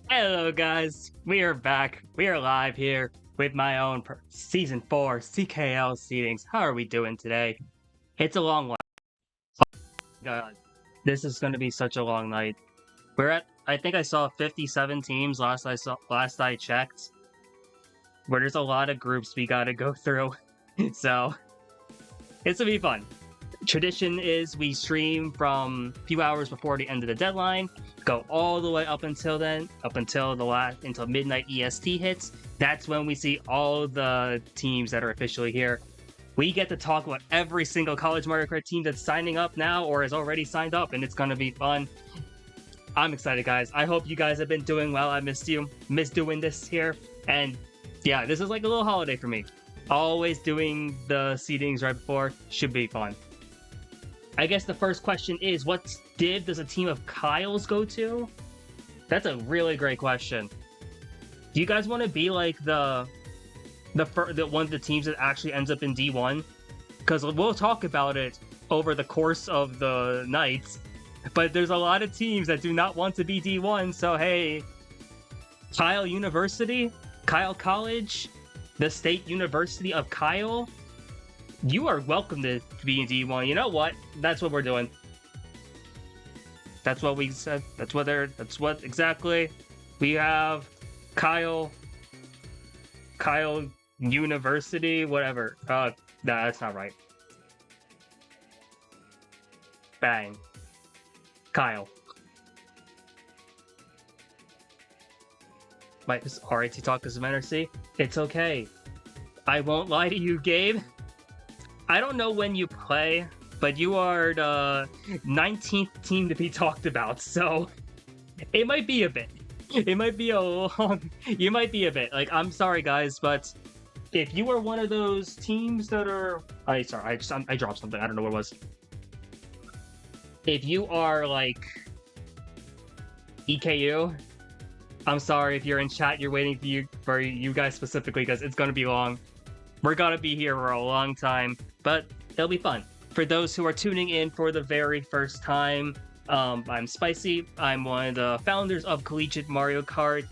Hello guys, we are back. We are live here with my own Season 4 CKL Seedings. How are we doing today? It's a long one. God, this is going to be such a long night. We're at, I think I saw 57 teams last I checked. Where there's a lot of groups we gotta go through. So, it's gonna be fun. Tradition is we stream from a few hours before the end of the deadline, go all the way up until then, until midnight EST hits. That's when we see all the teams that are officially here. We get to talk about every single College Mario Kart team that's signing up now or has already signed up, and it's gonna be fun. I'm excited, guys. I hope you guys have been doing well. I missed doing this here, and yeah, this is like a little holiday for me. Always doing the seedings right before should be fun. I guess the first question is, what div does a team of Kyles go to? That's a really great question. Do you guys want to be like the one of the teams that actually ends up in D1? Because we'll talk about it over the course of the night. But there's a lot of teams that do not want to be D1, so hey, Kyle University, Kyle College, the State University of Kyle, you are welcome to be in D1. You know what? That's what we're doing. That's what we said. That's what exactly. We have Kyle University, whatever. Nah, that's not right. Bang. Kyle. Might just RAT talk as NRC. It's okay. I won't lie to you, Gabe. I don't know when you play, but you are the 19th team to be talked about, so it might be a bit. It might be a long... You might be a bit. Like, I'm sorry, guys, but if you are one of those teams that are... I dropped something. I don't know what it was. If you are, like, EKU, I'm sorry if you're in chat, you're waiting for you guys specifically, because it's going to be long. We're going to be here for a long time, but it'll be fun. For those who are tuning in for the very first time, I'm Spicy. I'm one of the founders of Collegiate Mario Kart.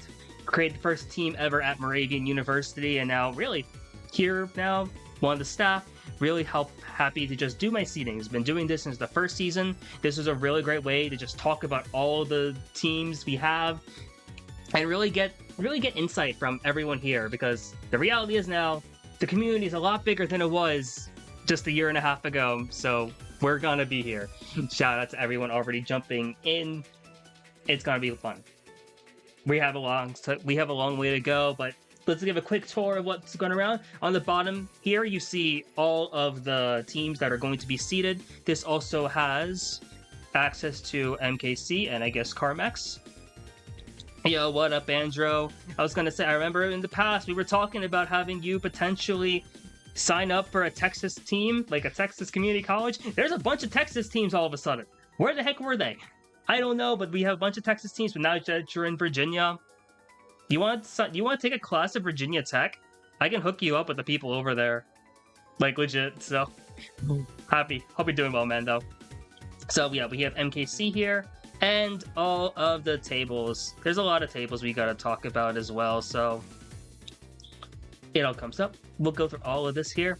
Created the first team ever at Moravian University, and now really here now, one of the staff. Really happy to just do my seedings. Been doing this since the first season. This is a really great way to just talk about all the teams we have and really get insight from everyone here, because the reality is now the community is a lot bigger than it was just a year and a half ago, so we're gonna be here. Shout out to everyone already jumping in. It's gonna be fun. We have a long way to go, but let's give a quick tour of what's going around. On the bottom here, you see all of the teams that are going to be seeded. This also has access to MKC and I guess Carmex. Yo, what up, Andro? I was going to say, I remember in the past, we were talking about having you potentially sign up for a Texas team, like a Texas community college. There's a bunch of Texas teams all of a sudden. Where the heck were they? I don't know, but we have a bunch of Texas teams, but now that you're in Virginia, you want to take a class at Virginia Tech? I can hook you up with the people over there, like legit. So hope you're doing well, man. Though. So yeah, we have MKC here and all of the tables. There's a lot of tables we gotta talk about as well. So it all comes up. We'll go through all of this here.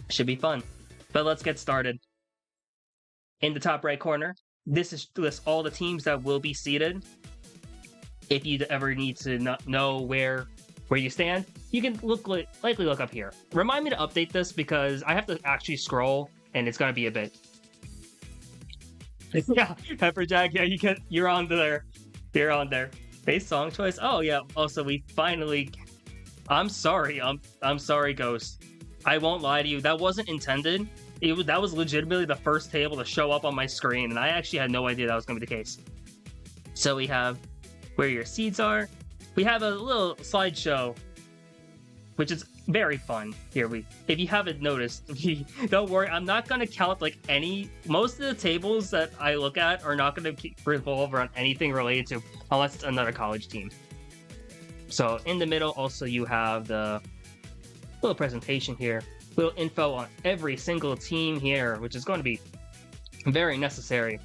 Should be fun. But let's get started. In the top right corner, this lists all the teams that will be seeded. If you ever need to know where you stand, you can likely look up here. Remind me to update this because I have to actually scroll, and it's gonna be a bit. Yeah, Pepperjack. Yeah, you're on there. You're on there. Base song choice. Oh yeah. Also, we finally. I'm sorry. I'm sorry, Ghost. I won't lie to you. That wasn't intended. That was legitimately the first table to show up on my screen, and I actually had no idea that was gonna be the case. So we have where your seeds are. We have a little slideshow, which is very fun. Here if you haven't noticed, don't worry, I'm not gonna count most of the tables that I look at are not gonna revolve around anything related to, unless it's another college team. So in the middle, also you have the little presentation here, little info on every single team here, which is going to be very necessary.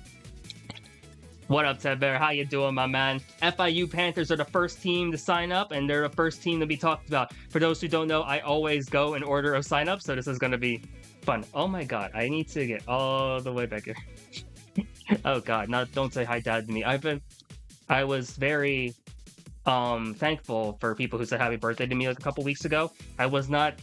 What up, Ted Bear? How you doing, my man? FIU Panthers are the first team to sign up, and they're the first team to be talked about. For those who don't know, I always go in order of sign-up, so this is going to be fun. Oh my god, I need to get all the way back here. Oh god, don't say hi, Dad, to me. I was very thankful for people who said happy birthday to me a couple weeks ago. I was not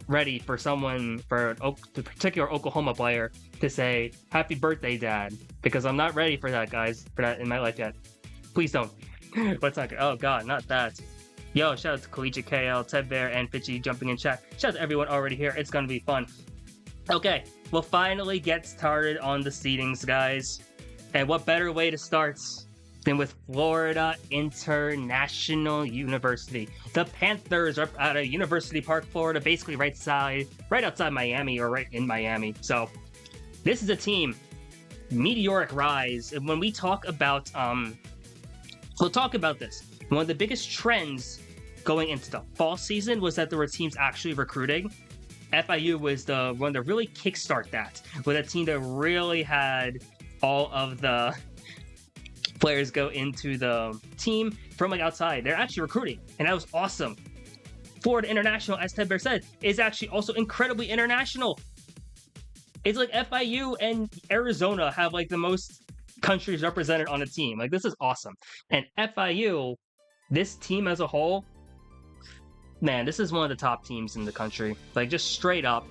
ready for a particular Oklahoma player to say happy birthday, Dad, because I'm not ready for that, guys, for that in my life yet. Please don't. Let's not. Oh god, not that. Yo, shout out to Collegiate KL, Ted Bear, and Fitchy jumping in chat. Shout out to everyone already here. It's gonna be fun. Okay, we'll finally get started on the seedings, guys. And what better way to start than with Florida International University. The Panthers are out of University Park, Florida, basically right outside Miami, or right in Miami. So this is a team, meteoric rise. And when we talk about, we'll talk about this. One of the biggest trends going into the fall season was that there were teams actually recruiting. FIU was the one to really kickstart that, with a team that really had all of the players go into the team from outside. They're actually recruiting, and that was awesome. Florida International, as Ted Bear said, is actually also incredibly international. It's like FIU and Arizona have the most countries represented on a team. This is awesome. And FIU, this team as a whole, man, this is one of the top teams in the country. Just straight up.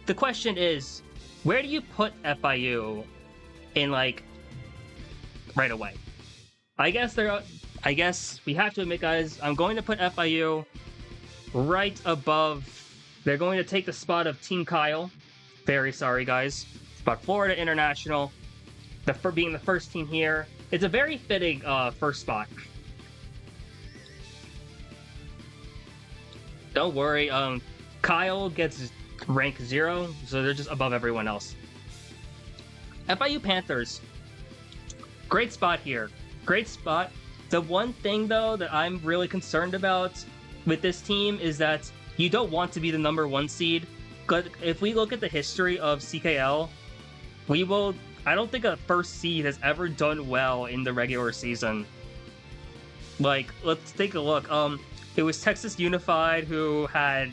The question is, where do you put FIU in right away? I guess we have to admit, guys, I'm going to put FIU right above. They're going to take the spot of Team Kyle. Very sorry, guys. But Florida International, being the first team here, it's a very fitting first spot. Don't worry, Kyle gets rank 0, so they're just above everyone else. FIU Panthers, great spot here. Great spot. The one thing, though, that I'm really concerned about with this team is that you don't want to be the number 1 seed if we look at the history of CKL, I don't think a first seed has ever done well in the regular season. Like, let's take a look. It was Texas Unified who had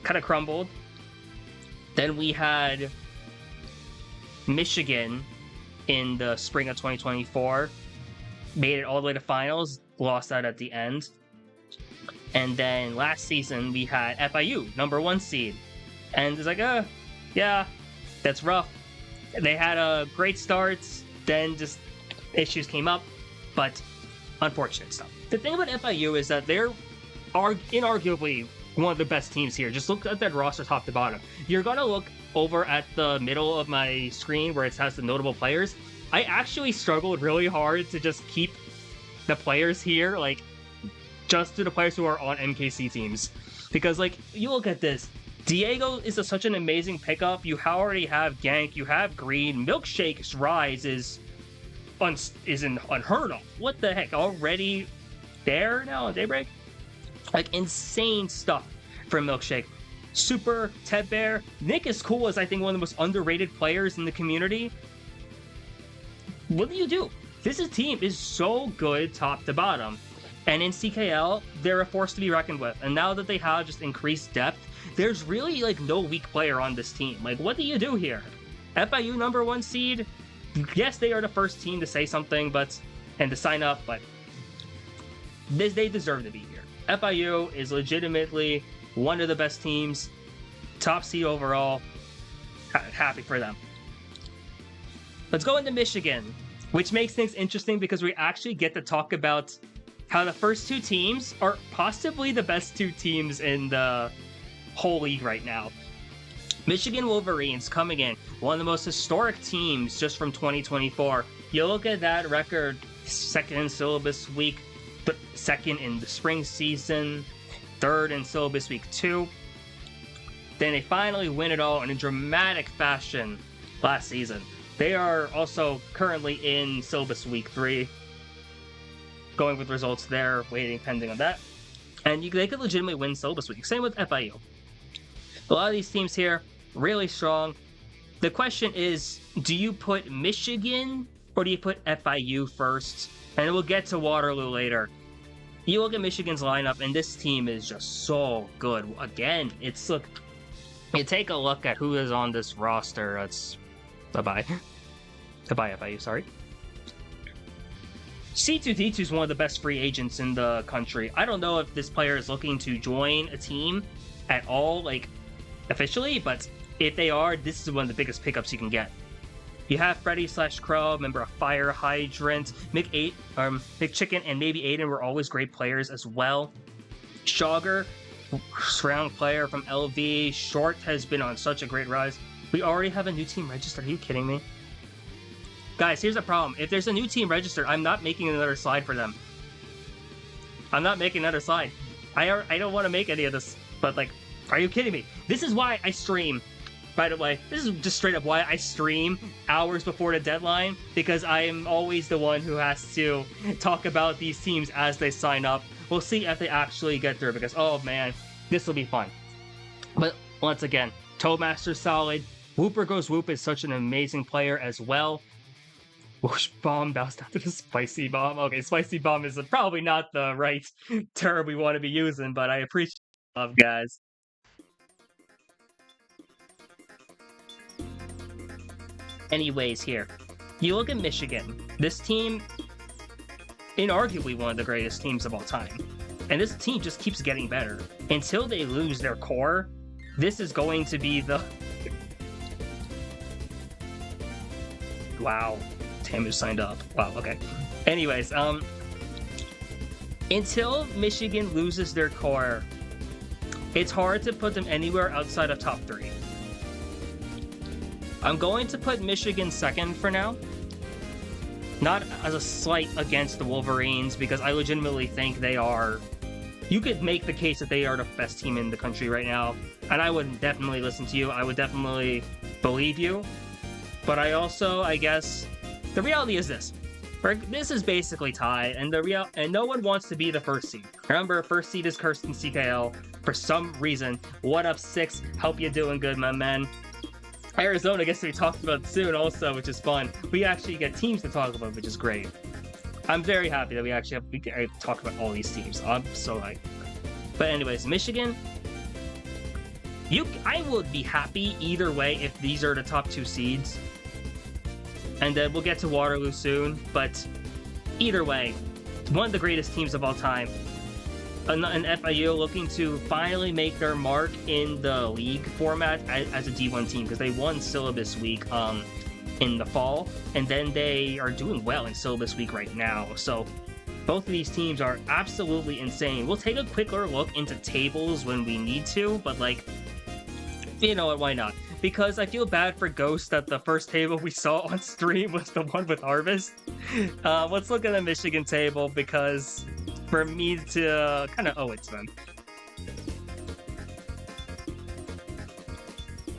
kind of crumbled. Then we had Michigan in the spring of 2024, made it all the way to finals, lost out at the end. And then last season we had FIU, #1 seed. And it's like, yeah, that's rough. They had a great start, then just issues came up, but unfortunate stuff. The thing about FIU is that they're inarguably one of the best teams here. Just look at that roster top to bottom. You're going to look over at the middle of my screen where it has the notable players. I actually struggled really hard to just keep the players here, like, just to the players who are on MKC teams. Because, like, you look at this. Diego is such an amazing pickup. You already have Gank, you have Green. Milkshake's rise is unheard of. What the heck? Already there now on Daybreak? Like, insane stuff from Milkshake. Super, Ted Bear. Nick is cool as I think one of the most underrated players in the community. What do? This team is so good top to bottom. And in CKL, they're a force to be reckoned with. And now that they have just increased depth, there's really, like, no weak player on this team. Like, what do you do here? FIU #1 seed? Yes, they are the first team to say something, and to sign up, but they deserve to be here. FIU is legitimately one of the best teams, top seed overall. Happy for them. Let's go into Michigan, which makes things interesting because we actually get to talk about how the first two teams are possibly the best two teams in the whole league right now. Michigan Wolverines coming in, one of the most historic teams just from 2024. You look at that record, second in syllabus week, but second in the spring season, third in syllabus week 2. Then they finally win it all in a dramatic fashion last season. They are also currently in syllabus week 3, going with results there, waiting pending on that. And they could legitimately win syllabus week. Same with FIU. A lot of these teams here, really strong. The question is, do you put Michigan or do you put FIU first? And we'll get to Waterloo later. You look at Michigan's lineup, and this team is just so good. Again, you take a look at who is on this roster. That's bye-bye. Goodbye, FIU, sorry. C2D2 is one of the best free agents in the country. I don't know if this player is looking to join a team at all, like, officially, but if they are, this is one of the biggest pickups you can get. You have Freddy/Crow, member of Fire Hydrant, McChicken, and maybe Aiden were always great players as well. Shogger, strong player from LV. Short has been on such a great rise. We already have a new team registered. Are you kidding me? Guys, here's the problem. If there's a new team registered, I'm not making another slide for them. I'm not making another slide. I don't want to make any of this, but, like, are you kidding me? This is why I stream. By the way, this is just straight up why I stream hours before the deadline, because I am always the one who has to talk about these teams as they sign up. We'll see if they actually get through, because, oh man, this will be fun. But once again, Toadmaster's solid. Whooper Goes Whoop is such an amazing player as well. Whoosh Bomb bounced out to the Spicy Bomb. Okay, Spicy Bomb is probably not the right term we want to be using, but I appreciate the love, guys. Anyways, here, you look at Michigan. This team, inarguably one of the greatest teams of all time. And this team just keeps getting better. Until they lose their core, this is going to be the... Wow. Tamu signed up. Wow, okay. Anyways, until Michigan loses their core, it's hard to put them anywhere outside of top 3. I'm going to put Michigan second for now. Not as a slight against the Wolverines, because I legitimately think they are... You could make the case that they are the best team in the country right now, and I would definitely listen to you. I would definitely believe you. But I also, I guess... The reality is this. This is basically tied, and no one wants to be the first seed. Remember, first seed is cursed in CKL. for some reason. What up, 6? Hope you're doing good, my man. Arizona gets to be talked about soon also, which is fun. We actually get teams to talk about, which is great. I'm very happy that we can talk about all these teams. I'm so hyped. But anyways, Michigan, I would be happy either way if these are the top 2 seeds. And then we'll get to Waterloo soon, but either way, one of the greatest teams of all time. An FIU looking to finally make their mark in the league format as a D1 team, because they won syllabus week in the fall, and then they are doing well in syllabus week right now. So both of these teams are absolutely insane. We'll take a quicker look into tables when we need to, but like, you know what, why not? Because I feel bad for Ghost that the first table we saw on stream was the one with Harvest. Let's look at the Michigan table, because for me to kind of owe it to them.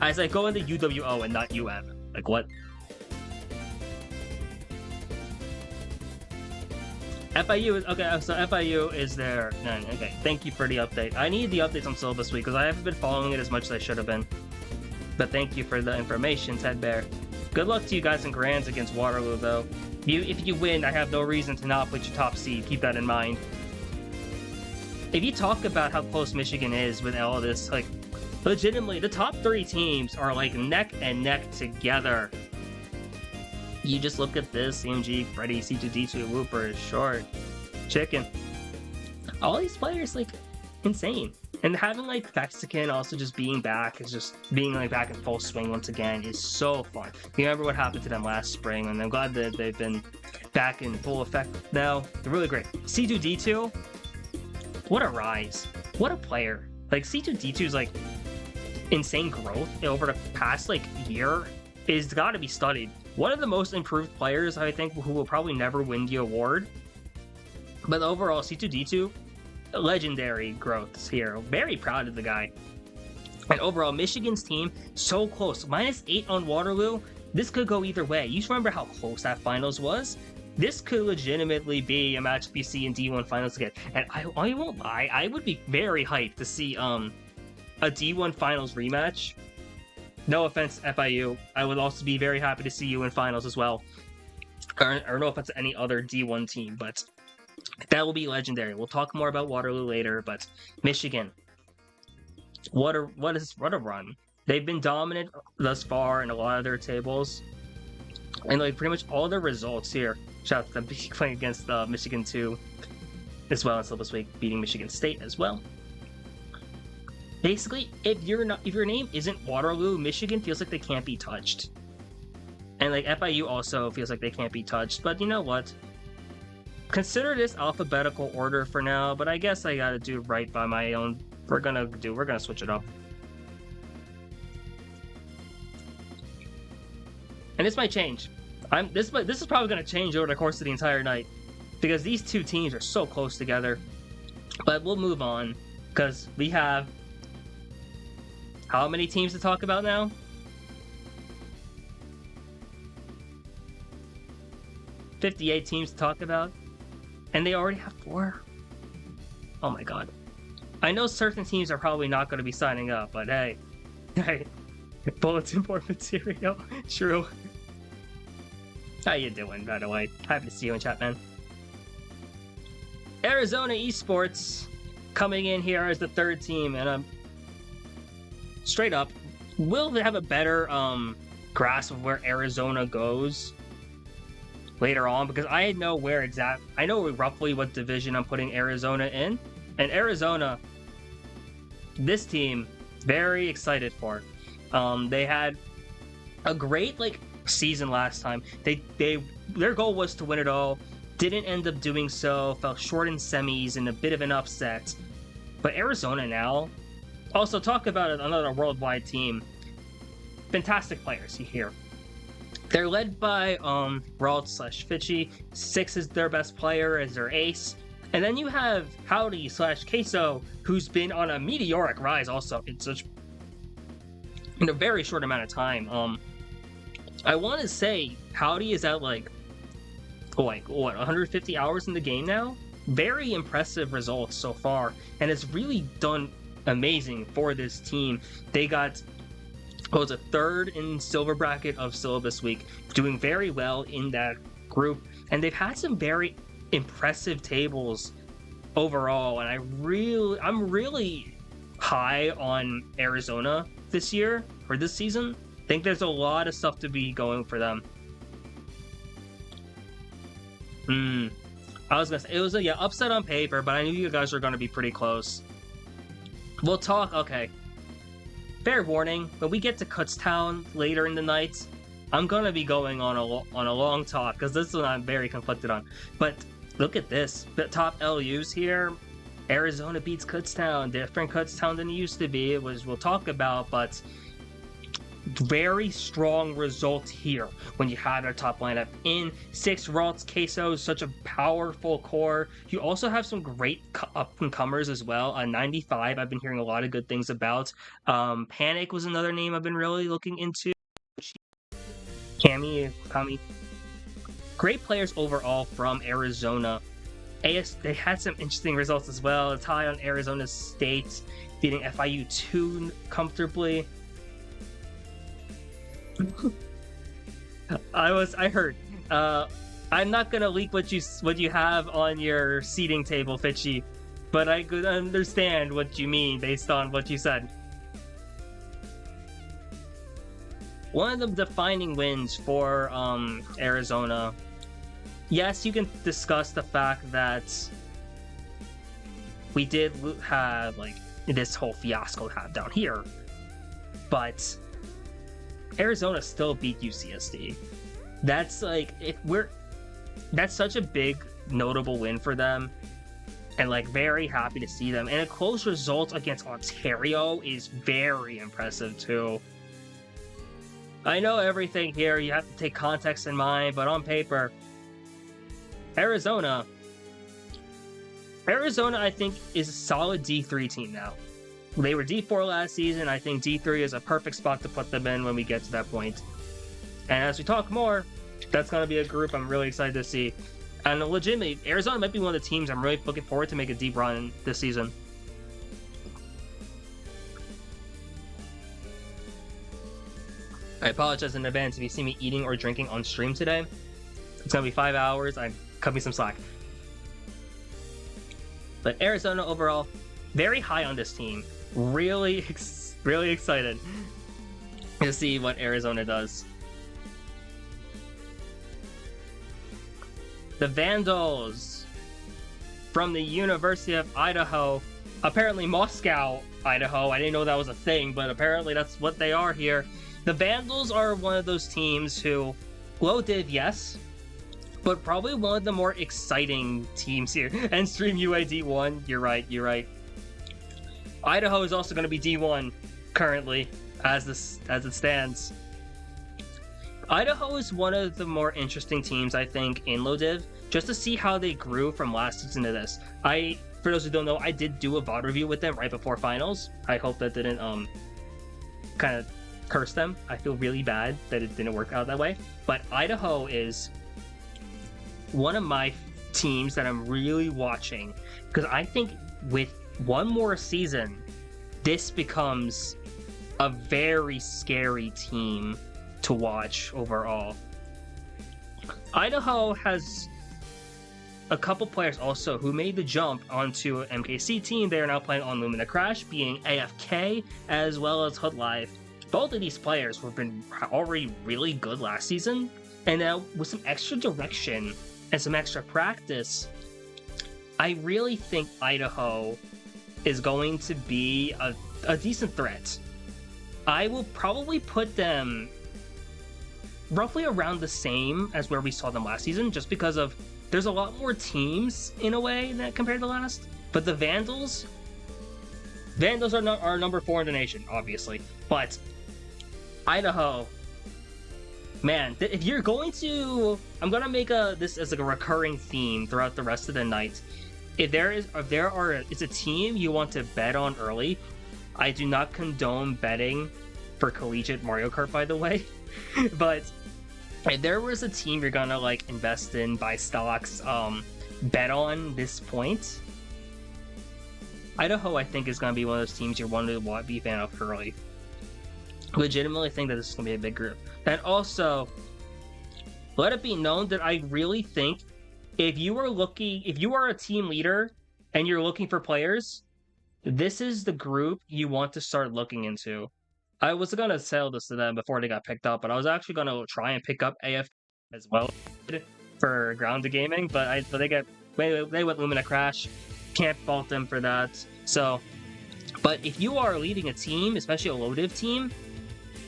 I was like, go into UWO and not UM. Like, what? FIU is okay. So FIU is there. None. Okay, thank you for the update. I need the updates on syllabus week because I haven't been following it as much as I should have been. But thank you for the information, Ted Bear. Good luck to you guys in Grands against Waterloo, though. If you win, I have no reason to not put you top seed. Keep that in mind. If you talk about how close Michigan is with all this, like, legitimately, the top 3 teams are like neck and neck together. You just look at this: CMG, Freddy, C2D2, Whooper, Short, Chicken. All these players, like, insane. And having like Mexican also just being back is just being like back in full swing once again is so fun. You remember what happened to them last spring, and I'm glad that they've been back in full effect now. They're really great. C2D2, what a rise. What a player. Like, C2D2's like insane growth over the past like year is got to be studied. One of the most improved players, I think, who will probably never win the award. But overall, C2D2, legendary growths here. Very proud of the guy. And overall, Michigan's team, so close. -8 on Waterloo. This could go either way. You just remember how close that finals was? This could legitimately be a matchup you see in D1 finals again. And I won't lie, I would be very hyped to see a D1 finals rematch. No offense, FIU. I would also be very happy to see you in finals as well. Or no offense to any other D1 team, but that will be legendary. We'll talk more about Waterloo later, but Michigan, what a run. They've been dominant thus far in a lot of their tables, and like pretty much all their results here. Shout out to them playing against Michigan 2 as well in syllabus week, beating Michigan State as well. Basically, if your name isn't Waterloo, Michigan feels like they can't be touched, and like FIU also feels like they can't be touched. But you know what? Consider this alphabetical order for now, but I guess I gotta do right by my own. We're gonna switch it up. And this might change. This is probably gonna change over the course of the entire night, because these two teams are so close together. But we'll move on, because we have how many teams to talk about now? 58 teams to talk about. And they already have 4. Oh my god. I know certain teams are probably not going to be signing up, but hey. Bulletin board material. True. How you doing, by the way? Happy to see you in chat, man. Arizona Esports coming in here as the 3rd team, and straight up, will they have a better grasp of where Arizona goes later on, because I know roughly what division I'm putting Arizona in. And Arizona, this team, very excited for. They had a great season last time. Their goal was to win it all. Didn't end up doing so. Fell short in semis in a bit of an upset. But Arizona now, also talk about another worldwide team. Fantastic players here. They're led by Ralt/Fitchy. 6 is their best player as their ace. And then you have Howdy/Queso, who's been on a meteoric rise also in a very short amount of time. I want to say Howdy is at 150 hours in the game now. Very impressive results so far, and it's really done amazing for this team. They got was a third in silver bracket of syllabus week, doing very well in that group, and they've had some very impressive tables overall. And I'm really high on Arizona this year or this season. I think there's a lot of stuff to be going for them. I was gonna say it was a upset on paper, but I knew you guys were gonna be pretty close. We'll talk. Okay. Fair warning, when we get to Kutztown later in the night, I'm gonna be going on a long talk, because this one I'm very conflicted on. But look at this. The top LUs here. Arizona beats Kutztown. Different Kutztown than it used to be. We'll talk about, but very strong result here when you have our top lineup in 6 Ralts, Quesos, such a powerful core. You also have some great up-and-comers as well. 95, I've been hearing a lot of good things about. Panic was another name I've been really looking into. Kami. Great players overall from Arizona. They had some interesting results as well. A tie on Arizona State, beating FIU 2 comfortably. I heard. I'm not gonna leak what you have on your seating table, Fitchy, but I could understand what you mean based on what you said. One of the defining wins for Arizona. Yes, you can discuss the fact that we did have like this whole fiasco have down here, but Arizona still beat UCSD. That's like that's such a big notable win for them, and like very happy to see them. And a close result against Ontario is very impressive too. I know everything here, you have to take context in mind, but on paper, Arizona I think is a solid D3 team now. They were D4 last season. I think D3 is a perfect spot to put them in when we get to that point. And as we talk more, that's going to be a group I'm really excited to see. And legitimately, Arizona might be one of the teams I'm really looking forward to make a deep run this season. I apologize in advance if you see me eating or drinking on stream today. It's going to be 5 hours. Cut me some slack. But Arizona overall, very high on this team. Really excited to see what Arizona does. The Vandals from the University of Idaho, apparently Moscow, Idaho. I didn't know that was a thing, but apparently that's what they are here. The Vandals are one of those teams who, low div, yes, but probably one of the more exciting teams here. And Stream UA D1, you're right. Idaho is also going to be D1 currently, as it stands. Idaho is one of the more interesting teams, I think, in low div, just to see how they grew from last season to this. For those who don't know, I did do a VOD review with them right before finals. I hope that didn't kind of curse them. I feel really bad that it didn't work out that way. But Idaho is one of my teams that I'm really watching, because I think with one more season, this becomes a very scary team to watch overall. Idaho has a couple players also who made the jump onto an MKC team. They are now playing on Lumina Crash, being AFK as well as Hood Live. Both of these players have been already really good last season, and now with some extra direction and some extra practice, I really think Idaho is going to be a decent threat. I will probably put them roughly around the same as where we saw them last season, just because of there's a lot more teams in a way that compared to last. But the Vandals are number 4 in the nation, obviously. But Idaho, man, if you're going to, I'm gonna make this as like a recurring theme throughout the rest of the night. If it's a team you want to bet on early, I do not condone betting for Collegiate Mario Kart, by the way. But if there was a team you're gonna like invest in, buy stocks, bet on this point, Idaho, I think, is going to be one of those teams you're wanting to be a fan of early. Legitimately think that this is going to be a big group. And also, let it be known that I really think if you are a team leader and you're looking for players, this is the group you want to start looking into. I was going to sell this to them before they got picked up, but I was actually going to try and pick up AF as well for grounded gaming, but they went Lumina Crash. Can't fault them for that. So, but if you are leading a team, especially a low-div team,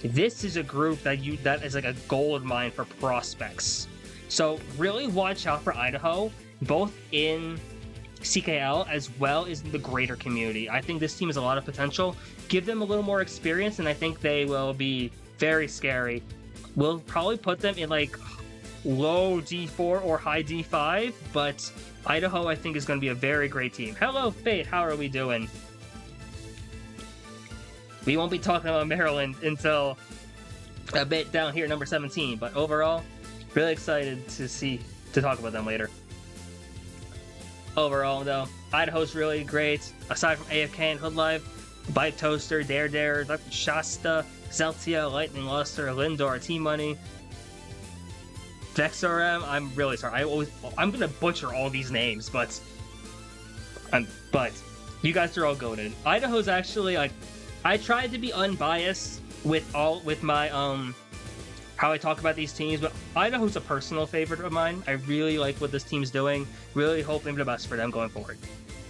this is a group that is like a gold mine for prospects. So really watch out for Idaho, both in CKL as well as in the greater community. I think this team has a lot of potential. Give them a little more experience, and I think they will be very scary. We'll probably put them in like low D4 or high D5, but Idaho, I think, is going to be a very great team. Hello, Fate. How are we doing? We won't be talking about Maryland until a bit down here, number 17. But overall, really excited to talk about them later. Overall, though, Idaho's really great. Aside from AFK and Hood Live, Bike Toaster, Dare, Dr. Shasta, Zeltia, Lightning Luster, Lindor, T-Money, DexRM. I'm really sorry. I'm gonna butcher all these names, but you guys are all goated. Idaho's actually like, I tried to be unbiased with my how I talk about these teams, but Idaho's a personal favorite of mine. I really like what this team's doing. Really hoping the best for them going forward.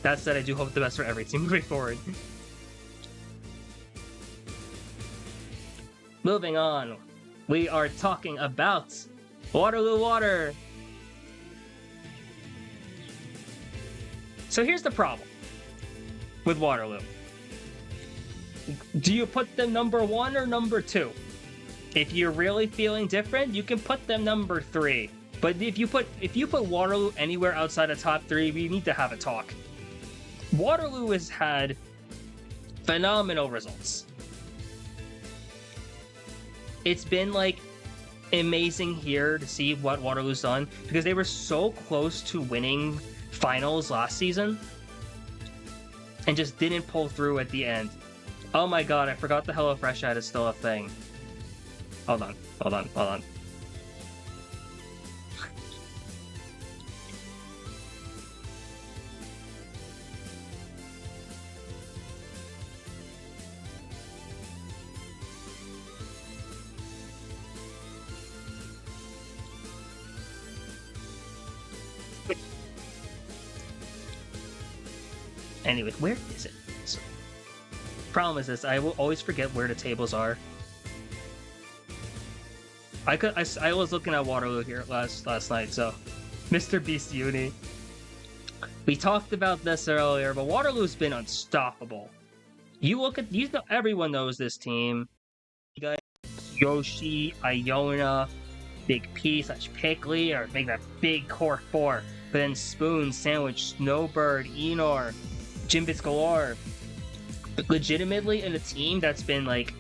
That said, I do hope the best for every team moving forward. Moving on, we are talking about Waterloo Water. So here's the problem with Waterloo. Do you put them number 1 or number 2? If you're really feeling different, you can put them number 3. But if you put Waterloo anywhere outside of top 3, we need to have a talk. Waterloo has had phenomenal results. It's been like amazing here to see what Waterloo's done, because they were so close to winning finals last season and just didn't pull through at the end. Oh my god, I forgot the HelloFresh ad is still a thing. Hold on. Anyway, where is it? So, problem is this, I will always forget where the tables are. I was looking at Waterloo here last night, so Mr. Beast Uni. We talked about this earlier, but Waterloo's been unstoppable. Everyone knows this team. You guys, Yoshi, Iona, Big P / Pickley are making that big core 4. But then Spoon, Sandwich, Snowbird, Enor, Jimbits Galore. Legitimately in a team that's been like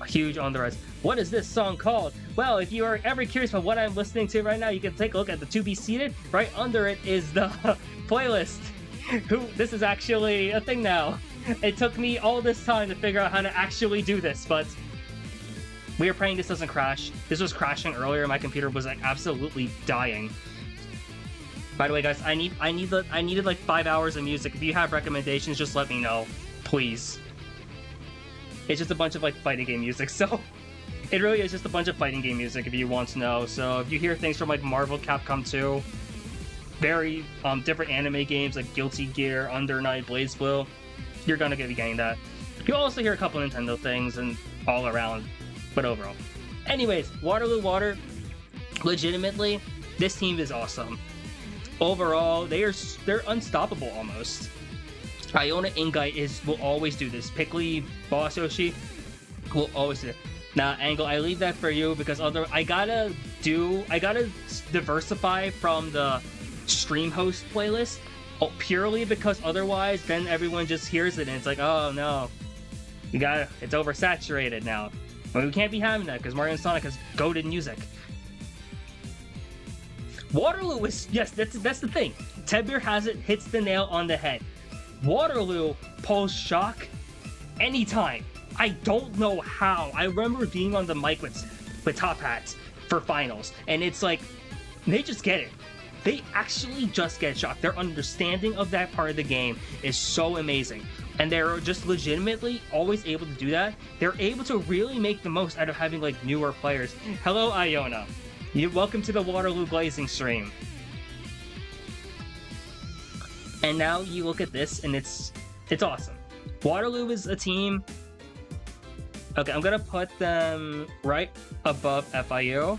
huge on the rise. What is this song called? Well, if you are ever curious about what I'm listening to right now, you can take a look at the To Be Seated. Right under it is the playlist. This is actually a thing now. It took me all this time to figure out how to actually do this, but we are praying this doesn't crash. This was crashing earlier. My computer was like absolutely dying. By the way, guys, I needed like 5 hours of music. If you have recommendations, just let me know, please. It's just a bunch of like fighting game music, so it really is just a bunch of fighting game music if you want to know. So if you hear things from like Marvel, Capcom 2, very different anime games like Guilty Gear, Under Night, BlazBlue, you're gonna be getting that. You'll also hear a couple Nintendo things and all around, but overall. Anyways, Waterloo Water, legitimately, this team is awesome. Overall, they're unstoppable almost. Iona Ingai will always do this. Pickley, Boss Yoshi will always do it. Now, Angle, I leave that for you because I gotta diversify from the stream host playlist purely because otherwise then everyone just hears it and it's like, oh no, it's oversaturated now. But we can't be having that because Mario and Sonic has goated music. Waterloo is, yes, that's the thing. Tedbeer hits the nail on the head. Waterloo pulls shock anytime. I don't know how. I remember being on the mic with Top Hats for finals, and it's like they just get it. They actually just get shocked. Their understanding of that part of the game is so amazing. And they're just legitimately always able to do that. They're able to really make the most out of having like newer players. Hello, Iona. Welcome to the Waterloo Glazing stream. And now you look at this, and it's awesome. Waterloo is a team. Okay, I'm gonna put them right above FIU.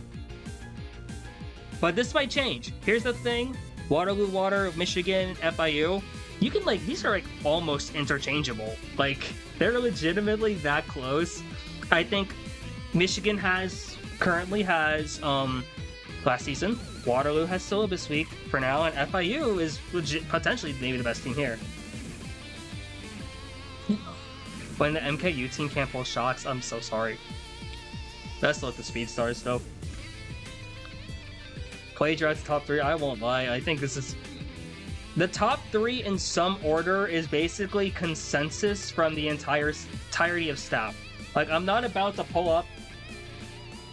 But this might change. Here's the thing. Waterloo, Michigan, FIU. You can like, these are like almost interchangeable. Like, they're legitimately that close. I think Michigan currently has last season. Waterloo has syllabus week for now, and FIU is potentially maybe the best team here. When the MKU team can't pull shots, I'm so sorry. Best luck to Speed Stars though. Collegiate's top 3, I won't lie. I think this is... The top 3 in some order is basically consensus from the entirety of staff. Like, I'm not about to pull up...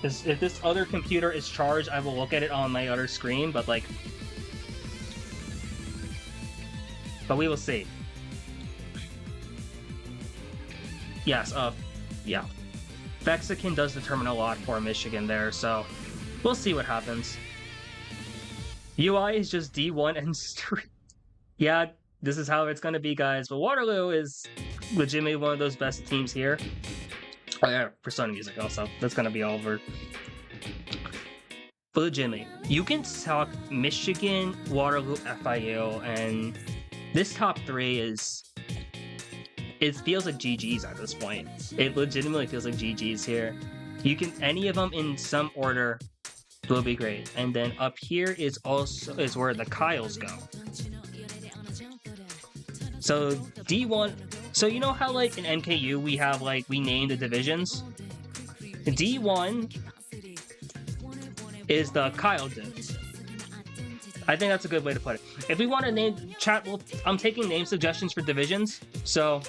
If this other computer is charged, I will look at it on my other screen, but like... But we will see. Yes, yeah. Mexican does determine a lot for Michigan there, so... We'll see what happens. UI is just D1 and street. Yeah, this is how it's going to be, guys. But Waterloo is legitimately one of those best teams here. Oh yeah, Persona Music also. That's going to be all over. But legitimately, you can talk Michigan, Waterloo, FIU, and this top 3 is... It feels like GG's at this point. It legitimately feels like GG's here. You can... Any of them in some order... will be great. And then up here is where the Kyles go. So D1, so you know how like in NKU we have like, we name the divisions? D1 is the Kyle div. I think that's a good way to put it. If we want to name chat, I'm taking name suggestions for divisions. So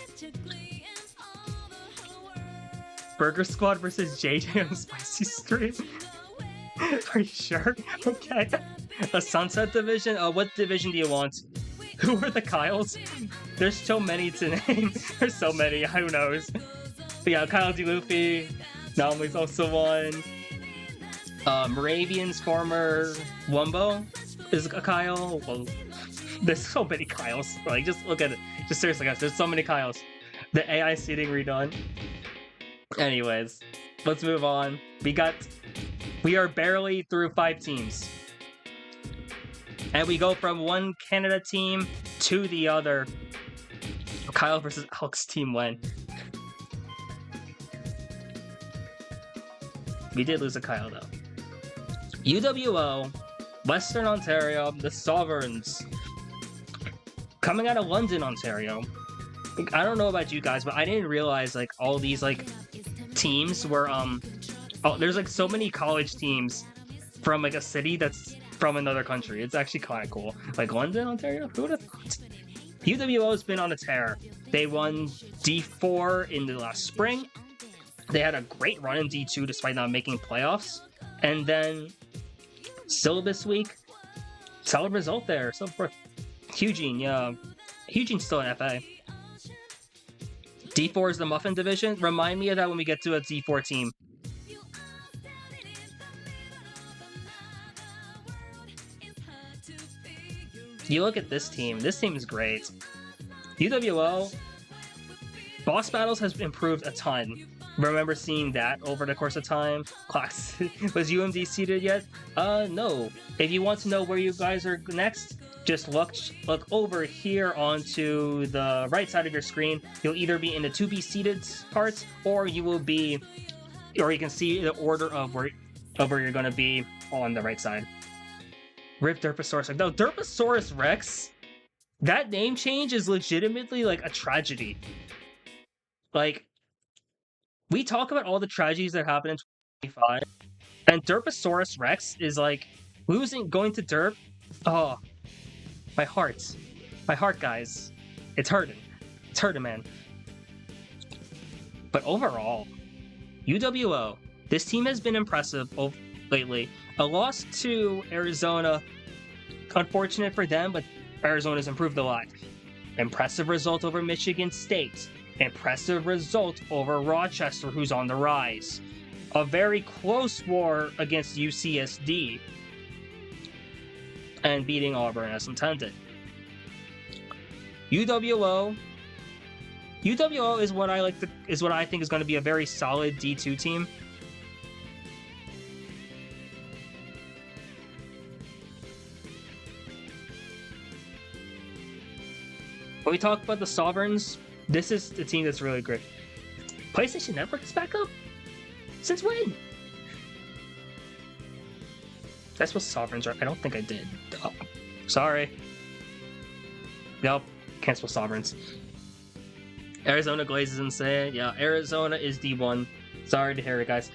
Burger Squad versus JJ on Spicy Stream. Are you sure? Okay. A Sunset division? What division do you want? Who are the Kyles? There's so many to name. There's so many. Who knows? But yeah, Kyle D. Luffy. Naomi's also one. Moravian's former Wumbo is a Kyle. Well, there's so many Kyles. Like, just look at it. Just seriously, guys. There's so many Kyles. The AI seeding redone. Anyways, let's move on. We are barely through 5 teams. And we go from one Canada team to the other. Kyle versus Alex team win. We did lose a Kyle though. UWO, Western Ontario, the Sovereigns. Coming out of London, Ontario. I don't know about you guys, but I didn't realize like all these like teams were there's like so many college teams from like a city that's from another country. It's actually kind of cool. Like London, Ontario? Who would have thought? UWO's been on a tear. They won D4 in the last spring. They had a great run in D2 despite not making playoffs. And then syllabus week, solid result there. So for Eugene, yeah. Eugene's still an FA. D4 is the Muffin division. Remind me of that when we get to a D4 team. You look at this team. This team is great. UWO, boss battles has improved a ton. Remember seeing that over the course of time. Class, was UMD seeded yet? No. If you want to know where you guys are next, just look over here onto the right side of your screen. You'll either be in the to be seeded parts, or you can see the order of where you're gonna be on the right side. Rip Derposaurus. No, Derposaurus Rex, that name change is legitimately like a tragedy. Like, we talk about all the tragedies that happened in 2025, and Derposaurus Rex is like going to Derp. Oh, my heart, guys. It's hurting. It's hurting, man. But overall, UWO, this team has been impressive lately. A loss to Arizona, unfortunate for them, but Arizona's improved a lot. Impressive result over Michigan State. Impressive result over Rochester, who's on the rise. A very close war against UCSD. And beating Auburn as intended. UWO is what I think is going to be a very solid D2 team. When we talk about the Sovereigns, this is the team that's really great. PlayStation Network is back up? Since when? That's what Sovereigns are. I don't think I did. Oh, sorry. Nope. Cancel Sovereigns. Arizona Glazes insane. Yeah, Arizona is D1. Sorry to hear it, guys.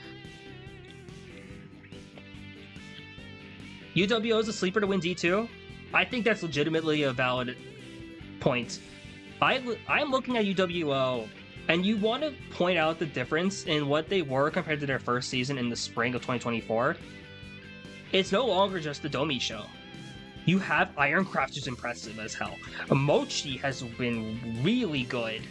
UWO is a sleeper to win D2. I think that's legitimately a valid point. I'm looking at UWO, and you want to point out the difference in what they were compared to their first season in the spring of 2024. It's no longer just the Domi show. You have Ironcraft, who's impressive as hell. Mochi has been really good.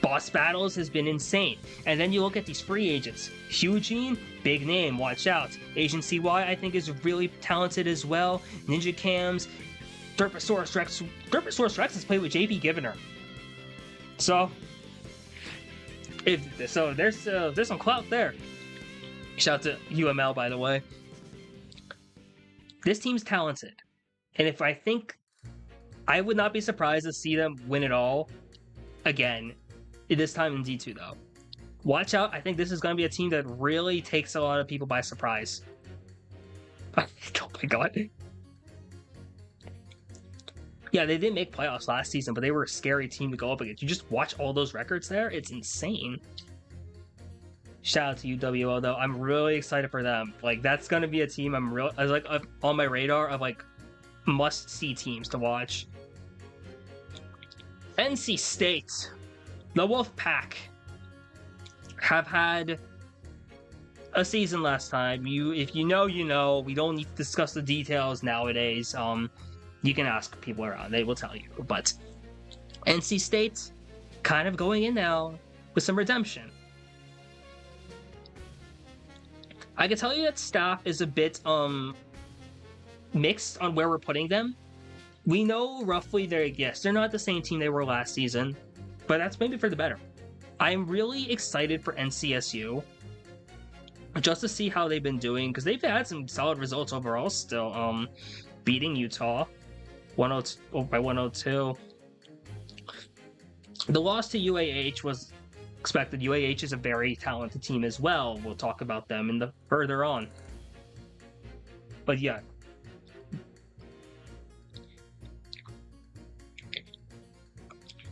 Boss Battles has been insane. And then you look at these free agents. Eugene, big name, watch out. Agent CY, I think, is really talented as well. Ninja Cams, Derposaurus Rex. Derposaurus Rex has played with JP Givener. So, there's some clout there. Shout out to UML, by the way. This team's talented. And I would not be surprised to see them win it all again, this time in D2, though. Watch out. I think this is going to be a team that really takes a lot of people by surprise. Oh my god. Yeah, they didn't make playoffs last season, but they were a scary team to go up against. You just watch all those records there. It's insane. Shout out to UWO, though. I'm really excited for them. Like, that's going to be a team on my radar of, like, must-see teams to watch. NC State. The Wolfpack have had a season last time. If you know, you know. We don't need to discuss the details nowadays. You can ask people around. They will tell you. But NC State kind of going in now with some redemption. I can tell you that staff is a bit mixed on where we're putting them. We know roughly they're not the same team they were last season, but that's maybe for the better. I'm really excited for NCSU just to see how they've been doing, because they've had some solid results overall still. Beating Utah 102 by 102. The loss to UAH was expected. UAH is a very talented team as well. We'll talk about them further on. But yeah.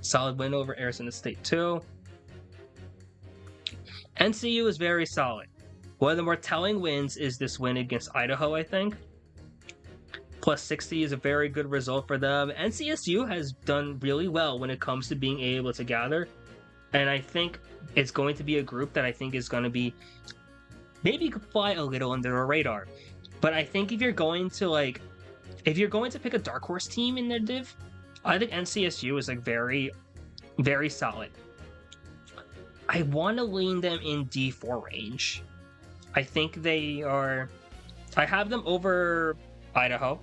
Solid win over Arizona State too. NCU is very solid. One of the more telling wins is this win against Idaho, I think. Plus 60 is a very good result for them. NCSU has done really well when it comes to being able to gather. And I think it's going to be a group that I think is going to be maybe could fly a little under the radar. But I think if you're going to pick a dark horse team in their div, I think NCSU is like very, very solid. I want to lean them in D4 range. I think they are. I have them over Idaho.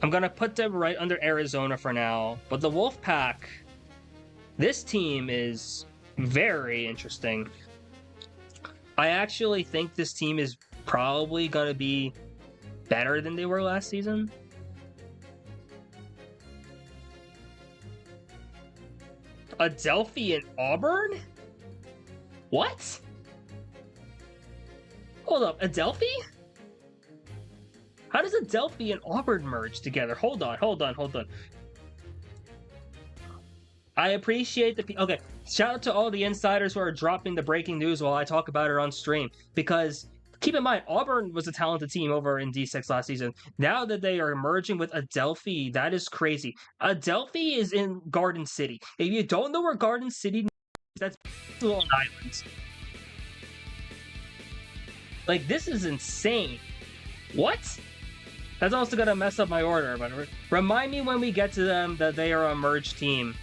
I'm gonna put them right under Arizona for now. But the Wolfpack, this team is very interesting. I actually think this team is probably gonna be better than they were last season. Adelphi and Auburn? What? Hold up, Adelphi? How does Adelphi and Auburn merge together? Hold on. I appreciate okay, shout out to all the insiders who are dropping the breaking news while I talk about it on stream, because Keep in mind, Auburn was a talented team over in D6 last season. Now that they are merging with Adelphi, that is crazy. Adelphi is in Garden City. If you don't know where Garden City is, that's Long Island. Like, this is insane. What? That's also gonna mess up my order, but remind me when we get to them that they are a merged team.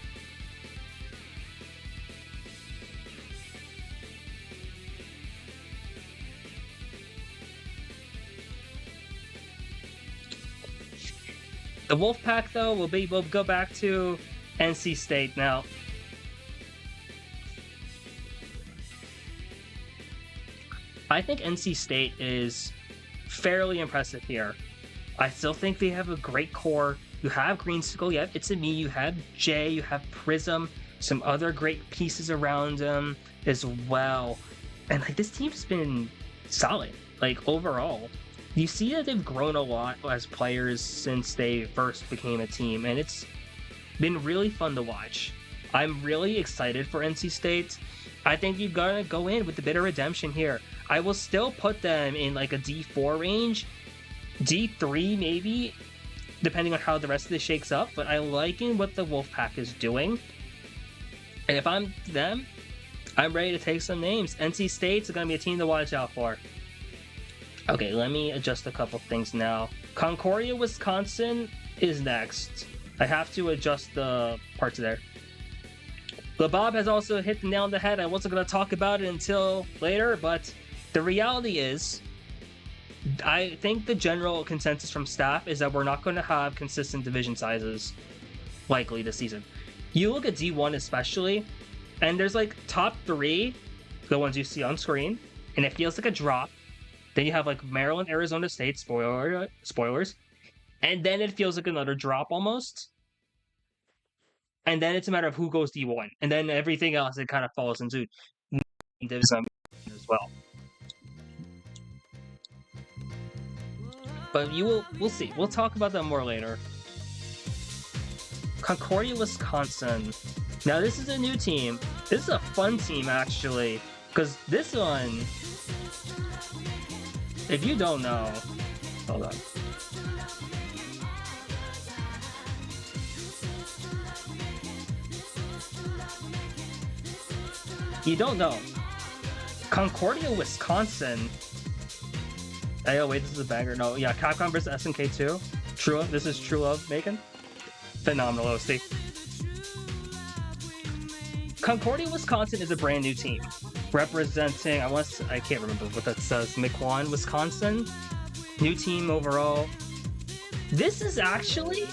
The Wolfpack, though, we'll go back to NC State now. I think NC State is fairly impressive here. I still think they have a great core. You have Greensicle, you have It's a Me, you have Jay, you have Prism, some other great pieces around them as well. And like this team's been solid, like overall. You see that they've grown a lot as players since they first became a team, and it's been really fun to watch. I'm really excited for NC State. I think you've got to go in with a bit of redemption here. I will still put them in like a D4 range, D3 maybe, depending on how the rest of this shakes up, but I'm liking what the Wolfpack is doing. And if I'm them, I'm ready to take some names. NC State's going to be a team to watch out for. Okay, let me adjust a couple things now. Concordia, Wisconsin is next. I have to adjust the parts there. LeBob has also hit the nail on the head. I wasn't going to talk about it until later, but the reality is, I think the general consensus from staff is that we're not going to have consistent division sizes likely this season. You look at D1 especially, and there's like top 3, the ones you see on screen, and it feels like a drop. Then you have like Maryland, Arizona State, spoilers, and then it feels like another drop almost. And then it's a matter of who goes D1, and then everything else it kind of falls into division as well. But we'll see. We'll talk about that more later. Concordia, Wisconsin. Now this is a new team. This is a fun team actually, because this one, if you don't know, hold on. You don't know. Concordia, Wisconsin. Hey, oh wait, this is a banger. No, yeah, Capcom vs SNK 2. True Love. This is True Love, Macon. Phenomenal OC. Concordia, Wisconsin is a brand new team. Representing, I can't remember what that says, Miquon, Wisconsin. New team overall. This is actually,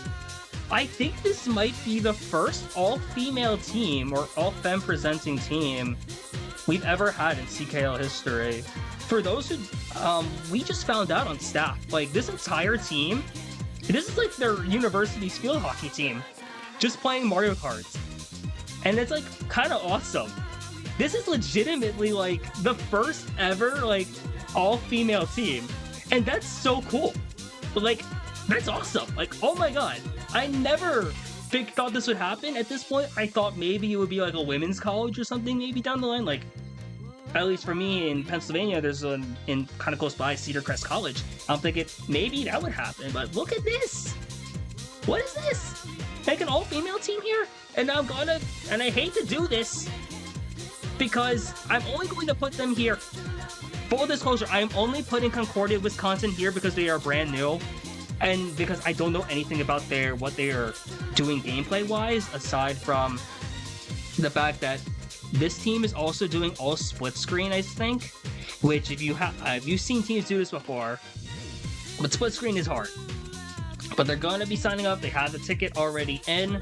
I think this might be the first all-female team or all-femme presenting team we've ever had in CKL history. For those who, we just found out on staff, like this entire team, this is like their university's field hockey team, just playing Mario Kart. And it's like kind of awesome. This is legitimately like the first ever like all-female team. And that's so cool. Like, that's awesome. Like, oh my god. I never thought this would happen. At this point, I thought maybe it would be like a women's college or something maybe down the line. Like, at least for me in Pennsylvania, there's one in kind of close by, Cedar Crest College. I'm thinking maybe that would happen, but look at this. What is this? Like an all-female team here? And I'm gonna, and I hate to do this, because I'm only going to put them here. Full disclosure, I'm only putting Concordia, Wisconsin here because they are brand new, and because I don't know anything about what they are doing gameplay-wise, aside from the fact that this team is also doing all split screen, I think, which if you've seen teams do this before, but split screen is hard. But they're going to be signing up. They have the ticket already in.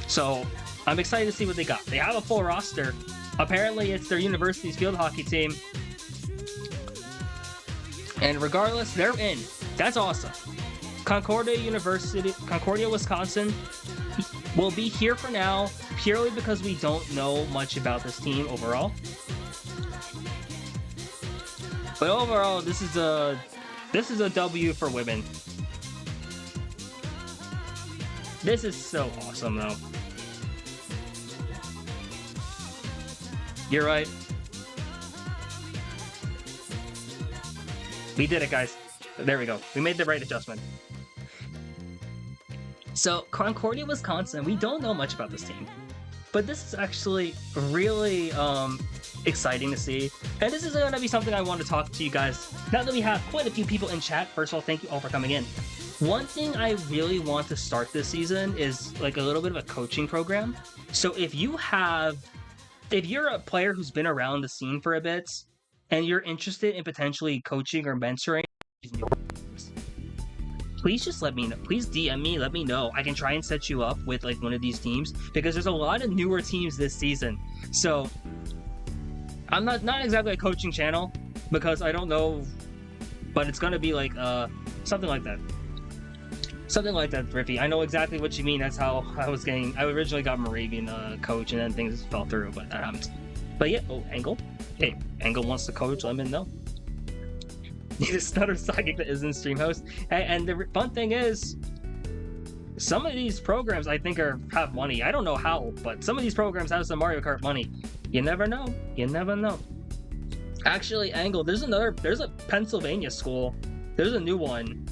So I'm excited to see what they got. They have a full roster. Apparently, it's their university's field hockey team. And regardless, they're in. That's awesome. Concordia, Wisconsin will be here for now, purely because we don't know much about this team overall. But overall, this is a W for women. This is so awesome, though. You're right. We did it, guys. There we go. We made the right adjustment. So, Concordia, Wisconsin, we don't know much about this team. But this is actually really exciting to see. And this is going to be something I want to talk to you guys. Now that we have quite a few people in chat, first of all, thank you all for coming in. One thing I really want to start this season is like a little bit of a coaching program. So if you're a player who's been around the scene for a bit and you're interested in potentially coaching or mentoring, please just let me know. Please DM me, let me know. I can try and set you up with like one of these teams because there's a lot of newer teams this season. So I'm not exactly a coaching channel because I don't know, but it's gonna be like something like that. Something like that, Rippy. I know exactly what you mean. That's how I originally got Moravian coach, and then things fell through, but that happened. But yeah, Angle. Hey, Angle wants to coach, let me know. Need a stutter psychic that isn't stream host. And the fun thing is, some of these programs I think have money. I don't know how, but some of these programs have some Mario Kart money. You never know. You never know. Actually, Angle, there's a Pennsylvania school. There's a new one.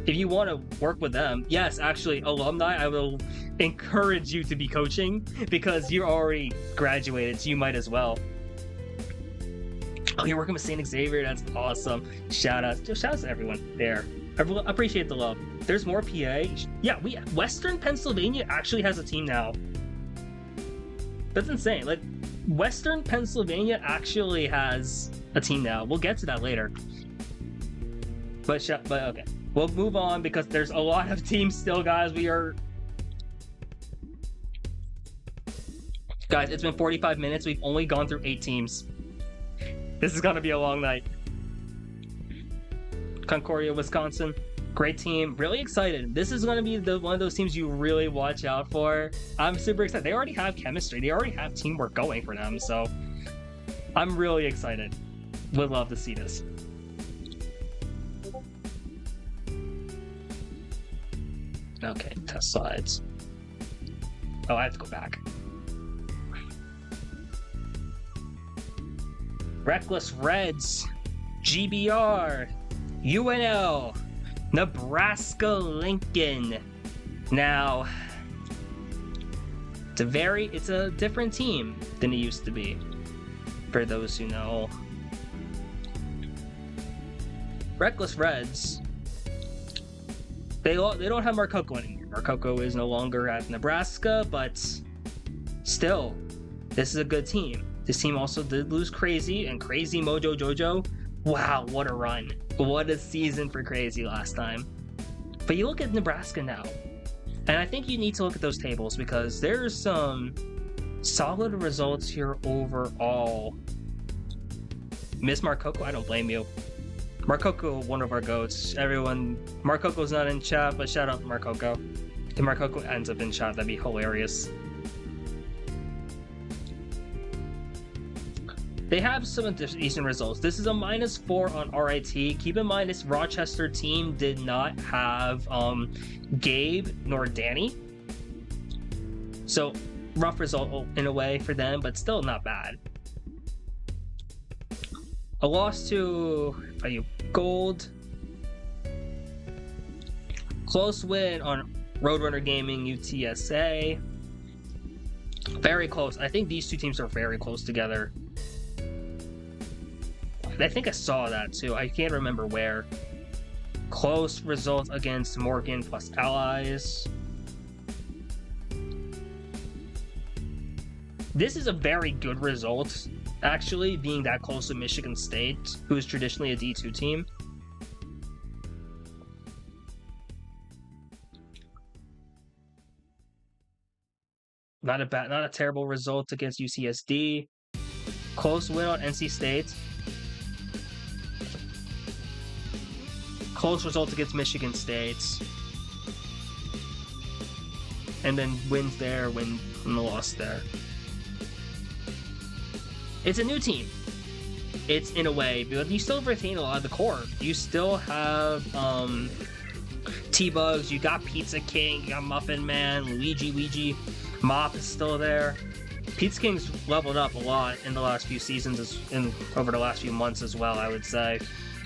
If you want to work with them, yes, actually, alumni, I will encourage you to be coaching because you're already graduated, so you might as well. Oh, you're working with St. Xavier? That's awesome. Shout out to everyone there. I appreciate the love. There's more PA. Yeah, Western Pennsylvania actually has a team now. That's insane. Like, Western Pennsylvania actually has a team now. We'll get to that later. But okay. We'll move on because there's a lot of teams still, guys. Guys, it's been 45 minutes. We've only gone through 8 teams. This is gonna be a long night. Concordia, Wisconsin. Great team. Really excited. This is gonna be one of those teams you really watch out for. I'm super excited. They already have chemistry. They already have teamwork going for them. So I'm really excited. Would love to see this. Okay, test sides. Oh, I have to go back. Reckless Reds, GBR, UNL, Nebraska Lincoln. Now, it's a different team than it used to be, for those who know. Reckless Reds, they don't have Marcoco anymore. Marcoco is no longer at Nebraska, but still, this is a good team. This team also did lose Crazy and Crazy Mojo Jojo. Wow, what a run. What a season for Crazy last time. But you look at Nebraska now, and I think you need to look at those tables because there's some solid results here overall. Miss Marcoco, I don't blame you. Marcoco, one of our goats. Everyone, Marcoco's not in chat, but shout out to Marcoco. If Marcoco ends up in chat, that'd be hilarious. They have some decent results. This is a -4 on RIT. Keep in mind, this Rochester team did not have Gabe nor Danny. So, rough result in a way for them, but still not bad. A loss to Gold. Close win on Roadrunner Gaming, UTSA. Very close. I think these two teams are very close together. I think I saw that too. I can't remember where. Close result against Morgan plus Allies. This is a very good result, actually, being that close to Michigan State, who is traditionally a D2 team. Not a terrible result against UCSD. Close win on NC State. Close result against Michigan State. And then wins there, win and the loss there. It's a new team. It's in a way, but you still retain a lot of the core. You still have T-Bugs, you got Pizza King, you got Muffin Man, Luigi, Mop is still there. Pizza King's leveled up a lot in the last few seasons and over the last few months as well, I would say.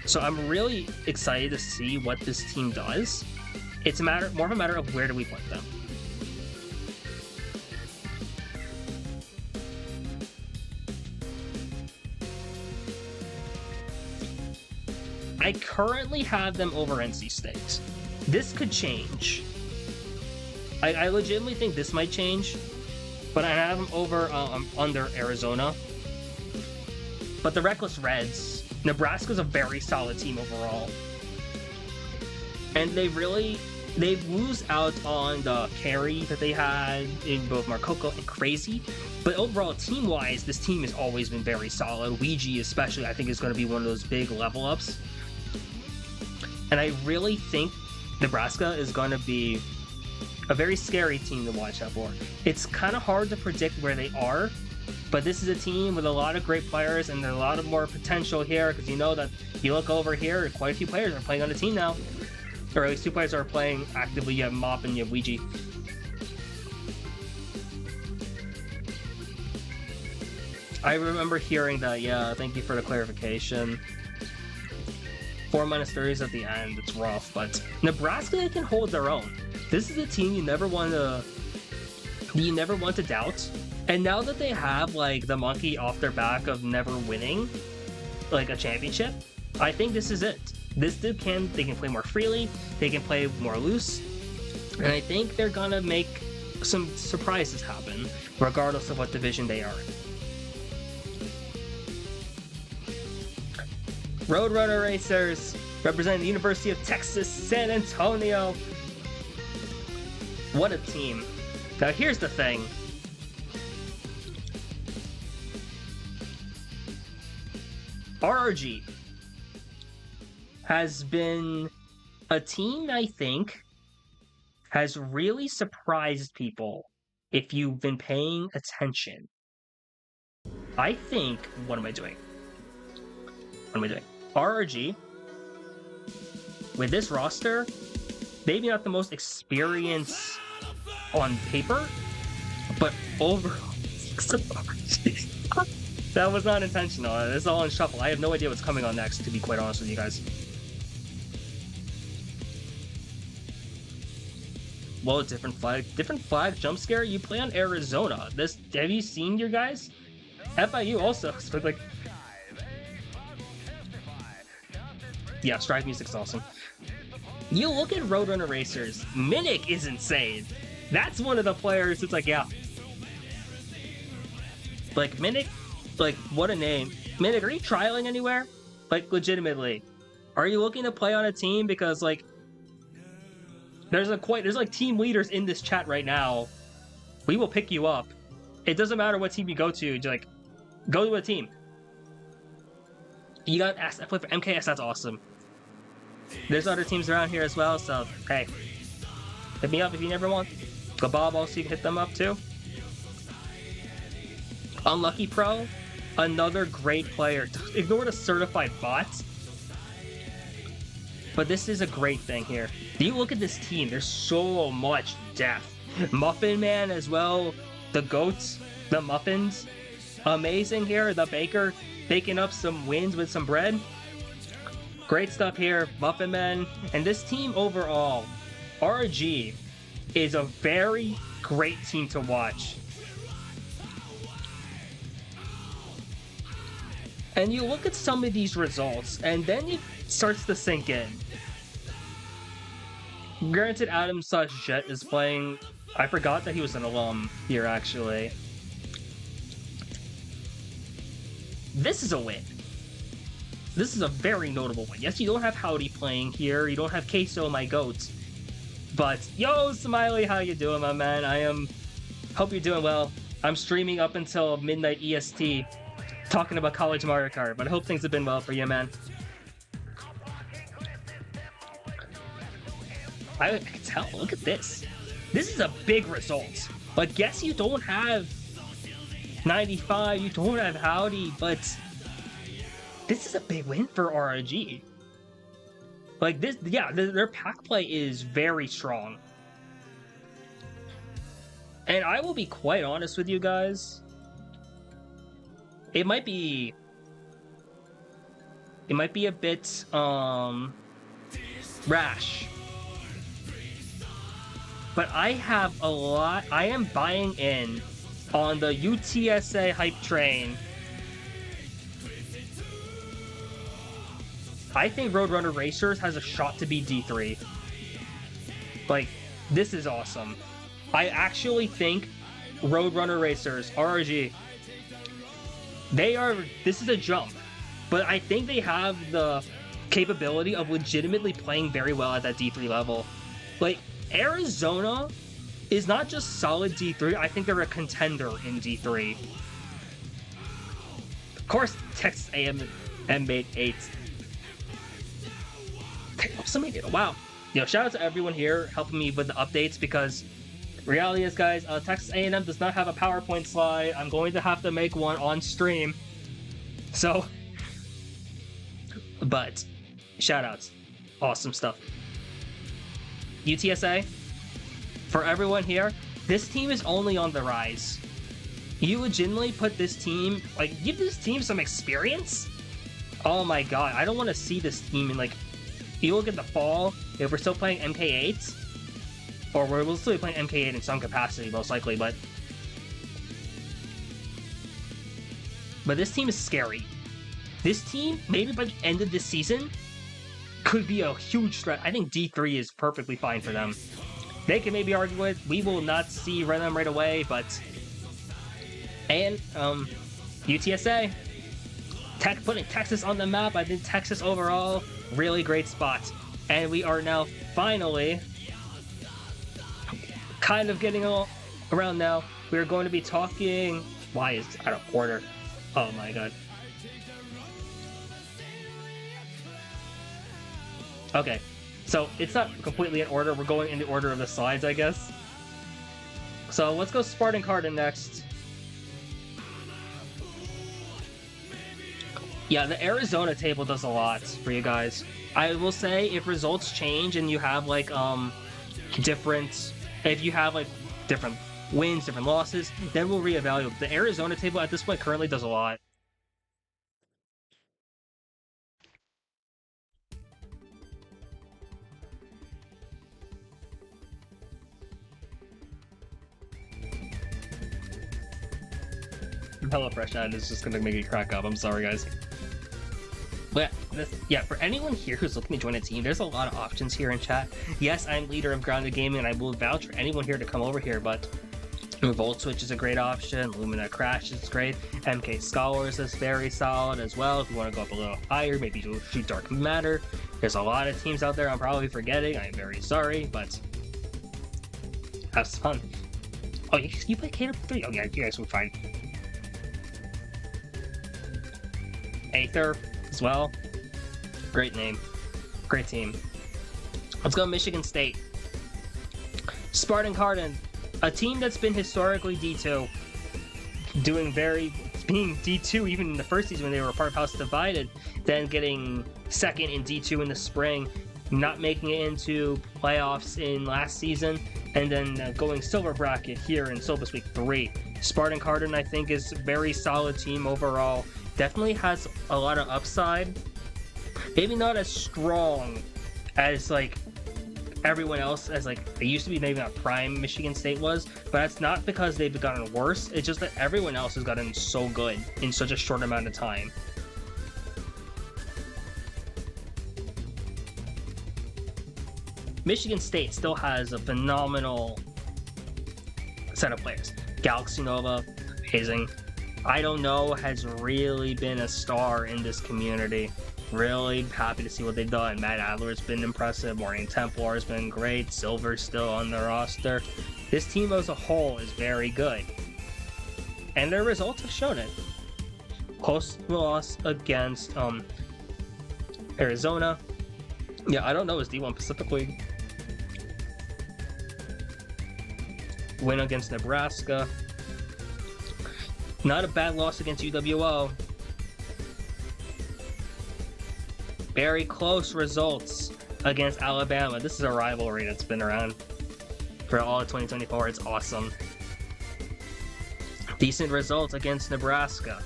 So I'm really excited to see what this team does. It's more of a matter of where do we put them. I currently have them over NC State. This could change. I legitimately think this might change, but I have them over under Arizona. But the Reckless Reds, Nebraska's a very solid team overall. And they've lose out on the carry that they had in both Marcoco and Crazy. But overall, team-wise, this team has always been very solid. Ouija especially, I think, is going to be one of those big level-ups. And I really think Nebraska is going to be a very scary team to watch out for. It's kind of hard to predict where they are, but this is a team with a lot of great players and there's a lot of more potential here, because you know that you look over here, quite a few players are playing on the team now. Or at least 2 players are playing actively. You have Mop and you have Ouija. I remember hearing that, yeah, thank you for the clarification. 4-30s at the end, it's rough, but Nebraska, they can hold their own. This is a team you never want to doubt. And now that they have like the monkey off their back of never winning like a championship, I think this is it. They can play more freely, they can play more loose, and I think they're gonna make some surprises happen, regardless of what division they are in. Roadrunner Racers, representing the University of Texas, San Antonio. What a team. Now here's the thing. RRG has been a team I think has really surprised people if you've been paying attention. I think, what am I doing? RRG, with this roster, maybe not the most experience on paper, but overall, that was not intentional. It's all in shuffle. I have no idea what's coming on next, to be quite honest with you guys. Well, different flag jump scare. You play on Arizona. Have you seen your guys? FIU also. So like, yeah, Strive Music's awesome. You look at Roadrunner Racers, Minnick is insane. That's one of the players that's like, yeah. Like, Minnick, like, what a name. Minnick, are you trialing anywhere? Like, legitimately. Are you looking to play on a team? Because, like, there's like team leaders in this chat right now. We will pick you up. It doesn't matter what team you go to, just like, go to a team. You got asked to play for MKS, that's awesome. There's other teams around here as well, so hey, hit me up if you never want. The Bob also, you can hit them up too. Unlucky Pro, another great player. Ignore the certified bots, but this is a great thing here. You look at this team, there's so much depth. Muffin Man as well, the goats, the muffins, amazing here. The baker baking up some wins with some bread. Great stuff here, Muffin Men. And this team overall, RG, is a very great team to watch. And you look at some of these results, and then it starts to sink in. Granted, Adam/Jet is playing. I forgot that he was an alum here, actually. This is a win. This is a very notable win. Yes, you don't have Howdy playing here. You don't have Queso, my goat. But, yo, Smiley, how you doing, my man? Hope you're doing well. I'm streaming up until midnight EST, talking about College Mario Kart, but I hope things have been well for you, man. I can tell. Look at this. This is a big result. Like, yes, you don't have 95, you don't have Howdy, but this is a big win for RRG. Like, this, yeah, their pack play is very strong. And I will be quite honest with you guys. It might be it might be a bit rash. But I am buying in on the UTSA hype train. I think Roadrunner Racers has a shot to be D3. Like, this is awesome. I actually think Roadrunner Racers, RRG, this is a jump. But I think they have the capability of legitimately playing very well at that D3 level. Like, Arizona is not just solid D3, I think they're a contender in D3. Of course, Texas A&M made 8. Wow. Shout out to everyone here helping me with the updates, because reality is, guys, Texas A&M does not have a PowerPoint slide. I'm going to have to make one on stream. So, but shout outs. Awesome stuff. UTSA, for everyone here, this team is only on the rise. You legitimately put this team, like, give this team some experience? Oh my god, I don't want to see this team in, like, you look at the fall, if we're still playing MK8, or we'll still be playing MK8 in some capacity, most likely, but this team is scary. This team, maybe by the end of this season, could be a huge threat. I think D3 is perfectly fine for them. They can maybe argue with, we will not see them right away, but... And, UTSA, putting Texas on the map. I think Texas overall, really great spot. And we are now finally kind of getting around now. We're going to be talking... Why is it out of order? Oh my god. Okay, so it's not completely in order. We're going in the order of the slides, I guess. So let's go Spartan Karting next. Yeah, the Arizona table does a lot for you guys. I will say, if results change and you have like different wins, different losses, then we'll reevaluate. The Arizona table at this point currently does a lot. HelloFresh ad is just gonna make me crack up. I'm sorry, guys. But for anyone here who's looking to join a team, there's a lot of options here in chat. Yes, I'm leader of Grounded Gaming, and I will vouch for anyone here to come over here, but Revolt Switch is a great option. Lumina Crash is great. MK Scholars is very solid as well. If you want to go up a little higher, maybe shoot Dark Matter. There's a lot of teams out there I'm probably forgetting. I'm very sorry, but have fun. Oh, you play KW3? Oh yeah, you guys will fine. Aether as well. Great name. Great team. Let's go Michigan State. Spartan Karting, a team that's been historically D2, being D2 even in the first season when they were part of House Divided, then getting second in D2 in the spring, not making it into playoffs in last season, and then going silver bracket here in Silver Week 3. Spartan Karting, I think, is a very solid team overall. Definitely has a lot of upside. Maybe not as strong as like everyone else, as like they used to be. Maybe not prime Michigan State was, but that's not because they've gotten worse. It's just that everyone else has gotten so good in such a short amount of time. Michigan State still has a phenomenal set of players. Galaxy Nova, amazing. I Don't Know has really been a star in this community. Really happy to see what they've done. Matt Adler's been impressive. Morning Templar has been great. Silver's still on the roster. This team as a whole is very good. And their results have shown it. Close loss against Arizona. Yeah, I Don't Know is D1 Pacific League. Win against Nebraska. Not a bad loss against UWO. Very close results against Alabama. This is a rivalry that's been around for all of 2024. It's awesome. Decent results against Nebraska.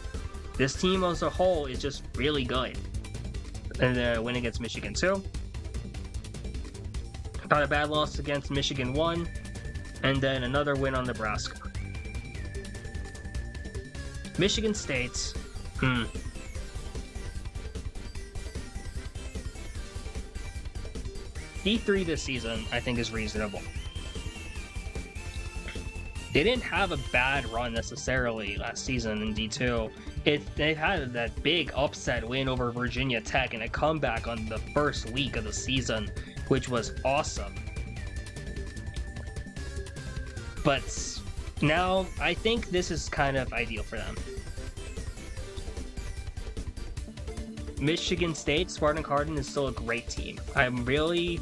This team as a whole is just really good. and then a win against Michigan 2. Got a bad loss against Michigan 1, and then another win on Nebraska. Michigan State, D3 this season, I think, is reasonable. They didn't have a bad run necessarily last season in D2. They had that big upset win over Virginia Tech and a comeback on the first week of the season, which was awesome. But now, I think this is kind of ideal for them. Michigan State, Spartan Karting is still a great team. I'm really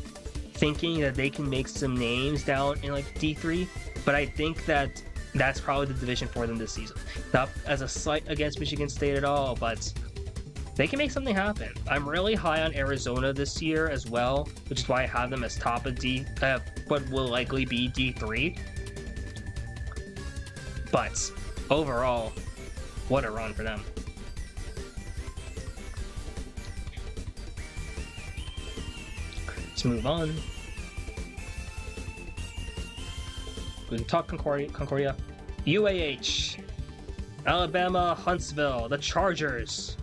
thinking that they can make some names down in like D3, but I think that that's probably the division for them this season. Not as a slight against Michigan State at all, but they can make something happen. I'm really high on Arizona this year as well, which is why I have them as top of what will likely be D3. But overall, what a run for them. Let's move on. We can talk Concordia. UAH. Alabama, Huntsville, the Chargers.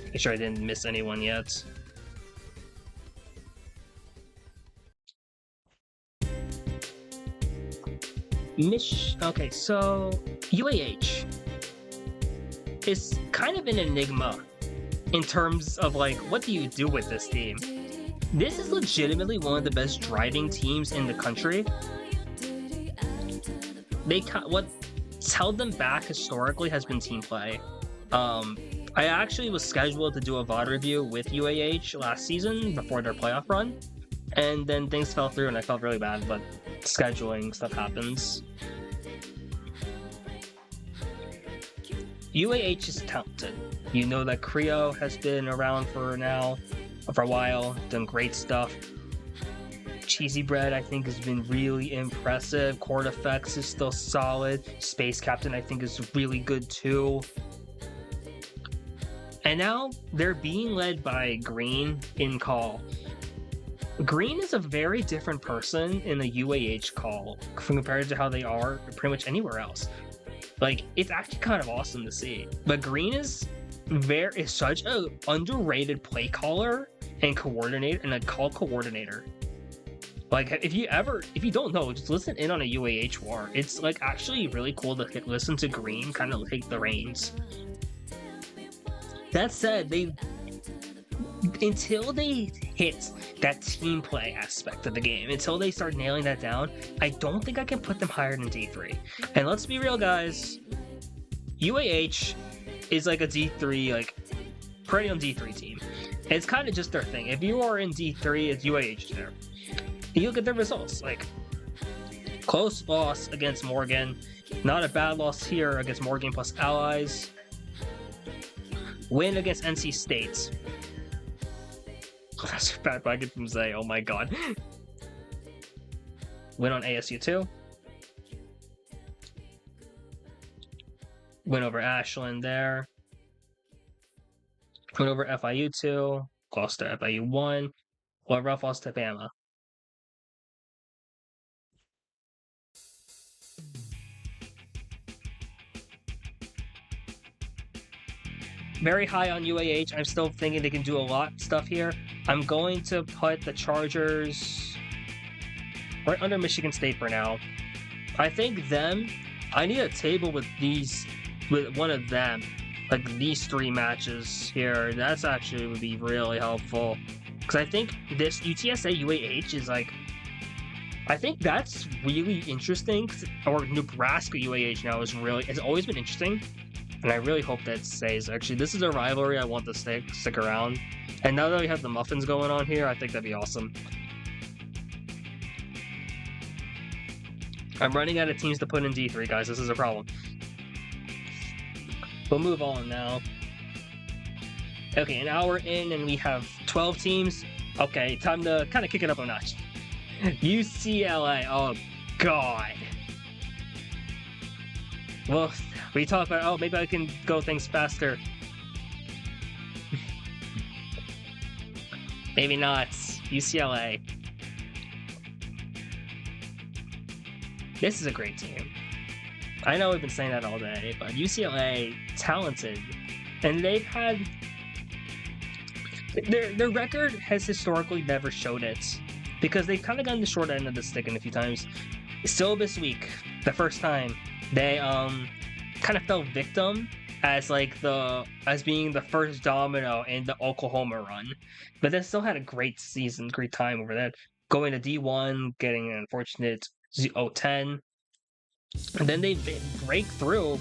Make sure I didn't miss anyone yet. Okay, so UAH is kind of an enigma in terms of like, what do you do with this team? This is legitimately one of the best driving teams in the country. What's held them back historically has been team play. I actually was scheduled to do a VOD review with UAH last season before their playoff run, and then things fell through and I felt really bad, but scheduling stuff happens. UAH is talented. You know that Creo has been around for a while, done great stuff. Cheesy Bread, I think, has been really impressive. Chord Effects is still solid. Space Captain, I think, is really good too. And now they're being led by Green in call. Green is a very different person in the UAH call compared to how they are pretty much anywhere else. Like, it's actually kind of awesome to see. But Green is such an underrated play caller and coordinator and a call coordinator. Like, if you don't know, just listen in on a UAH war. It's like actually really cool to listen to Green kind of take the reins. That said, until they hit that team play aspect of the game, until they start nailing that down, I don't think I can put them higher than D3. And let's be real, guys, UAH is like a D3, like perennial D3 team. And it's kind of just their thing. If you are in D3, it's UAH there. You look at their results, like close loss against Morgan, not a bad loss here against Morgan plus Allies. Win against NC State. That's a bad bracket from Zay, oh my god. Win on ASU 2. Win over Ashland there. Win over FIU 2. Lost to FIU 1. Rough lost to Bama. Very high on UAH. I'm still thinking they can do a lot of stuff here. I'm going to put the Chargers right under Michigan State for now. I think I need a table with one of them. Like these three matches here. That's actually would be really helpful. Because I think this UTSA UAH is like, I think that's really interesting. Or Nebraska UAH now has always been interesting. And I really hope that stays. Actually, this is a rivalry I want to stick around. And now that we have the muffins going on here, I think that'd be awesome. I'm running out of teams to put in D3, guys. This is a problem. We'll move on now. Okay, an hour in and we have 12 teams. Okay, time to kind of kick it up a notch. UCLA, oh god. Well, We talk about, oh, maybe I can go things faster. Maybe not. UCLA. This is a great team. I know we've been saying that all day, but UCLA, talented. And they've had... Their record has historically never showed it. Because they've kind of gotten the short end of the stick in a few times. Still this week, the first time, they kind of fell victim as being the first domino in the Oklahoma run. But they still had a great season, great time over there. Going to D1, getting an unfortunate 0-10. And then they break through,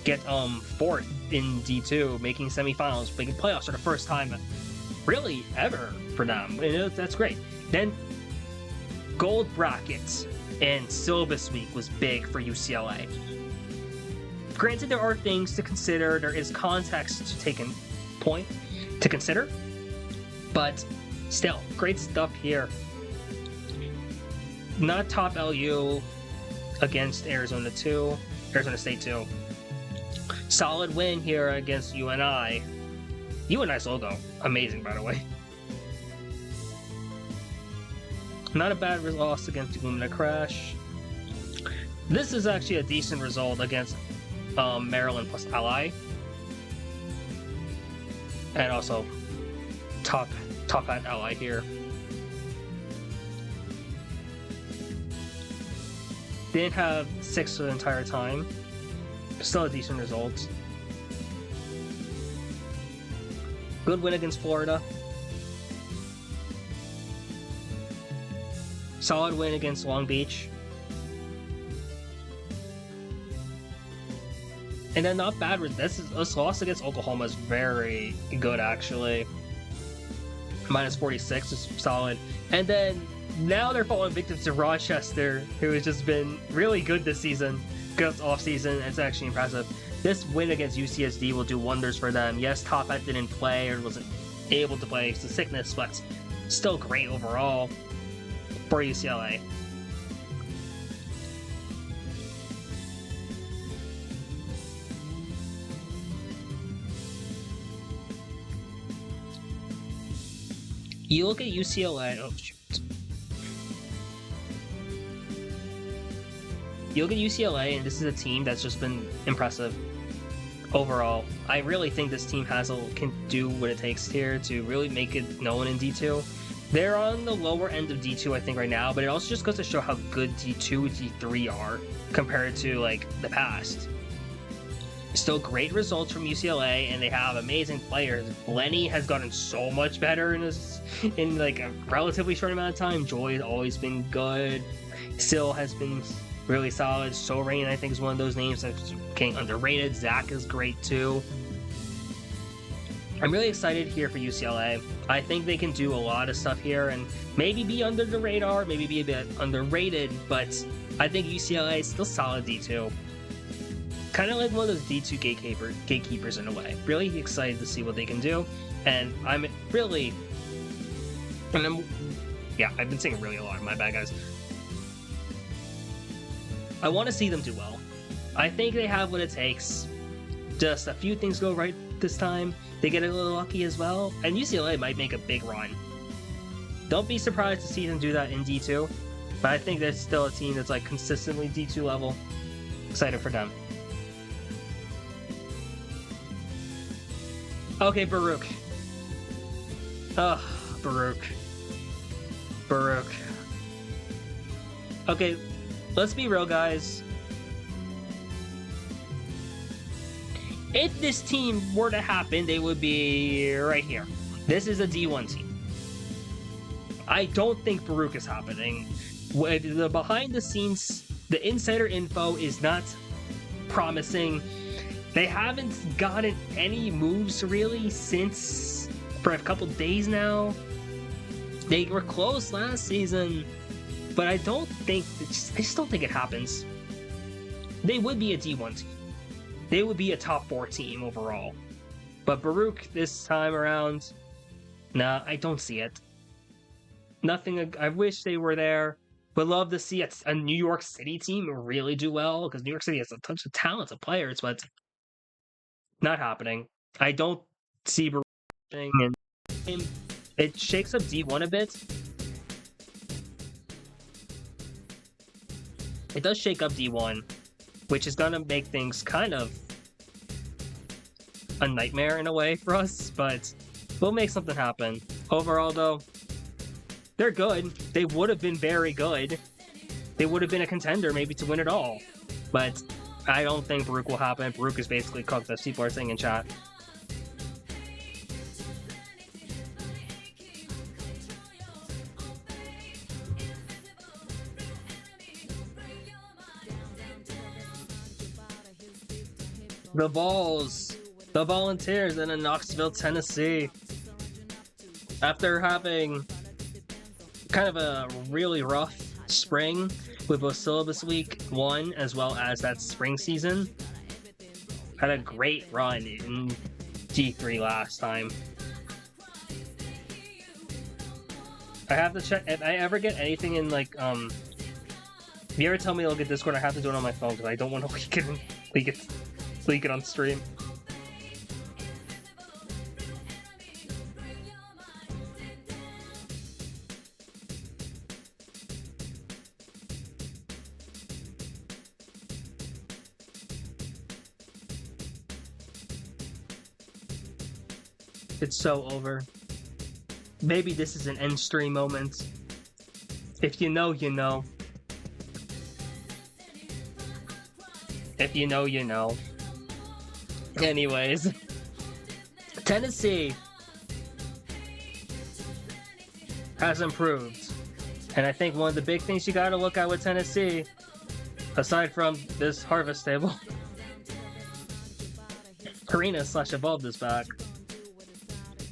get fourth in D2, making semifinals, making playoffs for the first time really ever for them. And that's great. Then gold brackets and syllabus week was big for UCLA. Granted, there are things to consider. There is context to take in point to consider, but still, great stuff here. Not top LU against Arizona State 2. Solid win here against UNI. UNI's logo, amazing by the way. Not a bad loss against Illumina Crash. This is actually a decent result against Maryland plus Ally. And also top at Ally here. Didn't have 6 for the entire time. Still a decent result. Good win against Florida. Solid win against Long Beach. And then not bad. This loss against Oklahoma is very good actually. Minus 46 is solid. And then now they're falling victims to Rochester, who has just been really good this season. Good off season. It's actually impressive. This win against UCSD will do wonders for them. Yes, Top Hat didn't play or wasn't able to play because of sickness, but still great overall for UCLA. You look at UCLA. Oh shoot. You look at UCLA, and this is a team that's just been impressive overall. I really think this team can do what it takes here to really make it known in D2. They're on the lower end of D2, I think, right now, but it also just goes to show how good D2 and D3 are compared to, like, the past. Still great results from UCLA, and they have amazing players. Lenny has gotten so much better in like a relatively short amount of time. Joy has always been good. Still has been really solid. So Rain, I think, is one of those names that's getting underrated. Zach is great too. I'm really excited here for UCLA. I think they can do a lot of stuff here and maybe be under the radar, maybe be a bit underrated, but I think UCLA is still solid D2. Kind of like one of those D2 gatekeepers in a way. Really excited to see what they can do, and I've been saying really a lot. My bad, guys. I want to see them do well. I think they have what it takes. Just a few things go right this time. They get a little lucky as well, and UCLA might make a big run. Don't be surprised to see them do that in D2, but I think there's still a team that's like consistently D2 level. Excited for them. Okay, Baruch. Ugh, Baruch. Okay, let's be real, guys. If this team were to happen, they would be right here. This is a D1 team. I don't think Baruch is happening. With the behind the scenes, the insider info is not promising. They haven't gotten any moves really since for a couple days now. They were close last season, but I just don't think it happens. They would be a D1 team. They would be a top 4 team overall. But Baruch this time around, nah, I don't see it. Nothing. I wish they were there. Would love to see a New York City team really do well because New York City has a bunch of talented players, but not happening. I don't see and it shakes up D1 a bit. It does shake up D1, which is gonna make things kind of a nightmare in a way for us, but we'll make something happen. Overall, though, they're good. They would have been very good. They would have been a contender maybe to win it all, but I don't think Baruch will happen. Baruch is basically cooked, as people are saying in chat. The Vols, the Volunteers in Knoxville, Tennessee. After having kind of a really rough spring with both syllabus week 1 as well as that spring season, had a great run in D3 last time. I have to check if I ever get anything in like if you ever tell me to look at Discord, I have to do it on my phone because I don't want to leak it on stream. It's so over. Maybe this is an end stream moment. If you know, you know. If you know, you know. Anyways. Tennessee has improved. And I think one of the big things you gotta look at with Tennessee, aside from this harvest table, Karina / Evolved is back.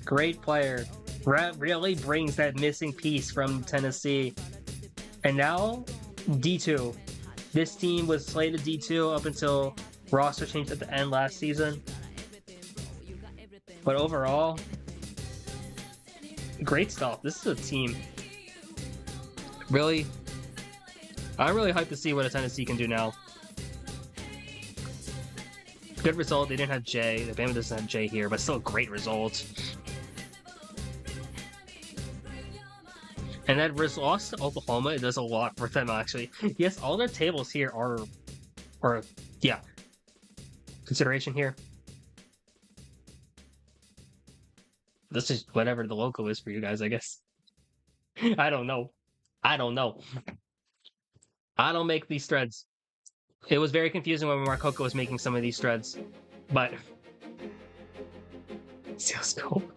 Great player. Really brings that missing piece from Tennessee. And now, D2. This team was slated D2 up until roster changed at the end last season. But overall, great stuff. This is a team. Really, I'm really hyped to see what a Tennessee can do now. Good result. They didn't have Jay. The Bama doesn't have Jay here, but still a great result. And that loss to Oklahoma, it does a lot for them, actually. Yes, all their tables here are, yeah, consideration here. This is whatever the local is for you guys, I guess. I don't know. I don't make these threads. It was very confusing when Marcoco was making some of these threads, but... Sales scope.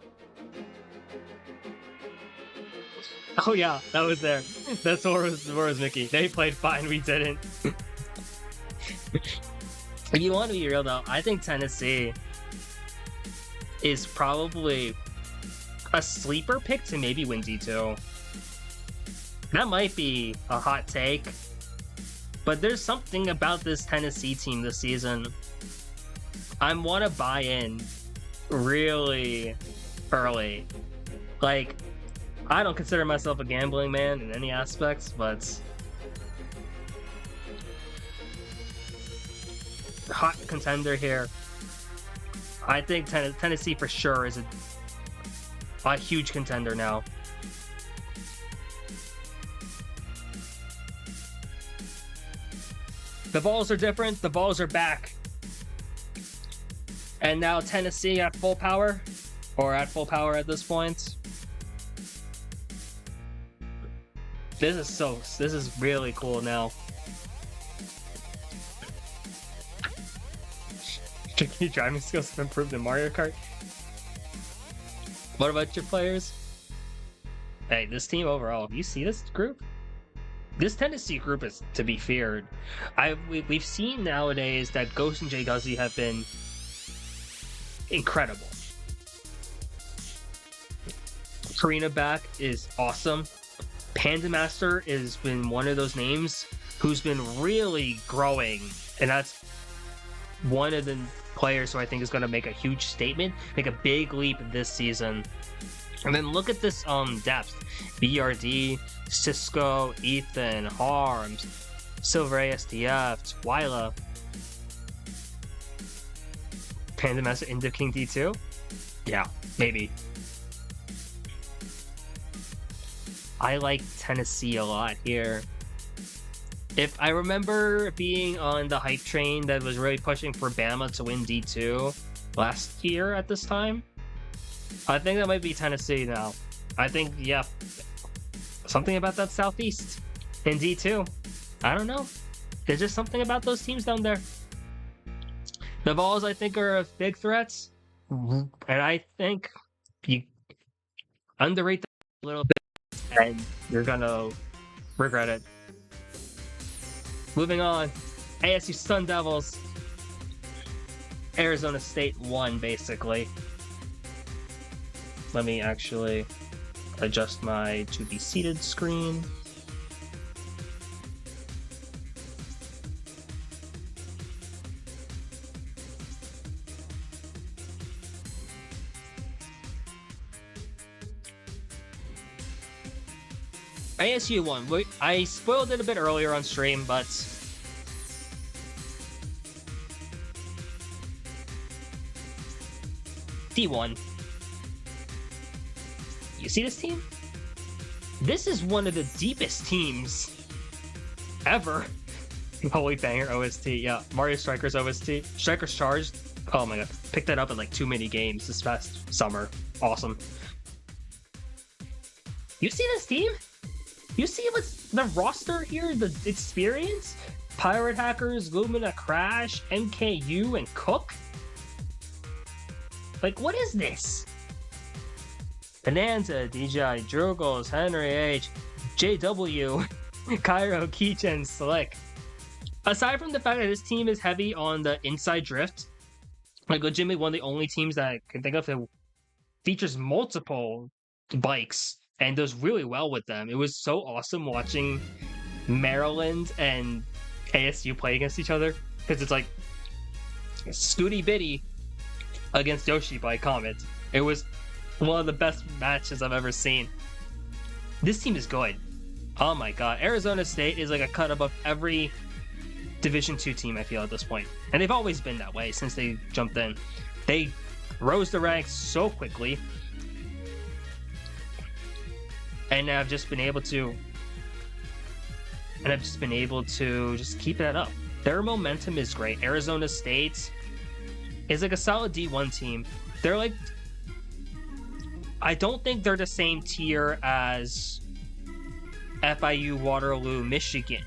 Oh yeah, that was there. That's where was Mickey. They played fine, we didn't. If you want to be real though, I think Tennessee is probably a sleeper pick to maybe win D2. That might be a hot take, but there's something about this Tennessee team this season. I want to buy in really early. Like, I don't consider myself a gambling man in any aspects, but hot contender here. I think Tennessee for sure is a huge contender now. The Vols are different. The Vols are back. And now Tennessee at full power, or at full power at this point. This is really cool now. Your driving skills have improved in Mario Kart. What about your players? Hey, this team overall, you see this group? This Tennessee group is to be feared. We've seen nowadays that Ghost and Jay Guzzi have been incredible. Karina back is awesome. Panda Master has been one of those names who's been really growing, and that's one of the players who I think is going to make a huge statement, make a big leap this season. And then look at this depth. BRD, Cisco, Ethan, Harms, Silver ASDF, Twyla, Panda Master into King D2? Yeah, maybe. I like Tennessee a lot here. If I remember being on the hype train that was really pushing for Bama to win D2 last year at this time, I think that might be Tennessee now. I think, yeah, something about that Southeast in D2. I don't know. There's just something about those teams down there. The Vols, I think, are big threats. And I think you underrate them a little bit, and you're going to regret it. Moving on, ASU Sun Devils. Arizona State won, basically. Let me actually adjust my to be seated screen. ASU won. I spoiled it a bit earlier on stream, but D1. You see this team? This is one of the deepest teams ever. Holy banger OST. Yeah, Mario Striker's OST. Striker's Charged. Oh my god. Picked that up in like too many games this past summer. Awesome. You see this team? You see what's the roster here? The experience? Pirate Hackers, Lumina Crash, MKU, and Cook? Like, what is this? Bonanza, DJI, Jurgles, Henry H, JW, Cairo, Keechen, Slick. Aside from the fact that this team is heavy on the inside drift, like legitimately one of the only teams that I can think of that features multiple bikes and does really well with them. It was so awesome watching Maryland and ASU play against each other, because it's like Scooty Bitty against Yoshi by Comet. It was one of the best matches I've ever seen. This team is good. Oh my god. Arizona State is like a cut above every Division II team, I feel, at this point. And they've always been that way since they jumped in. They rose the ranks so quickly. And I've just been able to just keep that up. Their momentum is great. Arizona State is like a solid D1 team. They're like, I don't think they're the same tier as FIU, Waterloo, Michigan,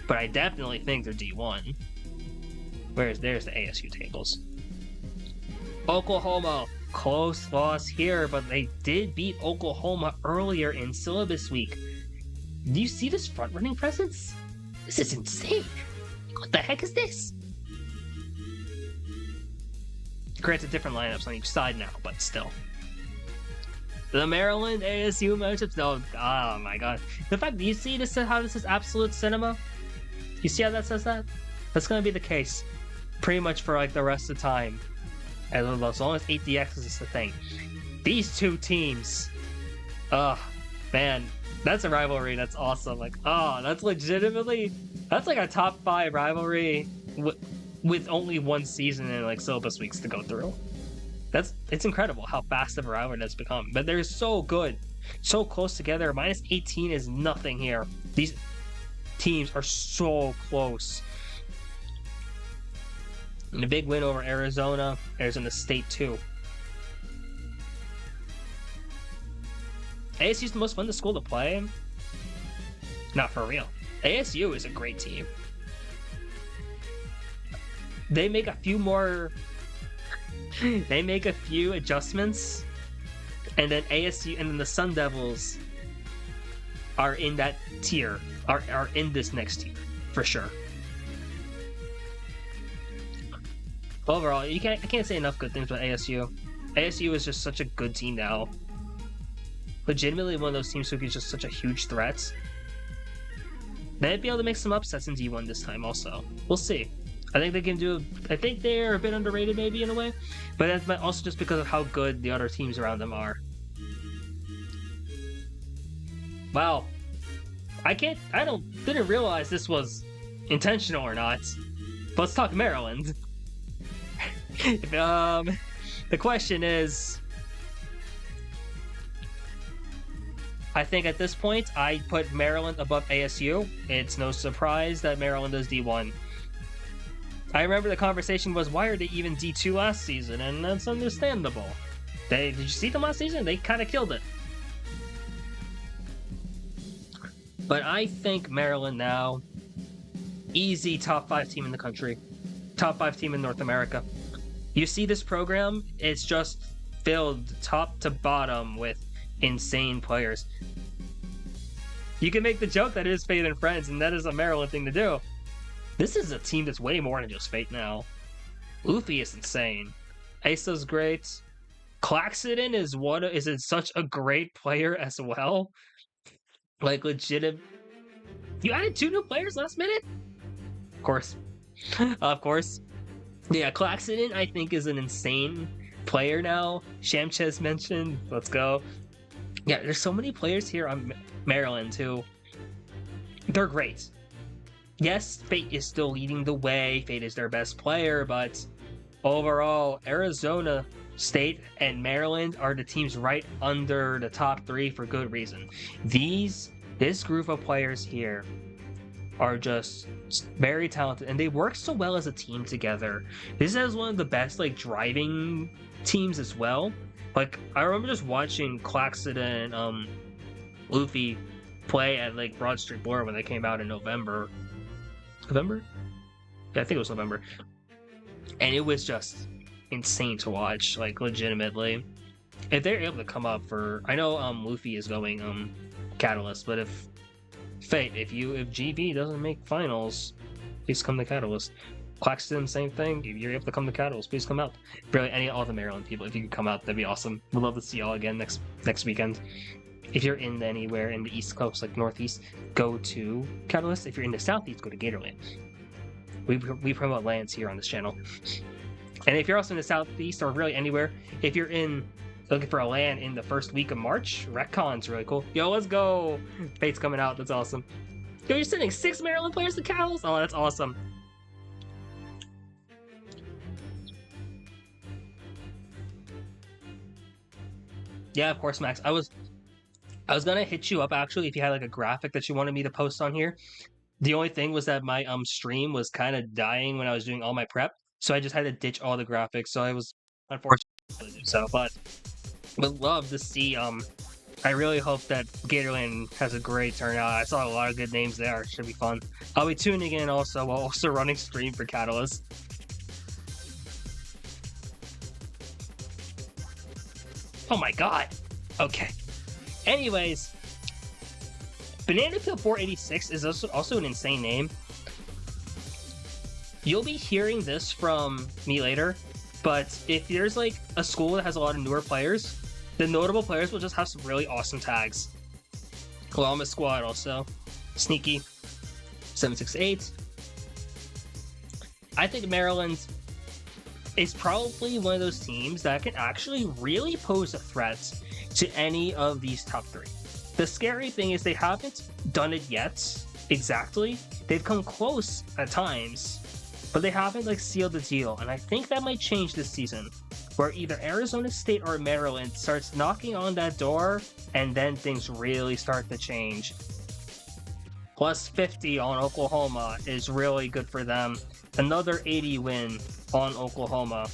but I definitely think they're D1. There's the ASU tables. Oklahoma, close loss here, but they did beat Oklahoma earlier in syllabus week. Do you see this front-running presence? This is insane. What the heck is this? Granted, different lineups on each side now, but still. The Maryland ASU matchups, no, oh my god. The fact, do you see this, how this is absolute cinema? You see how that says that? That's gonna be the case pretty much for like the rest of the time. As long as 8DX is the thing. These two teams, man, that's a rivalry that's awesome. Like, that's legitimately, that's like a top 5 rivalry with only one season and like syllabus weeks to go through. It's incredible how fast of a rivalry that's become. But they're so good, so close together. Minus 18 is nothing here. These teams are so close. And a big win over Arizona State too. ASU's the most fun school to play. Not for real. ASU is a great team. They make a few adjustments, and then ASU and then the Sun Devils are in that tier, are in this next tier for sure. Overall, I can't say enough good things about ASU. ASU is just such a good team now. Legitimately one of those teams who is just such a huge threat. They might be able to make some upsets in D1 this time also. We'll see. I think they can do. I think they're a bit underrated maybe in a way, but that's also just because of how good the other teams around them are. Wow. Didn't realize this was intentional or not. But let's talk Maryland. The question is, I think at this point, I put Maryland above ASU. It's no surprise that Maryland is D1. I remember the conversation was, why are they even D2 last season? And that's understandable. Did you see them last season? They kind of killed it. But I think Maryland now, easy top 5 team in the country. Top 5 team in North America. You see this program, it's just filled top to bottom with insane players. You can make the joke that it is Fate and Friends, and that is a Maryland thing to do. This is a team that's way more than just Fate now. Luffy is insane. Asa's great. Claxton is such a great player as well. Like, legit. You added 2 new players last minute? Of course. Of course. Yeah, Claxton, I think, is an insane player now. Shamchez mentioned. Let's go. Yeah, there's so many players here on Maryland who, they're great. Yes, Fate is still leading the way. Fate is their best player, but overall, Arizona State and Maryland are the teams right under the top 3 for good reason. This group of players here are just very talented, and they work so well as a team together. This is one of the best driving teams as well. Like, I remember just watching Claxton and Luffy play at Broad Street Board when they came out in November. November? Yeah, I think it was November. And it was just insane to watch, legitimately. If they're able to come up for, I know Luffy is going Catalyst, but if GB doesn't make finals, please come to Catalyst. Claxton, same thing. If you're able to come to Catalyst, please come out. Really, all the Maryland people, if you could come out, that'd be awesome. We'd love to see y'all again next weekend. If you're in anywhere in the East Coast, Northeast, go to Catalyst. If you're in the Southeast, go to Gatorland. We promote lands here on this channel. And if you're also in the Southeast, or really anywhere, if you're looking for a land in the first week of March, RecCon's really cool. Yo, let's go! Fate's coming out, that's awesome. Yo, you're sending 6 Maryland players to Catalyst? Oh, that's awesome. Yeah, of course, Max. I was gonna hit you up actually if you had a graphic that you wanted me to post on here. The only thing was that my stream was kind of dying when I was doing all my prep, so I just had to ditch all the graphics. So I was unfortunate to do so, but would love to see. I really hope that Gatorland has a great turnout. I saw a lot of good names there. It should be fun. I'll be tuning in also while also running stream for Catalyst. Oh my god. Okay. Anyways, Banana Peel 486 is also an insane name. You'll be hearing this from me later, but if there's a school that has a lot of newer players, the notable players will just have some really awesome tags. Columbus Squad also. Sneaky. 768. I think Maryland is probably one of those teams that can actually really pose a threat to any of these top 3. The scary thing is they haven't done it yet, exactly. They've come close at times, but they haven't sealed the deal, and I think that might change this season, where either Arizona State or Maryland starts knocking on that door, and then things really start to change. Plus 50 on Oklahoma is really good for them. Another 80 win on Oklahoma,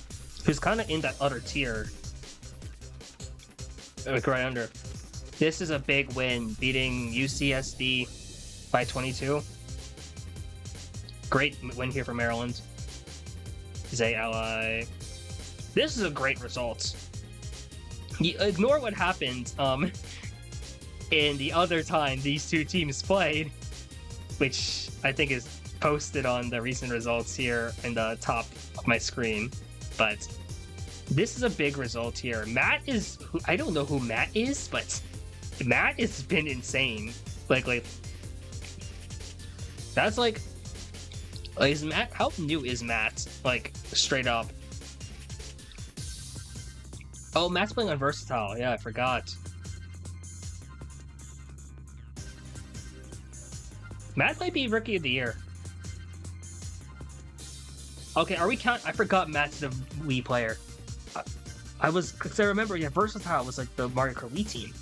who's kind of in that other tier. Right under. This is a big win, beating UCSD by 22. Great win here for Maryland. Zay Ally. This is a great result. You ignore what happened in the other time these two teams played, which I think is posted on the recent results here in the top of my screen. But this is a big result here. Matt is, I don't know who Matt is, but Matt has been insane. That's is Matt, how new is Matt? Straight up. Oh, Matt's playing on Versatile. Yeah, I forgot. Matt might be Rookie of the Year. Okay, are we count? I forgot Matt's the Wii player. Because I remember, yeah, Versatile was like the Mario Kart Wii team.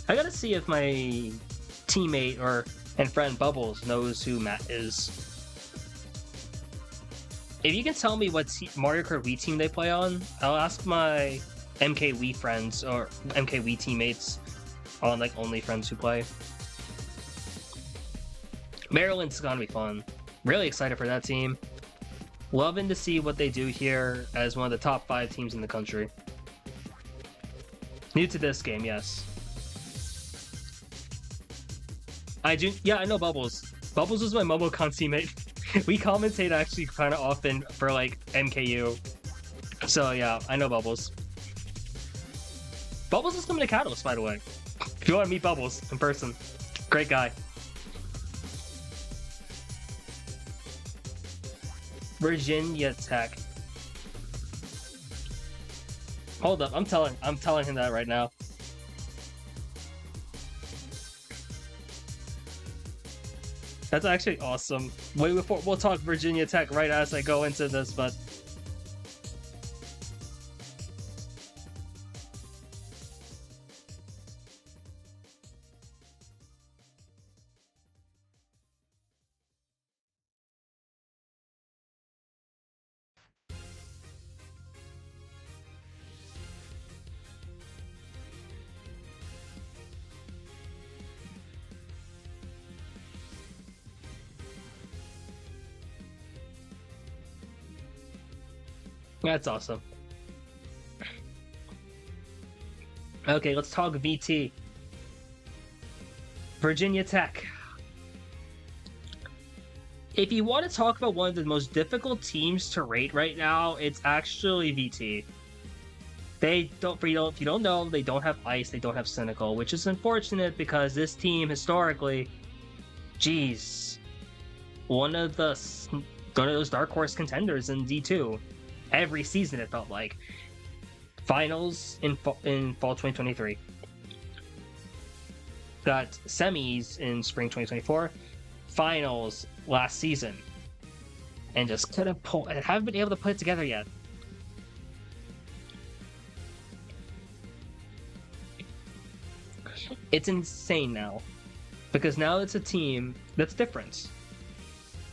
I gotta see if my teammate and friend Bubbles knows who Matt is. If you can tell me what Mario Kart Wii team they play on, I'll ask my MK Wii friends or MK Wii teammates on like only friends who play. Maryland's gonna be fun. Really excited for that team. Loving to see what they do here as one of the top 5 teams in the country. New to this game, yes. I know Bubbles. Bubbles was my MomoCon teammate. We commentate actually kind of often for like MKU. So yeah, I know Bubbles. Bubbles is coming to Catalyst, by the way. If you want to meet Bubbles in person, great guy. Virginia Tech. Hold up, I'm telling him that right now. That's actually awesome. Wait, before we'll talk Virginia Tech right as I go into this, but that's awesome. Okay, let's talk VT. Virginia Tech. If you want to talk about one of the most difficult teams to rate right now, it's actually VT. They don't, if you don't know, they don't have Ice, they don't have Cynical, which is unfortunate because this team historically, geez, one of those dark horse contenders in D2. Every season it felt like. Finals in fall 2023. Got semis in spring 2024. Finals last season. And just haven't been able to put it together yet. It's insane now. Because now it's a team that's different.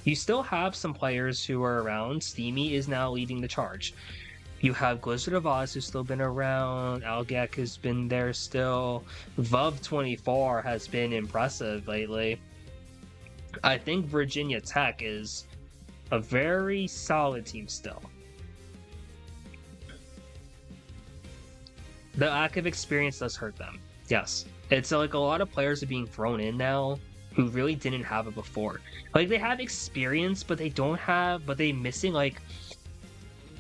You still have some players who are around. Steamy is now leading the charge. You have Blizzard of Oz who's still been around. Algek has been there still. Vuv24 has been impressive lately. I think Virginia Tech is a very solid team still. The lack of experience does hurt them. Yes. It's like a lot of players are being thrown in now who really didn't have it before. Like, they have experience, but they missing, like,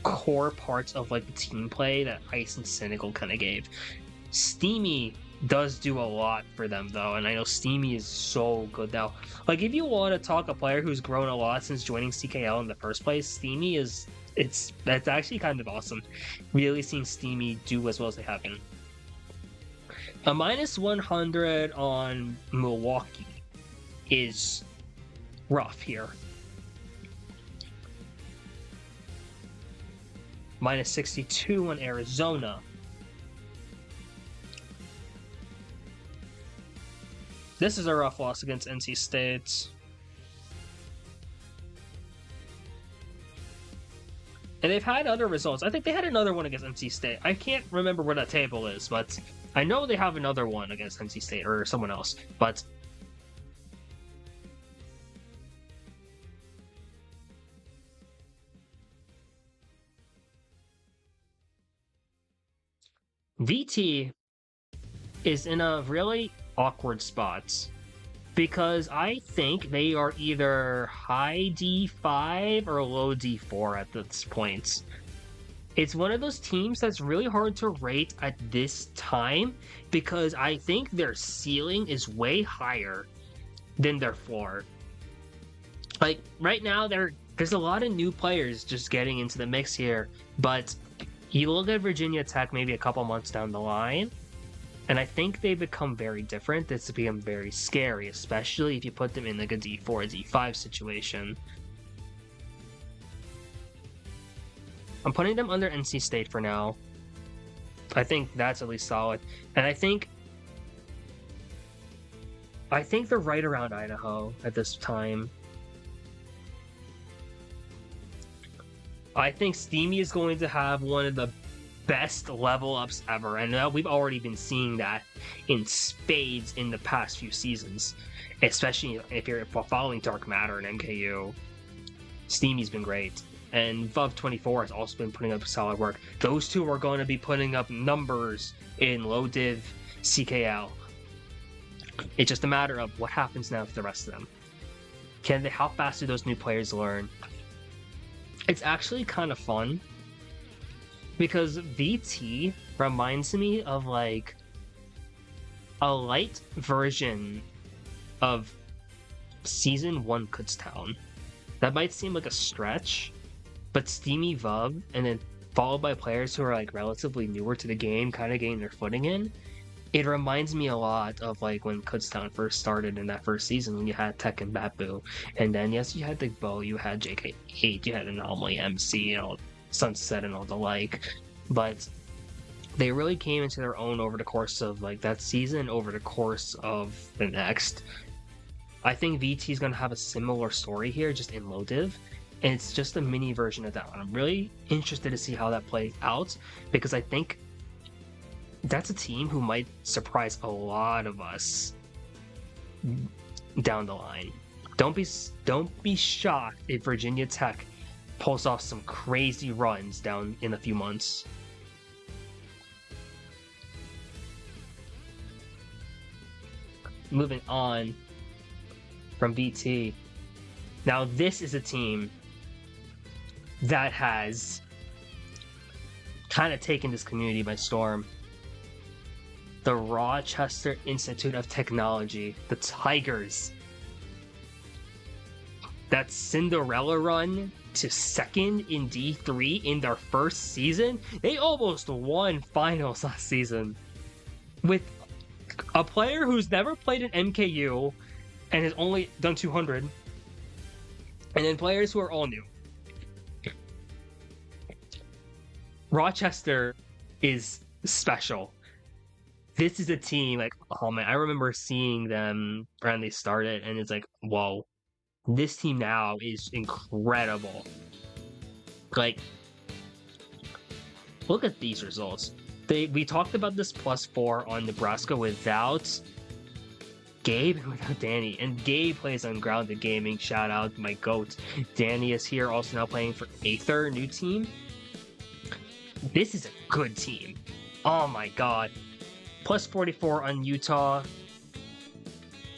core parts of, like, the team play that Ice and Cynical kind of gave. Steamy does do a lot for them, though, and I know Steamy is so good now. Like, if you want to talk a player who's grown a lot since joining CKL in the first place, Steamy that's actually kind of awesome. Really seeing Steamy do as well as they have been. A -100 on Milwaukee is rough here. -62 on Arizona. This is a rough loss against NC State. And they've had other results. I think they had another one against NC State. I can't remember where that table is, but I know they have another one against NC State or someone else. But VT is in a really awkward spot because I think they are either high D5 or low D4 at this point. It's one of those teams that's really hard to rate at this time because I think their ceiling is way higher than their floor. Like, right now, there's a lot of new players just getting into the mix here, but you look at Virginia Tech maybe a couple months down the line, And I think they become very different. This become very scary, especially if you put them in like a D4, D5 situation. I'm putting them under NC State for now. I think that's at least solid. And I think they're right around Idaho at this time. I think Steamy is going to have one of the best level ups ever, and we've already been seeing that in spades in the past few seasons, especially if you're following Dark Matter and MKU. Steamy's been great, and Vov24 has also been putting up solid work. Those two are going to be putting up numbers in low div CKL. It's just a matter of what happens now with the rest of them. How fast do those new players learn? It's actually kind of fun, because VT reminds me of like a light version of Season 1 Kutztown. That might seem like a stretch, but Steamy Vub, and then followed by players who are like relatively newer to the game, kind of getting their footing in. It reminds me a lot of like when Kutztown first started in that first season, when you had Tech and Bapu, and then yes, you had the Bo, you had JK8, you had Anomaly MC, you know, Sunset and all the like, but they really came into their own over the course of like that season, over the course of the next. I think VT is going to have a similar story here, just in low div, and it's just a mini version of that one. I'm really interested to see how that plays out, because I think that's a team who might surprise a lot of us down the line. Don't be shocked if Virginia Tech pulls off some crazy runs down in a few months. Moving on from VT. Now this is a team that has kind of taken this community by storm. The Rochester Institute of Technology, the Tigers. That Cinderella run to second in D3 in their first season, they almost won finals last season. With a player who's never played an MKU and has only done 200, and then players who are all new. Rochester is special. This is a team, like, oh man, I remember seeing them when they started, and it's like, whoa, this team now is incredible. Like, look at these results. We talked about this +4 on Nebraska without Gabe and without Danny, and Gabe plays on Grounded Gaming. Shout out to my GOAT. Danny is here, also now playing for Aether, new team. This is a good team. Oh my god. +44 on Utah,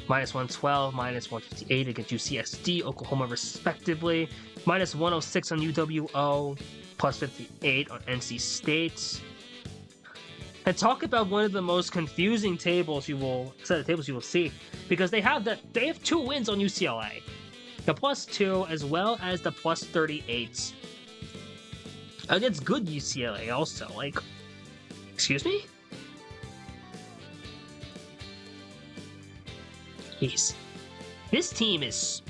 -112, -158 against UCSD, Oklahoma respectively, -106 on UWO, +58 on NC State. And talk about one of the most confusing set of tables you will see, because they have 2 wins on UCLA, the +2 as well as the +38 against good UCLA also. Like, excuse me? Jeez. This team is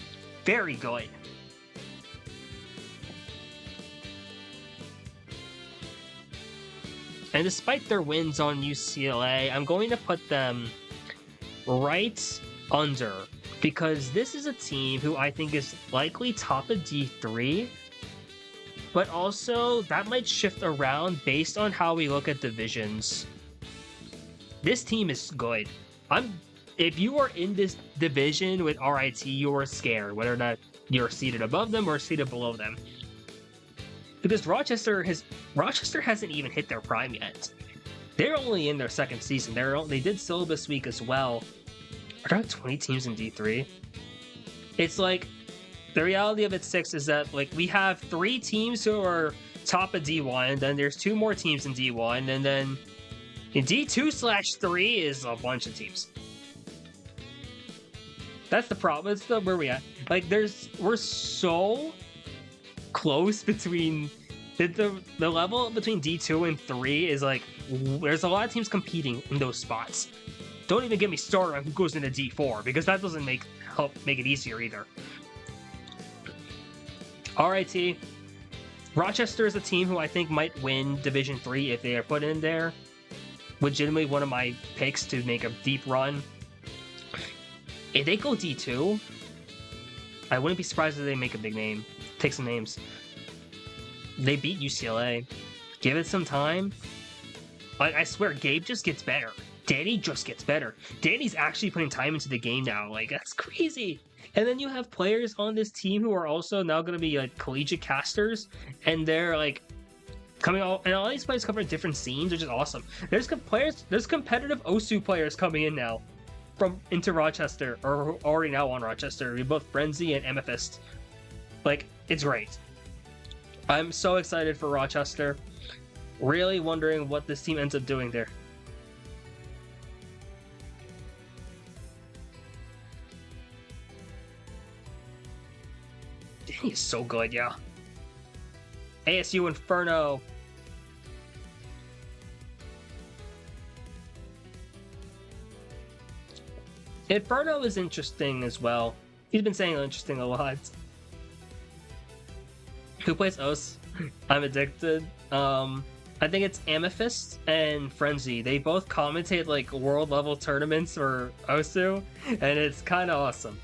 very good. And despite their wins on UCLA, I'm going to put them right under, because this is a team who I think is likely top of D3, but also that might shift around based on how we look at divisions. This team is good. If you are in this division with RIT, you are scared, whether or not you're seated above them or seated below them. Because Rochester hasn't even hit their prime yet. They're only in their second season. They did syllabus week as well. Are there 20 teams in D3? It's like, the reality of it 6 is that like we have 3 teams who are top of D1, then there's 2 more teams in D1, and then in D2/3 is a bunch of teams. That's the problem. It's where we at. Like, we're so close between The level between D2 and 3 is like, there's a lot of teams competing in those spots. Don't even get me started on who goes into D4, because that doesn't help make it easier either. RIT. Rochester is a team who I think might win Division 3 if they are put in there. Legitimately one of my picks to make a deep run. If they go D2, I wouldn't be surprised if they make a big name. Take some names. They beat UCLA. Give it some time. I swear, Gabe just gets better. Danny just gets better. Danny's actually putting time into the game now. Like, that's crazy. And then you have players on this team who are also now going to be like collegiate casters, and they're like coming all, and all these players come from different scenes, which is awesome. There's competitive OSU players coming in now into Rochester, or already now on Rochester. We both Frenzy and Amethyst. Like, it's great. I'm so excited for Rochester. Really wondering what this team ends up doing there. He's so good, yeah. ASU Inferno. Inferno is interesting as well. He's been saying interesting a lot. Who plays OS? I'm addicted. I think it's Amethyst and Frenzy. They both commentate like world level tournaments for OSU, and it's kind of awesome.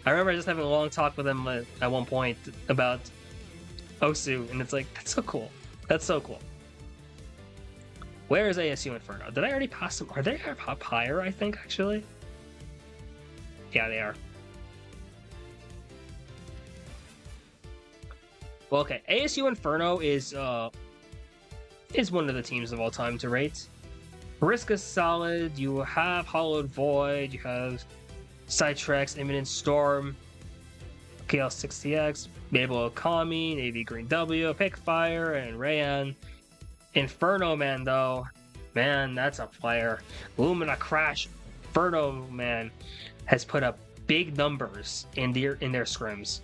I remember just having a long talk with him at one point about OSU, and it's like, that's so cool. That's so cool. Where is ASU Inferno? Did I already pass them? Are they up higher, I think, actually? Yeah, they are. Well, okay. ASU Inferno is one of the teams of all time to rate. Risk is solid. You have Hollowed Void. You have Sidetracks, Imminent Storm, KL60X, Mabel Okami, Navy Green W, Pickfire, and Rayan. Inferno Man, though, man, that's a player. Lumina Crash. Inferno Man has put up big numbers in their scrims.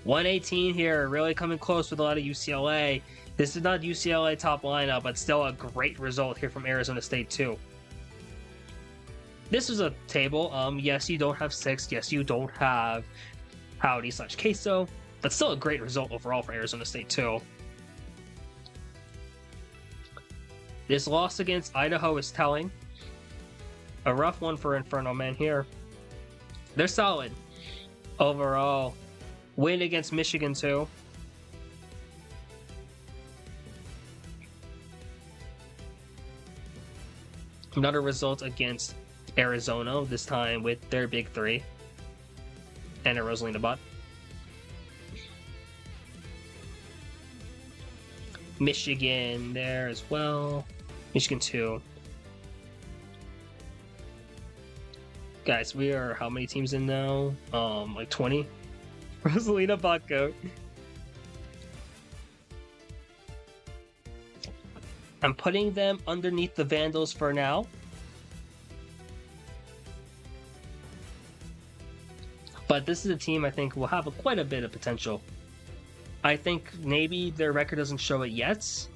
118 here, really coming close with a lot of UCLA. This is not UCLA top lineup, but still a great result here from Arizona State too. This is a table. Yes, you don't have 6. Yes, you don't have Howdy/Queso, but still a great result overall for Arizona State too. This loss against Idaho is telling. A rough one for Inferno Man here. They're solid overall. Win against Michigan too. Another result against Arizona, this time with their big 3 and a Rosalina bot. Michigan there as well. Michigan 2. Guys, we are how many teams in now? Like 20. Rosalina bot goat. I'm putting them underneath the Vandals for now. But this is a team I think will have quite a bit of potential. I think maybe their record doesn't show it yet.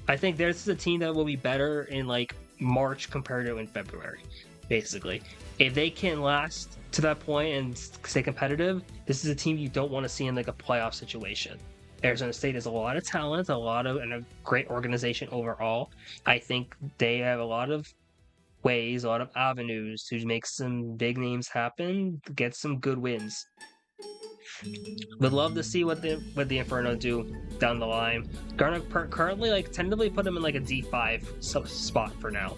I think this is a team that will be better in like March compared to in February, basically. If they can last to that point and stay competitive, this is a team you don't want to see in like a playoff situation. Arizona State has a lot of talent, and a great organization overall. I think they have a lot of ways, a lot of avenues to make some big names happen, get some good wins. Would love to see what the Inferno do down the line. Currently, like, tentatively put them in like a D5 spot for now.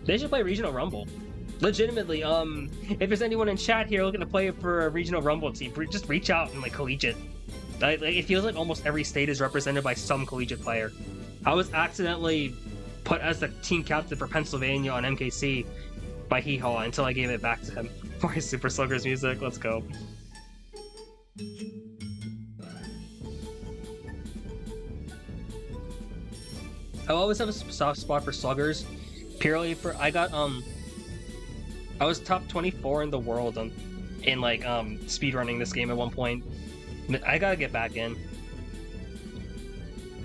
They should play Regional Rumble. Legitimately, if there's anyone in chat here looking to play for a Regional Rumble team, just reach out and like Collegiate. Like, it feels like almost every state is represented by some Collegiate player. I was accidentally put as the team captain for Pennsylvania on MKC by Hee-Haw until I gave it back to him for his Super Sluggers music. Let's go. I always have a soft spot for Sluggers, purely for I was top 24 in the world in like speedrunning this game at one point. I gotta get back in.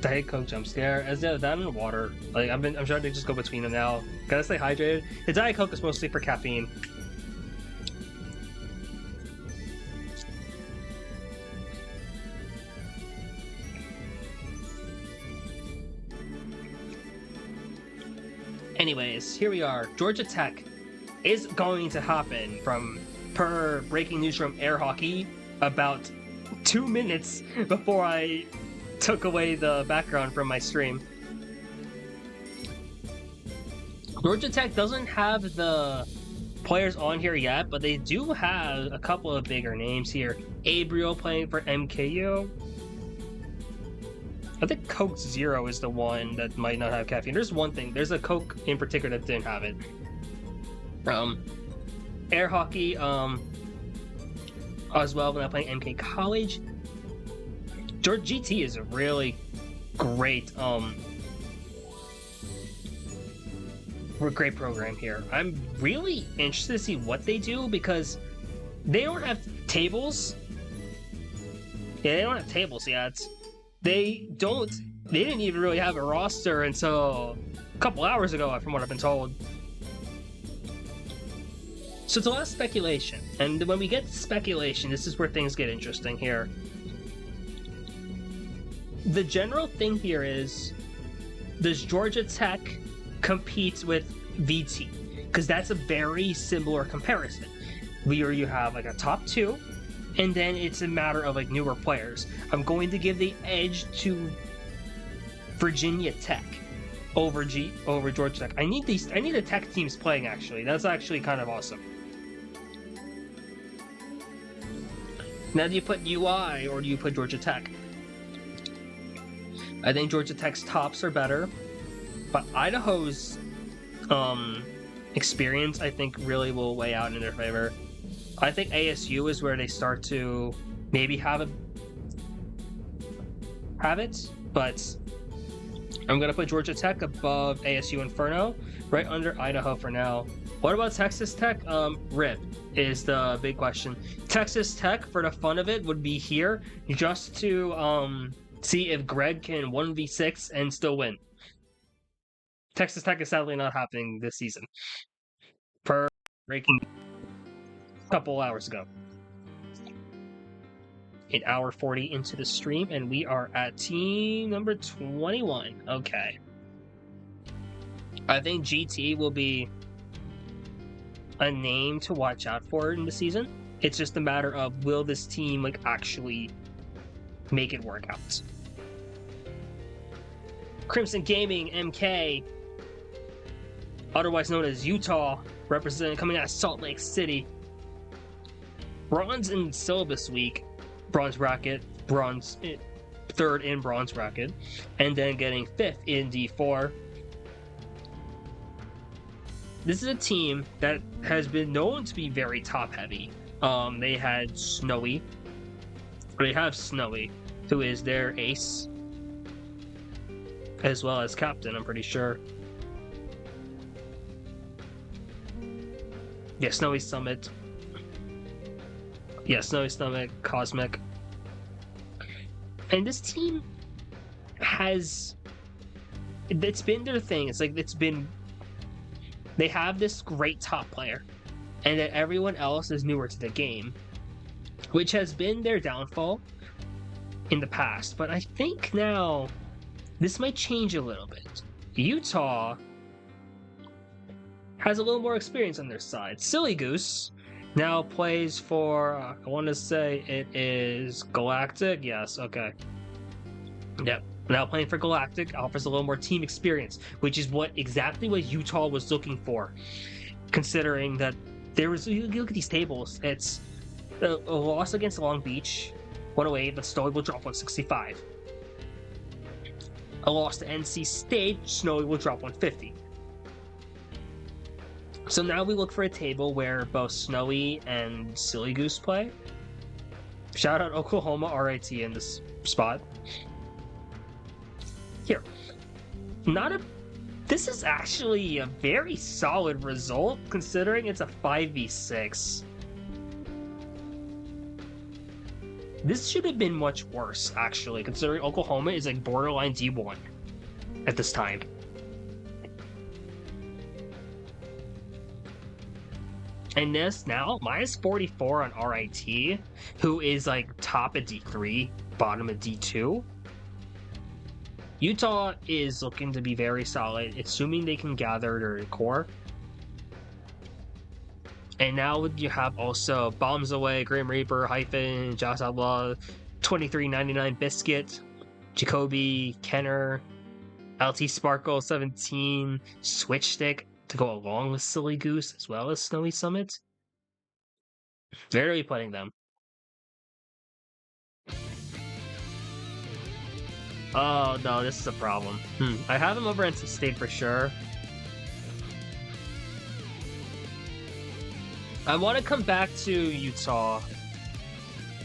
Diet Coke jump scare. As that in the water. Like I'm trying to just go between them now. Gotta stay hydrated. The Diet Coke is mostly for caffeine. Anyways, here we are. Georgia Tech is going to happen per breaking news from Air Hockey about 2 minutes before I took away the background from my stream. Georgia Tech doesn't have the players on here yet, but they do have a couple of bigger names here. Abriel playing for MKU. I think Coke Zero is the one that might not have caffeine. There's one thing. There's a Coke in particular that didn't have it. Air Hockey, as well, when I play MK College. Georgia GT is a really great, great program here. I'm really interested to see what they do because they don't have tables. Yeah, they don't have tables yet. They didn't even really have a roster until a couple hours ago, from what I've been told. So it's a lot of speculation, and when we get to speculation, this is where things get interesting here. The general thing here is, does Georgia Tech compete with VT? Because that's a very similar comparison, where you have like a top two, and then it's a matter of like newer players. I'm going to give the edge to Virginia Tech over Georgia Tech. I need the Tech teams playing actually. That's actually kind of awesome. Now, do you put UI or do you put Georgia Tech? I think Georgia Tech's tops are better, but Idaho's experience, I think, really will weigh out in their favor. I think ASU is where they start to maybe have it, but I'm going to put Georgia Tech above ASU Inferno, right under Idaho for now. What about Texas Tech? RIP is the big question. Texas Tech, for the fun of it, would be here just to see if Greg can 1v6 and still win. Texas Tech is sadly not happening this season, per breaking a couple hours ago. An hour 40 into the stream, and we are at team number 21. Okay. I think GT will be a name to watch out for in the season. It's just a matter of, will this team like actually make it work out? Crimson Gaming MK, otherwise known as Utah, coming out of Salt Lake City. Bronze in syllabus week, bronze bracket, third in bronze bracket, and then getting 5th in D4. This is a team that has been known to be very top heavy. They have Snowy, who is their ace, as well as captain, I'm pretty sure. Yeah, Snowy Summit. Yeah, Snowy Summit, Cosmic. And this team it's been their thing. They have this great top player, and then everyone else is newer to the game, which has been their downfall in the past. But I think now this might change a little bit. Utah has a little more experience on their side. Silly Goose now plays for, I want to say it is Galactic. Yes, okay. Yep. Now playing for Galactic offers a little more team experience, which is exactly what Utah was looking for. Considering that you look at these tables, it's a loss against Long Beach, 108, but Snowy will drop 165. A loss to NC State, Snowy will drop 150. So now we look for a table where both Snowy and Silly Goose play. Shout out Oklahoma RIT in this spot. Here. This is actually a very solid result considering it's a 5v6. This should have been much worse, actually, considering Oklahoma is like borderline D1 at this time. And this now, minus 44 on RIT, who is like top of D3, bottom of D2. Utah is looking to be very solid, assuming they can gather their core. And now you have also Bombs Away, Grim Reaper, Hyphen, Josh Outlaw, 23.99 Biscuit, Jacoby, Kenner, LT Sparkle 17, Switch Stick to go along with Silly Goose as well as Snowy Summit. Very putting them. Oh no, this is a problem. I have him over NC State for sure. I want to come back to Utah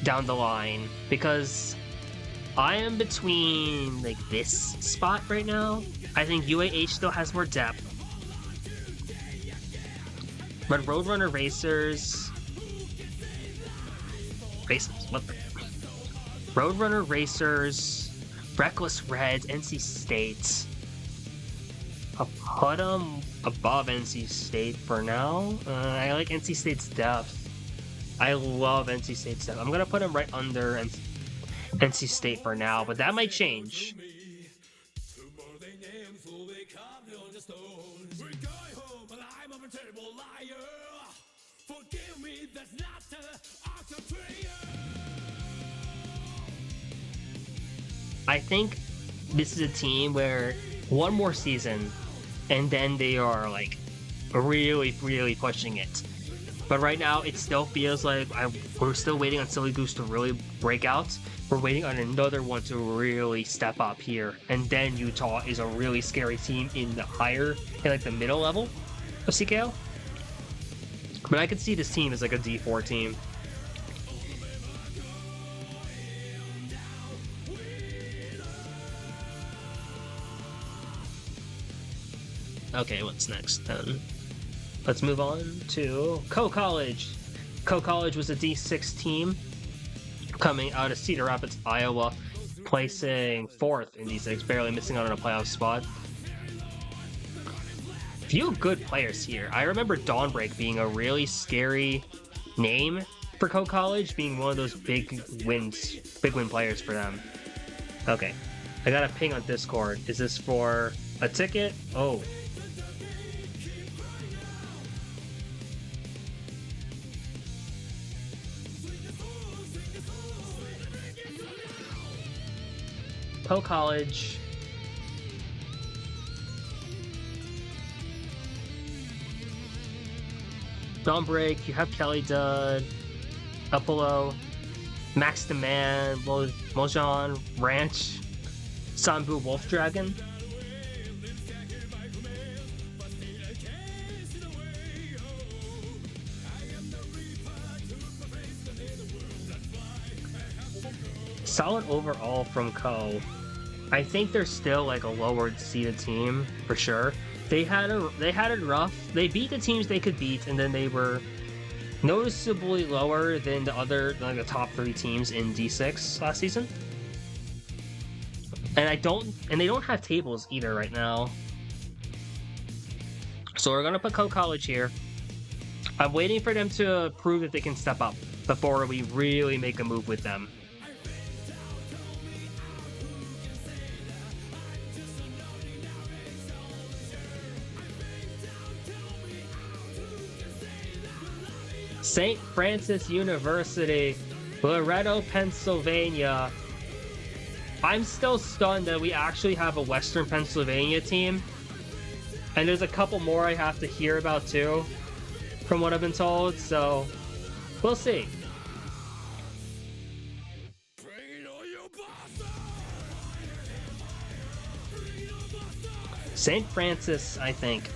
down the line because I am between like this spot right now. I think UAH still has more depth. But Roadrunner Roadrunner Racers, Reckless Reds, NC State. I'll put them above NC State for now. I like NC State's depth. I love NC State's depth. I'm gonna put them right under NC State for now, but that might change. I think this is a team where one more season and then they are like really pushing it. But right now it still feels like we're still waiting on Silly Goose to really break out. We're waiting on another one to really step up here. And then Utah is a really scary team in like the middle level of CKL. But I could see this team as like a D4 team. Okay, what's next then? Let's move on to Co-College. Co-College was a D6 team coming out of Cedar Rapids, Iowa, placing 4th in D6, barely missing out on a playoff spot. Few good players here. I remember Dawnbreak being a really scary name for Co-College, being one of those big win players for them. Okay, I got a ping on Discord. Is this for a ticket? Oh. Co-College. Dawnbreak, you have Kelly Dud, Apollo, Max Demand, Mojan, Ranch, Sambu Wolf Dragon. Solid overall from Co. I think they're still like a lower seeded team for sure. They had it rough. They beat the teams they could beat, and then they were noticeably lower than the top 3 teams in D6 last season. And they don't have tables either right now. So we're gonna put Co-College here. I'm waiting for them to prove that they can step up before we really make a move with them. St. Francis University, Loretto, Pennsylvania. I'm still stunned that we actually have a Western Pennsylvania team. And there's a couple more I have to hear about too, from what I've been told, so we'll see. St. Francis, I think,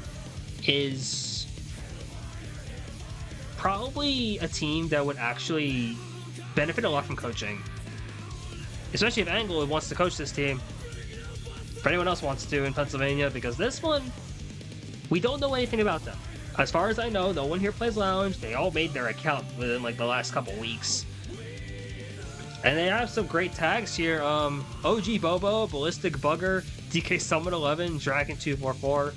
is probably a team that would actually benefit a lot from coaching. Especially if Anglo wants to coach this team. If anyone else wants to in Pennsylvania, because this one, we don't know anything about them. As far as I know, no one here plays Lounge. They all made their account within like the last couple weeks. And they have some great tags here. OG Bobo, Ballistic Bugger, DK Summon 11, Dragon 244.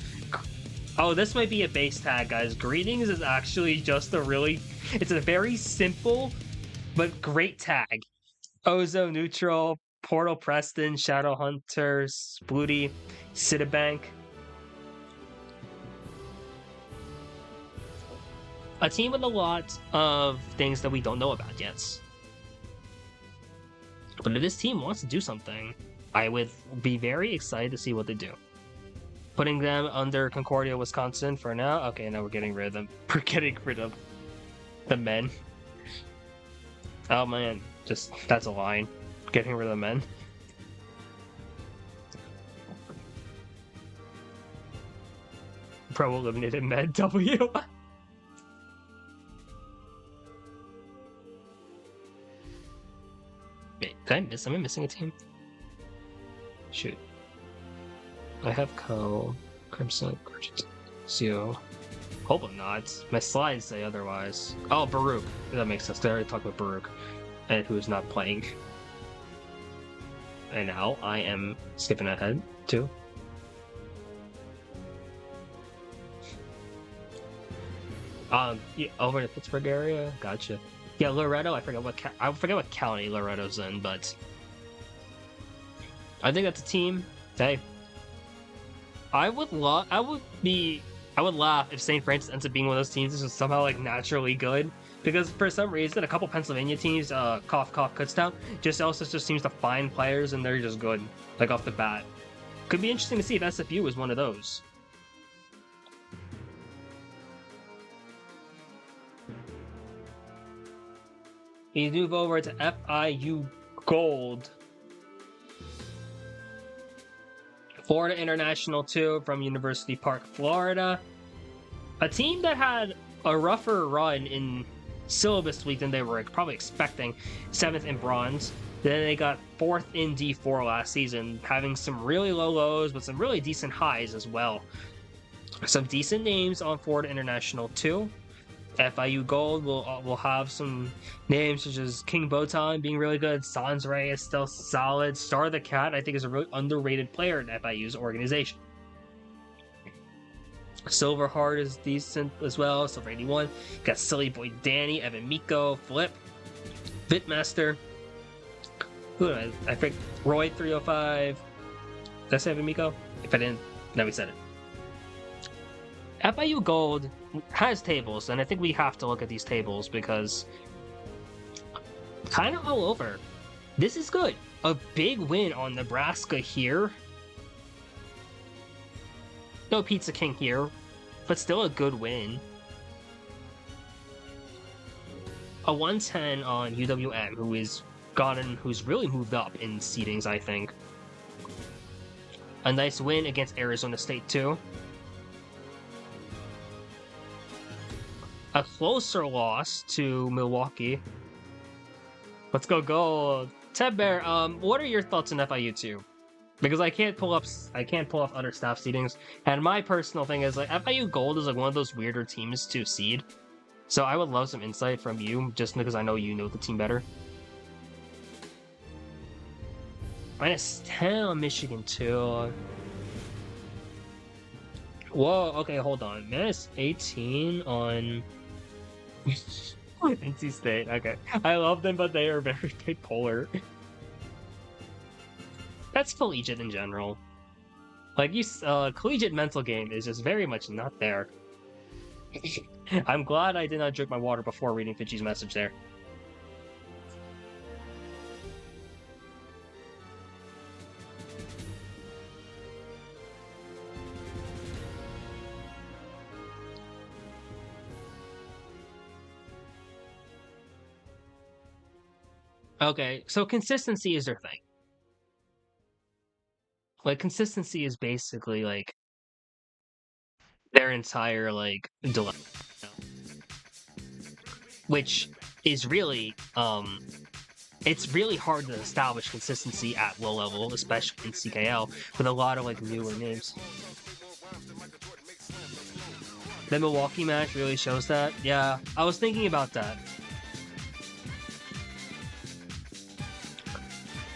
Oh, this might be a base tag, guys. Greetings is actually just it's a very simple but great tag. Ozo Neutral, Portal Preston, Shadow Hunter, Splooty, Citibank. A team with a lot of things that we don't know about yet. But if this team wants to do something, I would be very excited to see what they do. Putting them under Concordia, Wisconsin for now. Okay, now we're getting rid of them. We're getting rid of the men. Oh man, that's a line. Getting rid of the men. Pro eliminated men W. Wait, am I missing a team? Shoot. I have Crimson, Zio. Hope I'm not. My slides say otherwise. Oh, Baruch. That makes sense. They already talked about Baruch, and who is not playing. And now I am skipping ahead too. Yeah, over in the Pittsburgh area. Gotcha. Yeah, Loretto. I forget what county Loretto's in, but I think that's a team. Hey. I would laugh if St. Francis ends up being one of those teams that's just somehow like naturally good. Because for some reason, a couple Pennsylvania teams, cough cough Kutztown, just seems to find players and they're just good, like off the bat. Could be interesting to see if SFU is one of those. You move over to FIU Gold. Florida International 2 from University Park, Florida. A team that had a rougher run in syllabus week than they were probably expecting. 7th in bronze. Then they got 4th in D4 last season, having some really low lows, but some really decent highs as well. Some decent names on Florida International 2. FIU Gold will have some names such as King Botan being really good. Sans Ray is still solid. Star the Cat, I think, is a really underrated player in FIU's organization. Silverheart is decent as well. Silver 81. Got Silly Boy Danny, Evan Miko, Flip, Bitmaster. Who did I think Roy 305. Did I say Evan Miko? If I didn't, no, we said it. FIU Gold has tables, and I think we have to look at these tables because kind of all over. This is good. A big win on Nebraska here. No Pizza King here, but still a good win. A 110 on UWM, who's really moved up in seedings, I think. A nice win against Arizona State too. A closer loss to Milwaukee. Let's go Gold. Ted Bear, what are your thoughts on FIU 2? Because I can't pull up other staff seedings, and my personal thing is like FIU Gold is like one of those weirder teams to seed. So I would love some insight from you, just because I know you know the team better. -10 on Michigan 2. Whoa, okay, hold on. -18 on NC State. Okay. I love them, but they are very bipolar. That's collegiate in general. Like, collegiate mental game is just very much not there. I'm glad I did not drink my water before reading Fitchy's message there. Okay, so consistency is their thing. Like, consistency is basically, like, their entire, like, dilemma. Which is really, it's really hard to establish consistency at low level, especially in CKL, with a lot of, like, newer names. The Milwaukee match really shows that. Yeah, I was thinking about that.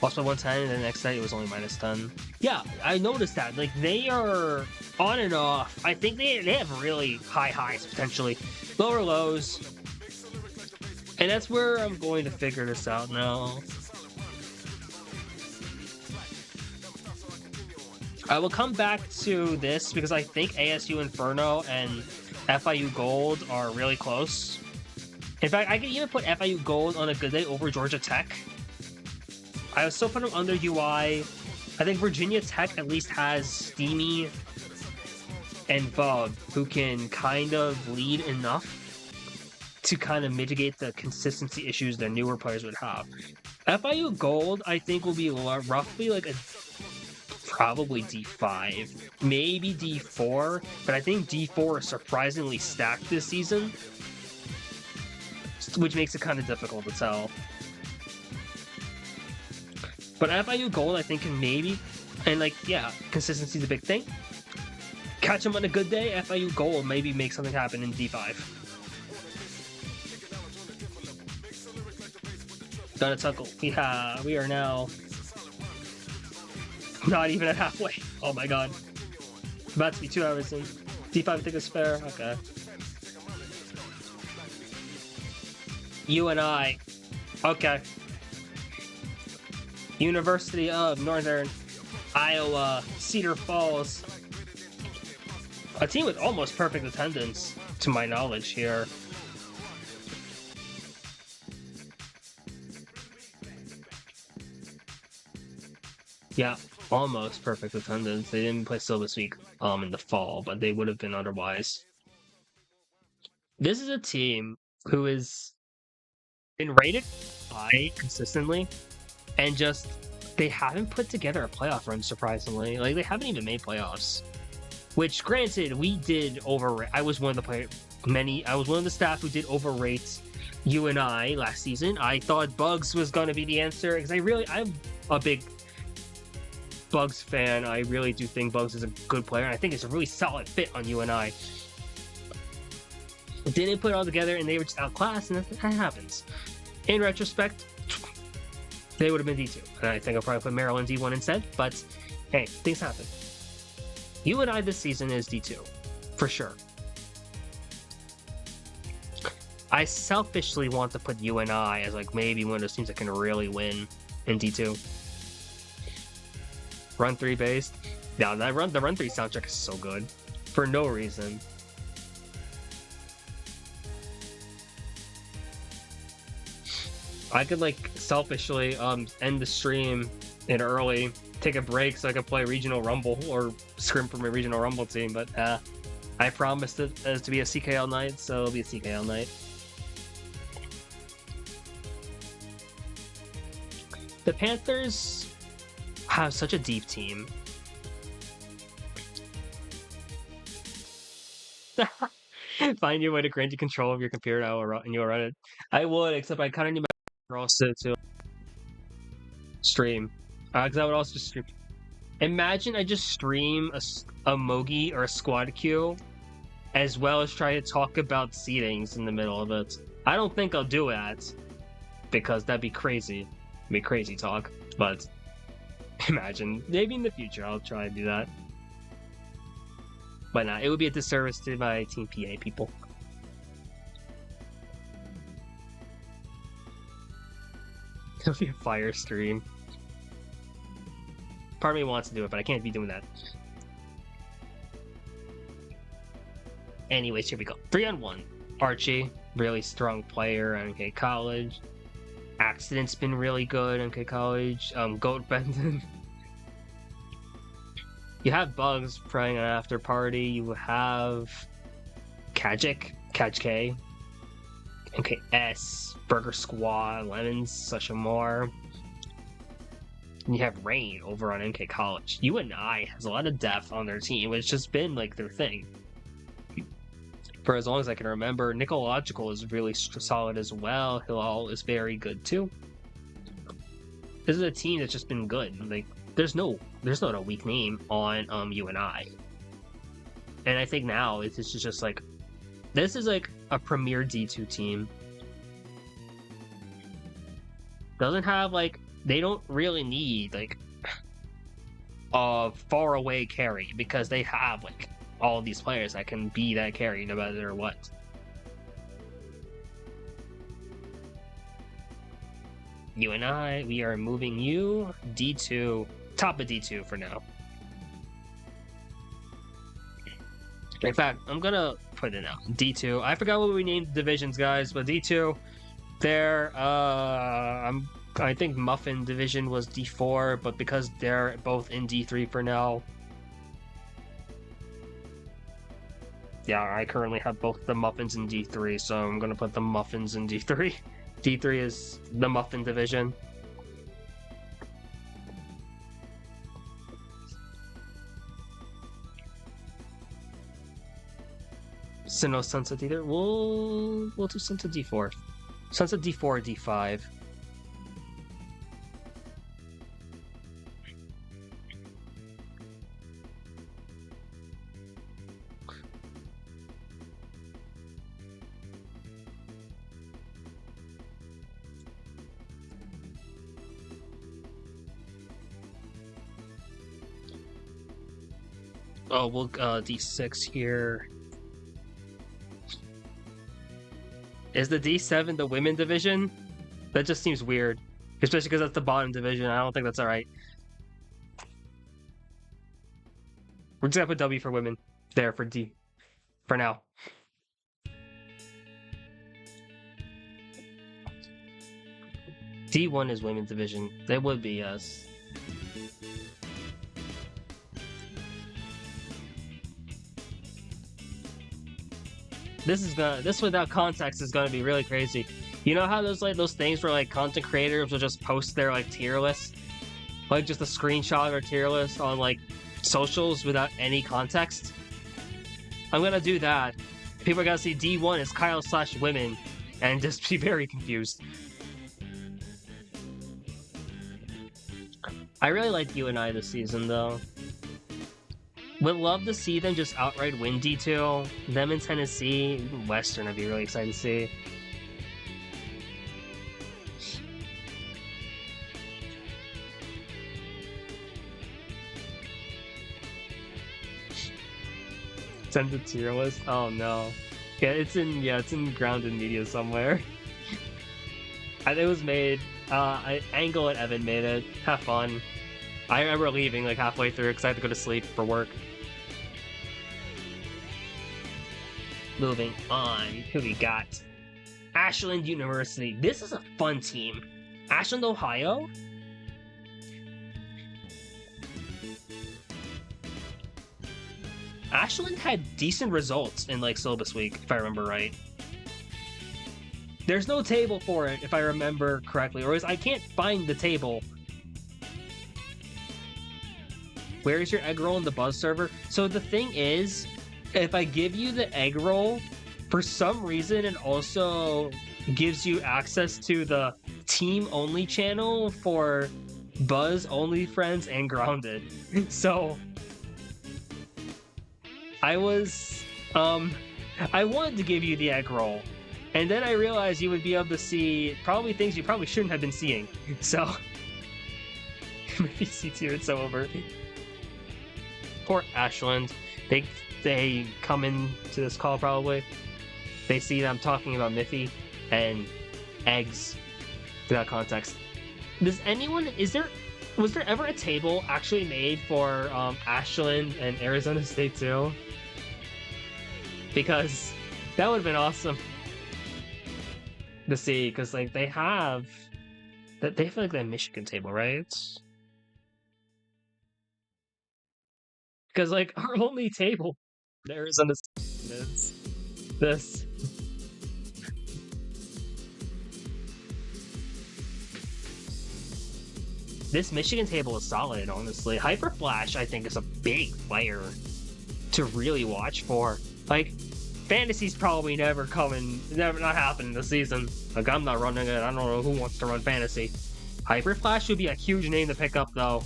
Lost by 110, and the next night it was only -10. Yeah, I noticed that. Like, they are on and off. I think they have really high highs, potentially. Lower lows. And that's where I'm going to figure this out now. I will come back to this because I think ASU Inferno and FIU Gold are really close. In fact, I could even put FIU Gold on a good day over Georgia Tech. I would still put them under UI. I think Virginia Tech at least has Steamy and Bug, who can kind of lead enough to kind of mitigate the consistency issues the newer players would have. FIU Gold, I think, will be roughly like a probably D5, maybe D4, but I think D4 is surprisingly stacked this season, which makes it kind of difficult to tell. But FIU Gold, I think, can maybe, and like, yeah, consistency is a big thing. Catch them on a good day, FIU Gold maybe make something happen in D5. Donatuckle, we are now not even at halfway. Oh my god. About to be 2 hours in. D5 I think is fair. Okay. UNI. Okay. University of Northern Iowa, Cedar Falls. A team with almost perfect attendance, to my knowledge here. Yeah, almost perfect attendance. They didn't play still this week in the fall, but they would have been otherwise. This is a team who has been rated high consistently, and just they haven't put together a playoff run, surprisingly. Like, they haven't even made playoffs. Which, granted, we did overrate. I was one of the staff who did overrate UNI last season. I thought Bugs was going to be the answer because I'm a big Bugs fan. I really do think Bugs is a good player, and I think it's a really solid fit on UNI. Didn't put it all together, and they were just outclassed, and that happens. In retrospect, they would have been D2, and I think I'll probably put Maryland D1 instead, but hey, things happen. UNI this season is D2, for sure. I selfishly want to put UNI as like maybe one of those teams that can really win in D2. Run 3 based. Yeah, the Run 3 soundtrack is so good. For no reason. I could like selfishly end the stream in early, take a break so I could play Regional Rumble or scrim for my Regional Rumble team, but I promised it as to be a CKL night, so it'll be a CKL night. The Panthers have such a deep team. Find your way to grant you control of your computer and you'll run it. I would, except I kind of need my also to stream. Because I would also just stream. Imagine I just stream a Mogi or a squad queue, as well as try to talk about seedings in the middle of it. I don't think I'll do that, because that'd be crazy. It'd be crazy talk, but imagine. Maybe in the future I'll try to do that. But nah, it would be a disservice to my Team PA people. It'll be a fire stream. Part of me wants to do it, but I can't be doing that. Anyways, here we go. 3-on-1. Archie, really strong player at MK College. Accident's been really good at MK College. Goat Bendon. You have Bugs playing an after party. You have Kajic, Kaj K, MKS, Burger Squad, Lemons, such a more. And you have Rain over on MK College. UNI has a lot of depth on their team. It's just been like their thing for as long as I can remember. Nicological is really solid as well. Hilal is very good too. This is a team that's just been good. Like there's not a weak name on UNI. And I think now it's just like this is like a premier D2 team. Doesn't have like they don't really need like a far away carry because they have like all these players that can be that carry no matter what. You and I, we are moving you D2, top of D2 for now. In fact, I'm gonna put it out. D2. I forgot what we named the divisions, guys, but D2. There, I think Muffin division was D4, but because they're both in D3 for now. Yeah, I currently have both the Muffins in D3, so I'm gonna put the Muffins in D3. D3 is the Muffin division. So no Sunset either. We'll do Sunset D4. Sunset D4, D5. Oh, we'll D6 here. Is the D7 the women division? That just seems weird. Especially because that's the bottom division. I don't think that's alright. We're just gonna put W for women there for D. For now. D1 is women's division. They would be, yes. This without context is gonna be really crazy. You know how those things where like content creators will just post their like tier list, like just a screenshot or tier list on like socials without any context? I'm gonna do that. People are gonna see D1 is Kyle/women and just be very confused. I really like you and I this season though. Would love to see them just outright win D2. Them in Tennessee, Western, I'd be really excited to see. Send the tier list? Oh no. Yeah, it's in grounded media somewhere. It was made. Angle and Evan made it. Have fun. I remember leaving like halfway through because I had to go to sleep for work. Moving on, who we got? Ashland University. This is a fun team. Ashland, Ohio? Ashland had decent results in like syllabus week, if I remember right. There's no table for it, if I remember correctly, or I can't find the table. Where is your egg roll in the Buzz server? So the thing is, if I give you the egg roll, for some reason it also gives you access to the team-only channel for Buzz, Only Friends, and Grounded. So I wanted to give you the egg roll, and then I realized you would be able to see probably things you probably shouldn't have been seeing. So maybe C tier, it's so over. Poor Ashland. They come into this call probably. They see that I'm talking about Miffy and eggs without context. Was there ever a table actually made for Ashland and Arizona State too? Because that would have been awesome to see, because like they have like that Michigan table, right? Because like our only table there is on this. This Michigan table is solid, honestly. Hyper Flash, I think, is a big player to really watch for. Like, Fantasy's probably never not happening this season. Like, I'm not running it. I don't know who wants to run Fantasy. Hyper Flash would be a huge name to pick up, though.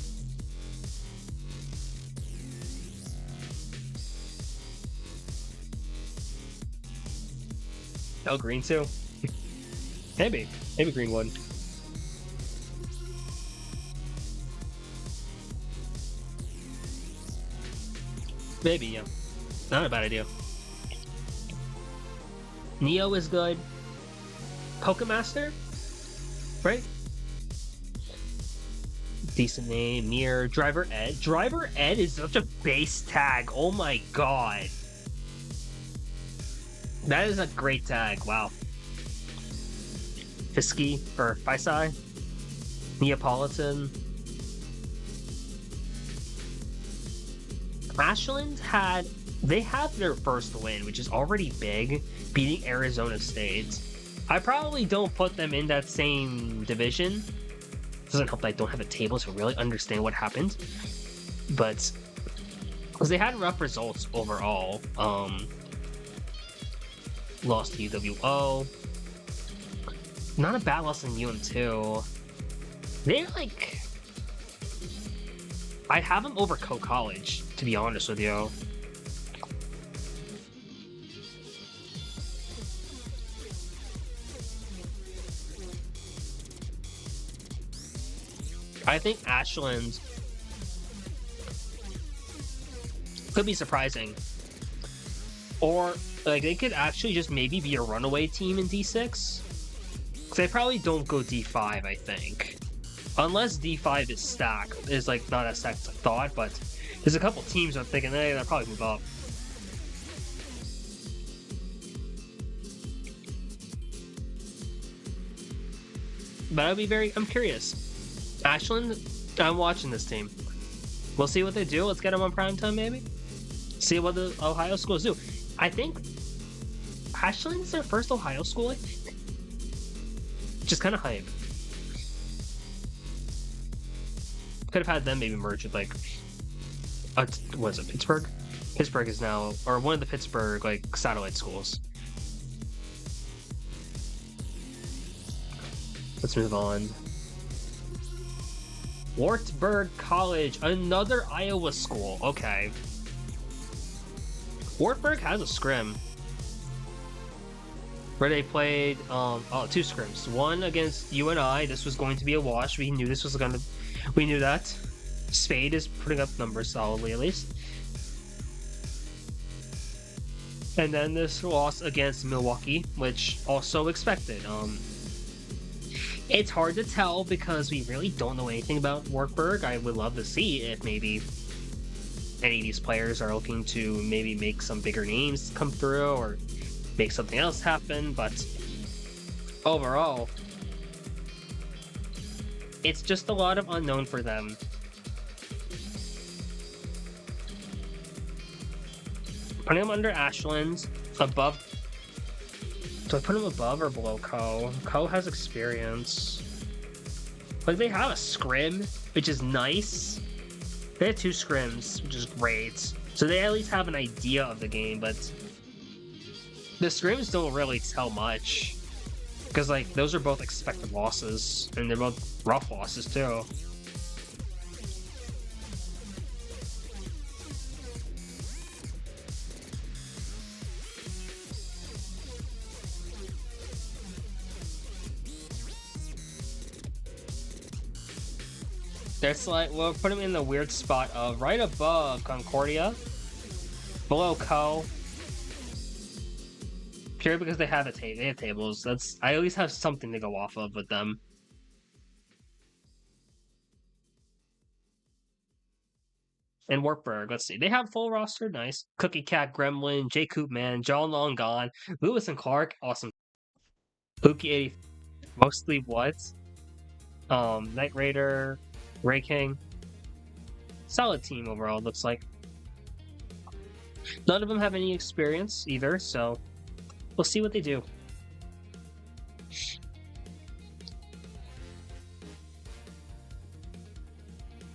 Oh, green too? Maybe green one. Maybe, yeah. Not a bad idea. Neo is good. Pokemaster? Right? Decent name. Near Driver Ed. Driver Ed is such a base tag. Oh my god. That is a great tag. Wow. Fisky or Fisai. Neapolitan. Ashland they have their first win, which is already big, beating Arizona State. I probably don't put them in that same division. Doesn't help that I don't have a table to really understand what happened. But because they had rough results overall. Lost to UWO. Not a bad loss in UM2. They're like, I have them over College, to be honest with you. I think Ashland could be surprising. Or, like, they could actually just maybe be a runaway team in D6. Because they probably don't go D5, I think. Unless D5 is stacked. Is, like, not as stacked as I thought, but there's a couple teams I'm thinking, hey, they'll probably move up. But I'm curious. Ashland, I'm watching this team. We'll see what they do. Let's get them on primetime, maybe. See what the Ohio schools do. I think Ashland's their first Ohio school, I think. Just kind of hype. Could have had them maybe merge with, like, what is it, Pittsburgh? Pittsburgh is now, or one of the Pittsburgh, like, satellite schools. Let's move on. Wartburg College, another Iowa school. Okay. Wartburg has a scrim where they played two scrims. One against UNI. This was going to be a wash. We knew we knew that. Spade is putting up numbers solidly, at least. And then this loss against Milwaukee, which also expected. It's hard to tell because we really don't know anything about Wartburg. I would love to see if maybe any of these players are looking to maybe make some bigger names come through or make something else happen, but overall, it's just a lot of unknown for them. Putting them under Ashland, above. Do I put them above or below Co? Co has experience. Like, they have a scrim, which is nice. They have two scrims, which is great. So they at least have an idea of the game, but the scrims don't really tell much. Because, like, those are both expected losses, and they're both rough losses, too. There's like, we'll put them in the weird spot of right above Concordia, below Co. Pure because they have they have tables. I at least have something to go off of with them. And Wartburg, let's see. They have full roster, nice. Cookie Cat, Gremlin, J. Coopman, John Long Gone, Lewis and Clark, awesome. Pookie 80, mostly what? Knight Raider, Ray King. Solid team overall, looks like. None of them have any experience either, so we'll see what they do.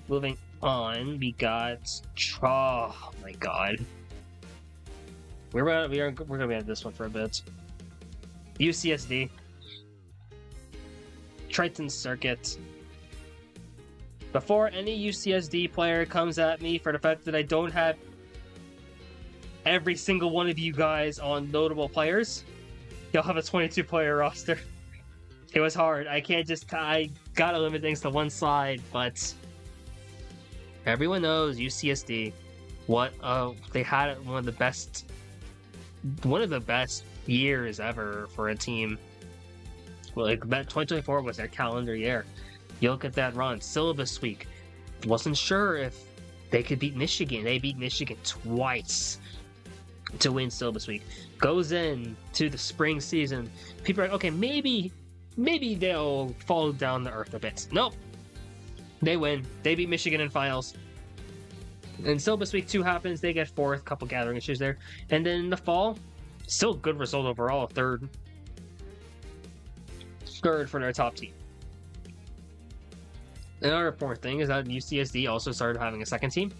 Moving on, we got. Oh my god. We're gonna be at this one for a bit. UCSD. Triton Circuit. Before any UCSD player comes at me for the fact that I don't have every single one of you guys on notable players, you'll have a 22-player roster. It was hard. I gotta limit things to one side, but everyone knows UCSD. They had one of the best years ever for a team. Well, like 2024 was their calendar year. You look at that run, syllabus week. Wasn't sure if they could beat Michigan. They beat Michigan twice to win syllabus week. Goes in to the spring season. People are like, okay, maybe they'll fall down the earth a bit. Nope. They win. They beat Michigan in finals. And syllabus week 2 happens. They get 4th. Couple gathering issues there. And then in the fall, still a good result overall. Third for their top team. Another important thing is that UCSD also started having a second team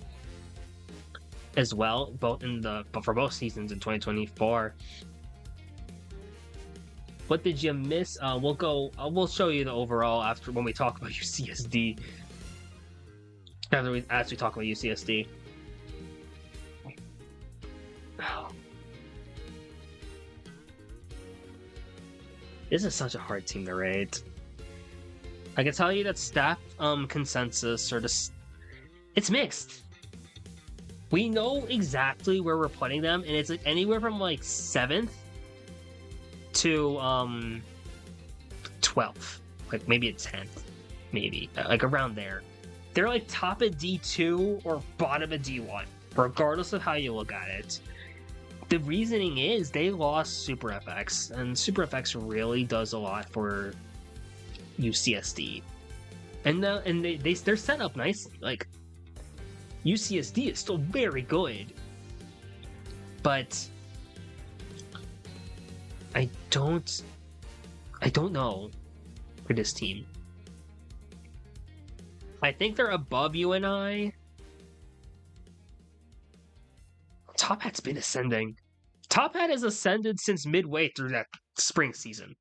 as well, but for both seasons in 2024. What did you miss? We'll show you the overall after when we talk about UCSD. As we talk about UCSD. This is such a hard team to rate. I can tell you that staff consensus it's mixed. We know exactly where we're putting them, and it's like anywhere from like 7th to 12th, like maybe a 10th, maybe like around there. They're like top of D2 or bottom of D1, regardless of how you look at it. The reasoning is they lost Super FX, and Super FX really does a lot for UCSD, and they're set up nicely. Like UCSD is still very good, but I don't know for this team. I think they're above UNI. Top Hat's been ascending. Top Hat has ascended since midway through that spring season.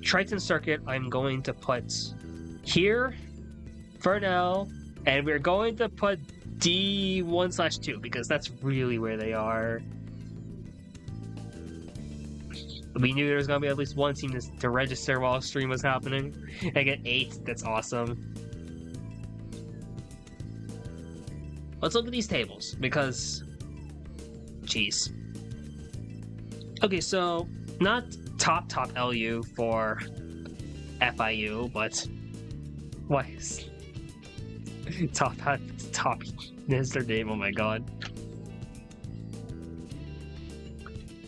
Triton Circuit, I'm going to put here for now, and we're going to put D1/2 because that's really where they are. We knew there was going to be at least one team to register while stream was happening. I get 8. That's awesome. Let's look at these tables because, jeez. Okay, so not top LU for FIU, but what is top? Is their name? Oh my god!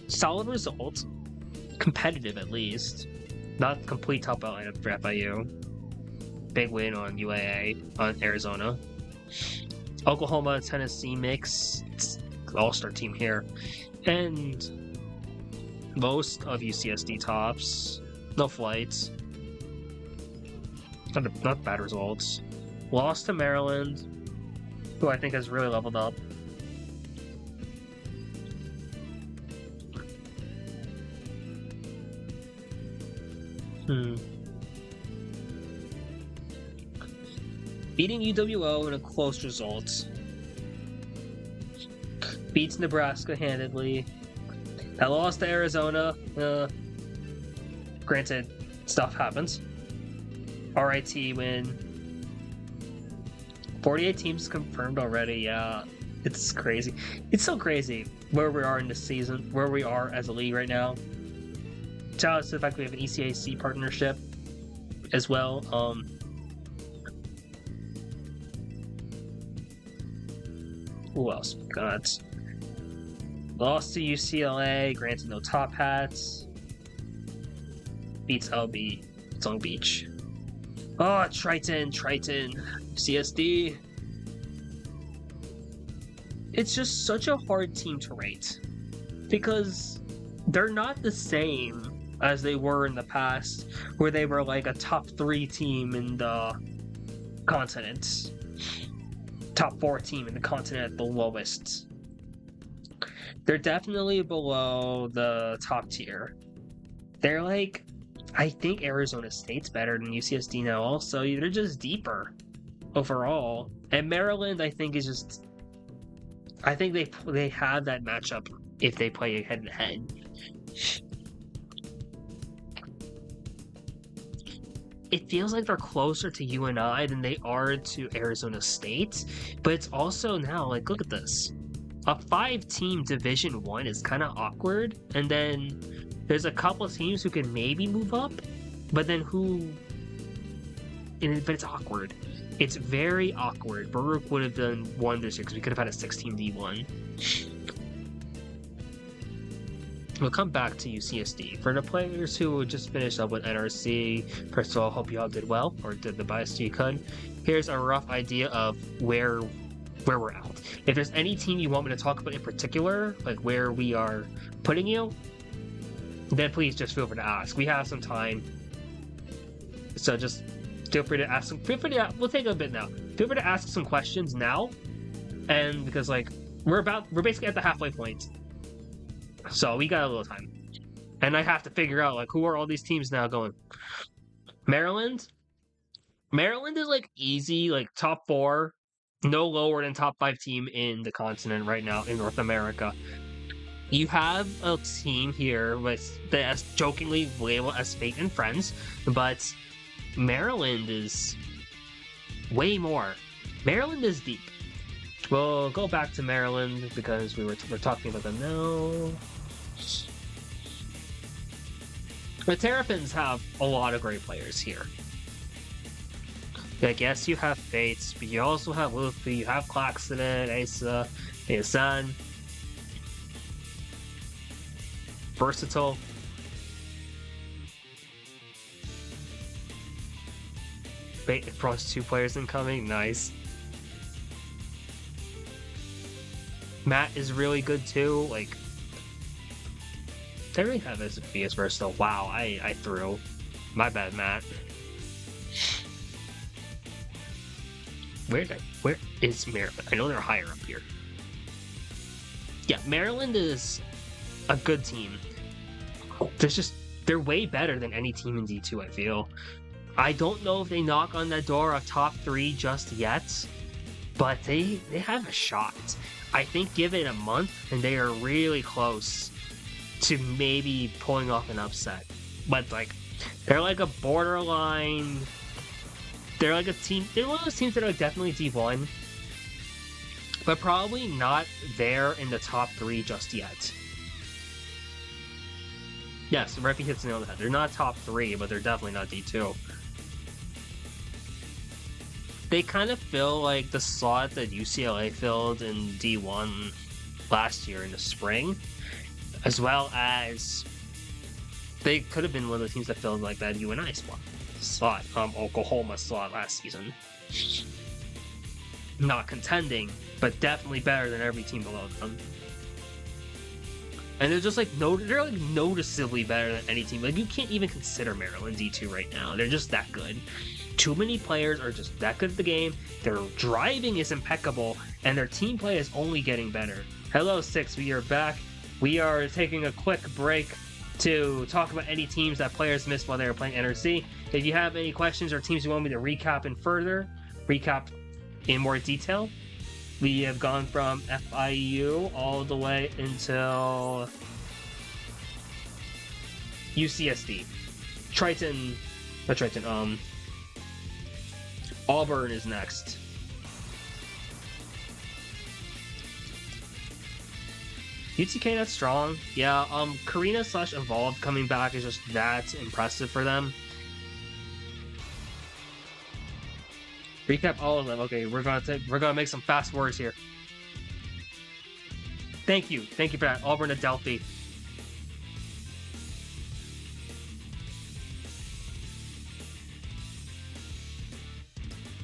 Solid result. Competitive at least, not complete top out lineup for FIU. Big win on UAA on Arizona. Oklahoma, Tennessee mix, all-star team here, and most of UCSD tops. No flights. Not bad results. Lost to Maryland, who I think has really leveled up. Beating UWO in a close result. Beats Nebraska handedly. That loss to Arizona. Granted, stuff happens. RIT win. 48 teams confirmed already. Yeah, it's crazy. It's so crazy where we are in this season, where we are as a league right now. Shout out to the fact we have an ECAC partnership as well. Who else we got? Lost to UCLA, granted no top hats. Beats LB, Long Beach. Oh, Triton, CSD. It's just such a hard team to rate because they're not the same as they were in the past, where they were like a top 3 team in the continent, top 4 team in the continent at the lowest. They're definitely below the top tier. They're like, I think Arizona State's better than UCSD now also. They're just deeper overall. And Maryland, I think, is just... I think they have that matchup if they play head-to-head. it feels like they're closer to UNI than they are to Arizona State. But it's also now, like, look at this. A 5-team Division 1 is kind of awkward, and then there's a couple of teams who can maybe move up, but then but it's awkward. It's very awkward. Baruch would have done 1 this year because we could have had a 6-team D1. We'll come back to UCSD. For the players who just finished up with NRC, first of all, hope you all did well, or did the best you could. Here's a rough idea of where we're at. If there's any team you want me to talk about in particular, like where we are putting you, then please just feel free to ask. We have some time, so just feel free to ask. We'll take a bit now. Feel free to ask some questions now, and because like we're basically at the halfway point. So we got a little time. And I have to figure out, like, who are all these teams now going? Maryland? Maryland is, like, easy, like, top 4. No lower than top 5 team in the continent right now in North America. You have a team here with the jokingly labeled as Fate and Friends, but Maryland is way more. Maryland is deep. We'll go back to Maryland because we're talking about them now. The Terrapins have a lot of great players here. Like, yes, you have Fates, but you also have Luffy, you have Claxton, Asa, Asan. Versatile. Fate across 2 players incoming, nice. Matt is really good too, like... They really have be as versatile. Wow, I threw. My bad, Matt. Where is Maryland? I know they're higher up here. Yeah, Maryland is a good team. They're way better than any team in D2, I feel. I don't know if they knock on that door of top 3 just yet, but they have a shot. I think give it a month and they are really close to maybe pulling off an upset. But like, they're like a borderline. They're like a team. They're one of those teams that are definitely D1, but probably not there in the top 3 just yet. Yes, Refi hits the nail on the head. They're not top 3, but they're definitely not D2. They kind of fill like the slot that UCLA filled in D1 last year in the spring, as well as they could have been one of the teams that filled like that UNI slot, Oklahoma slot last season. Not contending, but definitely better than every team below them. And they're just like they're like noticeably better than any team. Like you can't even consider Maryland D2 right now. They're just that good. Too many players are just that good at the game. Their driving is impeccable, and their team play is only getting better. Hello, Six. We are back. We are taking a quick break to talk about any teams that players missed while they were playing NRC. If you have any questions or teams you want me to recap in more detail, we have gone from FIU all the way until UCSD. Auburn is next. UTK, that's strong. Yeah, Karina/Evolved coming back is just that impressive for them. Recap all of them. Okay, we're gonna make some fast words here. Thank you for that. Auburn to Delphi.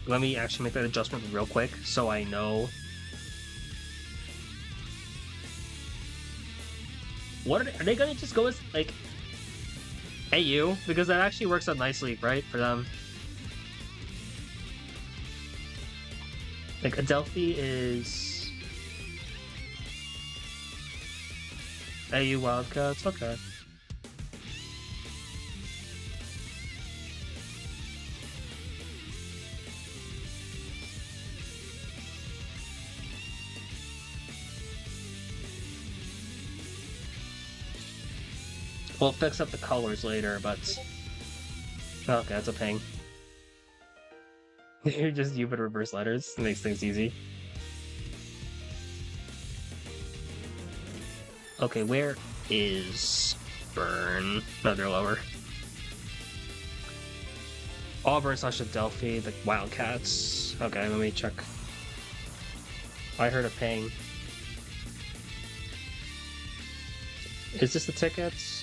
Let me actually make that adjustment real quick so I know. What are they gonna just go as like AU? Because that actually works out nicely, right, for them. Like Adelphi is AU Wildcats, okay. We'll fix up the colors later, but okay, that's a pain. You just you would reverse letters. It makes things easy. Okay, where is Burn? No, they're lower. Auburn / Adelphi, the Wildcats. Okay, let me check. I heard a ping. Is this the tickets?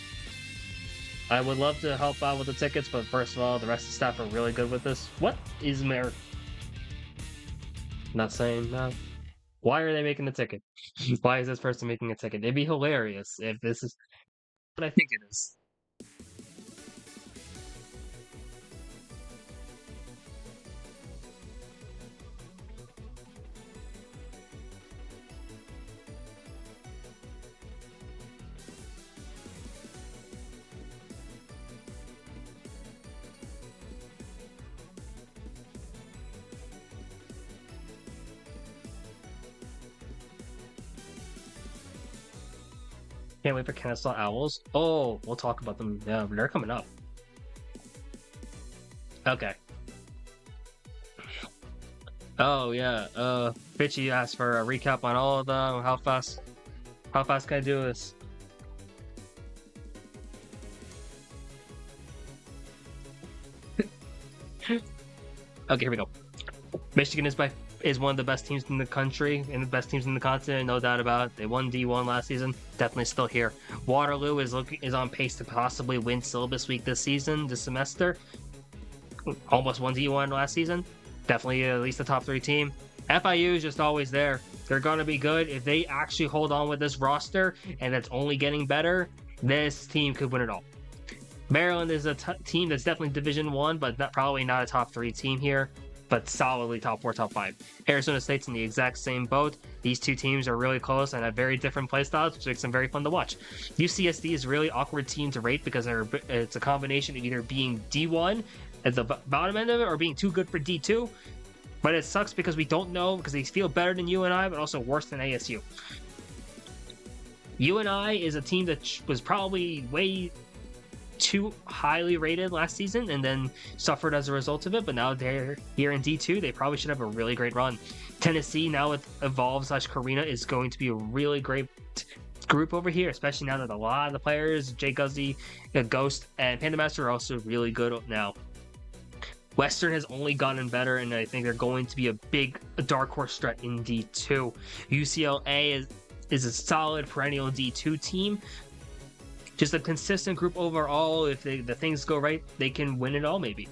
I would love to help out with the tickets, but first of all, the rest of the staff are really good with this. What is Mer? Not saying no. Why are they making the ticket? Why is this person making a ticket? It'd be hilarious if this is what I think it is. Can't wait for Kennesaw Owls. Oh, we'll talk about them. Yeah, they're coming up. Okay. Oh yeah. Bitchy asked for a recap on all of them. How fast can I do this? Okay, here we go. Michigan is one of the best teams in the country and the best teams in the continent, no doubt about it. They won D1 last season, definitely still here. Waterloo is on pace to possibly win syllabus week this semester. Almost won D1 last season, definitely at least the top 3 team. FIU is just always there. They're going to be good if they actually hold on with this roster, and it's only getting better. This team could win it all. Maryland is a team that's definitely Division 1, but probably not a top 3 team here, but solidly top 4, top 5. Arizona State's in the exact same boat. These two teams are really close and have very different playstyles, which makes them very fun to watch. UCSD is a really awkward team to rate because it's a combination of either being D1 at the bottom end of it or being too good for D2. But it sucks because we don't know, because they feel better than UNI, but also worse than ASU. UNI is a team that was probably way too highly rated last season and then suffered as a result of it, but now they're here in D2. They probably should have a really great run. Tennessee, now with Evolve / Karina, is going to be a really great group over here, especially now that a lot of the players, Jay Guzzi, Ghost, and Panda Master are also really good now. Western has only gotten better, and I think they're going to be a big dark horse threat in D2. UCLA is a solid perennial D2 team. Just a consistent group overall. If the things go right, they can win it all, maybe.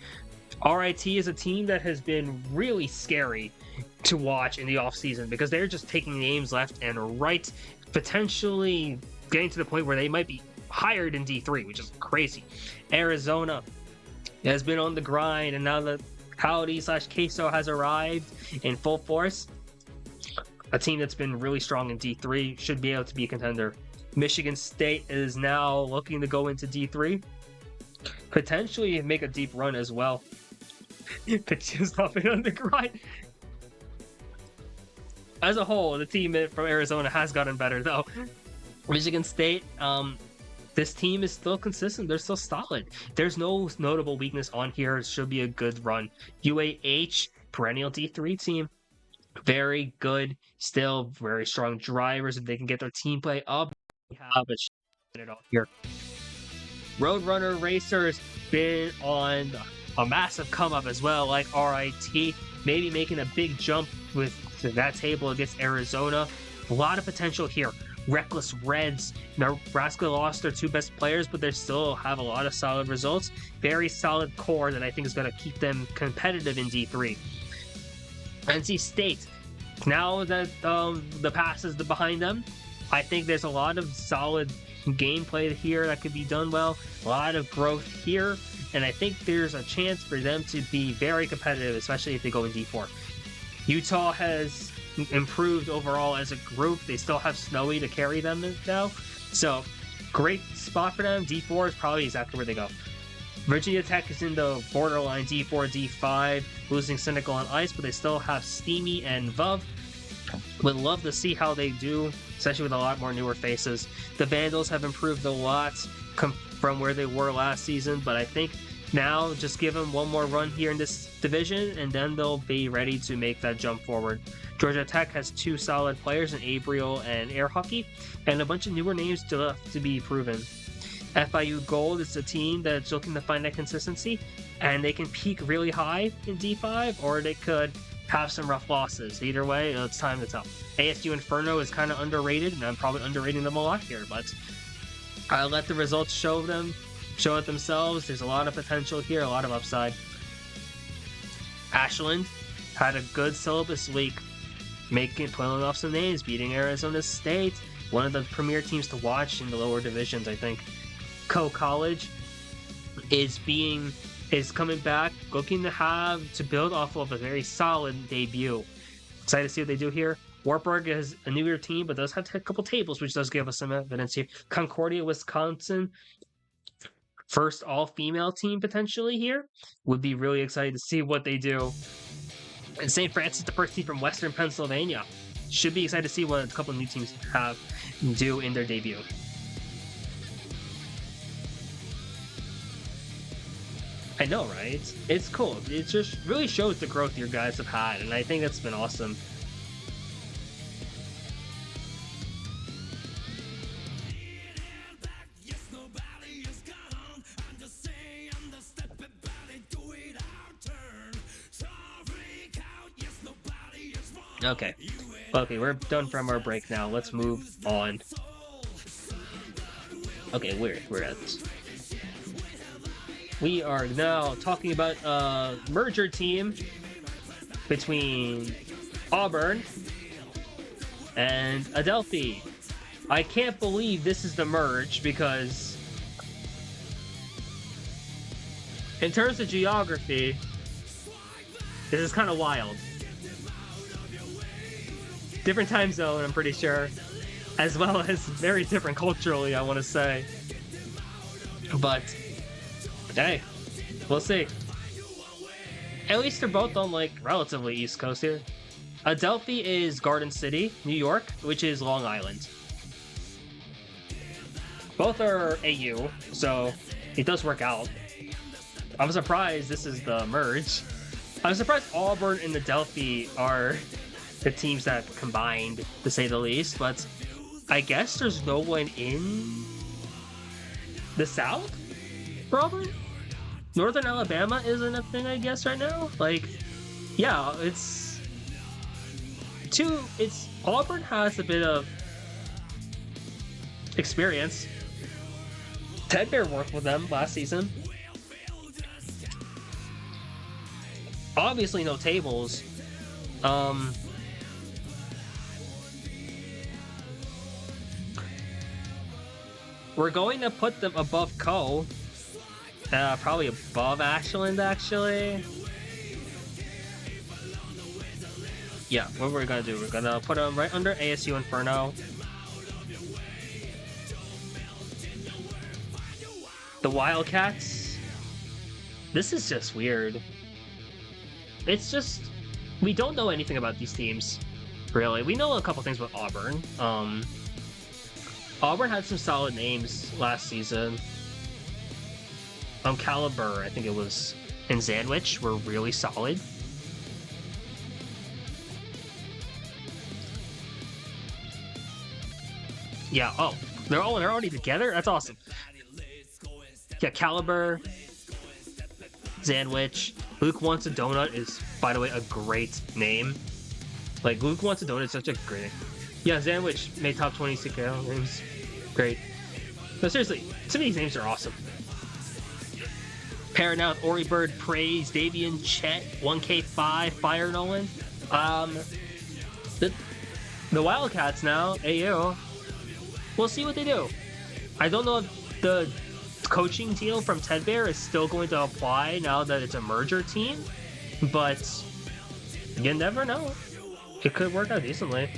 RIT is a team that has been really scary to watch in the offseason because they're just taking names left and right, potentially getting to the point where they might be hired in D3, which is crazy. Arizona has been on the grind, and now that Howdy / Queso has arrived in full force, a team that's been really strong in D3 should be able to be a contender. Michigan State is now looking to go into D3, potentially make a deep run as well. Pitches up and on the grind. As a whole, the team from Arizona has gotten better, though. Michigan State, this team is still consistent. They're still solid. There's no notable weakness on here. It should be a good run. UAH, perennial D3 team. Very good. Still very strong drivers. If they can get their team play up, have it all here. Roadrunner Racers been on a massive come up as well, like RIT, maybe making a big jump with that table against Arizona. A lot of potential here. Reckless Reds, Nebraska lost their 2 best players, but they still have a lot of solid results. Very solid core that I think is going to keep them competitive in D3. NC State, now that the past is behind them, I think there's a lot of solid gameplay here that could be done well, a lot of growth here, and I think there's a chance for them to be very competitive, especially if they go in D4. Utah has improved overall as a group. They still have Snowy to carry them now, so great spot for them. D4 is probably exactly where they go. Virginia Tech is in the borderline D4, D5, losing Cynical on Ice, but they still have Steamy and Vuv. Would love to see how they do, especially with a lot more newer faces. The Vandals have improved a lot from where they were last season, but I think Now, just give them one more run here in this division, and then they'll be ready to make that jump forward. Georgia Tech has 2 solid players in Abriel and Air Hockey, and a bunch of newer names still have to be proven. FIU Gold is a team that's looking to find that consistency, and they can peak really high in D5, or they could have some rough losses. Either way, it's time to tell. ASU Inferno is kind of underrated, and I'm probably underrating them a lot here, but I'll let the results show it themselves. There's a lot of potential here, a lot of upside. Ashland had a good syllabus week, pulling off some names, beating Arizona State, one of the premier teams to watch in the lower divisions, I think. College is coming back, looking to build off of a very solid debut. Excited to see what they do here. Wartburg is a newer team, but does have a couple tables, which does give us some evidence here. Concordia, Wisconsin, first all-female team potentially here. Would be really excited to see what they do. And St. Francis, the first team from Western Pennsylvania. Should be excited to see what a couple of new teams do in their debut. I know, right? It's cool. It just really shows the growth your guys have had, and I think that's been awesome. Okay, we're done from our break now. Let's move on. Okay, we're at. We are now talking about a merger team between Auburn and Adelphi. I can't believe this is the merge because in terms of geography, this is kind of wild. Different time zone, I'm pretty sure, as well as very different culturally, I want to say. But hey, we'll see. At least they're both on like relatively East Coast here. Adelphi is Garden City, New York, which is Long Island. Both are AU, so it does work out. I'm surprised this is the merge. I'm surprised Auburn and Adelphi are the teams that combined, to say the least, but I guess there's no one in the South for Auburn? Northern Alabama isn't a thing, I guess, right now? Like, yeah, Auburn has a bit of experience. Ted Bear worked with them last season. Obviously no tables. We're going to put them above Co. Probably above Ashland, actually. Yeah, what we're gonna do, we're gonna put them right under ASU Inferno. The Wildcats. This is just weird. It's just, we don't know anything about these teams, really. We know a couple things about Auburn. Auburn had some solid names last season. Caliber, I think it was, and Sandwich were really solid. Yeah, oh, they're already together? That's awesome. Yeah, Caliber, Sandwich. Luke Wants a Donut is, by the way, a great name. Like, Luke Wants a Donut is such a great name. Yeah, Sandwich made top 20 CKL names. Great. No, seriously, some of these names are awesome. Paranouth, Ori Bird, Praise, Davian, Chet, 1K5, Fire Nolan. The Wildcats now, AU. We'll see what they do. I don't know if the coaching deal from Ted Bear is still going to apply now that it's a merger team, but you never know. It could work out decently.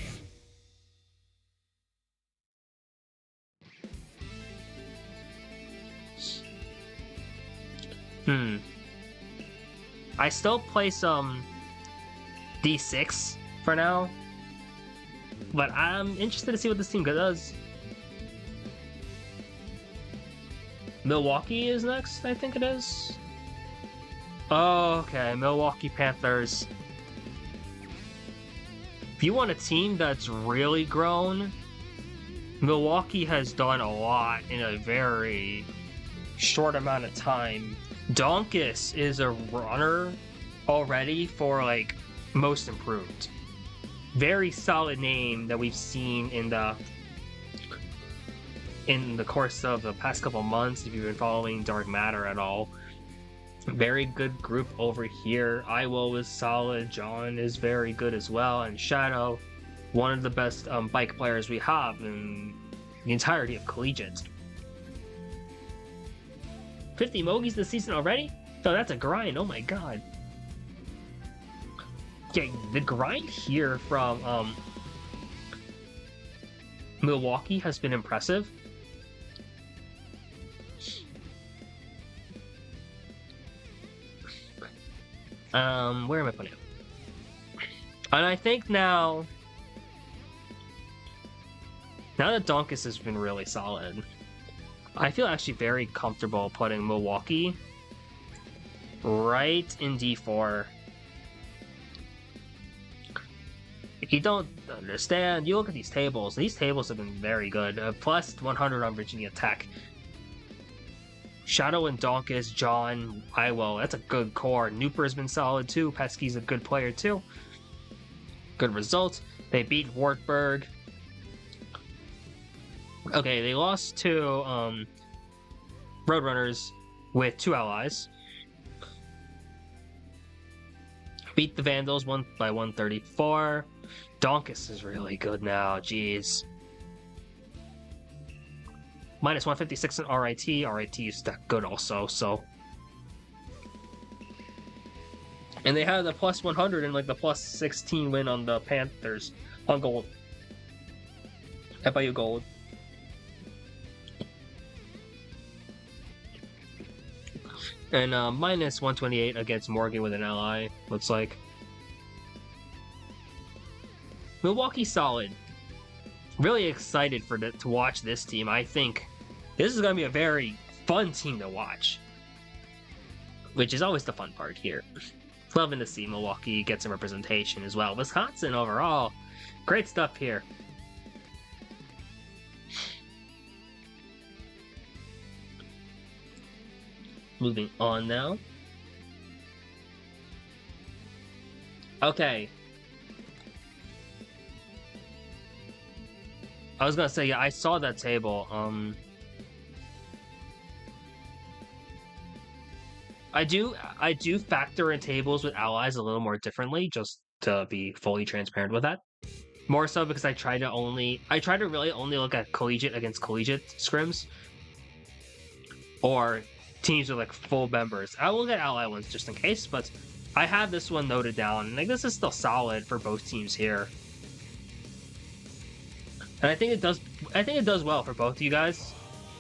I still play some D6 for now, but I'm interested to see what this team does. Milwaukee is next, I think it is. Oh, okay, Milwaukee Panthers. If you want a team that's really grown, Milwaukee has done a lot in a very short amount of time. Donkus is a runner already for like most improved. Very solid name that we've seen in the course of the past couple months, if you've been following Dark Matter at all. Very good group over here. Iwo is solid. John is very good as well. And Shadow, one of the best bike players we have in the entirety of Collegiate. 50 Mogies this season already? Oh, that's a grind. Oh my god. Yeah, the grind here from Milwaukee has been impressive. Where am I putting it? And I think now that Donkus has been really solid, I feel actually very comfortable putting Milwaukee right in D4. If you don't understand, you look at these tables. These tables have been very good. Plus 100 on Virginia Tech. Shadow and Donkus, John, Iwo, that's a good core. Nooper's been solid too. Pesky's a good player too. Good results. They beat Wartburg. Okay, they lost to Roadrunners with 2 allies. Beat the Vandals by 134. Donkus is really good now, jeez. Minus 156 in RIT. RIT is that good also, so. And they had the plus 100 and like the plus 16 win on the Panthers on gold. FIU gold. And minus 128 against Morgan with an ally, looks like. Milwaukee solid. Really excited to watch this team. I think this is going to be a very fun team to watch, which is always the fun part here. Loving to see Milwaukee get some representation as well. Wisconsin overall, great stuff here. Moving on now. Okay. I was gonna say, yeah, I saw that table. I do factor in tables with allies a little more differently, just to be fully transparent with that. More so because I try to really only look at collegiate against collegiate scrims, or teams with like full members. I will look at ally ones just in case, but I have this one noted down, and like this is still solid for both teams here. And I think it does well for both of you guys.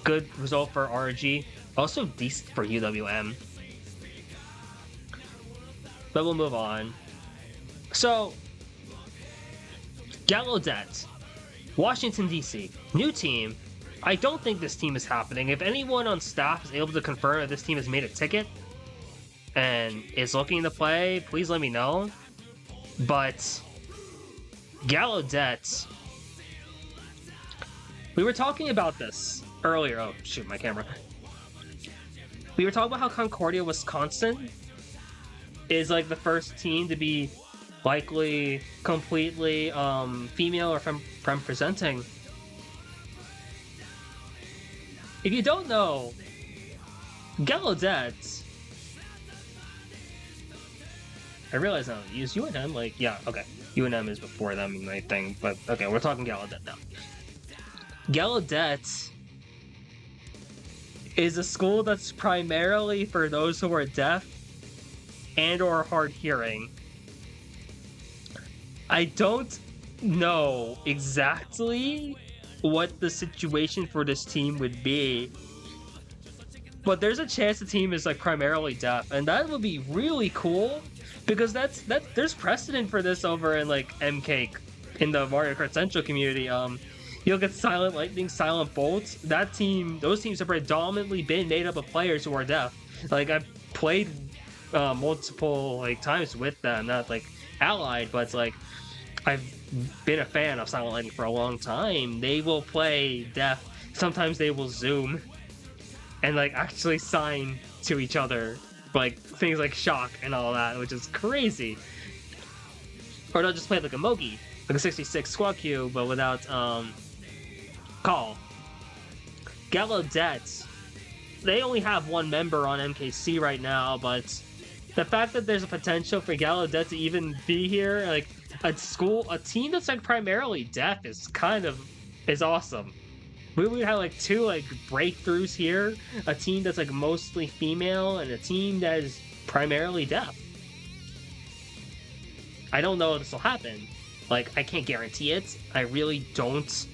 Good result for RG. Also decent for UWM. But we'll move on. So, Gallaudet, Washington, D.C. New team. I don't think this team is happening. If anyone on staff is able to confirm that this team has made a ticket and is looking to play, please let me know. But Gallaudet, we were talking about this earlier. Oh, shoot, my camera. We were talking about how Concordia, Wisconsin is like the first team to be likely completely female or femme presenting. If you don't know, Gallaudet, I realize I don't use UNM, like, yeah, okay. UNM is before them and everything, but okay, we're talking Gallaudet now. Gallaudet is a school that's primarily for those who are deaf and or hard hearing. I don't know exactly what the situation for this team would be, but there's a chance the team is like primarily deaf, and that would be really cool because there's precedent for this over in like MK in the Mario Kart Central community. You look at Silent Lightning, Silent Bolt. Those teams have predominantly been made up of players who are deaf. Like I've played multiple like times with them, not like allied, but it's like I've been a fan of Silent Lightning for a long time. They will play Death. Sometimes they will Zoom and like actually sign to each other, like things like Shock and all that, which is crazy. Or they'll just play like a Mogi, like a 66 squad queue, but without call. Gallaudet, they only have one member on MKC right now, but the fact that there's a potential for Gallaudet to even be here, like a team that's like primarily deaf is awesome. We would have like two like breakthroughs here, a team that's like mostly female and a team that is primarily deaf. I don't know if this will happen. Like, I can't guarantee it. I really don't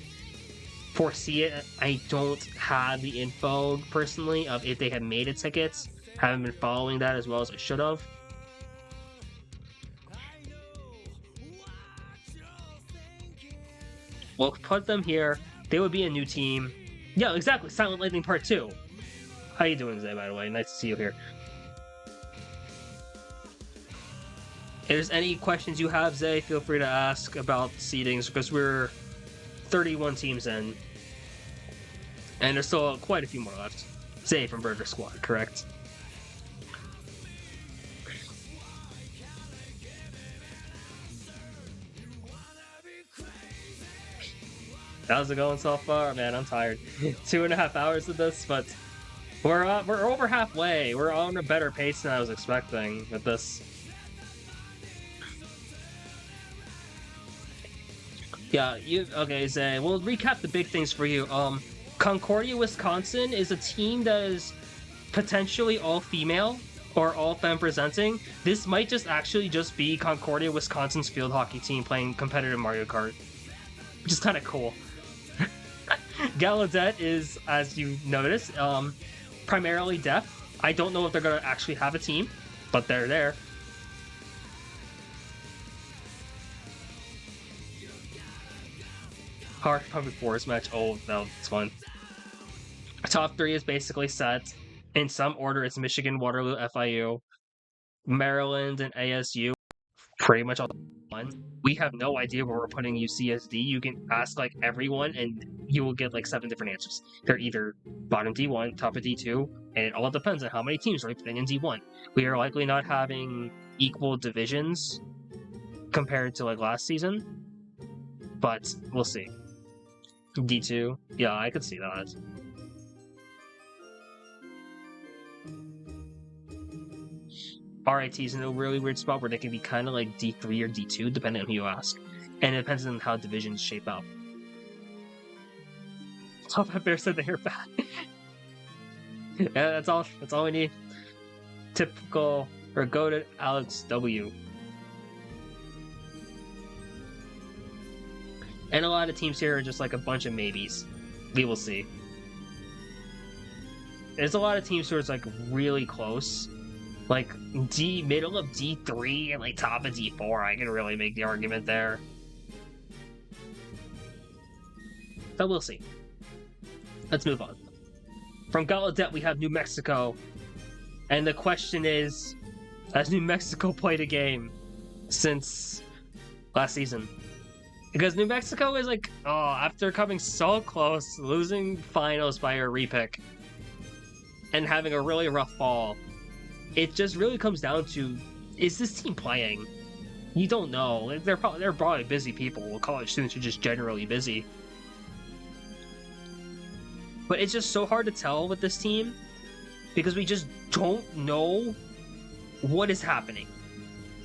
foresee it. I don't have the info personally of if they have made a ticket. Haven't been following that as well as I should have. We'll put them here. They would be a new team. Yeah, exactly. Silent Lightning Part 2. How you doing today, by the way? Nice to see you here. If there's any questions you have, Zay, feel free to ask about seedings, because we're 31 teams in. And there's still quite a few more left. Zay from Burger Squad, correct? How's it going so far? Man, I'm tired. 2.5 hours of this, but we're over halfway. We're on a better pace than I was expecting with this. Yeah, okay, Zay. We'll recap the big things for you. Concordia, Wisconsin is a team that is potentially all female or all femme presenting. This might just be Concordia, Wisconsin's field hockey team playing competitive Mario Kart, which is kind of cool. Gallaudet is, as you notice, primarily deaf. I don't know if they're gonna actually have a team, but they're there. Hard Public Force match. Oh, no, it's fun. Top 3 is basically set. In some order, it's Michigan, Waterloo, FIU, Maryland, and ASU. Pretty much all one. We have no idea where we're putting UCSD. You can ask like everyone, and you will get like 7 different answers. They're either bottom D1, top of D2, and it all depends on how many teams are playing in D1. We are likely not having equal divisions compared to like last season, but we'll see. D2, yeah, I could see that. RIT is in a really weird spot where they can be kind of like D3 or D2, depending on who you ask. And it depends on how divisions shape up. Top Hat Bear said they are bad. Yeah, that's all we need. Typical, or go to Alex W. And a lot of teams here are just like a bunch of maybes. We will see. There's a lot of teams who are like really close. Like middle of D3 and like top of D4. I can really make the argument there. But we'll see. Let's move on. From Gallaudet, we have New Mexico. And the question is, has New Mexico played a game since last season? Because New Mexico is like, after coming so close, losing finals by a repick, and having a really rough fall, it just really comes down to, is this team playing? You don't know. Like, they're probably busy people. College students are just generally busy. But it's just so hard to tell with this team, because we just don't know what is happening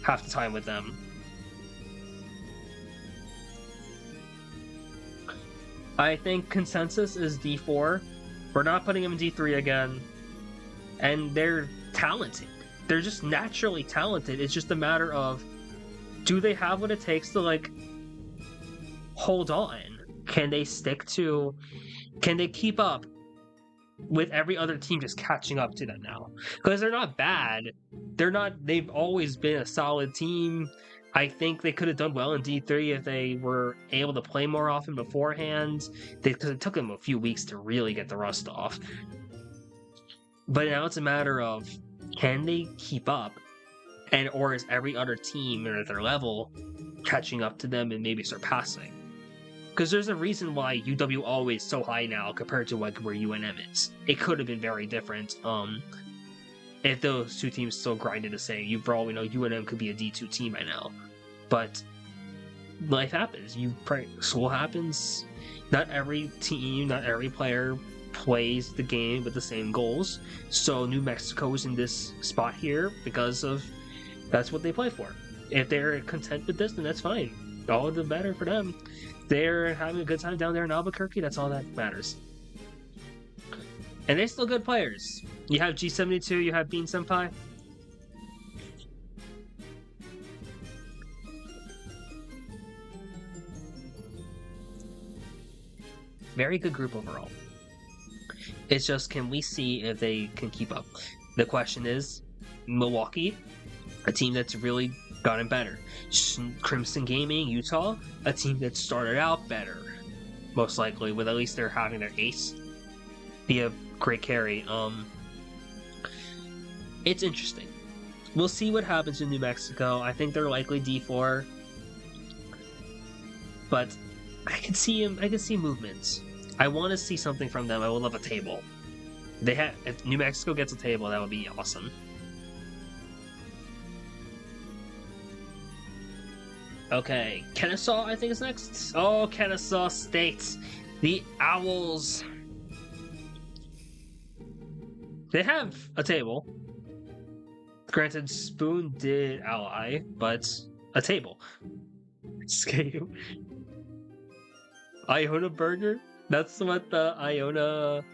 half the time with them. I think consensus is D4. We're not putting them in D3 again. And they're talented. They're just naturally talented. It's just a matter of, do they have what it takes to, like, hold on? Can they keep up with every other team just catching up to them now? Because they're not bad. They've always been a solid team. I think they could have done well in D3 if they were able to play more often beforehand. Because it took them a few weeks to really get the rust off. But now it's a matter of, can they keep up? And or is every other team at their level catching up to them and maybe surpassing? Because there's a reason why UW always so high now compared to like where UNM is. It could have been very different if those two teams still grinded the same. You, for all we know, UNM could be a D2 team right now. But life happens. School happens. Not every team, not every player plays the game with the same goals. So New Mexico is in this spot here because of that's what they play for. If they're content with this, then that's fine. All the better for them. They're having a good time down there in Albuquerque. That's all that matters. And they're still good players. You have G72, you have Bean Senpai. Very good group overall. It's just, can we see if they can keep up? The question is, Milwaukee, a team that's really gotten better. Crimson Gaming, Utah, a team that started out better, most likely, with at least they're having their ace be a great carry. It's interesting. We'll see what happens in New Mexico. I think they're likely D4, but I can see movements. I want to see something from them. I would love a table. If New Mexico gets a table, that would be awesome. Okay, Kennesaw, I think, is next. Oh, Kennesaw State. The Owls. They have a table. Granted, Spoon did ally, but a table. SKU. Iona Burger? That's what the Iona...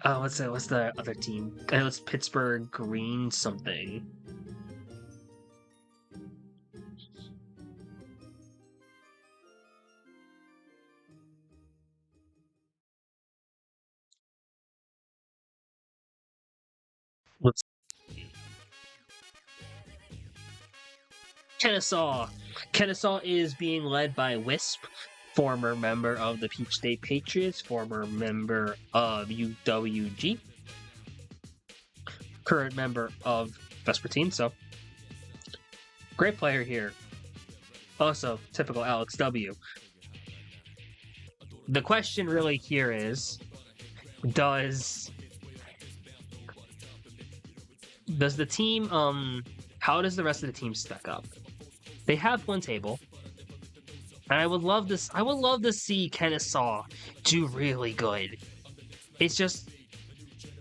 Oh, what's the other team? I know it's Pittsburgh Green something. Kennesaw. Kennesaw is being led by Wisp, former member of the Peach State Patriots, former member of UWG, current member of Vespertine, so great player here. Also, typical Alex W. The question really here is, does the team, how does the rest of the team stack up? They have one table, and I would love to see Kennesaw do really good. It's just,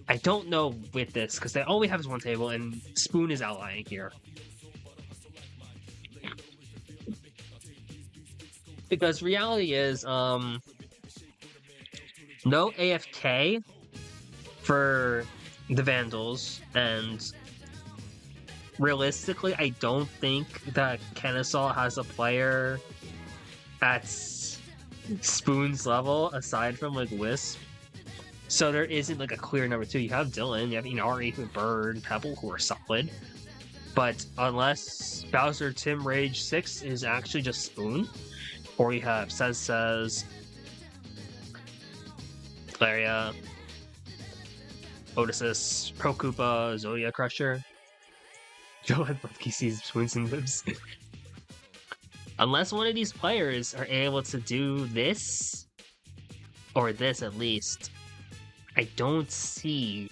I don't know with this, because all we have is one table, and Spoon is outlying here. Because reality is, no AFK for the Vandals, and realistically, I don't think that Kennesaw has a player at Spoon's level aside from like Wisp. So there isn't like a clear number two. You have Dylan, you have Inari, Bird, Pebble, who are solid. But unless Bowser Tim Rage 6 is actually just Spoon, or you have Says, Claria, Odysseus, Pro Koopa, Zodiac Crusher. Joe had Bucky sees Spoons and Libs. Unless one of these players are able to do this, or this at least, I don't see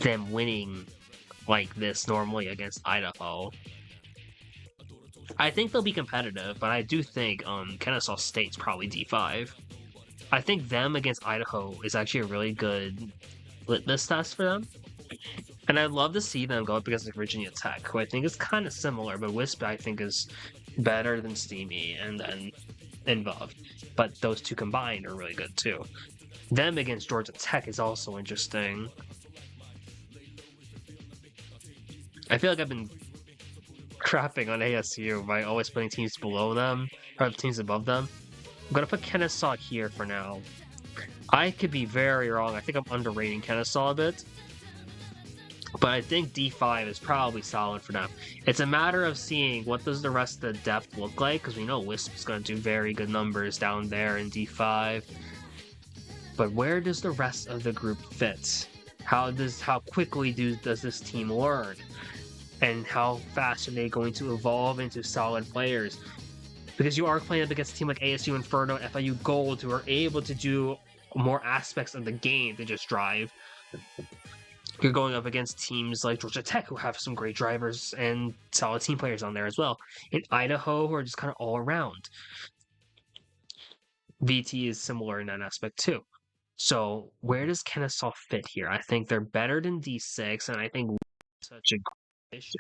them winning like this normally against Idaho. I think they'll be competitive, but I do think Kennesaw State's probably D5. I think them against Idaho is actually a really good litmus test for them. And I'd love to see them go up against like Virginia Tech, who I think is kind of similar, but Wisp I think is better than Steamy and then Involved. But those two combined are really good too. Them against Georgia Tech is also interesting. I feel like I've been crapping on ASU by always putting teams below them, or teams above them. I'm going to put Kennesaw here for now. I could be very wrong. I think I'm underrating Kennesaw a bit. But I think D5 is probably solid for them. It's a matter of seeing what does the rest of the depth look like, because we know Wisp is going to do very good numbers down there in D5. But where does the rest of the group fit? How quickly does this team learn? and how fast are they going to evolve into solid players. Because you are playing up against a team like ASU Inferno, FIU Gold, who are able to do more aspects of the game than just drive. You're going up against teams like Georgia Tech, who have some great drivers and solid team players on there as well. In Idaho, who are just kind of all around. VT is similar in that aspect too. So where does Kennesaw fit here? I think they're better than D6, and I think such a great issue.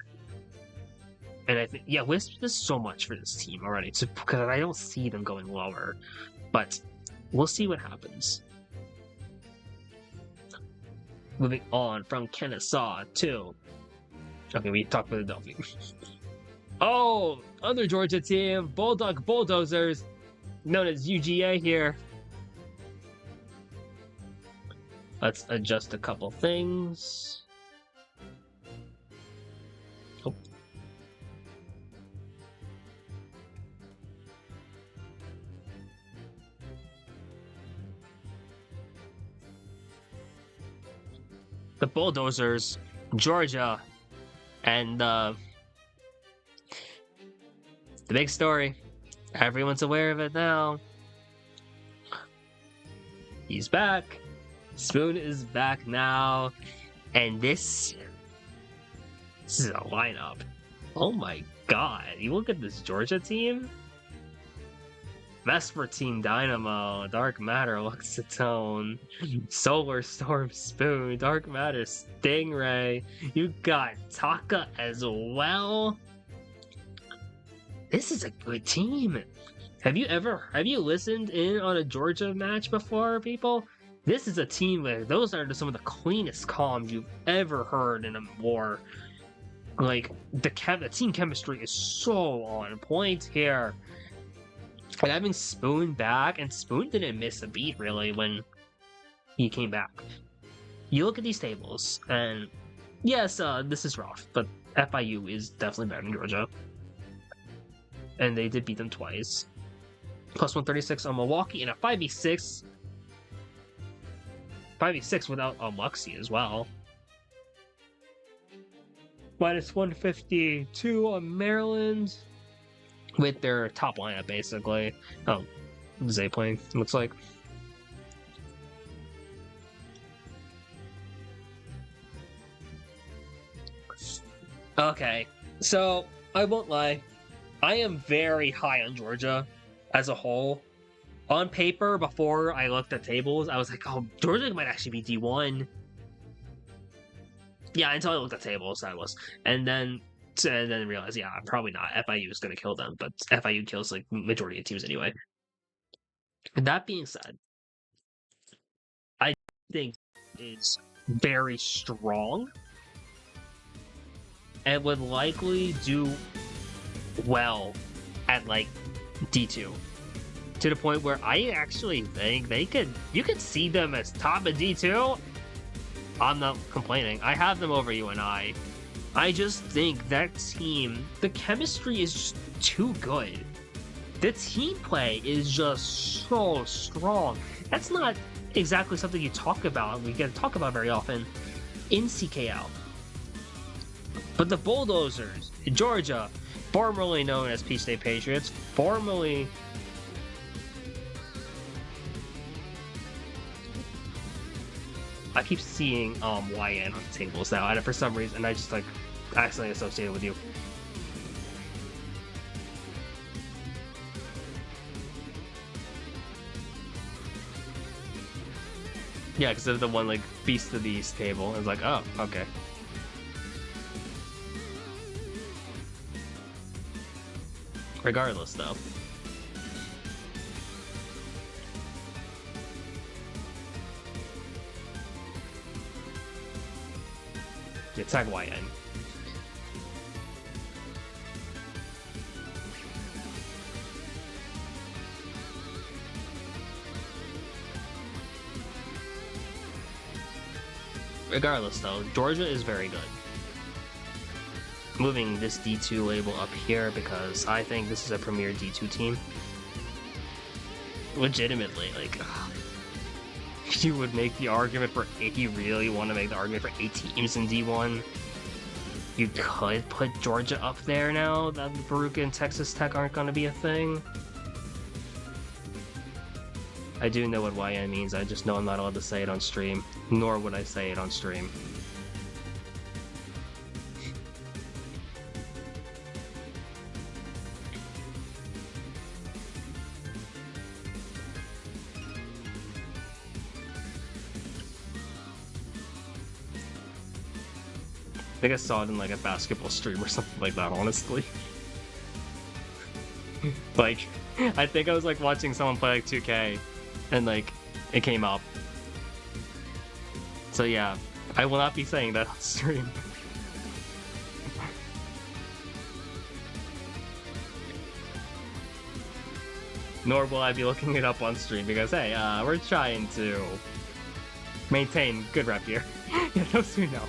And I think, yeah, Wisp is so much for this team already, because I don't see them going lower. But we'll see what happens. Moving on from Kennesaw to... Okay, we talked about the Delphi. Oh, other Georgia team, Bulldog Bulldozers, known as UGA here. Let's adjust a couple things. Oh. The Bulldozers, Georgia, and the big story. Everyone's aware of it now. He's back. Spoon is back now. And this is a lineup. Oh my god. You look at this Georgia team. Vesper Team Dynamo, Dark Matter, Luxatone, Solar Storm Spoon, Dark Matter Stingray. You got Taka as well. This is a good team. Have you listened in on a Georgia match before, people? This is a team where those are some of the cleanest comms you've ever heard in a war. Like, the team chemistry is so on point here. And having Spoon back, and Spoon didn't miss a beat really when he came back. You look at these tables, and yes, this is rough, but FIU is definitely better than Georgia. And they did beat them twice. Plus 136 on Milwaukee, and a 5v6. 5v6 without Luxie as well. Minus 152 on Maryland. With their top lineup, basically. Oh, Zay playing, looks like. Okay, so I won't lie. I am very high on Georgia as a whole. On paper, before I looked at tables, I was like, oh, Georgia might actually be D1. Yeah, until I looked at tables, that was. And then realized, yeah, probably not. FIU is going to kill them, but FIU kills like majority of teams anyway. That being said, I think it's very strong and would likely do well at like D2, to the point where I actually think you could see them as top of D2. I'm not complaining. I have them over UNI. I just think that team, the chemistry is just too good. The team play is just so strong. That's not exactly something you talk about, we get to talk about very often in CKL. But the Bulldozers, Georgia, formerly known as Peach State Patriots, formerly... I keep seeing YN on the tables now, and for some reason I just like accidentally associated with you. Yeah, because of the one like Beast of the East table. It's like, oh, okay. Regardless, though. Attack YN. Regardless, though, Georgia is very good. Moving this D2 label up here because I think this is a premier D2 team. Legitimately, like, you would make the argument for 8. You really want to make the argument for 8 teams in D1? You could put Georgia up there now that Baruch and Texas Tech aren't going to be a thing. I do know what YN means, I just know I'm not allowed to say it on stream. Nor would I say it on stream. I think I saw it in like a basketball stream or something like that, honestly. Like, I think I was like watching someone play like 2K and like it came up. So yeah, I will not be saying that on stream. Nor will I be looking it up on stream because hey, we're trying to maintain good rep here. Yeah, those who know.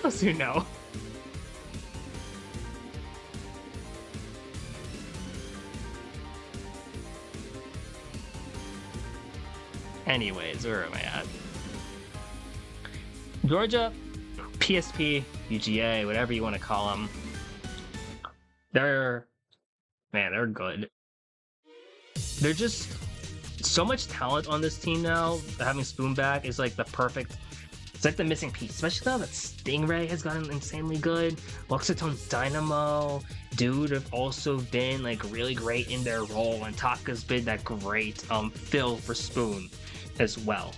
Those who know. Anyways, where am I at? Georgia, PSP, UGA, whatever you want to call them. They're good. They're just so much talent on this team now. Having Spoon back is like the perfect. It's like the missing piece, especially now that Stingray has gotten insanely good. Luxatone Dynamo, dude, have also been like really great in their role, and Taka's been that great fill for Spoon as well.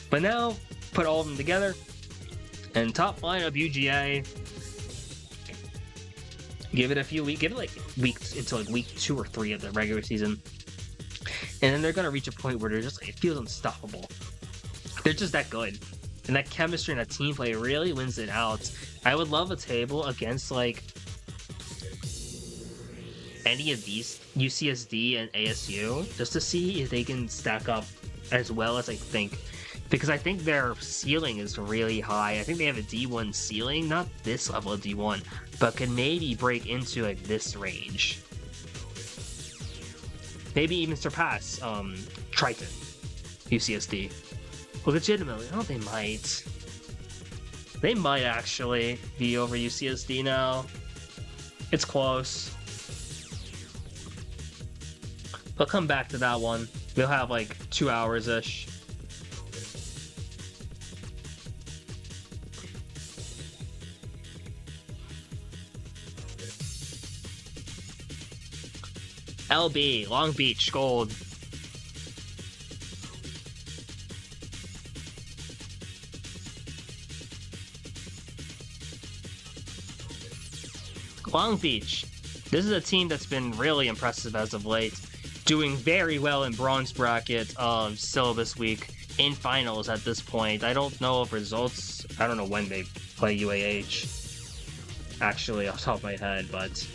But now, put all of them together, and top lineup UGA. Give it a few weeks, give it like weeks until like week 2 or 3 of the regular season, and then they're gonna reach a point where they're just, it feels unstoppable. They're just that good. And that chemistry and that team play really wins it out. I would love a table against like any of these, UCSD and ASU, just to see if they can stack up as well as I think. Because I think their ceiling is really high. I think they have a D1 ceiling, not this level of D1, but could maybe break into like this range. Maybe even surpass Triton, UCSD. Well, legitimately, oh, they might. They might actually be over UCSD now. It's close. We'll come back to that one. We'll have like 2 hours-ish. LB, Long Beach, gold. Long Beach. This is a team that's been really impressive as of late. Doing very well in bronze bracket syllabus week in finals at this point. I don't know of results. I don't know when they play UAH. Actually, off the top of my head, but...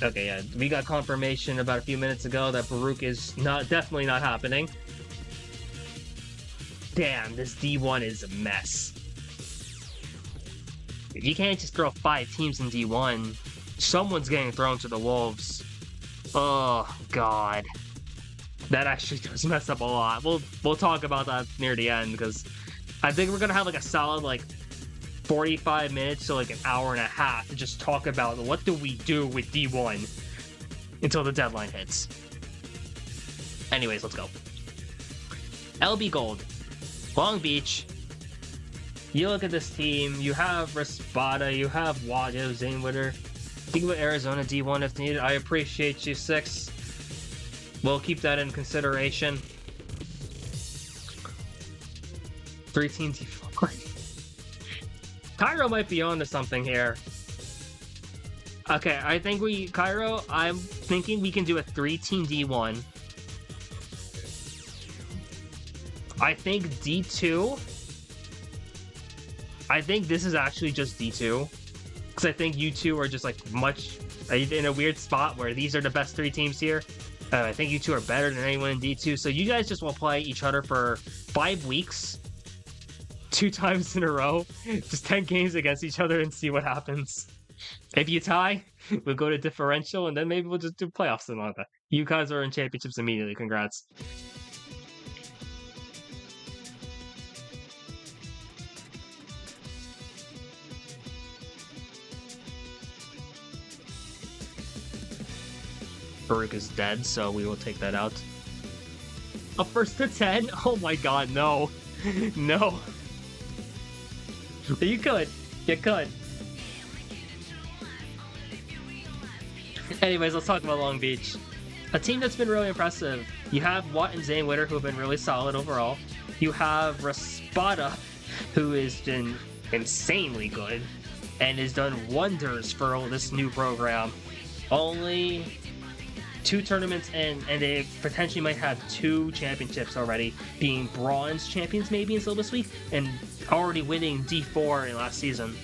Okay, yeah, we got confirmation about a few minutes ago that Baruch is definitely not happening. Damn, this D1 is a mess. You can't just throw 5 teams in D1. Someone's getting thrown to the wolves. Oh, God. That actually does mess up a lot. We'll talk about that near the end, because I think we're gonna have like a solid like 45 minutes to like an hour and a half to just talk about what do we do with D1 until the deadline hits. Anyways, let's go. LB Gold, Long Beach. You look at this team, you have Raspada, you have Wadio, Zanewitter. Think about Arizona D1 if needed. I appreciate you, 6. We'll keep that in consideration. 3-team D4. Cairo might be on to something here. Okay, I think Cairo, I'm thinking we can do a 3-team D1. I think D2. I think this is actually just D2. Because I think you two are just like much in a weird spot where these are the best 3 teams here. I think you two are better than anyone in D2. So you guys just will play each other for 5 weeks. 2 times in a row, just 10 games against each other and see what happens. If you tie, we'll go to differential, and then maybe we'll just do playoffs and all that. You guys are in championships immediately. Congrats. Farouk is dead, so we will take that out. A first to 10? Oh my god, no. No. You could. You could. Anyways, let's talk about Long Beach. A team that's been really impressive. You have Watt and Zane Witter, who have been really solid overall. You have Raspada, who has been insanely good and has done wonders for this new program. Only 2 tournaments and they potentially might have 2 championships already, being bronze champions maybe in Syllabus Week, and already winning D4 in last season.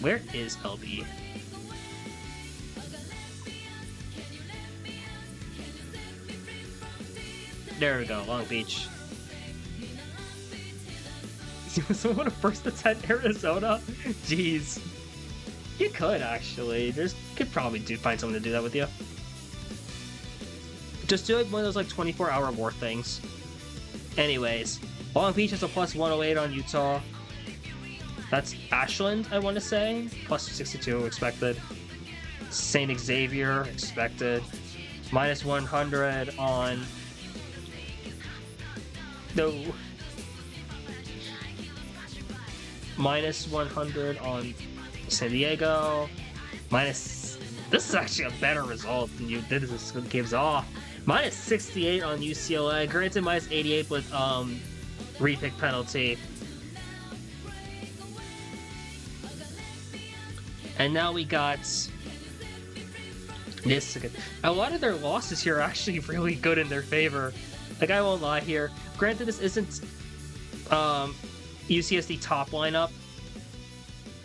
Where is LB? There we go, Long Beach. Someone first to 10 Arizona? Jeez. You could actually. Could probably find someone to do that with you. Just do like one of those like 24-hour war things. Anyways, Long Beach has a plus 108 on Utah. That's Ashland, I want to say. Plus 62 expected. St. Xavier expected. Minus 100 on... No. Minus 100 on San Diego. This is actually a better result than you did. This gives off. Minus 68 on UCLA. Granted, minus 88 with repick penalty. And now we got this. A lot of their losses here are actually really good in their favor. Like, I won't lie here. Granted, this isn't UCSD top lineup.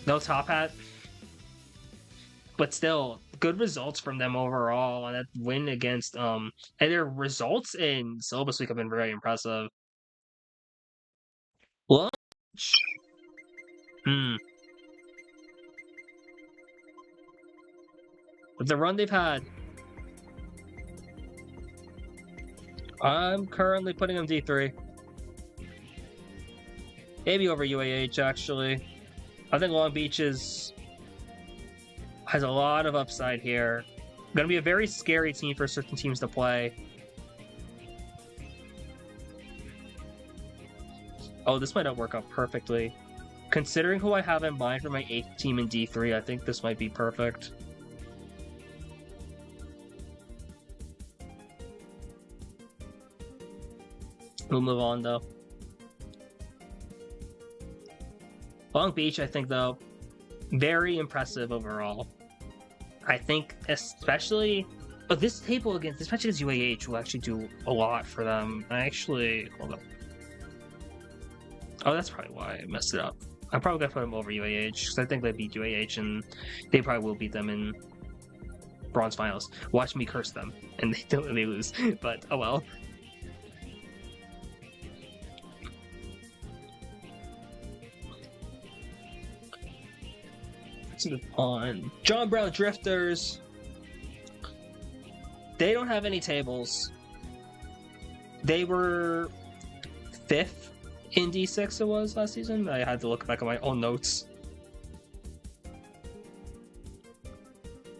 No top hat. But still, good results from them overall on that win against and their results in Syllabus Week have been very impressive. Lunch. With the run they've had, I'm currently putting them D3. Maybe over UAH, actually. I think Long Beach has a lot of upside here. Going to be a very scary team for certain teams to play. Oh, this might not work out perfectly. Considering who I have in mind for my 8th team in D3, I think this might be perfect. We'll move on, though. Long Beach, I think, though, very impressive overall. I think especially... Oh, this table against, especially against UAH, will actually do a lot for them. Hold up. Oh, that's probably why I messed it up. I'm probably going to put them over UAH, because I think they beat UAH, and they probably will beat them in bronze finals. Watch me curse them, and they lose. But, oh well. On John Brown Drifters, they don't have any tables. They were 5th in D6 it was last season. I had to look back at my own notes.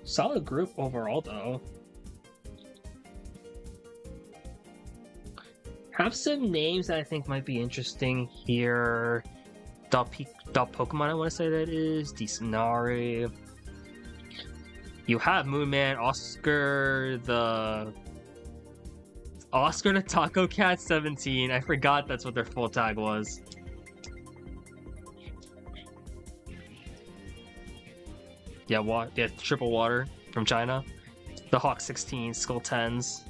Solid group overall, though. Have some names that I think might be interesting here. Dot Pokemon, I want to say that is. Decenari. You have Moonman, Oscar the Taco Cat 17. I forgot that's what their full tag was. Yeah, Triple Water from China. The Hawk 16, Skull 10s.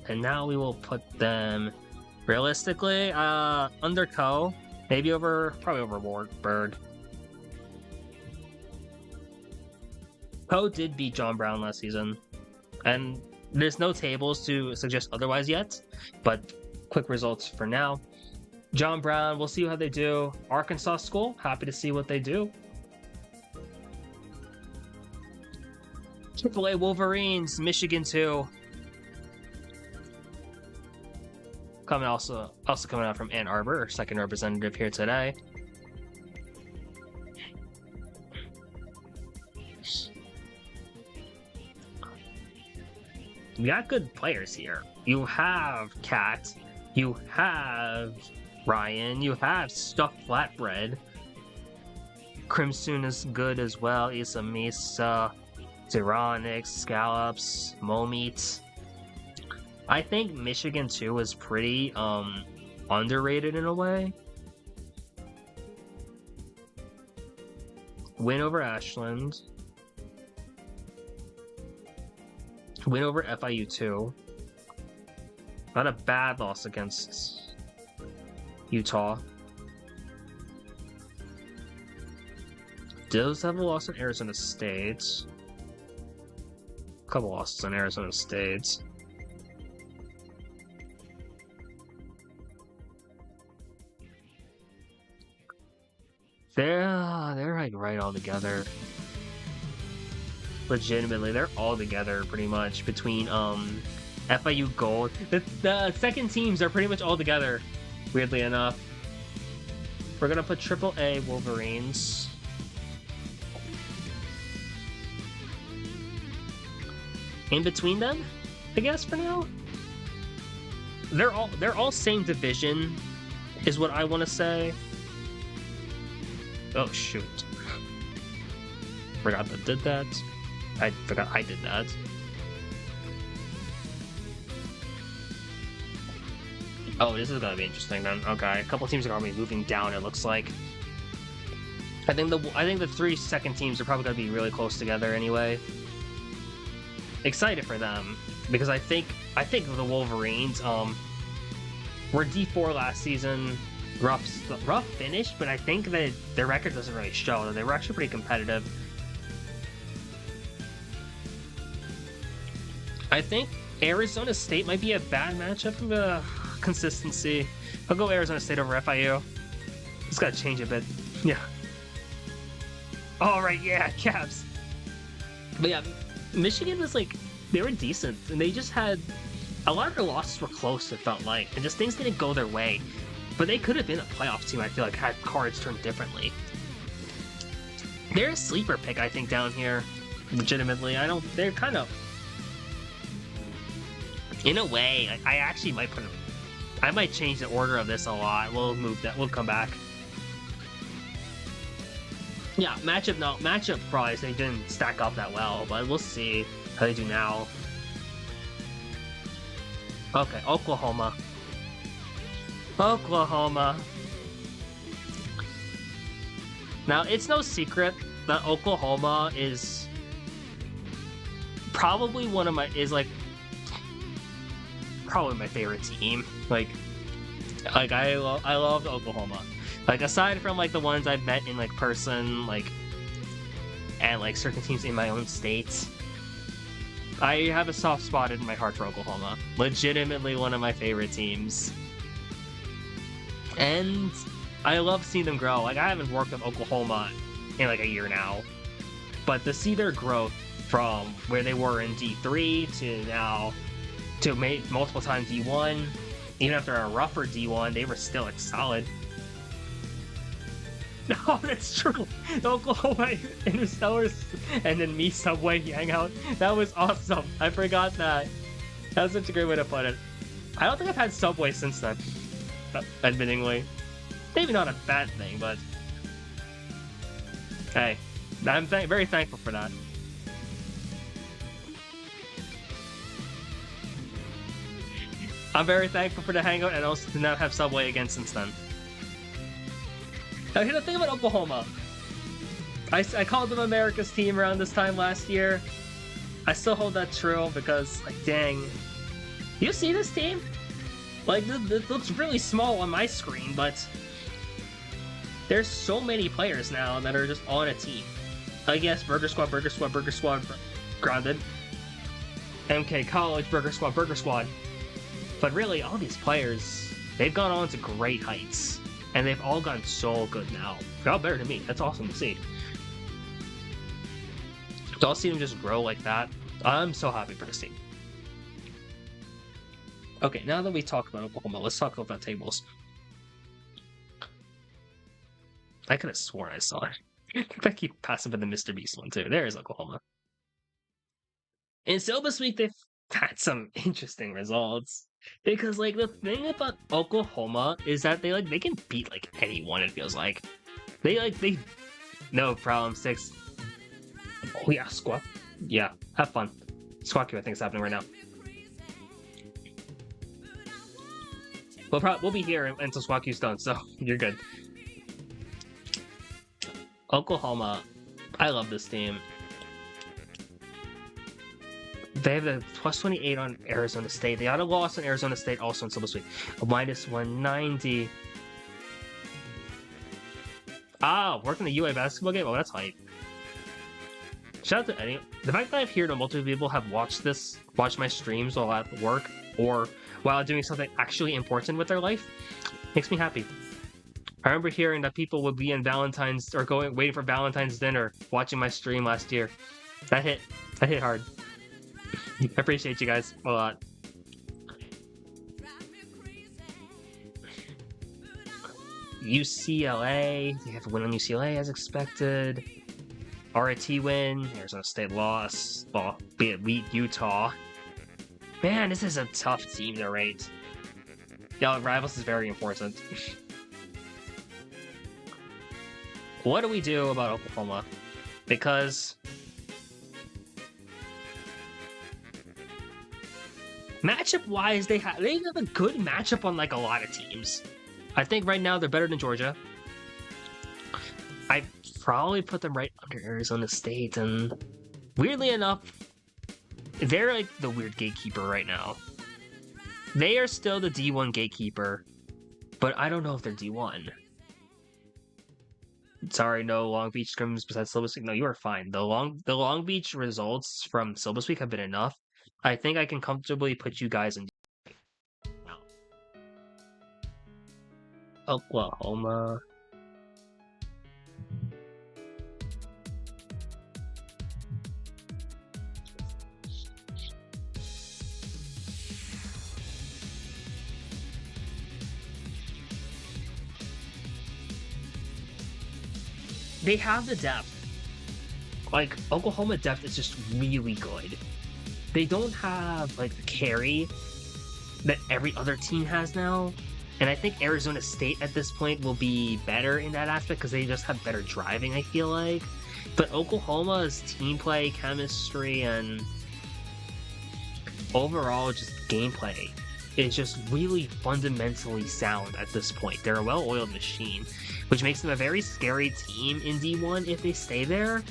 And now we will put them realistically under Co. Maybe probably over Wartburg. Co did beat John Brown last season. And There's no tables to suggest otherwise yet, but quick results for now. John Brown, we'll see how they do. Arkansas School, happy to see what they do. AAA Wolverines, Michigan 2. Also coming out from Ann Arbor, our second representative here today. We got good players here. You have Kat, you have Ryan, you have Stuffed Flatbread. Crimson is good as well. Issa Misa, Zeronix, Scallops, Momeat. I think Michigan 2 is pretty underrated in a way. Win over Ashland. Win over FIU 2. Not a bad loss against Utah. Does have a loss in Arizona State. A couple losses in Arizona State. They're like right all together. Legitimately, they're all together pretty much between FIU Gold. The second teams are pretty much all together, weirdly enough. We're gonna put AAA Wolverines. In between them, I guess for now. They're all same division, is what I want to say. Oh shoot! Forgot that did that. I forgot I did that. Oh, this is gonna be interesting then. Okay, a couple teams are gonna be moving down. It looks like. I think the 3 second teams are probably gonna be really close together anyway. Excited for them because I think the Wolverines were D4 last season. Rough finish, but I think that their record doesn't really show that they were actually pretty competitive. I think Arizona State might be a bad matchup for the consistency. I'll go Arizona State over FIU. Just gotta change a bit. Yeah. All right, yeah, Caps. But yeah, Michigan was like, they were decent, and they just had a lot of their losses were close. It felt like, and just things didn't go their way. But they could have been a playoff team, I feel like, had cards turned differently. They're a sleeper pick, I think, down here. Legitimately. They're kind of... In a way, I actually might put them... I might change the order of this a lot. We'll move that. We'll come back. Yeah, matchup probably they didn't stack up that well, but we'll see how they do now. Okay, Oklahoma. Now, it's no secret that Oklahoma is probably probably my favorite team. Like I love Oklahoma. Like, aside from like the ones I've met in like person, and like certain teams in my own state, I have a soft spot in my heart for Oklahoma. Legitimately one of my favorite teams. And I love seeing them grow. Like, I haven't worked with Oklahoma in like a year now, but to see their growth from where they were in D3 to now to multiple times D1, even after a rougher D1, they were still like solid. No, that's true. The Oklahoma Interstellars and then me Subway Hangout. That was awesome. I forgot that. That was such a great way to put it. I don't think I've had Subway since then. Admittingly. Maybe not a bad thing, but... Hey, I'm very thankful for that. I'm very thankful for the hangout and also to not have Subway again since then. Now, here's the thing about Oklahoma. I called them America's team around this time last year. I still hold that true because, like, dang. You see this team? Like, it looks really small on my screen, but there's so many players now that are just on a team. I guess Burger Squad, grounded. MK College, Burger Squad, Burger Squad. But really, all these players, they've gone on to great heights. And they've all gotten so good now. They're all better than me. That's awesome to see. To all see them just grow like that, I'm so happy for this team. Okay, now that we talked about Oklahoma, let's talk about tables. I could have sworn I saw it. I keep passing by the Mr. Beast one too. There's Oklahoma. In Syllabus Week, they've had some interesting results. Because, like, the thing about Oklahoma is that they can beat, like, anyone, it feels like. They... No problem, 6. Oh, yeah, Squawk. Yeah, have fun. Squawk, I think is happening right now. We'll be here until Squawk U's done, so you're good. Oklahoma, I love this team. They have a plus 28 on Arizona State. They got a loss on Arizona State also in Syllabus Week. A minus 190. Ah, working the UA basketball game? Oh, that's hype. Shout out to Eddie. The fact that I've heard multiple people have watched my streams while at work or while doing something actually important with their life, makes me happy. I remember hearing that people would be in Valentine's or waiting for Valentine's dinner watching my stream last year. That hit hard. I appreciate you guys a lot. UCLA, they have a win on UCLA as expected. RIT win, Arizona State loss. Well, beat Utah. Man, this is a tough team to rate. Yeah, Rivals is very important. What do we do about Oklahoma? Because matchup-wise, they have a good matchup on like a lot of teams. I think right now they're better than Georgia. I probably put them right under Arizona State, and weirdly enough, they're like the weird gatekeeper right now. They are still the D1 gatekeeper, but I don't know if they're D1. Sorry, no Long Beach scrims besides Syllabus Week. No, you are fine. The Long Beach results from Syllabus Week have been enough. I think I can comfortably put you guys in. Oklahoma. They have the depth. Like, Oklahoma depth is just really good. They don't have, like, the carry that every other team has now. And I think Arizona State at this point will be better in that aspect because they just have better driving, I feel like. But Oklahoma's team play, chemistry, and overall just gameplay is just really fundamentally sound at this point. They're a well-oiled machine, which makes them a very scary team in D1 if they stay there.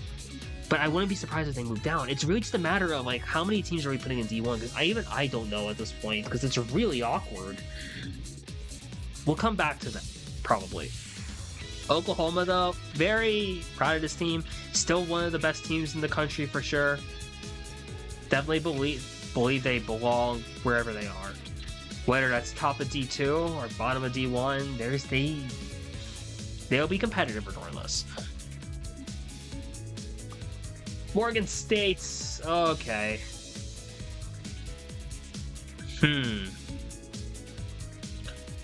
But I wouldn't be surprised if they move down. It's really just a matter of like how many teams are we putting in D1, because I don't know at this point, because it's really awkward. We'll come back to that, probably. Oklahoma, though, very proud of this team. Still one of the best teams in the country for sure. Definitely believe they belong wherever they are. Whether that's top of D2 or bottom of D1, they'll be competitive regardless. Morgan State's okay.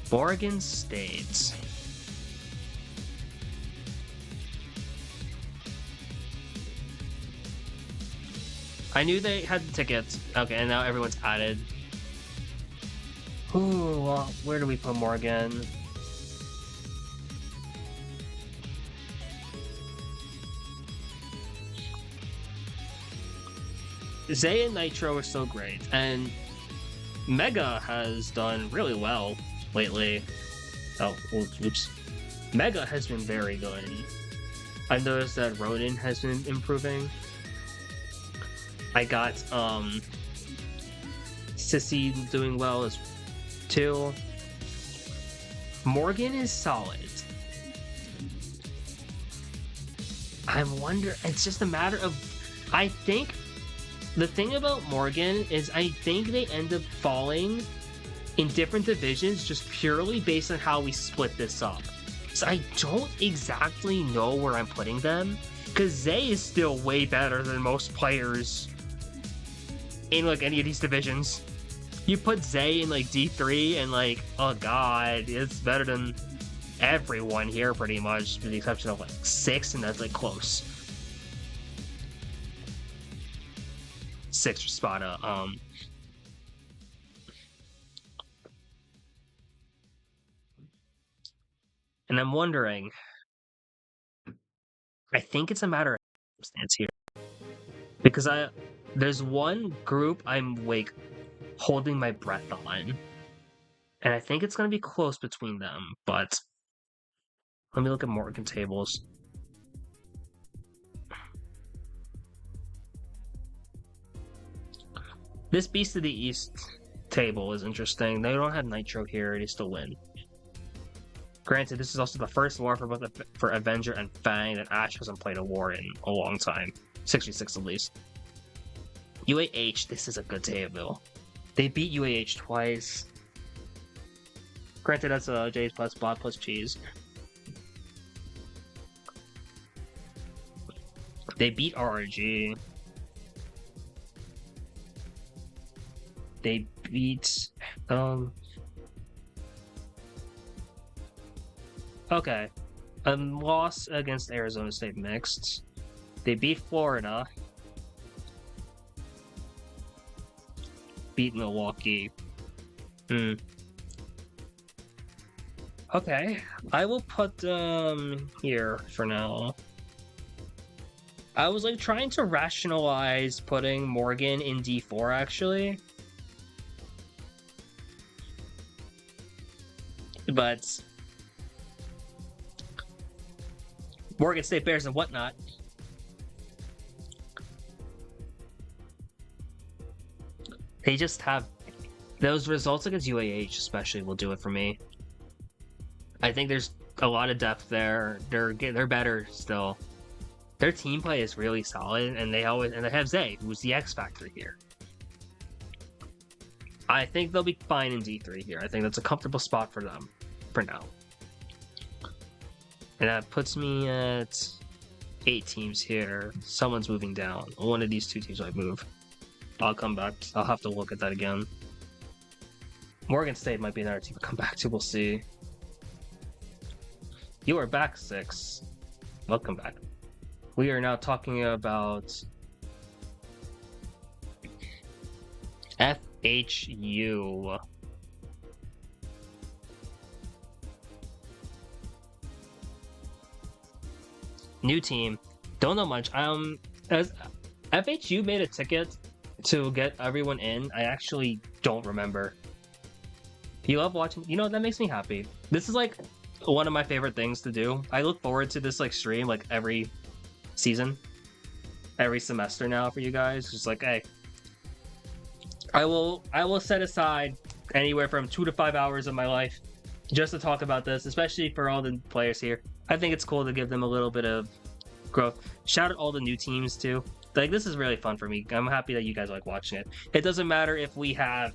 Morgan State. I knew they had the tickets. Okay, and now everyone's added. Ooh, well, where do we put Morgan? Zay and Nitro are so great, and Mega has done really well lately. Oh, oops. Mega has been very good. I've noticed that Ronin has been improving. I got Sissy doing well as too. Morgan is solid. I wonder, it's just a matter of, I think the thing about Morgan is I think they end up falling in different divisions just purely based on how we split this up. So I don't exactly know where I'm putting them, because Zay is still way better than most players in like any of these divisions. You put Zay in like D3 and like, oh god, it's better than everyone here pretty much, with the exception of like 6, and that's like close. 6 for Spada. And I'm wondering, I think it's a matter of circumstance here, because there's one group I'm like holding my breath on, and I think it's gonna be close between them. But let me look at Morgan tables. This Beast of the East table is interesting. They don't have Nitro here, they still win. Granted, this is also the first war for both for Avenger and Fang that Ash hasn't played a war in a long time. 66 at least. UAH, this is a good table. They beat UAH twice. Granted, that's a J's plus bot plus cheese. They beat RRG. They beat okay. A loss against Arizona State mixed. They beat Florida. Beat Milwaukee. Okay. I will put them here for now. I was like trying to rationalize putting Morgan in D4 actually. But Morgan State Bears and whatnot. They just have those results against UAH especially will do it for me. I think there's a lot of depth there. They're better still. Their team play is really solid, and they have Zay, who's the X factor here. I think they'll be fine in D3 here. I think that's a comfortable spot for them for now. And that puts me at 8 teams here. Someone's moving down. One of these 2 teams might move. I'll come back. I'll have to look at that again. Morgan State might be another team to come back to. We'll see. You are back, 6. Welcome back. We are now talking about FHU. New team. Don't know much. As FHU made a ticket to get everyone in, I actually don't remember. You love watching. You know, that makes me happy. This is like one of my favorite things to do. I look forward to this like stream like every season, every semester now for you guys. Just like, hey, I will set aside anywhere from 2 to 5 hours of my life just to talk about this, especially for all the players here. I think it's cool to give them a little bit of growth. Shout out all the new teams too. Like, this is really fun for me. I'm happy that you guys like watching it. It doesn't matter if we have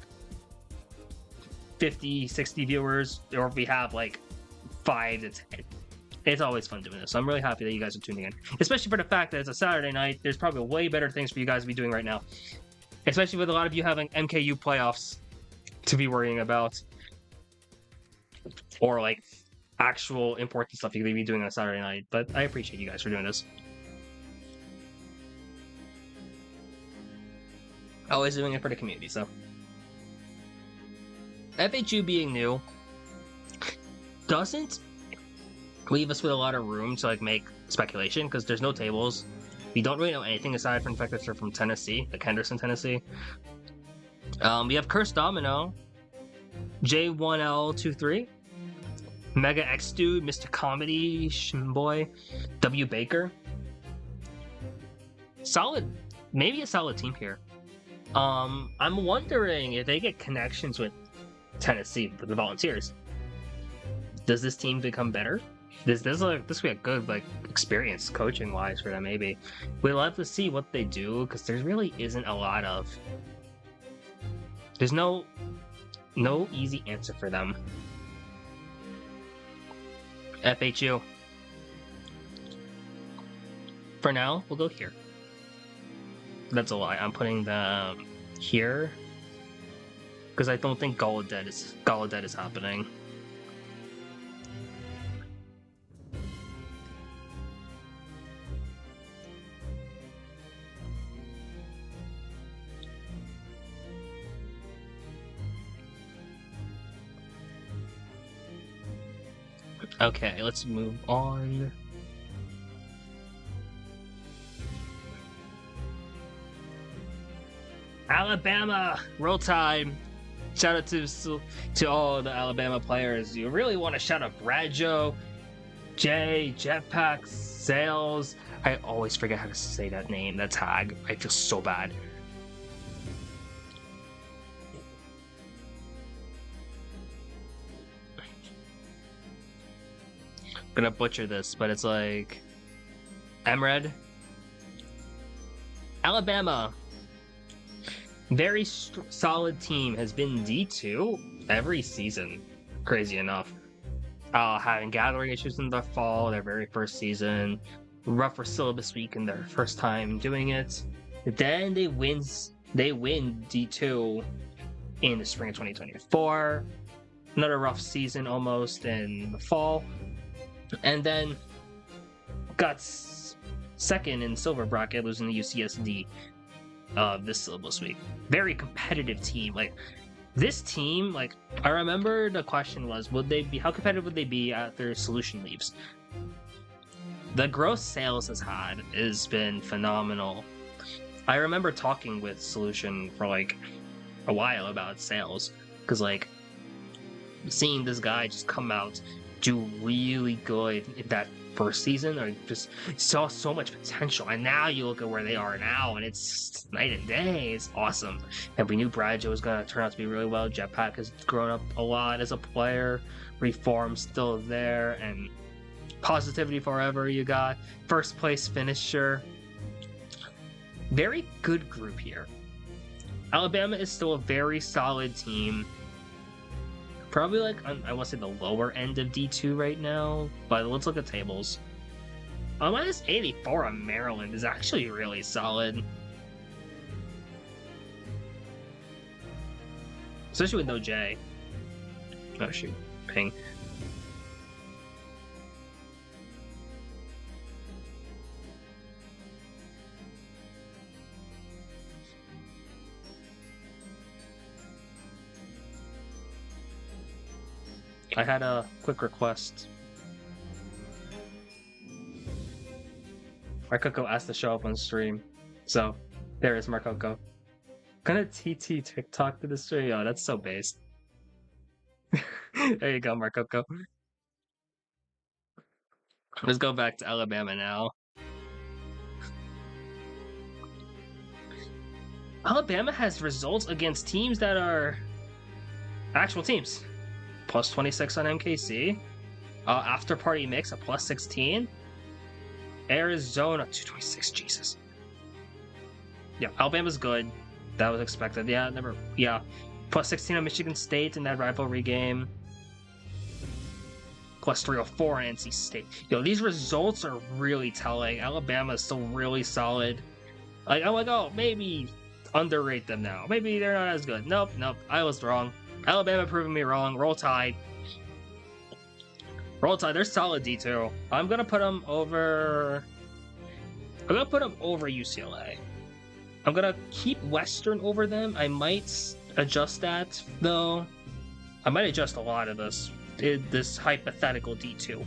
50, 60 viewers, or if we have like 5 to 10. It's always fun doing this. So I'm really happy that you guys are tuning in. Especially for the fact that it's a Saturday night. There's probably way better things for you guys to be doing right now. Especially with a lot of you having MKU playoffs to be worrying about. Or like actual important stuff you could be doing on a Saturday night. But I appreciate you guys for doing this. Always doing it for the community, so. FHU being new doesn't leave us with a lot of room to like make speculation, because there's no tables. We don't really know anything aside from the fact that they're from Tennessee, like Henderson, Tennessee. We have Curse Domino, J1L23, Mega X Dude, Mr. Comedy, Shimboy, W Baker. Solid, maybe a solid team here. I'm wondering if they get connections with Tennessee, with the Volunteers. Does this team become better? this will be a good like experience coaching wise for them. Maybe we'll have to see what they do because there really isn't a lot of. There's no easy answer for them. FHU. For now, we'll go here. That's a lie. I'm putting them here because I don't think Gallaudet is happening. Okay, let's move on. Alabama, roll time. Shout out to all the Alabama players. You really want to shout out Bradshaw, Jay, Jetpack, Sales. I always forget how to say that name, that tag. I feel so bad. Gonna butcher this, but it's like Emred. Alabama, very solid team, has been D2 every season. Crazy enough, having gathering issues in the fall, their very first season, rougher syllabus week in their first time doing it. Then they win D2 in the spring of 2024. Another rough season almost in the fall. And then got second in silver bracket, losing the UCSD this syllabus week. Very competitive team. Like this team, like I remember the question was, how competitive would they be after Solution leaves? The gross sales has been phenomenal. I remember talking with Solution for like a while about sales because like seeing this guy just come out do really good in that first season, or just saw so much potential, and now you look at where they are now and it's night and day. It's awesome. And we knew Bradshaw was going to turn out to be really well. Jetpack has grown up a lot as a player, reform still there, and positivity forever. You got first place finisher. Very good group here. Alabama is still a very solid team. Probably like, I want to say the lower end of D2 right now, but let's look at tables. Minus 84 on Maryland is actually really solid. Especially with no J. Oh shoot, ping. I had a quick request. Marcoco asked to show up on stream. So, there is Marcoco. Gonna TT TikTok to the stream? Oh, that's so base. There you go, Marcoco. Let's go back to Alabama now. Alabama has results against teams that are actual teams. Plus 26 on MKC. After party mix, a plus 16. Arizona, 226. Jesus. Yeah, Alabama's good. That was expected. Yeah. Plus 16 on Michigan State in that rivalry game. Plus 304 on NC State. These results are really telling. Alabama is still really solid. Like, I'm like, oh, maybe underrate them now. Maybe they're not as good. Nope. I was wrong. Alabama proving me wrong. Roll Tide. They're solid D2. I'm gonna put them over UCLA. I'm gonna keep Western over them. I might adjust that though. I might adjust a lot of this hypothetical D2.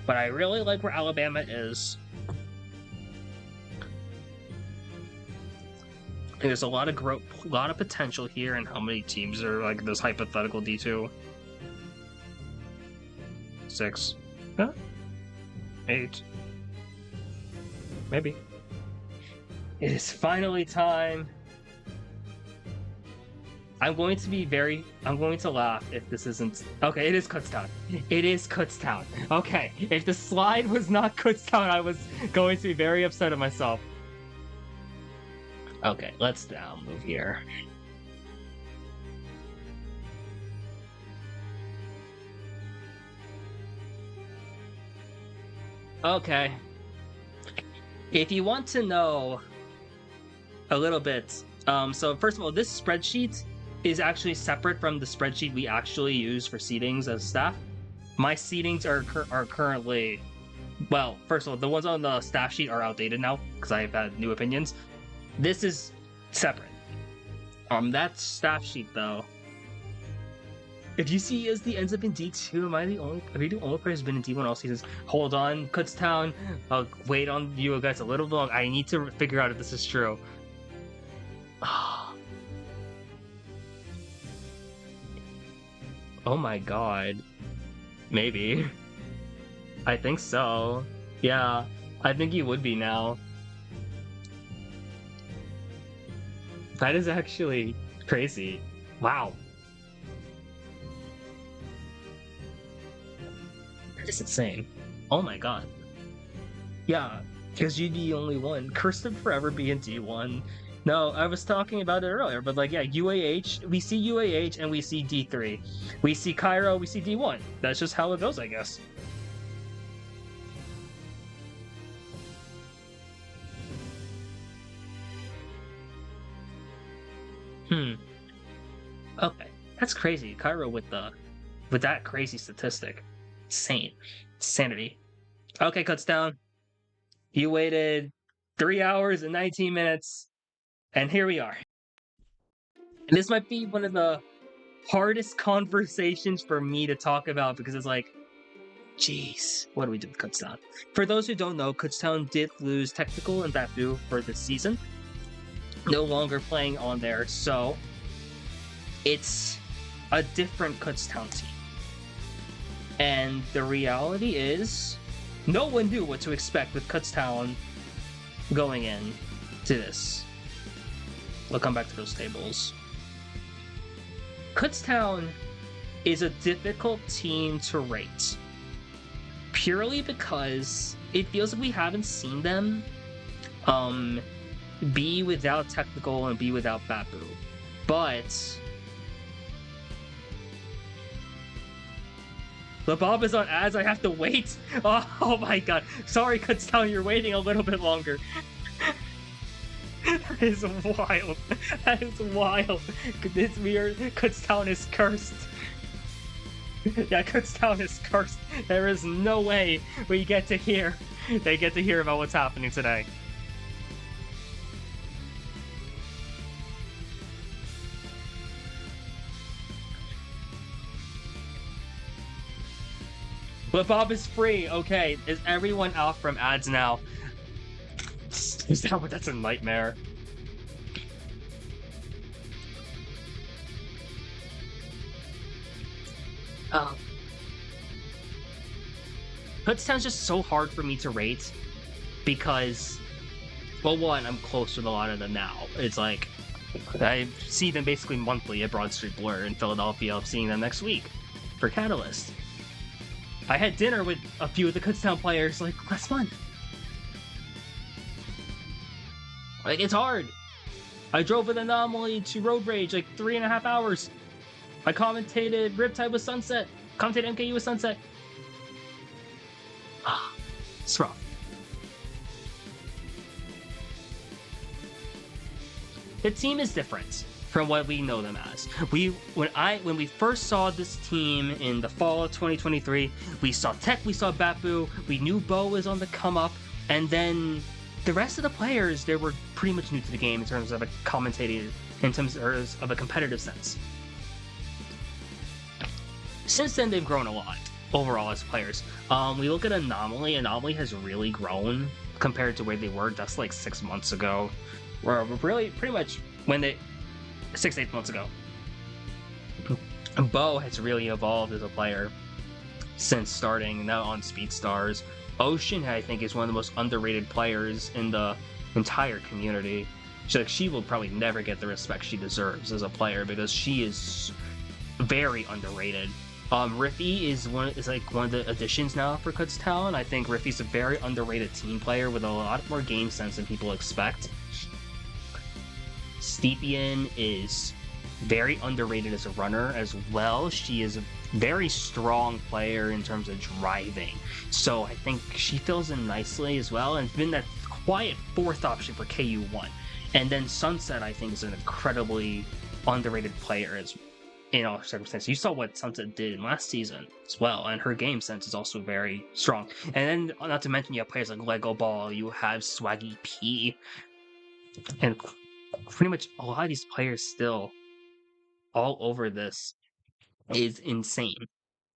But I really like where Alabama is. And there's a lot of growth, a lot of potential here, and how many teams are like this hypothetical D2? 6, huh? 8, maybe. It is finally time I'm going to laugh if this isn't... Okay, it is Kutztown. It is Kutztown. Okay, if the slide was not Kutztown, I was going to be very upset at myself. Okay, let's down move here. Okay. If you want to know a little bit, so first of all, this spreadsheet is actually separate from the spreadsheet we actually use for seedings as staff. My seedings are currently, well, first of all, the ones on the staff sheet are outdated now because I've had new opinions. This is separate. That staff sheet though. If you see ESD ends up in D2, am I the only player who's been in D1 all seasons? Hold on, Kutztown. I'll wait on you guys a little long. I need to figure out if this is true. Oh my god. Maybe. I think so. Yeah, I think he would be now. That is actually crazy. Wow. That is insane. Oh my god. Yeah, because you'd be the only one. Cursed to forever be in D1. No, I was talking about it earlier, but like, yeah, UAH, we see UAH and we see D3. We see Cairo, we see D1. That's just how it goes, I guess. Okay, that's crazy. Cairo with that crazy statistic. Insane. Insanity. Okay, cuts down. You waited 3 hours and 19 minutes. And here we are. And this might be one of the hardest conversations for me to talk about because it's like, jeez, what do we do with Kutztown? For those who don't know, Kutztown did lose Technical and Babu for this season. No longer playing on there, so it's a different Kutztown team. And the reality is, no one knew what to expect with Kutztown going in to this. We'll come back to those tables. Kutztown is a difficult team to rate. Purely because it feels like we haven't seen them be without Technical and be without Babu. But the Bob is on ads, I have to wait. Oh my god. Sorry, Kutztown, you're waiting a little bit longer. That is wild. That is wild. This weird. Kutztown is cursed. Yeah, Kutztown is cursed. There is no way they get to hear about what's happening today. But Bob is free. Okay, is everyone out from ads now? That's a nightmare. Kutztown's just so hard for me to rate because, well, one, I'm closer to a lot of them now. It's like I see them basically monthly at Broad Street Blur in Philadelphia. I'm seeing them next week for Catalyst. I had dinner with a few of the Kutztown players like last month. Like, it's hard. I drove with Anomaly to Road Rage like 3.5 hours. I commentated Riptide with Sunset. Commentated MKU with Sunset. It's rough. The team is different from what we know them as. When we first saw this team in the fall of 2023, we saw Tech, we saw Bapu, we knew Bo was on the come up, and then the rest of the players, they were pretty much new to the game in terms of a commentating, in terms of a competitive sense. Since then, they've grown a lot overall as players. We look at Anomaly. Anomaly has really grown compared to where they were just like 6 months ago, or really pretty much when they 6-8 months ago. Bo has really evolved as a player since starting now on Speedstars. Ocean, I think, is one of the most underrated players in the entire community. She will probably never get the respect she deserves as a player because she is very underrated. Riffy is one of the additions now for Kutztown. I think Riffy's a very underrated team player with a lot more game sense than people expect. Stepien is very underrated as a runner as well. She is a very strong player in terms of driving, so I think she fills in nicely as well, and been that quiet fourth option for KU1. And then Sunset, I think, is an incredibly underrated player in all circumstances. You saw what Sunset did last season as well, and her game sense is also very strong. And then, not to mention, you have players like Lego Ball, you have Swaggy P, and pretty much a lot of these players still all over this is insane.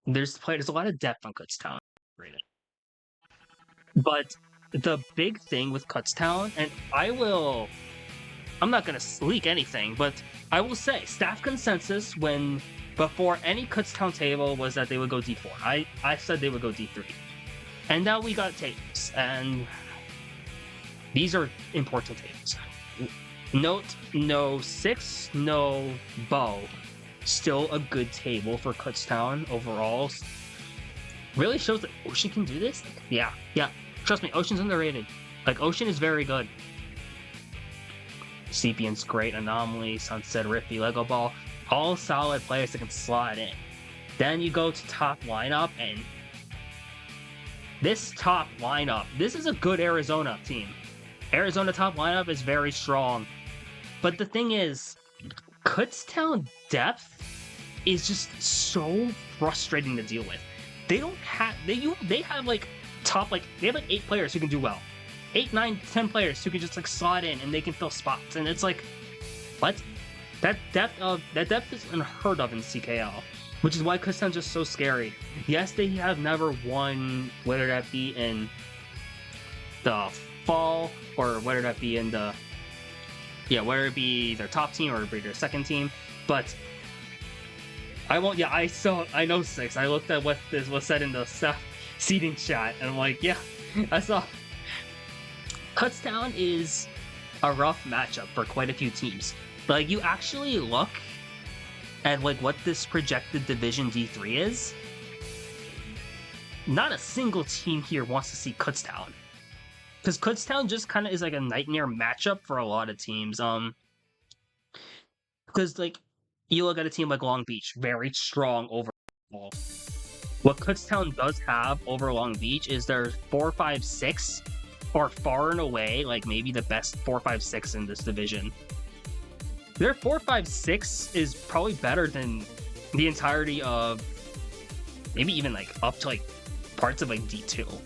There's a lot of depth on Kutztown. But the big thing with Kutztown, and I'm not going to leak anything, but I will say staff consensus before any Kutztown table was that they would go D4. I said they would go D3. And now we got tables, and these are important tables. Note, no 6, no bow. Still a good table for Kutztown overall. Really shows that Ocean can do this? Yeah. Trust me, Ocean's underrated. Ocean is very good. Sepien's great, Anomaly, Sunset, Riffy, Lego Ball. All solid players that can slot in. Then you go to top lineup, and this top lineup, this is a good Arizona team. Arizona top lineup is very strong. But the thing is, Kutztown depth is just so frustrating to deal with. They have they have they have 8 players who can do well. 8, 9, 10 players who can just slot in and they can fill spots. And it's what? That depth is unheard of in CKL, which is why Kutztown's just so scary. Yes, they have never won, whether that be in the fall or whether that be in whether it be their top team or their second team, but I won't. Yeah, I know 6. I looked at what this was said in the seeding chat, and I'm like, yeah, I saw. Kutztown is a rough matchup for quite a few teams. You actually look at what this projected Division D3 is. Not a single team here wants to see Kutztown. Because Kutztown just kind of is a nightmare matchup for a lot of teams. Because you look at a team like Long Beach, very strong overall. What Kutztown does have over Long Beach is their 4-5-6 are far and away maybe the best 4-5-6 in this division. Their 4-5-6 is probably better than the entirety of maybe even up to parts of D2.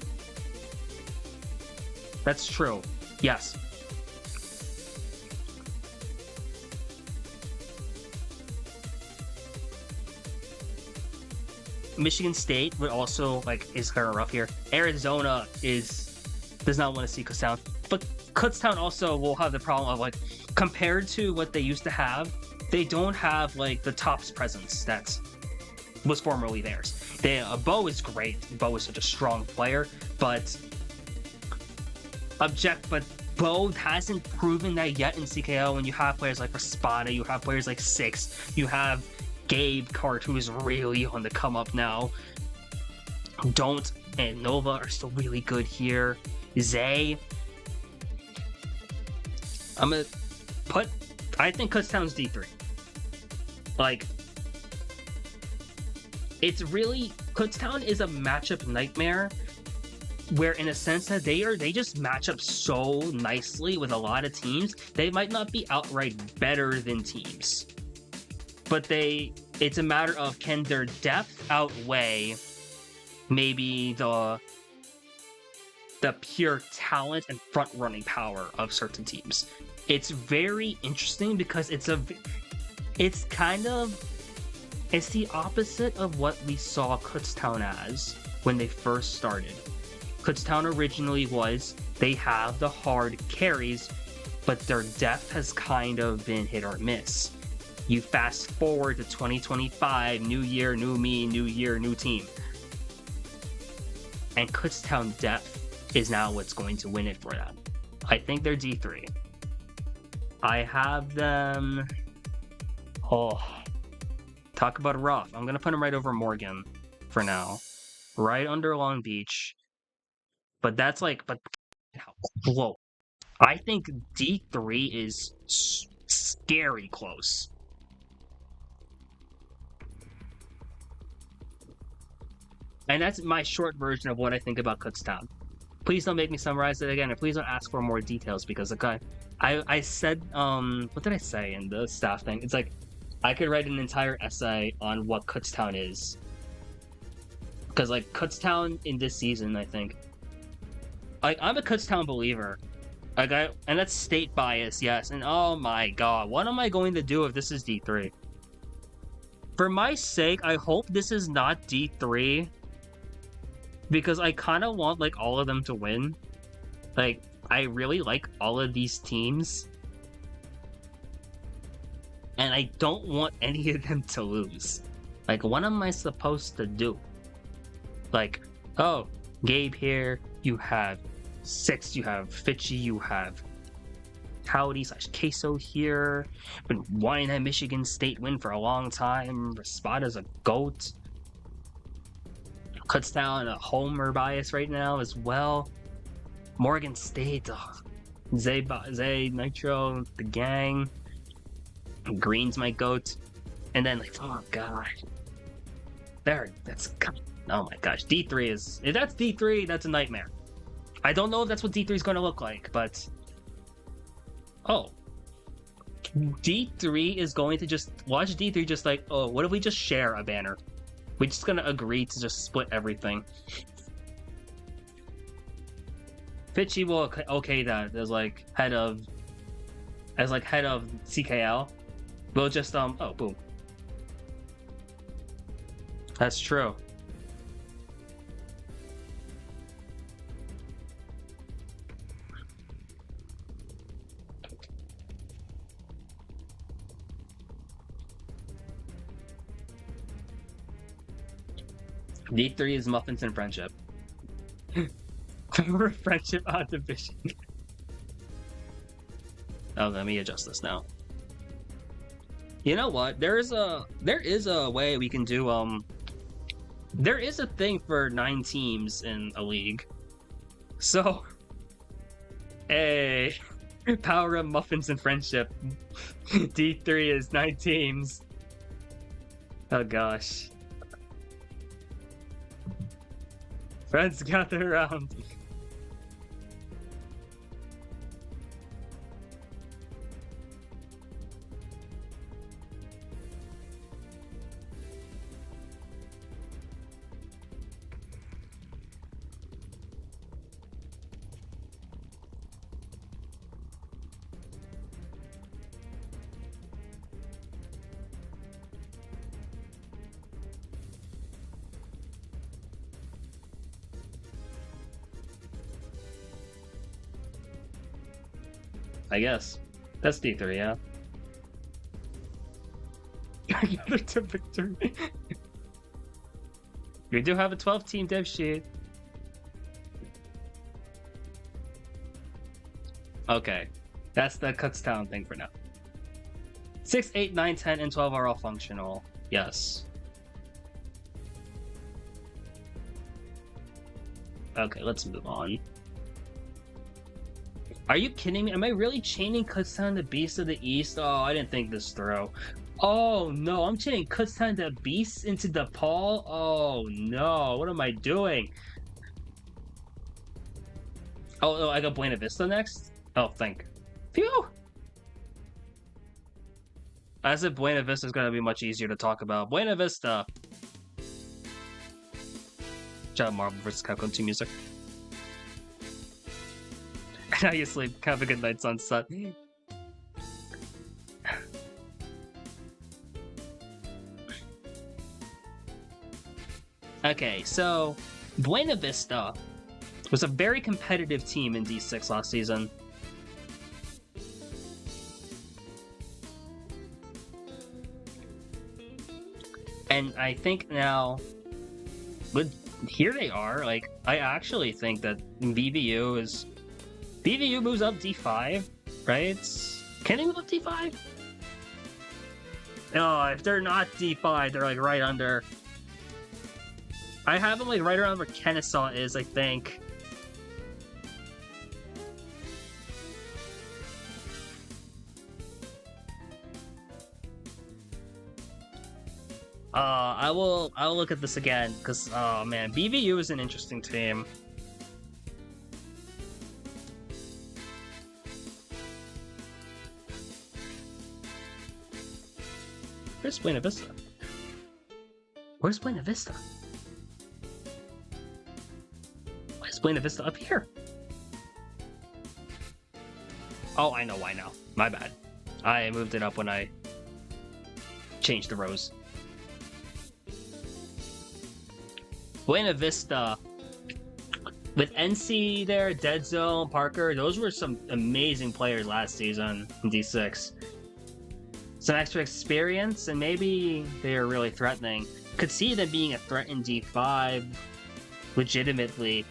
That's true. Yes. Michigan State would also is kind of rough here. Arizona does not want to see Kutztown, but Kutztown also will have the problem of compared to what they used to have, they don't have the tops presence that was formerly theirs. Bo is great. Bo is such a strong player, but Bo hasn't proven that yet in CKL. When you have players like Raspada, you have players like Six, you have Gabe Cart, who is really on the come up now. Don't and Nova are still really good here. Zay. I think Kutztown's D3. It's really, Kutztown is a matchup nightmare, where in a sense that they just match up so nicely with a lot of teams. They might not be outright better than teams, but it's a matter of, can their depth outweigh maybe the pure talent and front running power of certain teams. It's very interesting because it's the opposite of what we saw Kutztown as when they first started. Kutztown originally they have the hard carries, but their depth has kind of been hit or miss. You fast forward to 2025, new year, new me, new year, new team. And Kutztown depth is now what's going to win it for them. I think they're D3. I have them. Oh, talk about rough. I'm gonna put them right over Morgan for now, right under Long Beach. But that's like, but whoa. I think D3 is scary close. And that's my short version of what I think about Kutztown. Please don't make me summarize it again, and please don't ask for more details because okay, I said what did I say in the staff thing? It's like I could write an entire essay on what Kutztown is. Because like Kutztown in this season, I think. Like I'm a Kutztown believer. Like and that's state bias, yes. And oh my god, what am I going to do if this is D3? For my sake, I hope this is not D3. Because I kind of want like all of them to win. Like I really like all of these teams. And I don't want any of them to lose. Like what am I supposed to do? Like, oh, Gabe here, you have Six, you have Fitchy, you have Howdy / Queso here. Been wanting that Michigan State win for a long time. Raspada's a GOAT. Cuts down a homer bias right now as well. Morgan State, Zay, Nitro, the gang. Green's my GOAT. And then like, oh god. Oh my gosh. D3 is, if that's D3, that's a nightmare. I don't know if that's what D3 is going to look like, but oh. D3 is going to just watch D3 just like, oh, what if we just share a banner? We're just gonna agree to just split everything. Fitchy will okay that as like head of CKL. We'll just oh boom. That's true. D3 is muffins and friendship. Friendship on division. Oh, let me adjust this now. You know what? There is a way we can do there is a thing for 9 teams in a league. So hey, power of muffins and friendship. D3 is 9 teams. Oh gosh. Friends gather around. I guess. That's D3, yeah. Together to victory. We do have a 12-team dev sheet. Okay. That's the Kutztown thing for now. 6, 8, 9, 10, and 12 are all functional. Yes. Okay, let's move on. Are you kidding me? Am I really chaining Kutztown the Beast of the East? Oh, I didn't think this through. Oh no, I'm chaining Kutztown the Beast into DePaul? Oh no, what am I doing? Oh, I got Buena Vista next? Oh, thank. Phew! I said Buena Vista is going to be much easier to talk about. Buena Vista! Shout out Marvel vs. Capcom 2 music. Now you sleep. Have a good night, sunset. Okay, so Buena Vista was a very competitive team in D6 last season. And I think now, but here they are. Like, I actually think that BBU moves up D5, right? Can they move up D5? Oh, if they're not D5, they're like right under. I have them like right around where Kennesaw is, I think. I will look at this again, because oh man, BVU is an interesting team. Where's Buena Vista? Where's Buena Vista? Why is Buena Vista up here? Oh, I know why now. My bad. I moved it up when I changed the rows. Buena Vista. With NC there, Dead Zone, Parker, those were some amazing players last season in D6. Some extra experience, and maybe they are really threatening. Could see them being a threat in D5, legitimately.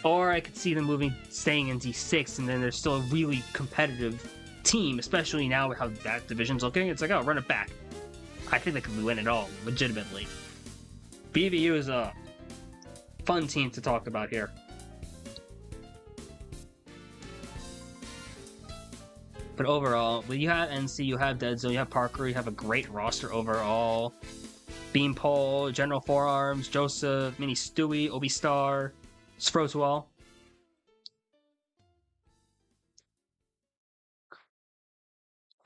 Or I could see them staying in D6, and then they're still a really competitive team, especially now with how that division's looking. It's like, oh, run it back. I think they could win it all, legitimately. BVU is a fun team to talk about here. But overall, well, you have NC, you have Dead Zone, you have Parker, you have a great roster overall. Beanpole, General Forearms, Joseph, Mini Stewie, Obi Star, Sprotwell.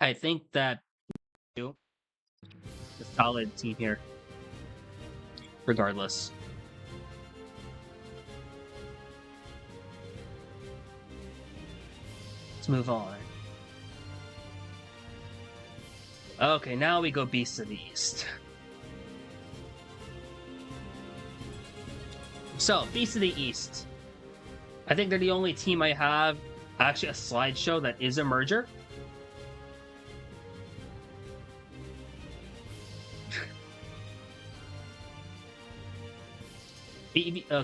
I think that a solid team here, regardless. Let's move on. Okay, now we go Beast of the East. So, Beast of the East. I think they're the only team I have actually a slideshow that is a merger.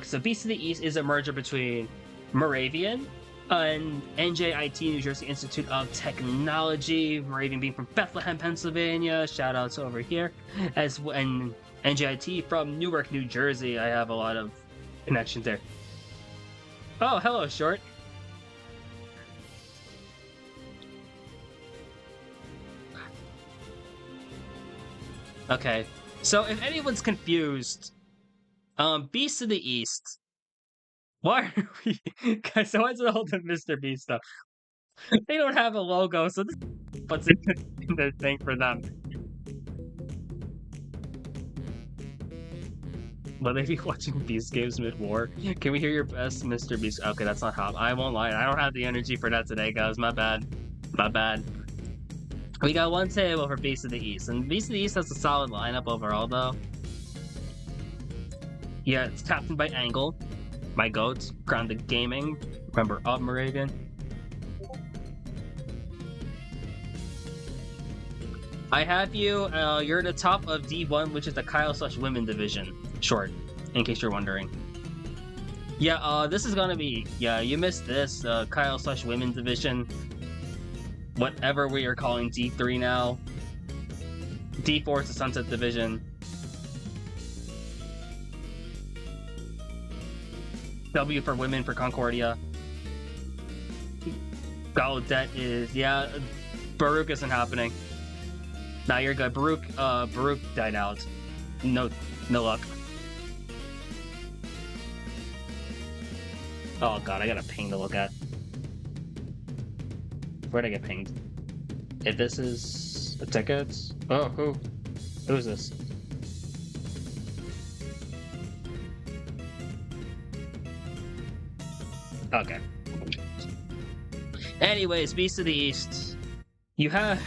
So Beast of the East is a merger between Moravian and NJIT, New Jersey Institute of Technology. Moravian being from Bethlehem, Pennsylvania. Shout outs over here. And NJIT from Newark, New Jersey. I have a lot of connections there. Oh, hello, Short. Okay, so if anyone's confused, Beast of the East. Why are we... Guys, so what's the whole Mr. Beast stuff? They don't have a logo, so this is what's in their thing for them. Will they be watching Beast games mid-war? Can we hear your best Mr. Beast? Okay, that's not hot. I won't lie. I don't have the energy for that today, guys. My bad. My bad. We got one table for Beast of the East, and Beast of the East has a solid lineup overall, though. Yeah, it's captained by Angle, my goat, Grounded Gaming, member of Moravian. I have you, you're at the top of D1, which is the Kyle/Women division, Short, in case you're wondering. Yeah, this is gonna be, yeah, you missed this, Kyle/Women division. Whatever we are calling D3 now. D4 is the Sunset division. W for Women for Concordia. Gallaudet is, yeah, Baruch isn't happening. Nah, you're good. Baruch died out. No luck. Oh god, I got a ping to look at. Where'd I get pinged? If this is the tickets? Oh, who's this? Okay. Anyways, Beast of the East. You have...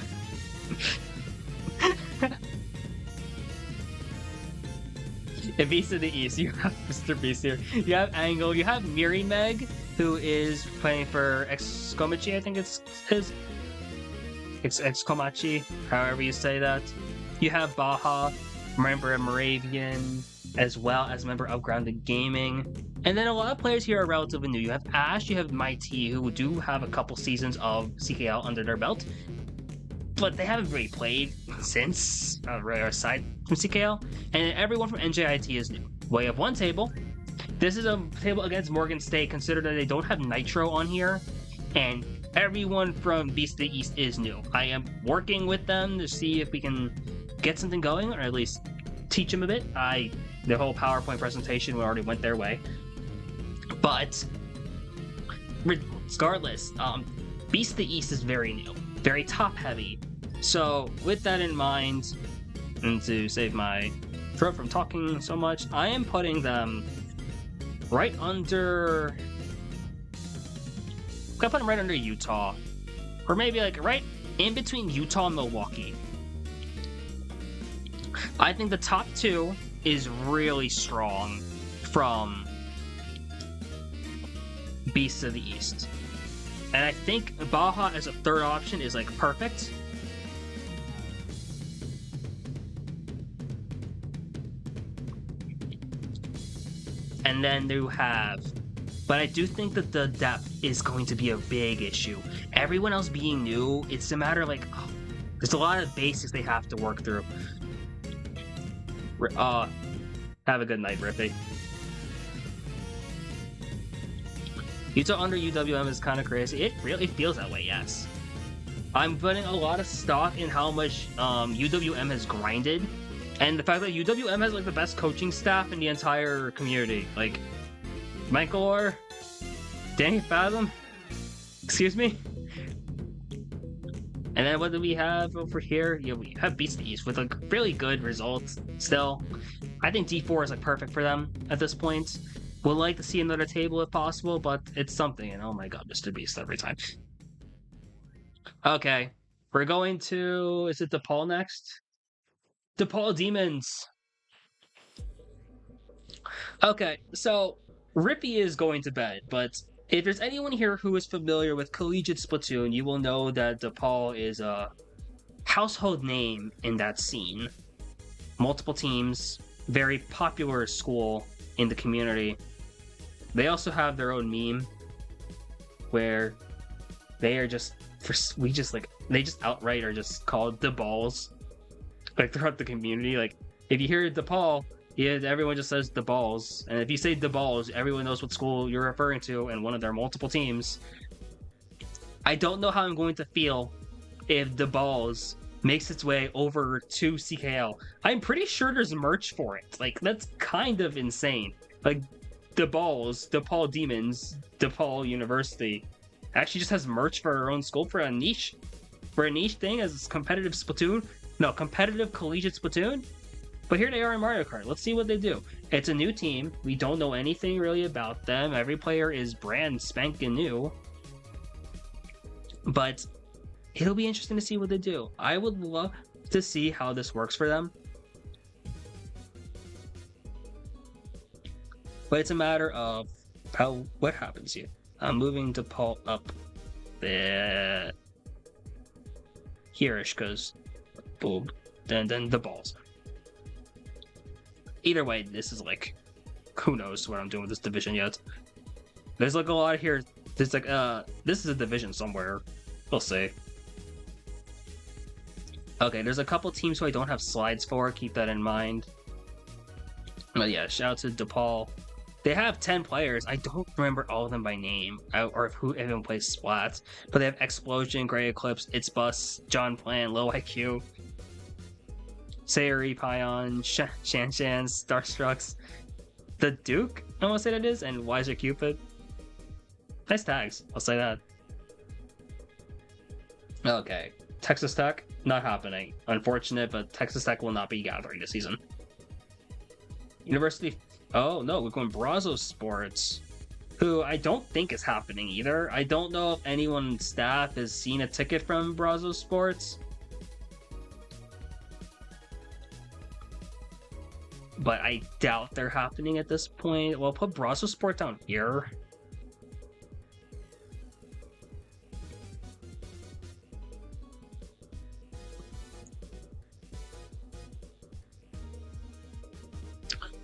In Beast of the East, you have Mr. Beast here. You have Angle. You have Miri Meg, who is playing for Excomachi, I think it's Excomachi, however you say that. You have Baja, member of Moravian. as well as a member of Grounded Gaming. And then a lot of players here are relatively new. You have Ash, you have Mighty, who do have a couple seasons of CKL under their belt, but they haven't really played since, aside from CKL. And everyone from NJIT is new. Well, you have one table. This is a table against Morgan State, considering that they don't have Nitro on here, and everyone from Beast of the East is new. I am working with them to see if we can get something going, or at least teach them a bit. The whole PowerPoint presentation already went their way. But regardless, Beast of the East is very new, very top-heavy. So with that in mind, and to save my throat from talking so much, I am putting them right under... I'm gonna put them right under Utah. Or maybe like right in between Utah and Milwaukee. I think the top two is really strong from Beasts of the East. And I think Baja as a third option is like perfect. And then you have... But I do think that the depth is going to be a big issue. Everyone else being new, it's a matter of like... there's a lot of basics they have to work through. Have a good night, Rippy. Utah under UWM is kind of crazy. It really feels that way, yes. I'm putting a lot of stock in how much UWM has grinded, and the fact that UWM has like the best coaching staff in the entire community. Like, Michael or Danny Fathom, excuse me. And then what do we have over here? Yeah, we have Beast of the East with like really good results still. I think D4 is like perfect for them at this point. Would like to see another table if possible, but it's something. And oh my god, Mr. Beast every time. Okay, we're going to... is it DePaul next? DePaul Demons. Okay, so Rippy is going to bed, but if there's anyone here who is familiar with Collegiate Splatoon, you will know that DePaul is a household name in that scene. Multiple teams, very popular school in the community. They also have their own meme where they are just... they just outright are just called the balls, like throughout the community. Like if you hear DePaul, yeah, everyone just says the balls, and if you say the balls, everyone knows what school you're referring to and one of their multiple teams. I don't know how I'm going to feel if the balls makes its way over to CKL. I'm pretty sure there's merch for it. Like, that's kind of insane. Like, the balls, DePaul Demons, DePaul University actually just has merch for our own school for a niche thing as competitive Splatoon. No, competitive Collegiate Splatoon. But here they are in Mario Kart. Let's see what they do. It's a new team. We don't know anything really about them. Every player is brand spanking new. But it'll be interesting to see what they do. I would love to see how this works for them. But it's a matter of what happens here. I'm moving to pull up the here-ish, because boom, then the balls. Either way, this is like, who knows what I'm doing with this division yet. There's like a lot here. There's like this is a division somewhere. We'll see. Okay, there's a couple teams who I don't have slides for. Keep that in mind. But yeah, shout out to DePaul. They have 10 players. I don't remember all of them by name, or who even plays Splats. But they have Explosion, Grey Eclipse, It's Bus, John Plan, Low IQ, Sayuri, Pion, Shan, Starstrucks, the Duke, I want to say that is, and Wiser Cupid. Nice tags, I'll say that. Okay, Texas Tech, not happening. Unfortunate, but Texas Tech will not be gathering this season. University... Oh, no, we're going Brazos Sports, who I don't think is happening either. I don't know if anyone on staff has seen a ticket from Brazos Sports. But I doubt they're happening at this point. Well, put Brazos Sport down here.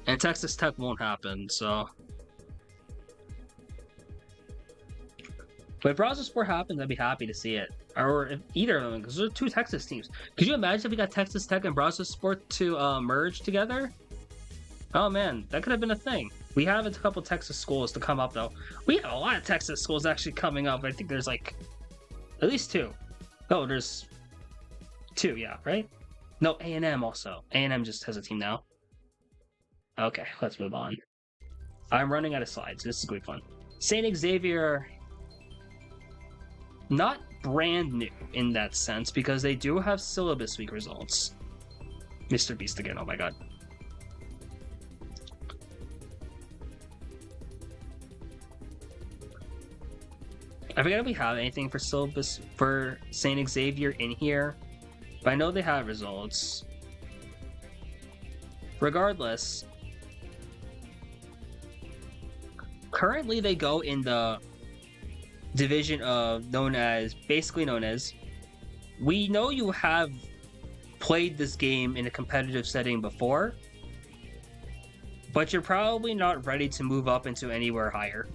And Texas Tech won't happen, so. But if Browser Sport happens, I'd be happy to see it. Or if either of them, because there are two Texas teams. Could you imagine if we got Texas Tech and Browser Sport to merge together? Oh man, that could have been a thing. We have a couple Texas schools to come up though. We have a lot of Texas schools actually coming up. I think there's like at least two. Oh, there's two, yeah, right? No, A&M also. A&M just has a team now. Okay, let's move on. I'm running out of slides. This is going to be fun. St. Xavier, not brand new in that sense because they do have syllabus week results. Mr. Beast again, oh my god. I forget if we have anything for syllabus for St. Xavier in here, but I know they have results. Regardless, currently they go in the division of basically known as, we know you have played this game in a competitive setting before, but you're probably not ready to move up into anywhere higher,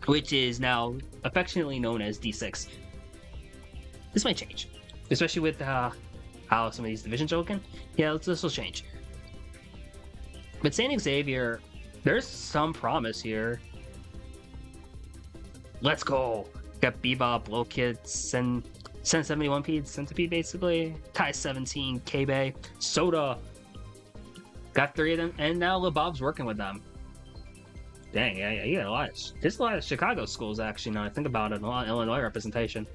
which is now affectionately known as D6. This might change, especially with how some of these divisions are looking. Yeah, this will change. But St. Xavier, there's some promise here. Let's go. Got Bebop, Low Kids, and Sen 71 P, Centipede basically. Tai 17, K-Bay, Soda. Got 3 of them, and now LeBob's working with them. Dang, yeah, you got a lot. There's a lot of Chicago schools actually. Now I think about it, a lot of Illinois representation.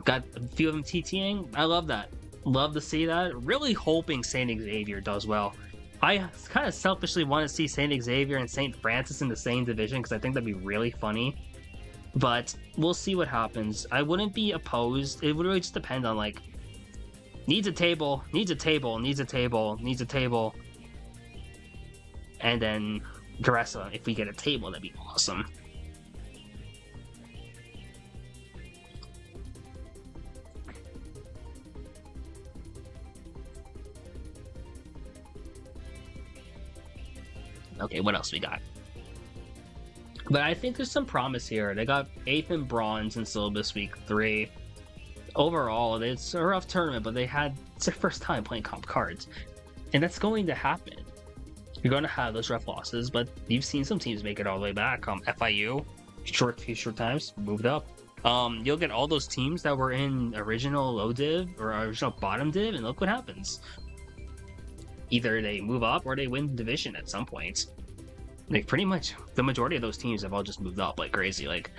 Got a few of them TTing. I love that. Love to see that. Really hoping St. Xavier does well. I kind of selfishly want to see St. Xavier and St. Francis in the same division because I think that'd be really funny. But we'll see what happens. I wouldn't be opposed. It would really just depend on like needs a table, needs a table, needs a table, needs a table, and then the rest of them. If we get a table, that'd be awesome. Okay, what else we got? But I think there's some promise here. They got 8th and bronze in syllabus week 3. Overall, it's a rough tournament, but it's their first time playing comp cards. And that's going to happen. You're going to have those rough losses, but you've seen some teams make it all the way back. FIU, short times, moved up. You'll get all those teams that were in original low div or original bottom div, and look what happens. Either they move up or they win the division at some point. Like pretty much the majority of those teams have all just moved up like crazy. Like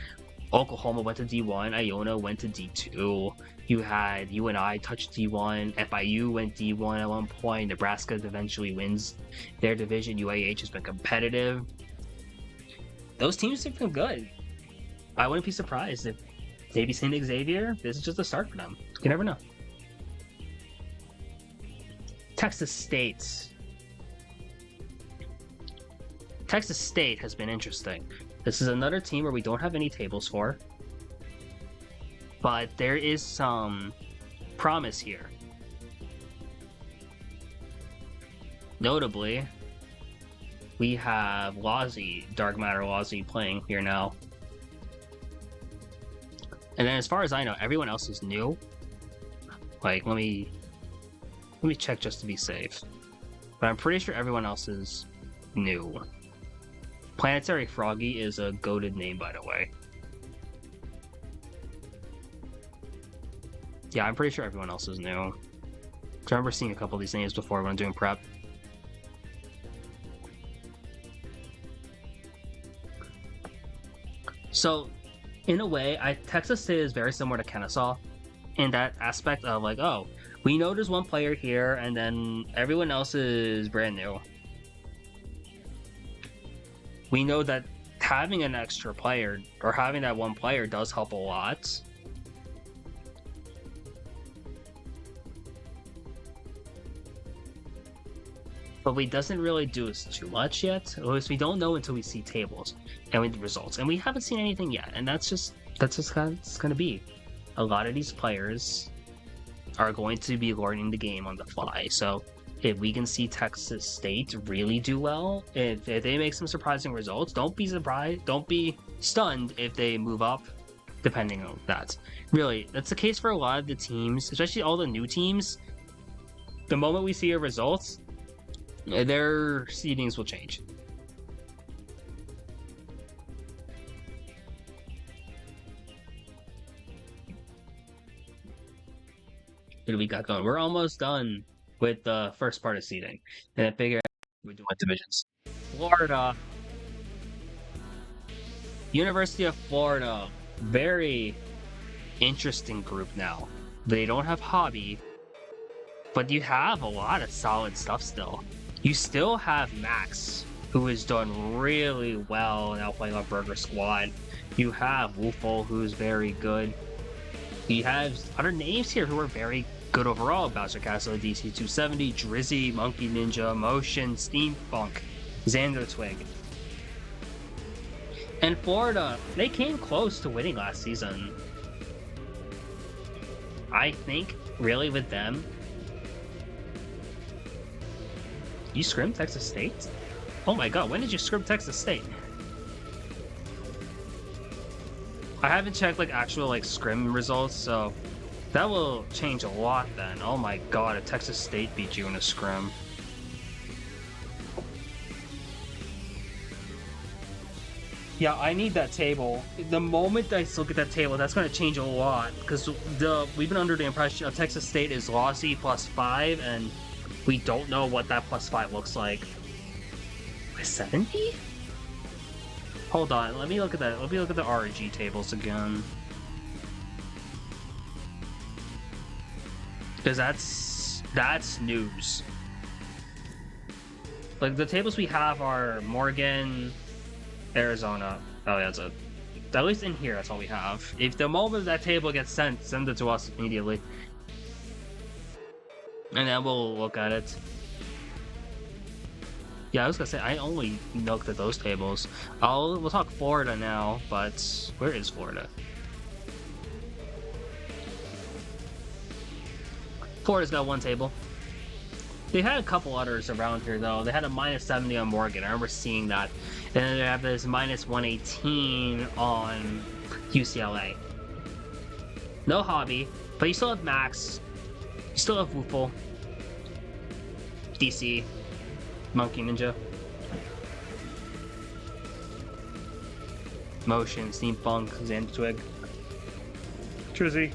Oklahoma went to D1, Iona went to D2. You had UNI touched D1, FIU went D1 at one point. Nebraska eventually wins their division. UAH has been competitive. Those teams have been good. I wouldn't be surprised if maybe St. Xavier, this is just a start for them. You never know. Texas State. Texas State has been interesting. This is another team where we don't have any tables for, but there is some promise here. Notably, we have Lozzie, Dark Matter Lozzie playing here now. And then as far as I know, everyone else is new. Like, let me check just to be safe. But I'm pretty sure everyone else is new. Planetary Froggy is a goated name, by the way. Yeah, I'm pretty sure everyone else is new. I remember seeing a couple of these names before when I'm doing prep. So, in a way, Texas State is very similar to Kennesaw in that aspect of like, oh, we know there's one player here, and then everyone else is brand new. We know that having an extra player, or having that one player, does help a lot. But we doesn't really do too much yet. At least we don't know until we see tables and the results. And we haven't seen anything yet. And that's just how it's going to be. A lot of these players are going to be learning the game on the fly. So if we can see Texas State really do well, if they make some surprising results, don't be surprised, don't be stunned if they move up, depending on that. Really, that's the case for a lot of the teams, especially all the new teams. The moment we see a result, their seedings will change. What do we got going? We're almost done with the first part of seeding, and I figure we're doing divisions. Florida, University of Florida, very interesting group now. They don't have Hobby, but you have a lot of solid stuff still. You still have Max, who has done really well now playing on Burger Squad. You have Woofle, who's very good. You have other names here who are very good overall. Bowser Castle, DC270, Drizzy, Monkey Ninja, Motion, Steampunk, Xander Twig. And Florida, they came close to winning last season. I think, really, with them. You scrimmed Texas State? Oh my god, when did you scrim Texas State? I haven't checked like actual like scrim results, so that will change a lot then. Oh my god, if Texas State beat you in a scrim. Yeah, I need that table. The moment I look at that table, that's going to change a lot. Because we've been under the impression of Texas State is lossy +5, and we don't know what that +5 looks like. 70? Hold on, let me look at that. Let me look at the RG tables again. Because that's news. Like, the tables we have are Morgan, Arizona. Oh, yeah, at least in here, that's all we have. If the moment that table gets sent, send it to us immediately. And then we'll look at it. Yeah, I was gonna say, I only looked at those tables. We'll talk Florida now, but where is Florida? Florida's got one table. They had a couple others around here, though. They had a -70 on Morgan. I remember seeing that. And then they have this -118 on UCLA. No Hobby, but you still have Max. You still have Woofle. DC. Monkey Ninja. Motion, Steampunk, Xander Twig. Drizzy.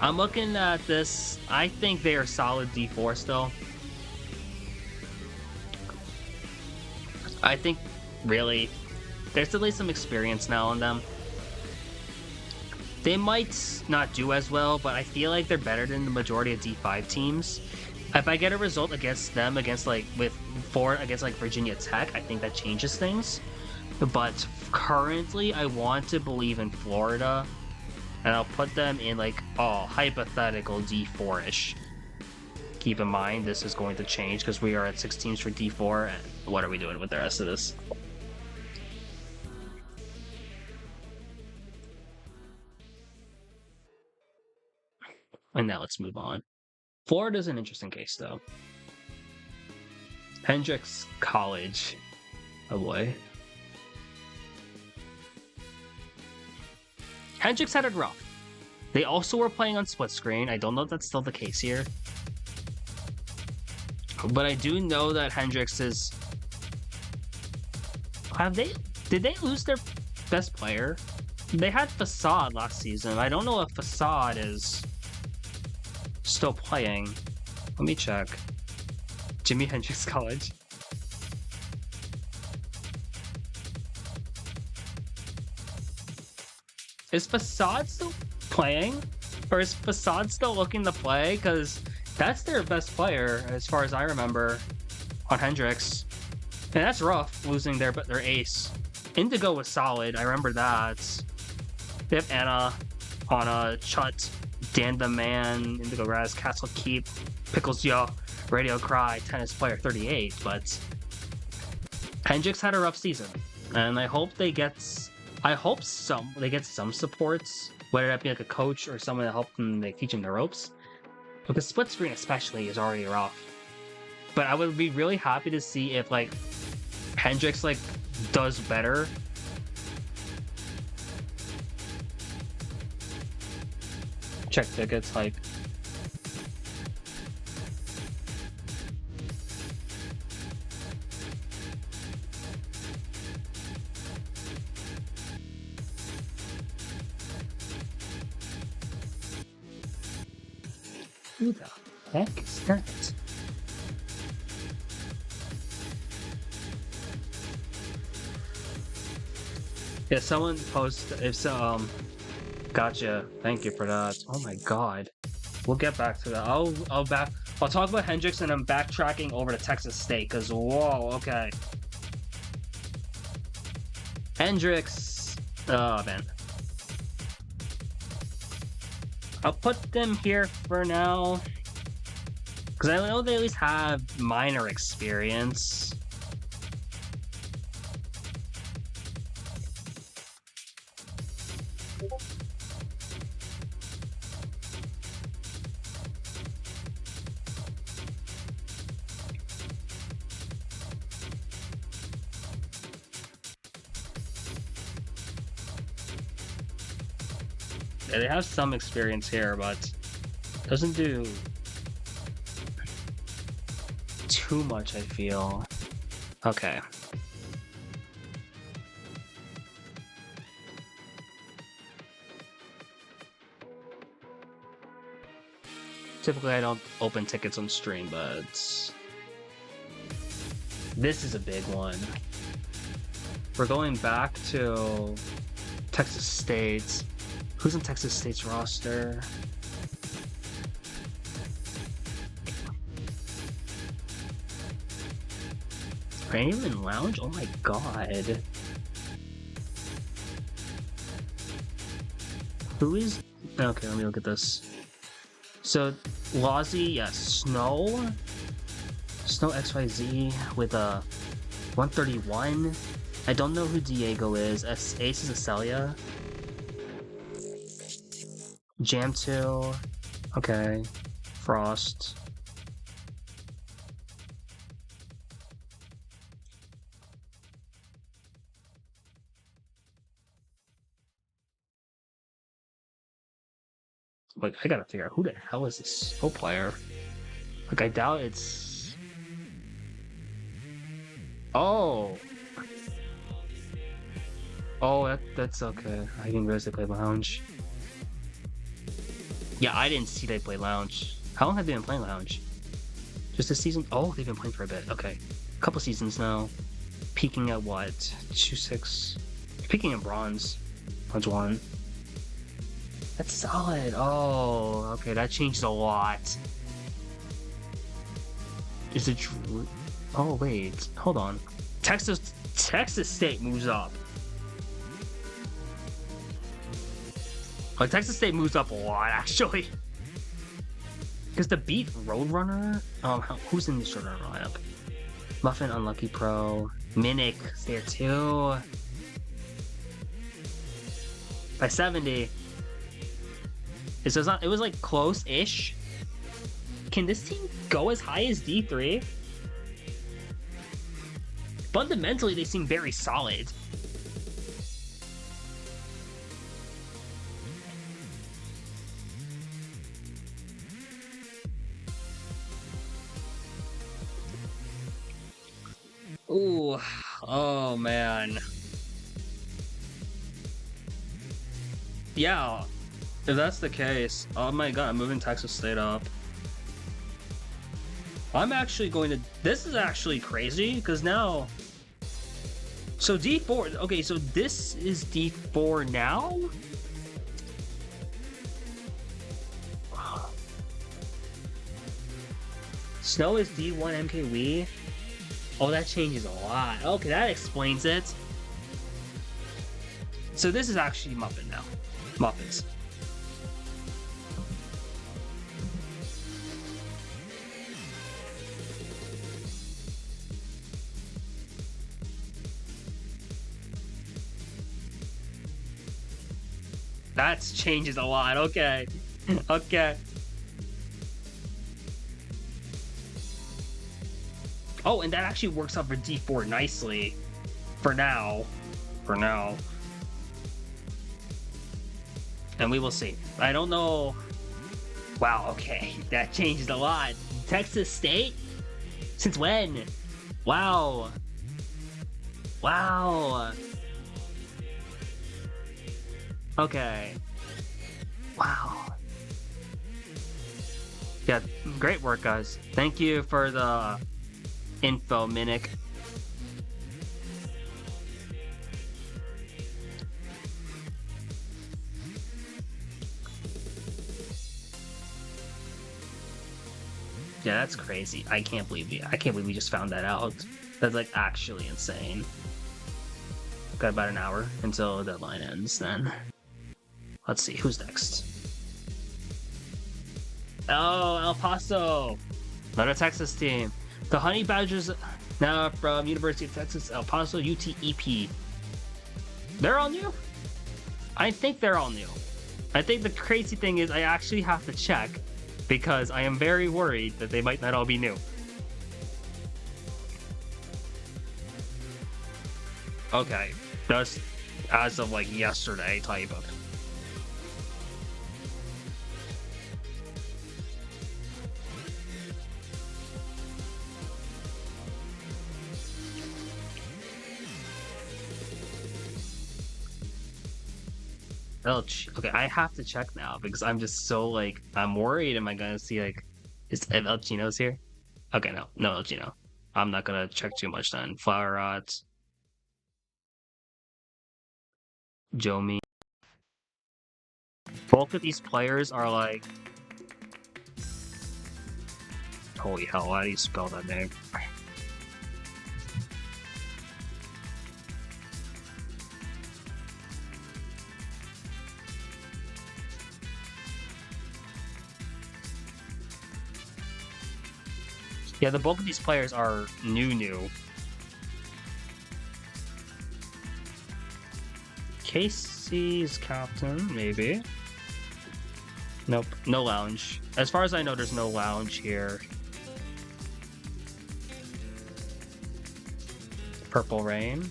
I'm looking at this. I think they are solid D4 still. I think, really, there's at least some experience now on them. They might not do as well, but I feel like they're better than the majority of D5 teams. If I get a result against them, against like Virginia Tech, I think that changes things. But currently, I want to believe in Florida, and I'll put them in like hypothetical D4-ish. Keep in mind, this is going to change because we are at 6 teams for D4, and what are we doing with the rest of this? And now let's move on. Florida's an interesting case, though. Hendrix College. Oh boy. Hendrix had it rough. They also were playing on split screen. I don't know if that's still the case here. But I do know that Hendrix is... Did they lose their best player? They had Facade last season. I don't know if Facade is still playing. Let me check. Jimi Hendrix College. Is Facade still playing? Or is Facade still looking to play? Because that's their best player, as far as I remember, on Hendrix. And that's rough, losing their ace. Indigo was solid, I remember that. They have Anna, Chut, Dan the Man, Indigo Raz, Castle Keep, Pickles Yo, Radio Cry, Tennis Player 38, but Hendrix had a rough season. And I hope they get I hope they get some supports, whether that be like a coach or someone to help them, they teach them the ropes. Because split screen especially is already rough. But I would be really happy to see if like Hendrix like does better. Check tickets, hype. Who the heck is that? Yeah, someone post if so. Gotcha. Thank you for that. Oh my god. We'll get back to that. I'll talk about Hendrix and I'm backtracking over to Texas State because whoa. Okay. Hendrix. Oh man. I'll put them here for now. Because I know they at least have minor experience. Yeah, they have some experience here, but doesn't do too much, I feel. Okay. Typically, I don't open tickets on stream, but this is a big one. We're going back to Texas State. Who's in Texas State's roster? Raymond Lounge? Oh my god. Who is... Okay, let me look at this. So, Lozzie, yeah, Snow XYZ with a 131. I don't know who Diego is. Ace is Acelia. Jam 2. Okay. Frost. Like, I gotta figure out who the hell is this Snow player? Like, I doubt it's... Oh! Oh, that's okay. I didn't realize they play Lounge. Yeah, I didn't see they play Lounge. How long have they been playing Lounge? Just a season? Oh, they've been playing for a bit. Okay. A couple seasons now. Peaking at what? 2-6. Peaking in Bronze. Bronze 1. That's solid. Oh, okay. That changed a lot. Is it true? Oh, wait. Hold on. Texas State moves up. Like, Texas State moves up a lot, actually. Because to beat Roadrunner, who's in this Roadrunner lineup? Muffin, Unlucky Pro, Minic is there too. By 70. It was like close-ish. Can this team go as high as D3? Fundamentally, they seem very solid. Ooh, oh man. Yeah, if that's the case, oh my god, I'm moving Texas State up. I'm actually going to... This is actually crazy, because now... So D4... Okay, so this is D4 now? Snow is D1 MKW? Oh, that changes a lot. Okay, that explains it. So this is actually Muffin now. Muffins. That changes a lot. Okay. Okay. Oh, and that actually works out for D4 nicely. For now. For now. And we will see. I don't know. Wow, okay. That changes a lot. Texas State? Since when? Wow. Wow. Okay. Wow. Yeah, great work, guys. Thank you for the info, Minic. Yeah, that's crazy. I can't believe we just found that out. That's like actually insane. Got about an hour until the deadline ends then. Let's see, who's next? Oh, El Paso! Another Texas team. The Honey Badgers, now from University of Texas, El Paso, UTEP. They're all new? I think they're all new. I think the crazy thing is I actually have to check because I am very worried that they might not all be new. Okay, just as of like yesterday type of. Okay, I have to check now because I'm just so like I'm worried. Am I gonna see like is if El Chino's here? Okay, no El Chino. I'm not gonna check too much then. Flower Rods, Jomi. Both of these players are like holy hell, how do you spell that name? Yeah, the bulk of these players are new. Casey's captain, maybe. Nope, no lounge. As far as I know, there's no lounge here. Purple Rain.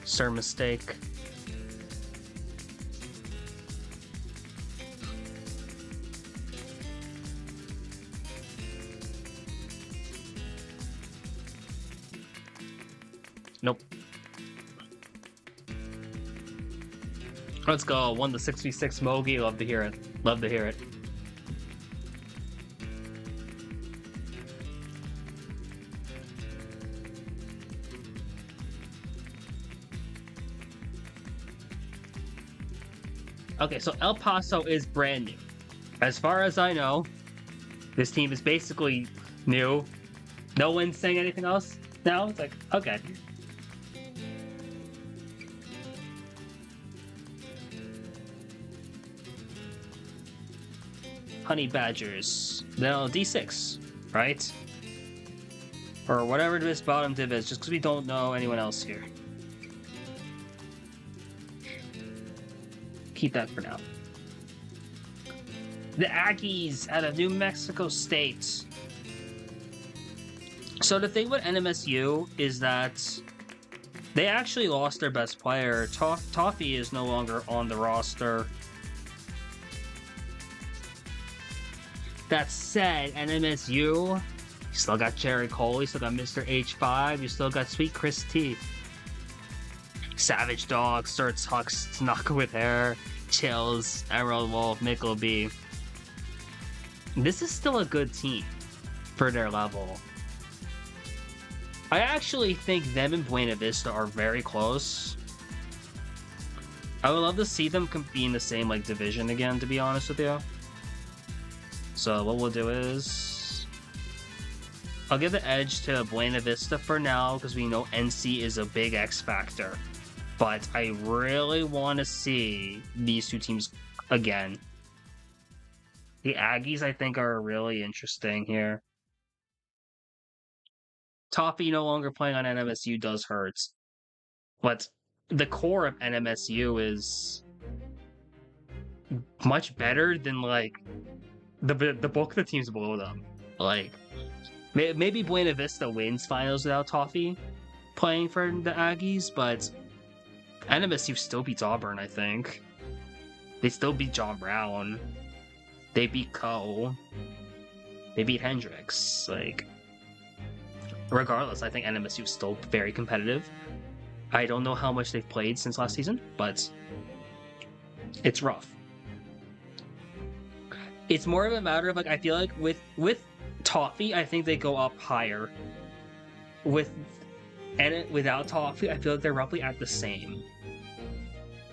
Sir Mistake. Nope. Let's go. Won the 6v6 Mogi. Love to hear it. Love to hear it. Okay, so El Paso is brand new. As far as I know, this team is basically new. No one's saying anything else now? It's like, okay. Honey Badgers. No, D6, right? Or whatever this bottom div is, just because we don't know anyone else here. Keep that for now. The Aggies out of New Mexico State. So the thing with NMSU is that they actually lost their best player. Toffee is no longer on the roster. That said, NMSU, you still got Jerry Cole, you still got Mr. H5, you still got Sweet Chris T. Savage Dog, Certs Hux, Tanaka with Hair, Chills, Emerald Wolf, Mickle This is still a good team for their level. I actually think them and Buena Vista are very close. I would love to see them be in the same like division again, to be honest with you. So what we'll do is I'll give the edge to Buena Vista for now because we know NC is a big X factor. But I really want to see these two teams again. The Aggies, I think, are really interesting here. Toffee no longer playing on NMSU does hurt, but the core of NMSU is much better than like the bulk of the teams below them. Like maybe Buena Vista wins finals without Toffee playing for the Aggies, but NMSU still beats Auburn. I think they still beat John Brown. They beat Cole. They beat Hendricks. Like regardless, I think NMSU is still very competitive. I don't know how much they've played since last season, but it's rough. It's more of a matter of like I feel like with Toffee, I think they go up higher. Without Toffee, I feel like they're roughly at the same.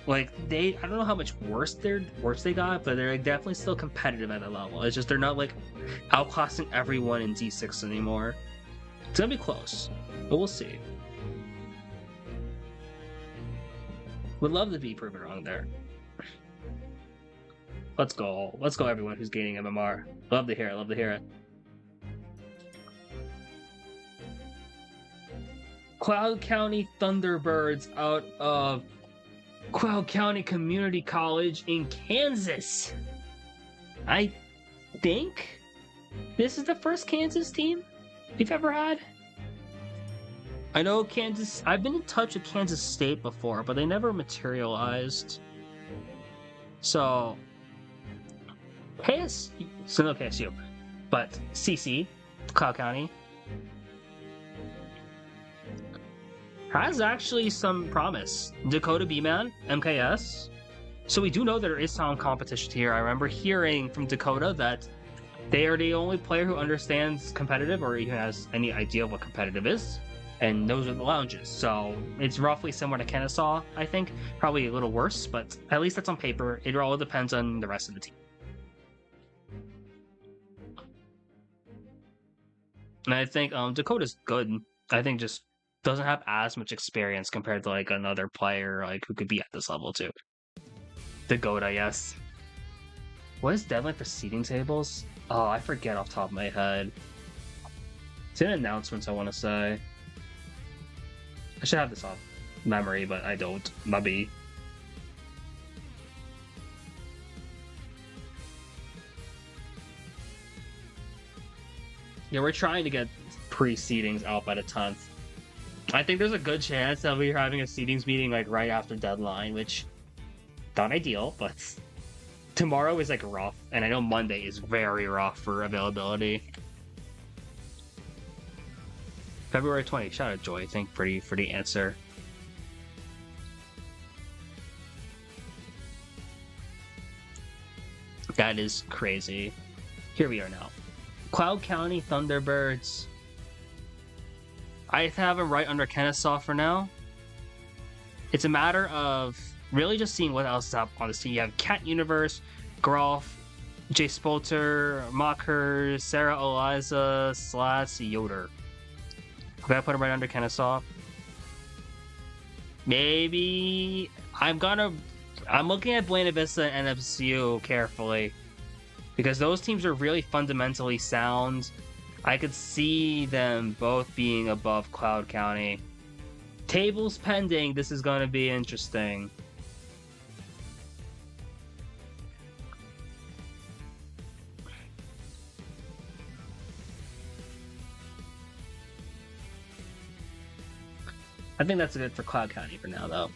Like I don't know how much worse they got, but they're like definitely still competitive at that level. It's just they're not like outclassing everyone in D6 anymore. It's gonna be close, but we'll see. Would love to be proven wrong there. Let's go everyone who's gaining MMR. Love to hear it. Cloud County Thunderbirds out of Cloud County Community College in Kansas. I think this is the first Kansas team we've ever had. I know Kansas. I've been in touch with Kansas State before, but they never materialized. So, no KSU, but CC, Cloud County, has actually some promise. Dakota B-Man, MKS. So we do know there is some competition here. I remember hearing from Dakota that they are the only player who understands competitive or even has any idea of what competitive is. And those are the lounges. So it's roughly similar to Kennesaw, I think. Probably a little worse, but at least that's on paper. It all depends on the rest of the team. And I think Dakota's good. I think just doesn't have as much experience compared to like another player like who could be at this level too. Dakota, yes. What is deadline for seating tables? Oh, I forget off the top of my head. It's in announcements, I want to say. I should have this off memory, but I don't. Maybe. Yeah, we're trying to get pre-seedings out by the 10th. I think there's a good chance that we're having a seedings meeting like right after deadline, which not ideal, but tomorrow is like rough, and I know Monday is very rough for availability. February 20th. Shout out Joy, thank you for the answer. That is crazy. Here we are now. Cloud County Thunderbirds. I have them right under Kennesaw for now. It's a matter of really just seeing what else is up on this team. You have Cat Universe, Groff, Jay Spolter, Mocker, Sarah Eliza, Slats, Yoder. I'm gonna put him right under Kennesaw. Maybe I'm looking at Buena Vista and NFCU carefully because those teams are really fundamentally sound. I could see them both being above Cloud County. Tables pending. This is going to be interesting. I think that's good for Cloud County for now, though.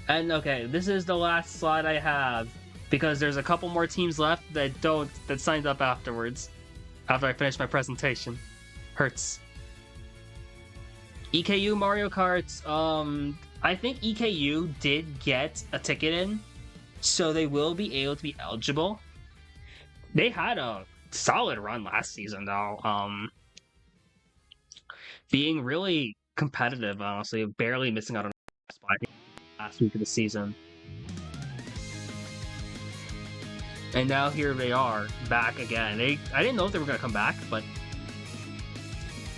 And okay, this is the last slide I have because there's a couple more teams left that signed up afterwards. After I finish my presentation. Hurts. EKU Mario Kart. I think EKU did get a ticket in, so they will be able to be eligible. They had a solid run last season, though. Being really competitive, honestly, barely missing out on a spot last week of the season. And now here they are, back again. I didn't know if they were going to come back, but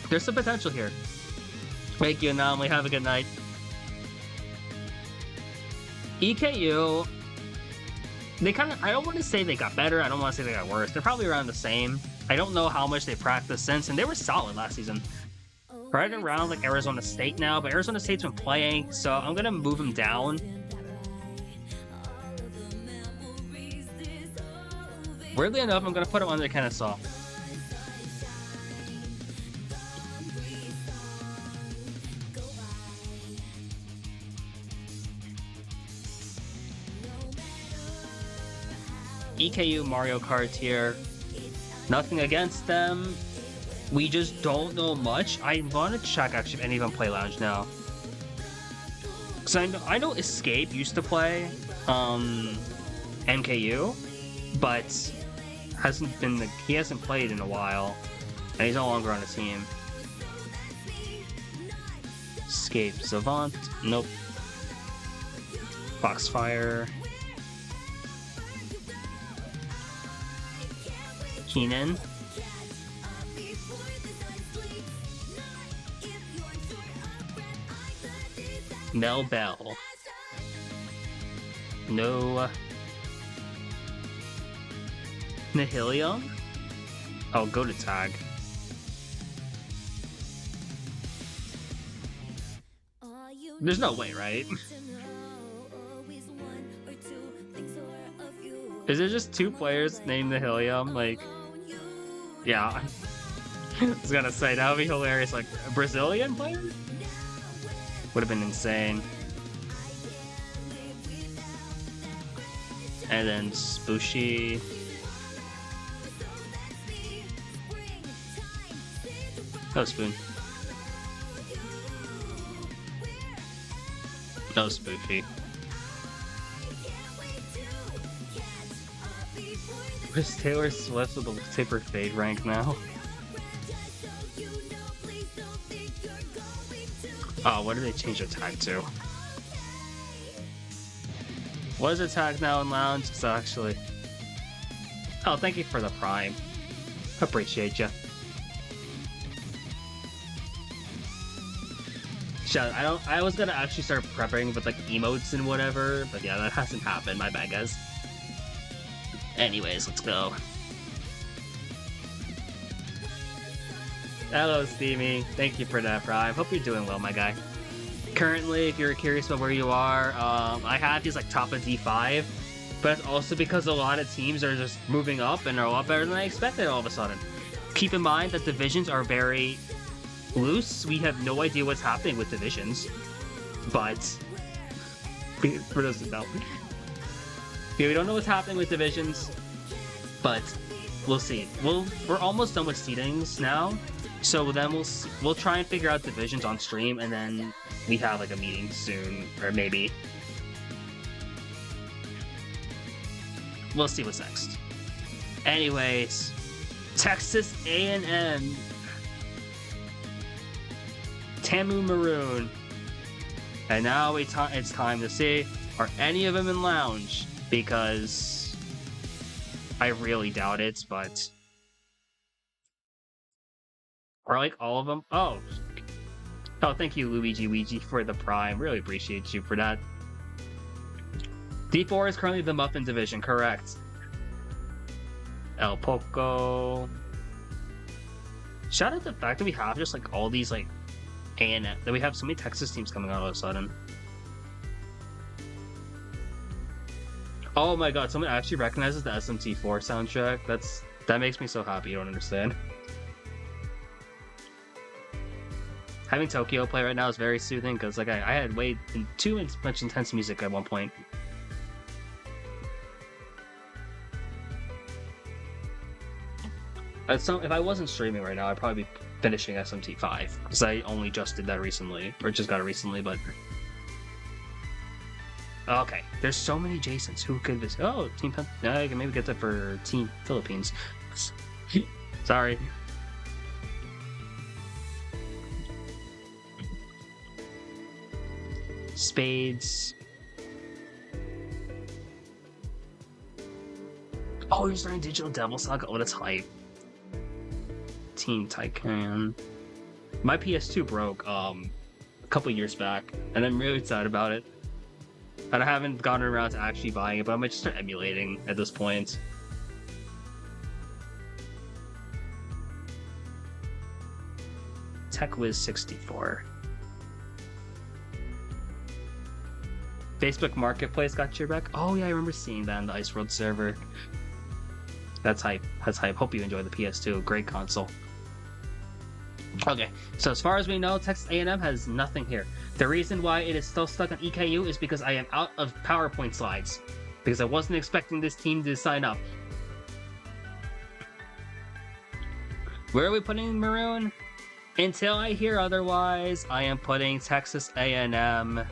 there's some potential here. Thank you, Anomaly. Have a good night. EKU, I don't want to say they got better. I don't want to say they got worse. They're probably around the same. I don't know how much they practiced since, and they were solid last season. right around like Arizona State now, but Arizona State's been playing, so I'm gonna move him down. Weirdly enough, I'm gonna put him under Kennesaw. EKU Mario Kart here. Nothing against them. We just don't know much. I want to check actually if any of them play Lounge now. Because I know Escape used to play MKU, but he hasn't played in a while. And he's no longer on the team. Escape Savant. Nope. Foxfire. Keenan. Mel Bell. No. Nihilium? Oh, go to tag. There's no way, right? Is there just 2 players named Nihilium? Like, yeah. I was gonna say, that would be hilarious. Like, a Brazilian player? Would have been insane. And then Spooshi. No Spoon. No Spoofy. Where's Taylor Swift with the taper fade rank now? Oh, what did they change their tag to? What is their tag now in Lounge? So actually... Oh, thank you for the Prime. Appreciate ya. Shout I was gonna actually start prepping with like emotes and whatever, but yeah, that hasn't happened. My bad, guys. Anyways, let's go. Hello, Steamy. Thank you for that, Prime. Hope you're doing well, my guy. Currently, if you're curious about where you are, I have these like top of D5, but it's also because a lot of teams are just moving up and are a lot better than I expected all of a sudden. Keep in mind that divisions are very loose. We have no idea what's happening with divisions, but for those who don't, we don't know what's happening with divisions, but we'll see. We're almost done with seedings now, so then we'll try and figure out divisions on stream, and then we have like a meeting soon, or maybe we'll see what's next. Anyways, Texas A&M. Tamu Maroon. And now it's time to see, are any of them in Lounge? Because I really doubt it, but... Are like all of them? Oh, thank you, Luigi Ouija, for the Prime. Really appreciate you for that. D4 is currently the Muffin Division, correct. El Poco. Shout out to the fact that we have just like all these like A&M, that we have so many Texas teams coming out all of a sudden. Oh my god, someone actually recognizes the SMT4 soundtrack. That makes me so happy, you don't understand. Having Tokyo play right now is very soothing, because like I had way too much intense music at one point. If I wasn't streaming right now, I'd probably be finishing SMT5, because I only just did that recently, or just got it recently, but... Okay, there's so many Jasons. Who could this? Oh, Team Pen... No, I can maybe get that for Team Philippines. Sorry. Spades. Oh, you're starting Digital Devil Saga? Oh, that's hype. Team Tycoon. My PS2 broke a couple years back, and I'm really sad about it. And I haven't gotten around to actually buying it, but I might just start emulating at this point. TechWiz64. Facebook Marketplace got your back. Oh yeah, I remember seeing that on the Ice World server. That's hype. That's hype. Hope you enjoy the PS2. Great console. Okay, so as far as we know, Texas A&M has nothing here. The reason why it is still stuck on EKU is because I am out of PowerPoint slides. Because I wasn't expecting this team to sign up. Where are we putting Maroon? Until I hear otherwise, I am putting Texas A&M,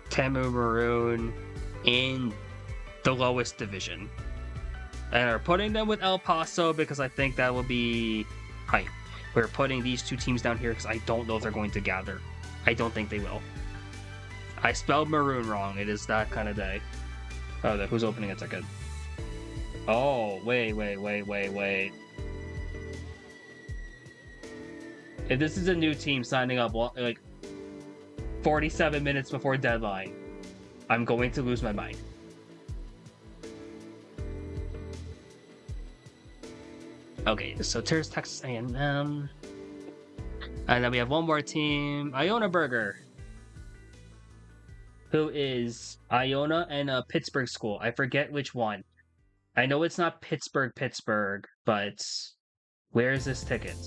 Temu Maroon in the lowest division. And we're putting them with El Paso because I think that will be hype. We're putting these two teams down here because I don't know if they're going to gather. I don't think they will. I spelled Maroon wrong. It is that kind of day. Oh, who's opening a ticket? Oh, wait. If this is a new team signing up, like 47 minutes before deadline, I'm going to lose my mind. Okay, so there's Texas A&M. And then we have one more team, Iona Burger, who is Iona and a Pittsburgh school. I forget which one. I know it's not Pittsburgh, but where is this ticket?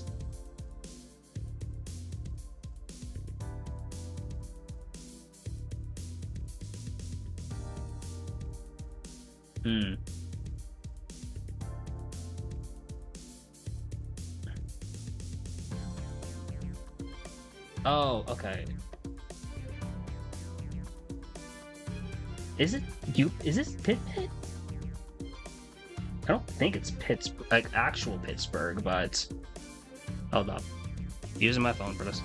Oh, okay. Is this Pitt? I don't think it's Pittsburgh, like actual Pittsburgh, but hold up. Using my phone for this.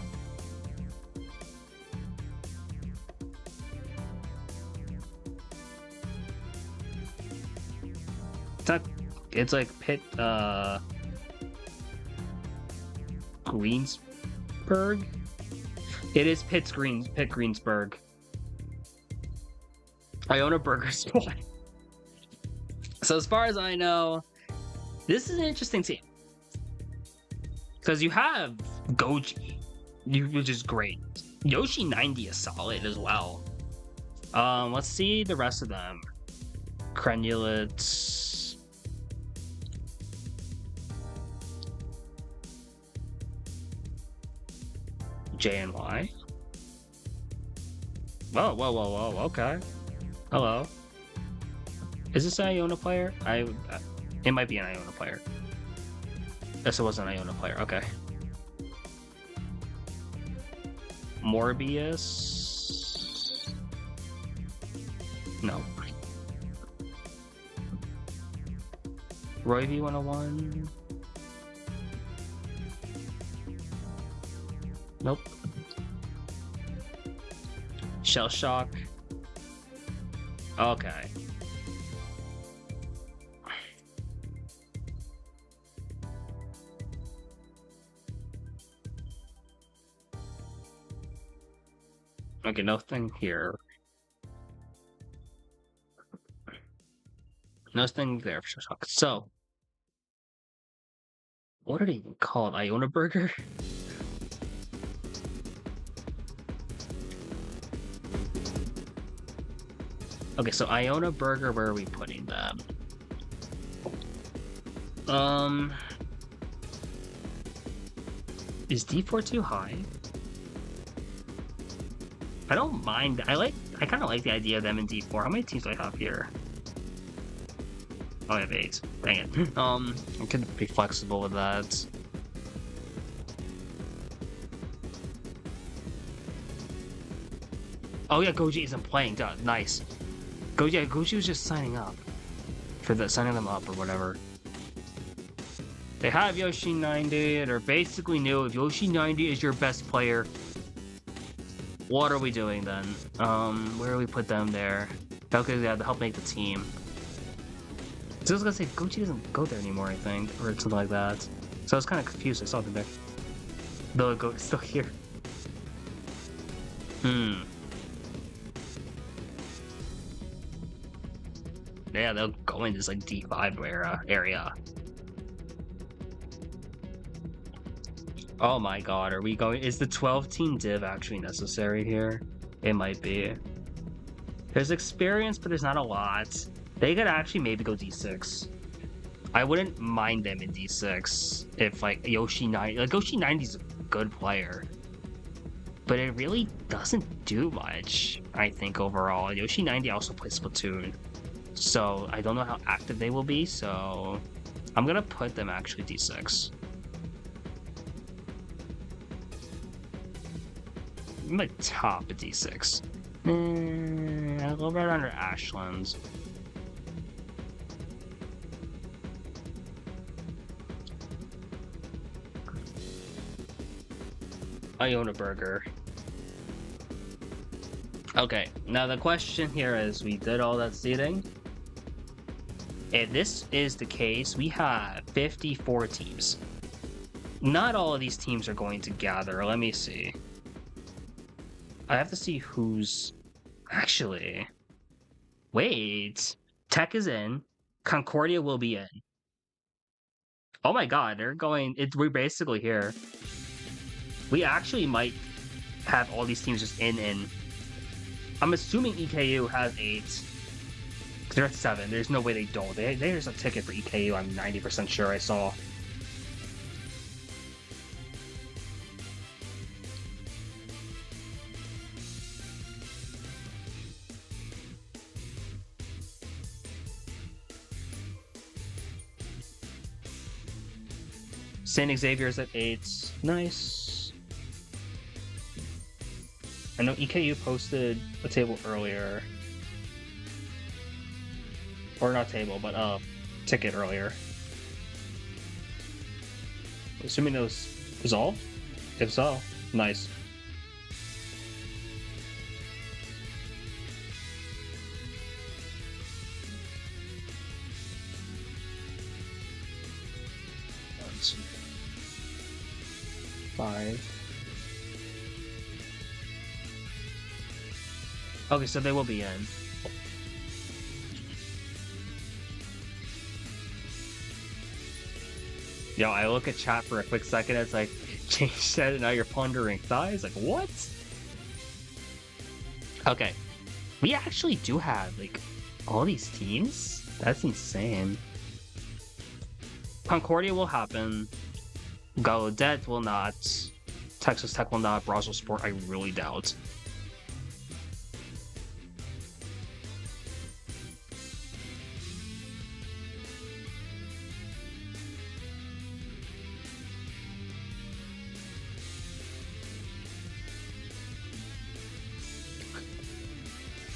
It's like Pitt, Greensburg? It is Pitt Greensburg. Iona Burger Squad. So as far as I know, this is an interesting team. Because you have Goji, which is great. Yoshi 90 is solid as well. Let's see the rest of them. Crenulets. JNY. Whoa, okay. Hello. Is this an Iona player? It might be an Iona player. Yes, it was an Iona player, okay. Morbius. No. Roy V101. Nope. Shell Shock. Okay. Okay, nothing here. Nothing there for Shell Shock. So, what did it even call it? Iona Burger? Okay, so Iona Burger, where are we putting them? Is D4 too high? I don't mind. I kind of like the idea of them in D4. How many teams do I have here? Oh, I have 8. Dang it. I could be flexible with that. Oh yeah, Goji isn't playing. Duh, nice. Goji was just signing up. Signing them up or whatever. They have Yoshi 90. They're basically new. If Yoshi 90 is your best player, what are we doing then? Where do we put them there? Okay, yeah, to help make the team. So I was gonna say Goji doesn't go there anymore, I think, or something like that. So I was kind of confused. I saw them there. Though Goji's still here. Yeah, they'll go in this like D5 area. Oh my god, are we going? Is the 12-team div actually necessary here? It might be. There's experience, but there's not a lot. They could actually maybe go D6. I wouldn't mind them in D6 if like Yoshi 90. Like Yoshi 90 is a good player, but it really doesn't do much. I think overall, Yoshi 90 also plays Splatoon, so I don't know how active they will be. So I'm gonna put them actually D6. I'm like top of D6. A little bit under Ashlands. I own a burger. Okay, now the question here is, we did all that seeding. If this is the case, we have 54 teams. Not all of these teams are going to gather. Let me see. I have to see who's... Actually... Wait. Tech is in. Concordia will be in. Oh my god, they're going... We're basically here. We actually might have all these teams just in. I'm assuming EKU has 8. Because they're at 7. There's no way they don't. There's a ticket for EKU, I'm 90% sure I saw. St. Xavier's at 8. Nice. I know EKU posted a table earlier. Or not table, but ticket earlier. Assuming it was resolved? If so, nice. Let's see. 5. Okay, so they will be in. Yo, I look at chat for a quick second, it's like, change said, now you're pondering thighs? Like, what? Okay. We actually do have, like, all these teams? That's insane. Concordia will happen. Gallaudet will not. Texas Tech will not. Brazil Sport, I really doubt.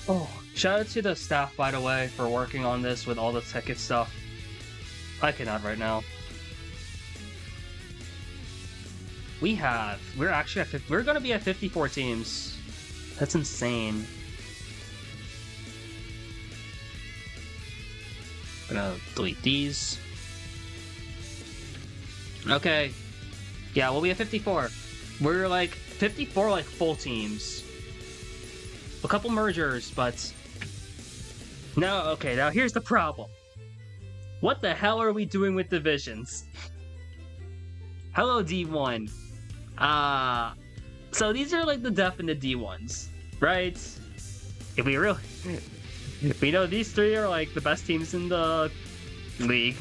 Oh, shout out to the staff, by the way, for working on this with all the ticket stuff. I cannot right now. We're actually at, we're gonna be at 54 teams. That's insane. Gonna delete these. Okay. Yeah, we'll be at 54. We're like 54 like full teams. A couple mergers, but no. Okay, now here's the problem. What the hell are we doing with divisions? Hello, D1. So these are like the definite D1s, right? If we really, we know these 3 are like the best teams in the league.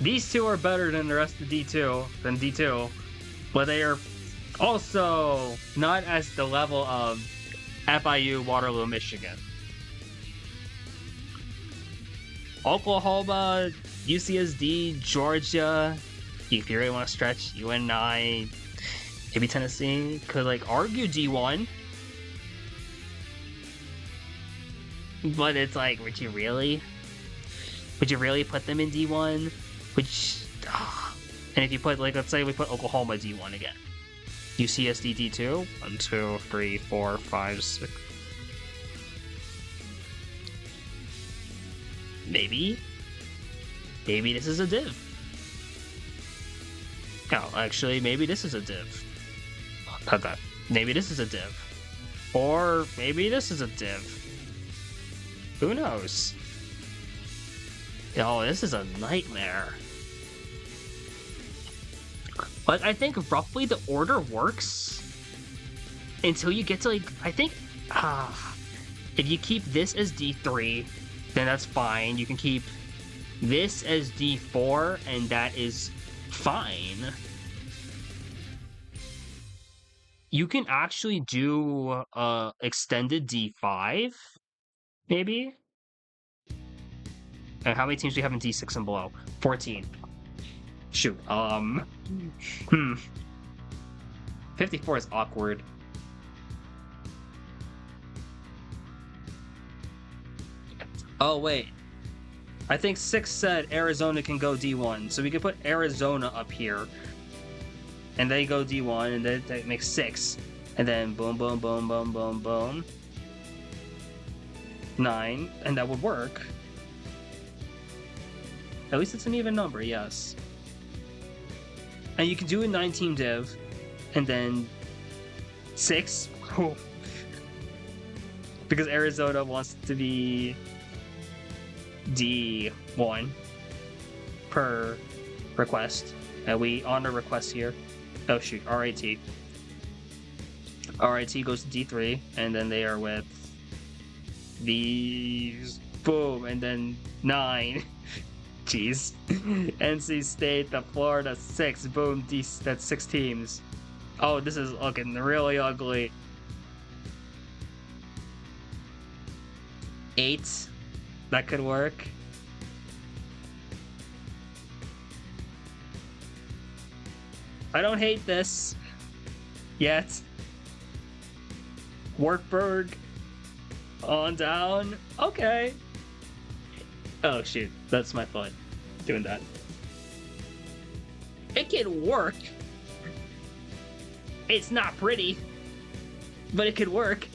These 2 are better than the rest of D2, but they are also not as the level of FIU, Waterloo, Michigan. Oklahoma, UCSD, Georgia, if you really want to stretch, UNI, maybe Tennessee, could like argue D1. But it's like, would you really put them in D1? And if you put, like, let's say we put Oklahoma D1 again. UCSD D2? 1, 2, 3, 4, 5, 6. Maybe this is a div. No, actually, maybe this is a div. Okay. Maybe this is a div. Or maybe this is a div. Who knows? Yo, this is a nightmare. Like, I think roughly the order works until you get to, like, I think, if you keep this as D3, then that's fine. You can keep this as D4, and that is fine. You can actually do extended D5, maybe? And how many teams do you have in D6 and below? 14. Shoot. 54 is awkward. Oh, wait. I think 6 said Arizona can go D1, so we could put Arizona up here. And they go D1, and then that makes 6. And then boom, boom, boom, boom, boom, boom. 9, and that would work. At least it's an even number, yes. And you can do a 9-team div, and then 6. Because Arizona wants to be D1 per request. And we honor requests here. Oh shoot, RIT. RIT goes to D3, and then they are with these. Boom, and then 9. Jeez. NC State, the Florida 6. Boom, that's 6 teams. Oh, this is looking really ugly. 8. That could work. I don't hate this yet. Wartburg on down. Okay. Oh shoot, that's my foot doing that. It can work. It's not pretty, but it could work.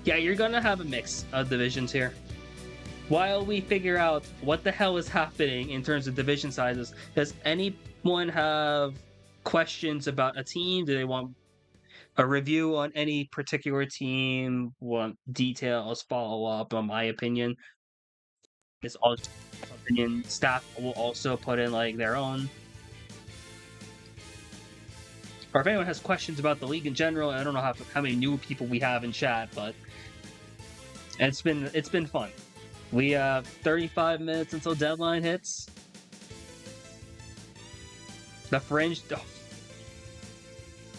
Yeah, you're gonna have a mix of divisions here. While we figure out what the hell is happening in terms of division sizes, does anyone have questions about a team? Do they want a review on any particular team? Want details, follow up on my opinion? It's all opinion. Staff will also put in like their own. Or if anyone has questions about the league in general, I don't know how many new people we have in chat, but it's been fun. We have 35 minutes until deadline hits. The Fringe. Oh.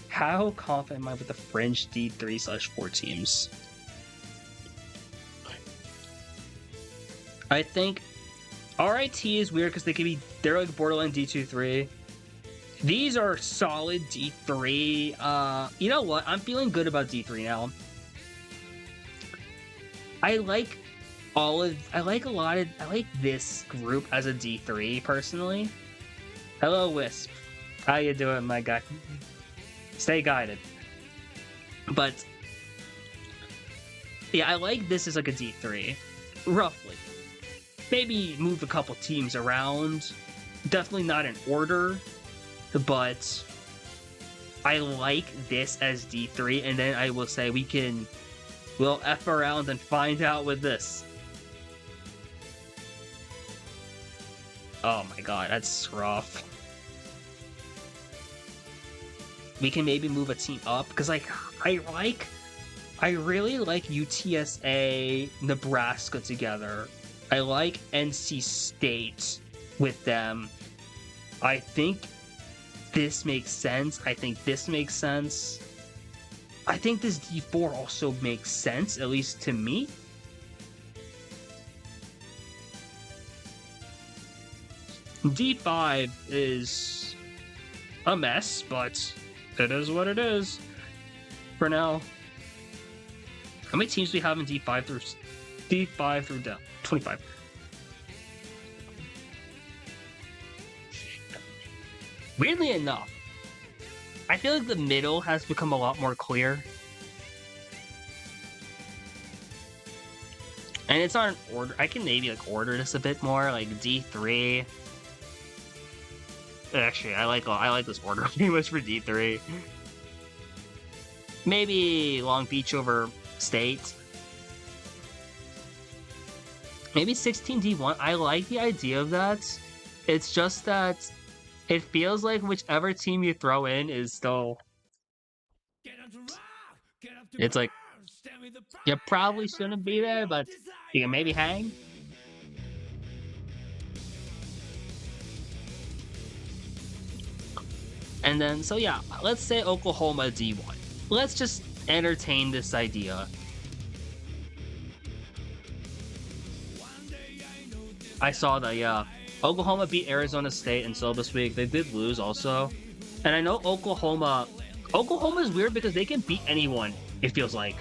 How confident am I with the Fringe D3/4 teams? I think RIT is weird because they're like borderline D2-3. These are solid D3. You know what? I'm feeling good about D3 now. I like this group as a D3 personally. Hello, Wisp. How you doing, my guy? Stay guided. But yeah, I like this as like a D3, roughly. Maybe move a couple teams around. Definitely not in order, but I like this as D3, and then I will say we'll F around and find out with this. Oh my god, that's rough. We can maybe move a team up, because like I really like UTSA, Nebraska together. I like NC State with them. I think this makes sense. I think this makes sense. I think this D4 also makes sense, at least to me. D5 is a mess, but it is what it is for now. How many teams do we have in D5 through down? 25. Weirdly enough, I feel like the middle has become a lot more clear. And it's not an order. I can maybe like order this a bit more, like D3. Actually, I like this order pretty much for D3. Maybe Long Beach over State. Maybe 16 D1. I like the idea of that. It's just that it feels like whichever team you throw in is still. It's like you probably shouldn't be there, but you can maybe hang. And then, so yeah, let's say Oklahoma D1. Let's just entertain this idea. I saw that, yeah. Oklahoma beat Arizona State and so this week. They did lose also. And I know Oklahoma is weird because they can beat anyone, it feels like.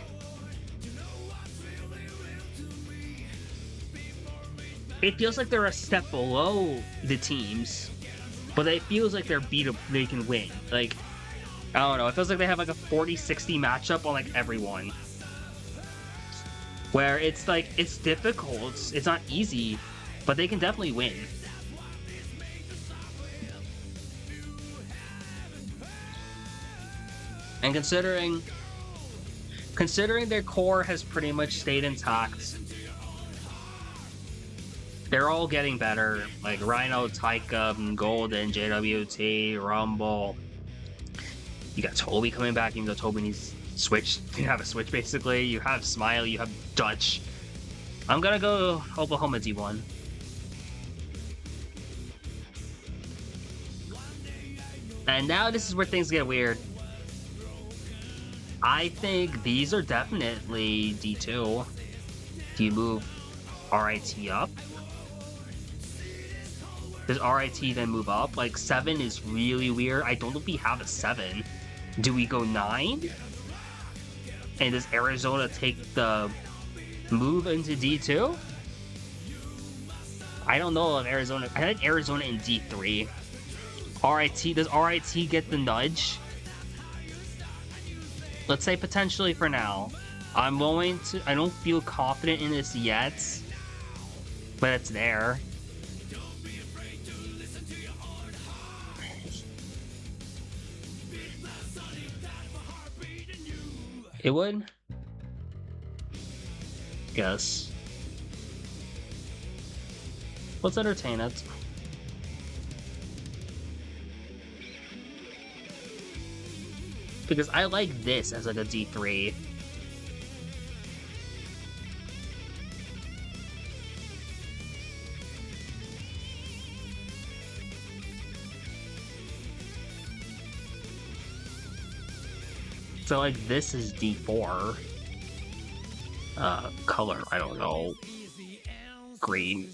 It feels like they're a step below the teams, but it feels like they're beatable. They can win. Like, I don't know. It feels like they have like a 40-60 matchup on like everyone. Where it's like, it's difficult. It's not easy, but they can definitely win. And considering their core has pretty much stayed intact, they're all getting better. Like Rhino, Tyka, Golden, JWT, Rumble. You got Toby coming back, even though Toby needs switch. You have a switch basically. You have Smiley, you have Dutch. I'm gonna go Oklahoma D1. And now this is where things get weird. I think these are definitely D2. Do you move RIT up? Does RIT then move up? Like 7 is really weird. I don't think we have a 7. Do we go 9? And does Arizona take the move into D2? I don't know if Arizona. I think Arizona in D3. Does RIT get the nudge? Let's say potentially for now. I don't feel confident in this yet, but it's there. It would? Guess. Let's entertain it. Because I like this as like a D3. So like this is D4. Color, I don't know. Green.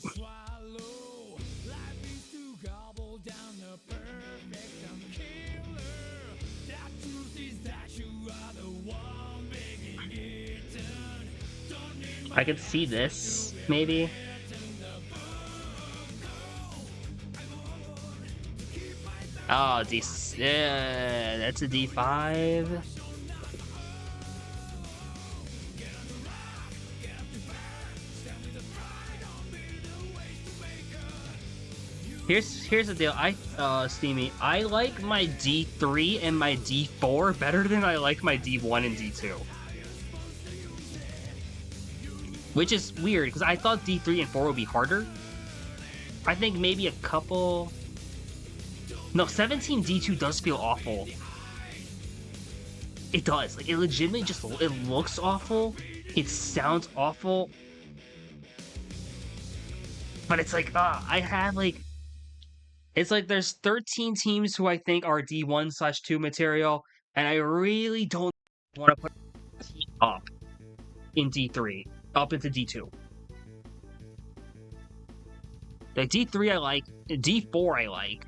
I could see this, maybe. Oh, that's a D5. Here's the deal. Steamy, I like my D3 and my D4 better than I like my D1 and D2. Which is weird, because I thought D3 and 4 would be harder. I think maybe a couple... No, 17 D2 does feel awful. It does. Like, it legitimately just... It looks awful. It sounds awful. But it's like, I have, like... It's like there's 13 teams who I think are D1/2 material, and I really don't want to put a team up in D3. Up into D2. Like D3 I like, D4 I like.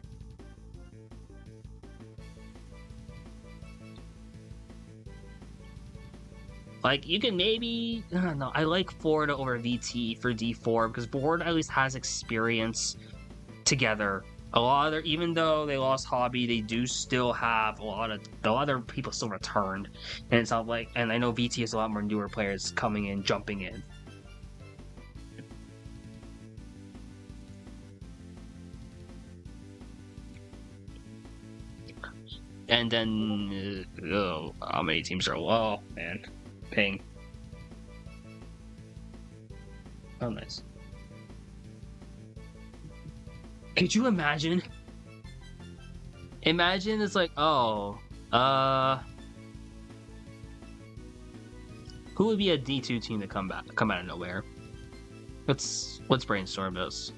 Like you can maybe, I don't know, I like Florida over VT for D4 because Florida at least has experience together. A lot of their, even though they lost Hobby, they do still have a lot of their people still returned, and it's not like, and I know VT has a lot more newer players coming in, jumping in. And then, how many teams are low, man? Ping. Oh, nice. Could you imagine? Imagine it's like, oh, who would be a D2 team to come out of nowhere? Let's brainstorm this.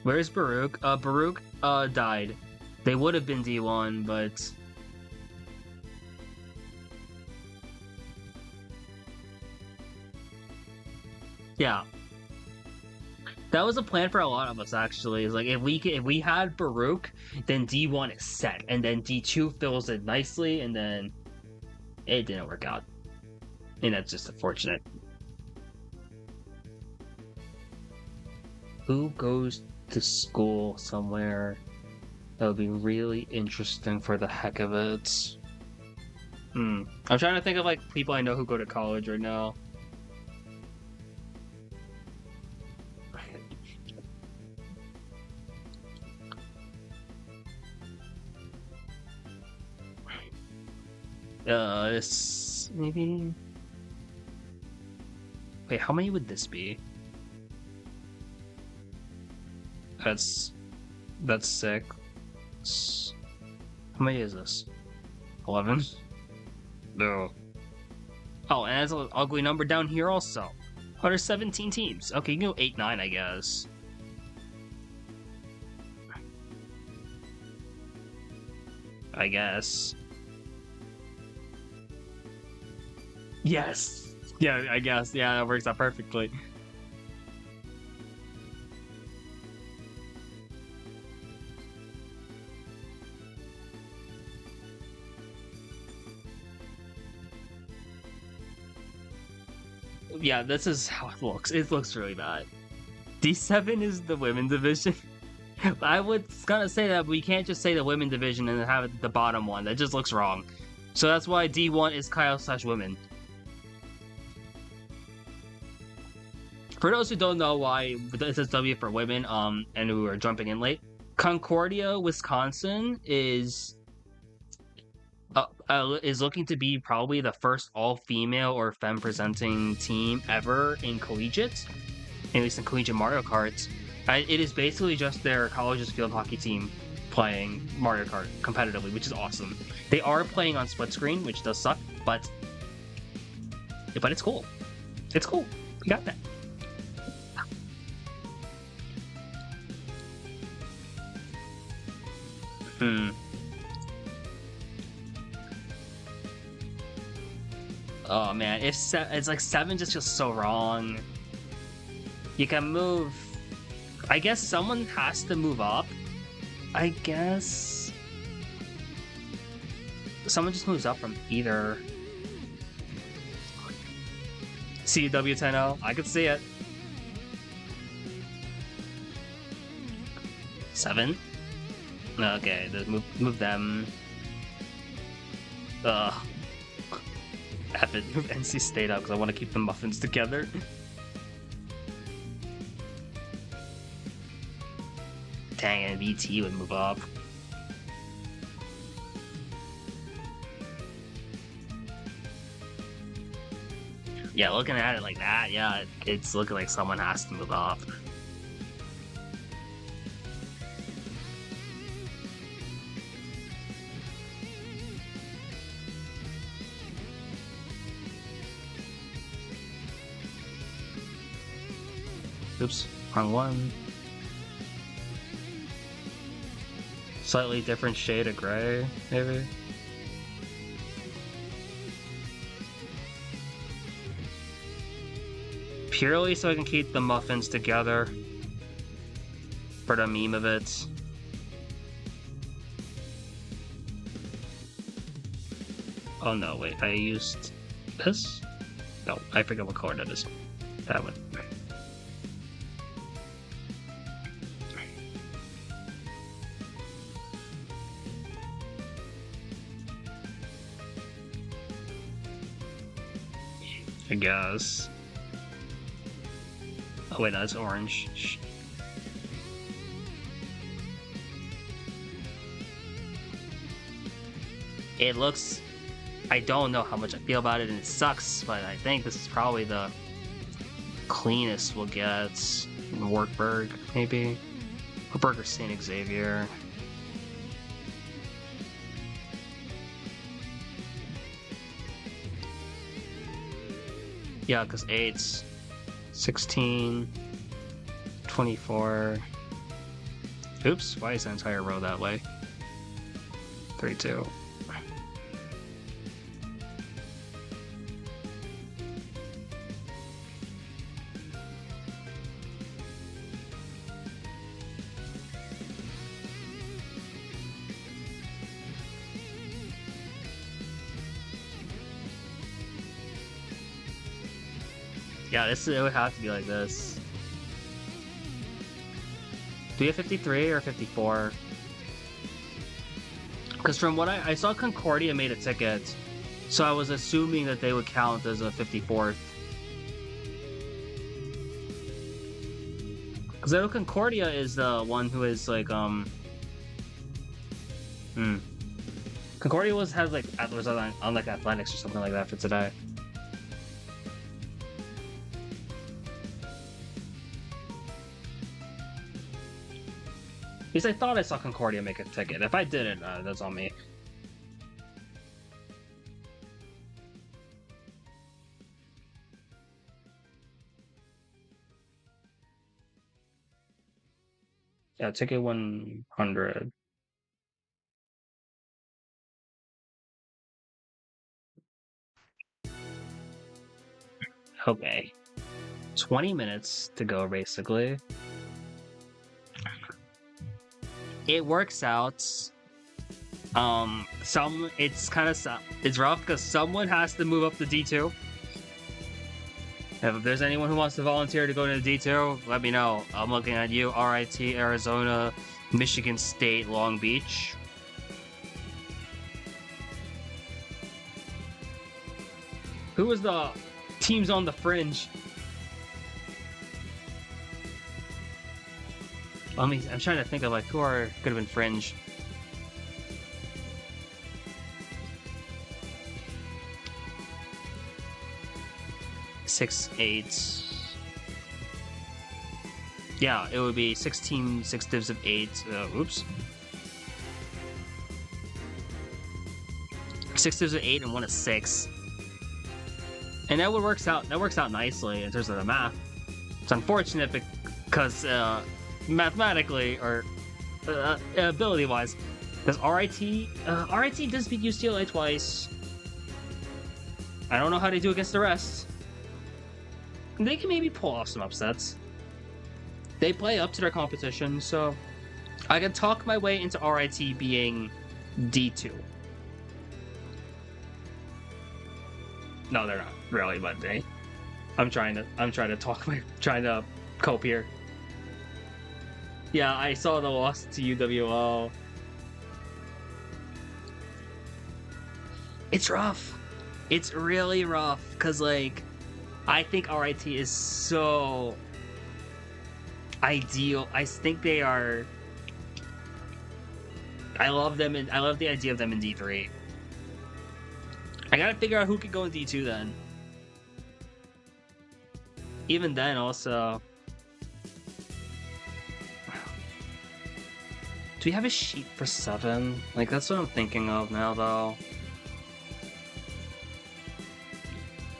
Where's Baruch? Baruch died. They would have been D1, but yeah. That was a plan for a lot of us actually. It's like if we had Baruch, then D1 is set, and then D2 fills it nicely, and then it didn't work out. And that's just unfortunate. Who goes to school somewhere? That would be really interesting for the heck of it. I'm trying to think of like people I know who go to college right now. This maybe. Wait, how many would this be? That's 6. How many is this? 11? No. Oh, and there's an ugly number down here also. Oh, there's 17 teams. Okay, you can go 8, 9, I guess. I guess. Yes! Yeah, I guess. Yeah, that works out perfectly. Yeah, this is how it looks. It looks really bad. D7 is the women's division. I was gonna say that we can't just say the women's division and have it the bottom one. That just looks wrong. So that's why D1 is Kyle/women. For those who don't know why this is W for women, and who are jumping in late, Concordia, Wisconsin is looking to be probably the first all-female or femme-presenting team ever in Collegiate, at least in Collegiate Mario Kart. It is basically just their college's field hockey team playing Mario Kart competitively, which is awesome. They are playing on split screen, which does suck, but it's cool. It's cool. We got that. Oh man, it's like 7 just feels so wrong. You can move. I guess someone has to move up. I guess someone just moves up from either. CW10-0. I could see it. 7. Okay, move them. Ugh. I have to move NC State up because I want to keep the muffins together. Dang, and VT would move up. Yeah, looking at it like that, yeah, it's looking like someone has to move up. Oops, wrong one. Slightly different shade of gray, maybe? Purely so I can keep the muffins together for the meme of it. Oh no, wait, I used this? No, I forget what color that is. That one. I guess. Oh wait, no, it's orange. It looks... I don't know how much I feel about it, and it sucks, but I think this is probably the cleanest we'll get. Wartburg, maybe? Wartburg or St. Xavier. Yeah, because 8's 16, 24. Oops, why is the entire row that way? 32. Yeah, it would have to be like this. Do we have 53 or 54? Because from what I saw, Concordia made a ticket, so I was assuming that they would count as a 54th. Because I know Concordia is the one who is like Concordia has like on like athletics or something like that for today. At least I thought I saw Concordia make a ticket. If I didn't, that's on me. Yeah, ticket 100. Okay. 20 minutes to go, basically. It works out. It's rough because someone has to move up to D2. If there's anyone who wants to volunteer to go to D2, let me know. I'm looking at you, RIT, Arizona, Michigan State, Long Beach. Who was the teams on the fringe? I'm trying to think of like who could have been fringe. Six, 8. Yeah, it would be 16, 6 divs of 8. Oops. 6 divs of 8 and 1 of 6. And that works out nicely in terms of the math. It's unfortunate because mathematically or ability-wise, because RIT does beat UCLA twice. I don't know how they do against the rest. They can maybe pull off some upsets. They play up to their competition, so I can talk my way into RIT being D2. No, they're not really, but I'm trying to cope here. Yeah, I saw the loss to UWO. It's rough. It's really rough because like I think RIT is so ideal. I think they are. I love them, and I love the idea of them in D3. I gotta figure out who could go in D2 then. Even then, also. Do we have a sheet for 7? Like, that's what I'm thinking of now, though.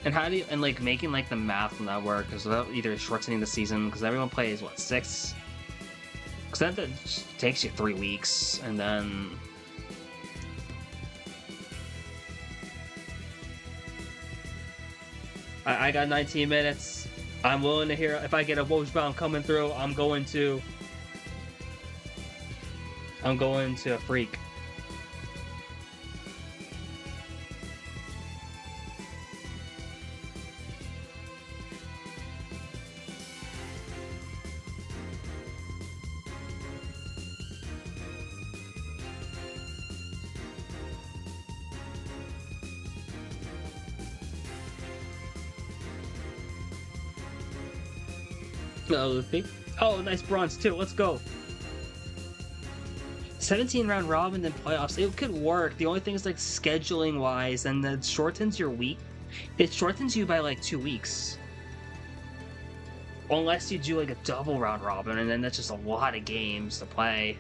And how do you, and like making like the math on that work is without either shortening the season, because everyone plays what, 6? Because that takes you 3 weeks, and then I got 19 minutes. I'm willing to hear if I get a Wojbound coming through. I'm going to Freak. Luffy. Oh, nice bronze too. Let's go. 17 round robin then playoffs. It could work. The only thing is like scheduling wise, and that shortens your week. It shortens you by like 2 weeks. Unless you do like a double round robin, and then that's just a lot of games to play.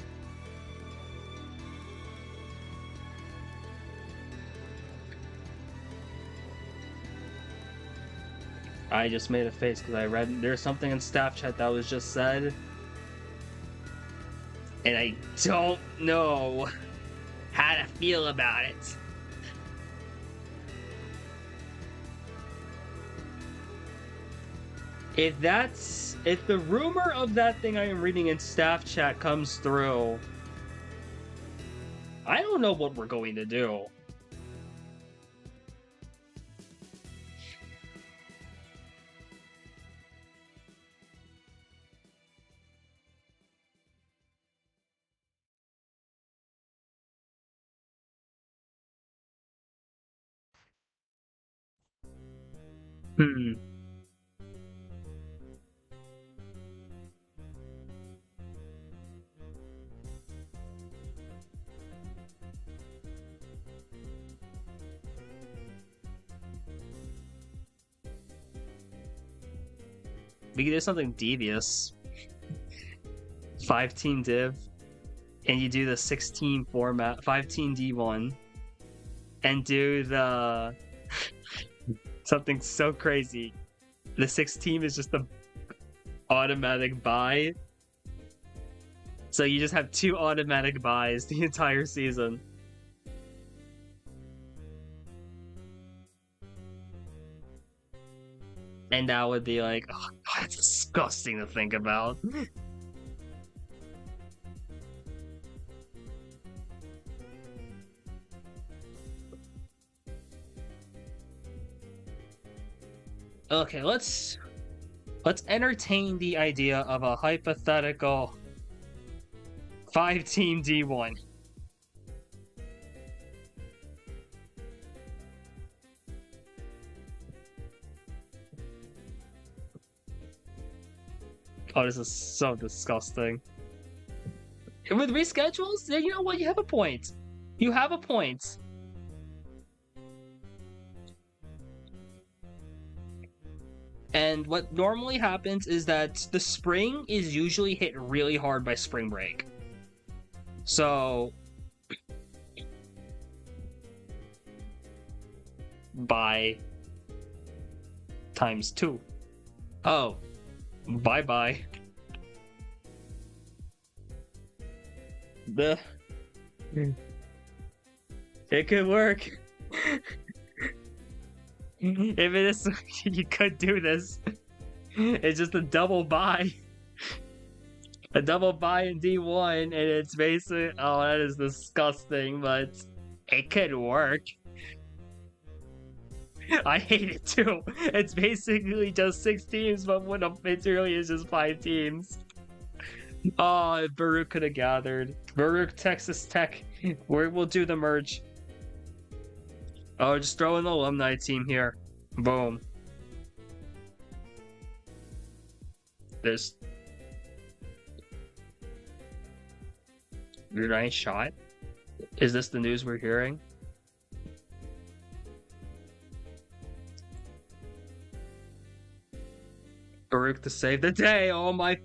I just made a face because I read there's something in staff chat that was just said. And I don't know how to feel about it. If the rumor of that thing I am reading in staff chat comes through, I don't know what we're going to do. We could do something devious. 5-team div, and you do the 16 format, 5-team D1, and do the something so crazy. The 6-team is just the automatic buy. So you just have 2 automatic buys the entire season. And that would be like, oh, that's disgusting to think about. Okay, let's entertain the idea of a hypothetical 5-team D1. Oh, this is so disgusting. With reschedules, you know what? You have a point. You have a point. And what normally happens is that the spring is usually hit really hard by spring break. So, by times 2. Oh, bye-bye. It could work. If it is, you could do this. It's just a double buy. A double buy in D1, and it's basically... Oh, that is disgusting, but it could work. I hate it too. It's basically just 6 teams, but when it really is just 5 teams. Oh, if Baruch could have gathered. Baruch, Texas Tech. We'll do the merge. Oh, just throw in the alumni team here. Boom. There's... Nice shot. Is this the news we're hearing? Baruch to save the day. Oh my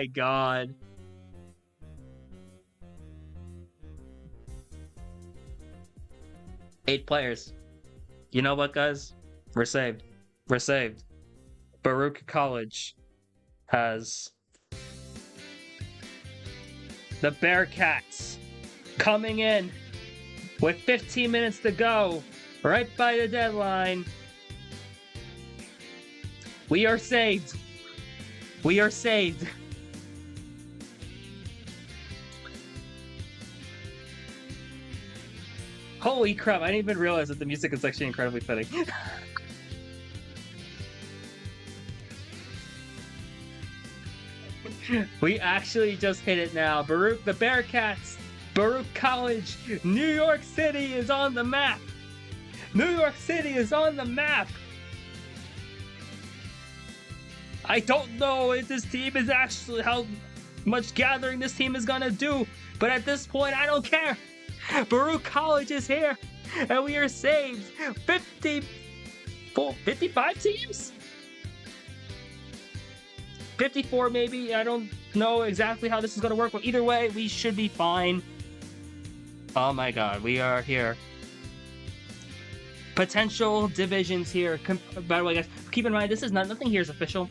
god. Eight players. You know what, guys? We're saved. We're saved. Baruch College has the Bearcats coming in with 15 minutes to go, right by the deadline. We are saved. We are saved. Holy crap, I didn't even realize that the music is actually incredibly fitting. We actually just hit it now. Baruch, the Bearcats, Baruch College, New York City is on the map. New York City is on the map. I don't know if this team is actually how much gathering this team is gonna do, but at this point, I don't care. Baruch College is here, and we are saved. 55 teams? 54 maybe, I don't know exactly how this is gonna work, but either way, we should be fine. Oh my god, we are here. Potential divisions here. By the way, guys, keep in mind, nothing here is official.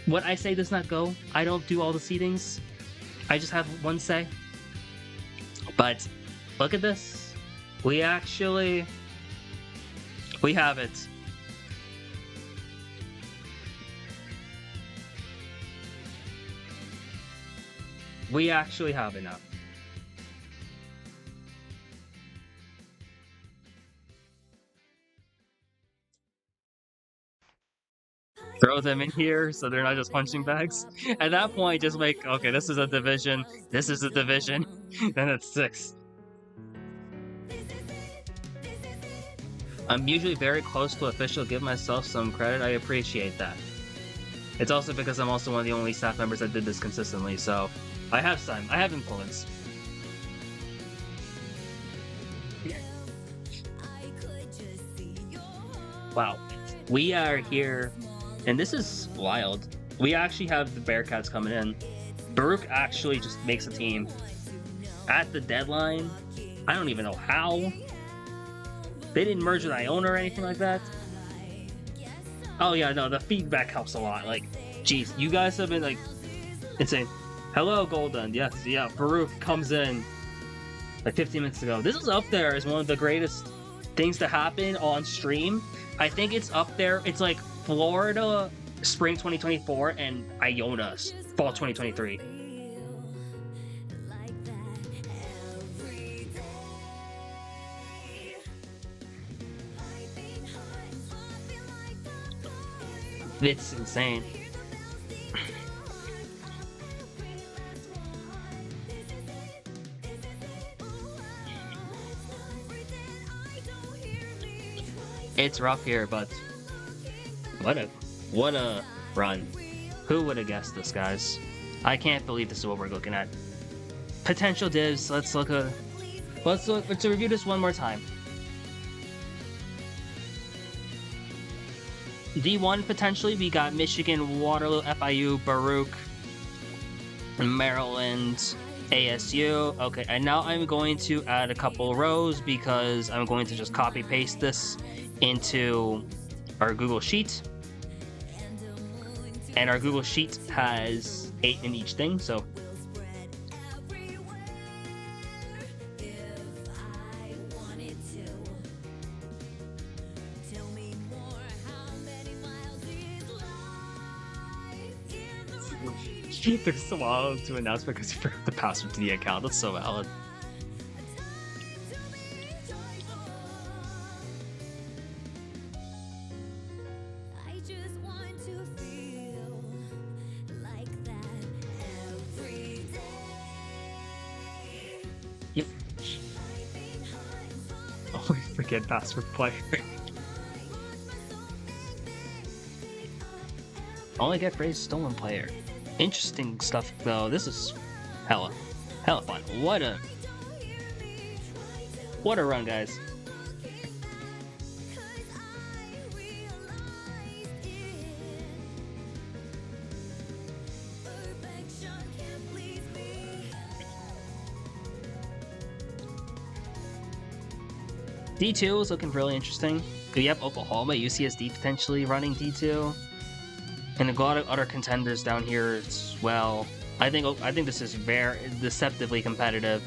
What I say does not go. I don't do all the seedings. I just have one say. But look at this. We have it. We actually have it now. Throw them in here so they're not just punching bags. At that point, just make, okay, this is a division, this is a division, then it's 6. I'm usually very close to official, give myself some credit, I appreciate that. It's also because I'm also one of the only staff members that did this consistently, so I have influence. Wow, we are here. And this is wild. We actually have the Bearcats coming in. Baruch actually just makes a team at the deadline. I don't even know how. They didn't merge with Iona or anything like that. Oh yeah, no, the feedback helps a lot. Like, geez, you guys have been like insane. Hello, Golden. Yes, yeah, Baruch comes in like 15 minutes ago. This is up there as one of the greatest things to happen on stream. I think it's up there. It's like Florida Spring 2024 and Iona Fall 2023. It's insane. It's rough here, but what a run. Who would have guessed this, guys? I can't believe this is what we're looking at. Potential divs. Let's review this one more time. D1 potentially, we got Michigan, Waterloo, FIU, Baruch, Maryland, ASU. Okay, and now I'm going to add a couple rows because I'm going to just copy paste this into our Google Sheet. And our Google Sheet has 8 in each thing, so. It took so while to announce because you forgot the password to the account. That's so valid. Yep. Always forget password player. Only get phrase stolen player. Interesting stuff though. This is hella fun. What a run, guys. D2 is looking really interesting. We have Oklahoma, UCSD potentially running D2. And a lot of other contenders down here as well. I think this is very deceptively competitive.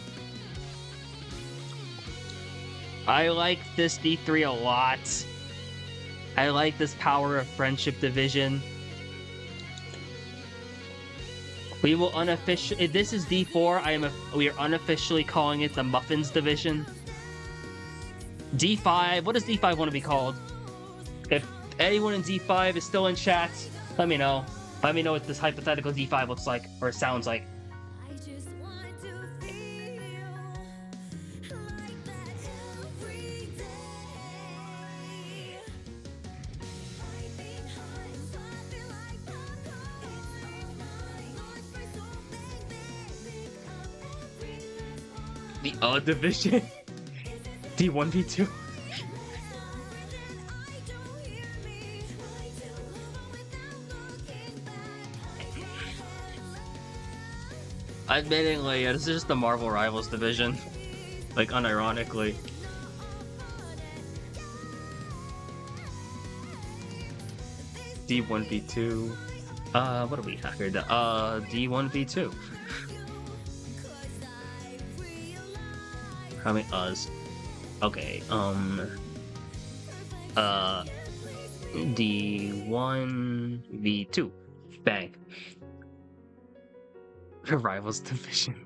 I like this D3 a lot. I like this Power of Friendship division. We will unofficially. If this is D4, we are unofficially calling it the Muffins division. D5. What does D5 want to be called? If anyone in D5 is still in chat, let me know. Let me know what this hypothetical D5 looks like or sounds like. The division. D1v2. Admittingly, yeah, this is just the Marvel Rivals division. Like, unironically. D1v2. What do we have here? D1v2. How many us? Okay, D1v2. Bang. The Rivals division.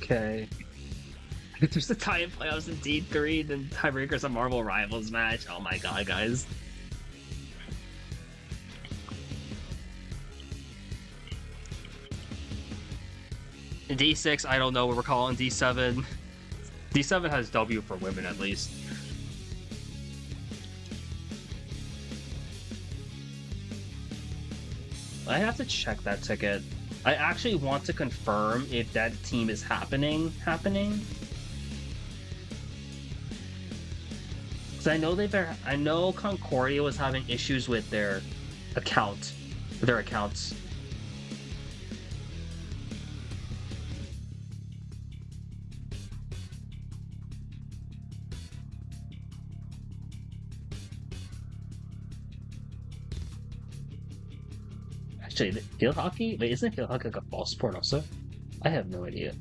Okay. If there's a tie in playoffs in D3, then tiebreakers a Marvel Rivals match. Oh my god, guys. In D6, I don't know what we're calling D7. D7 has W for women, at least. I have to check that ticket. I actually want to confirm if that team is happening. Because I know Concordia was having issues with their accounts. Actually, field hockey? Wait, isn't field hockey like a ball sport also? I have no idea.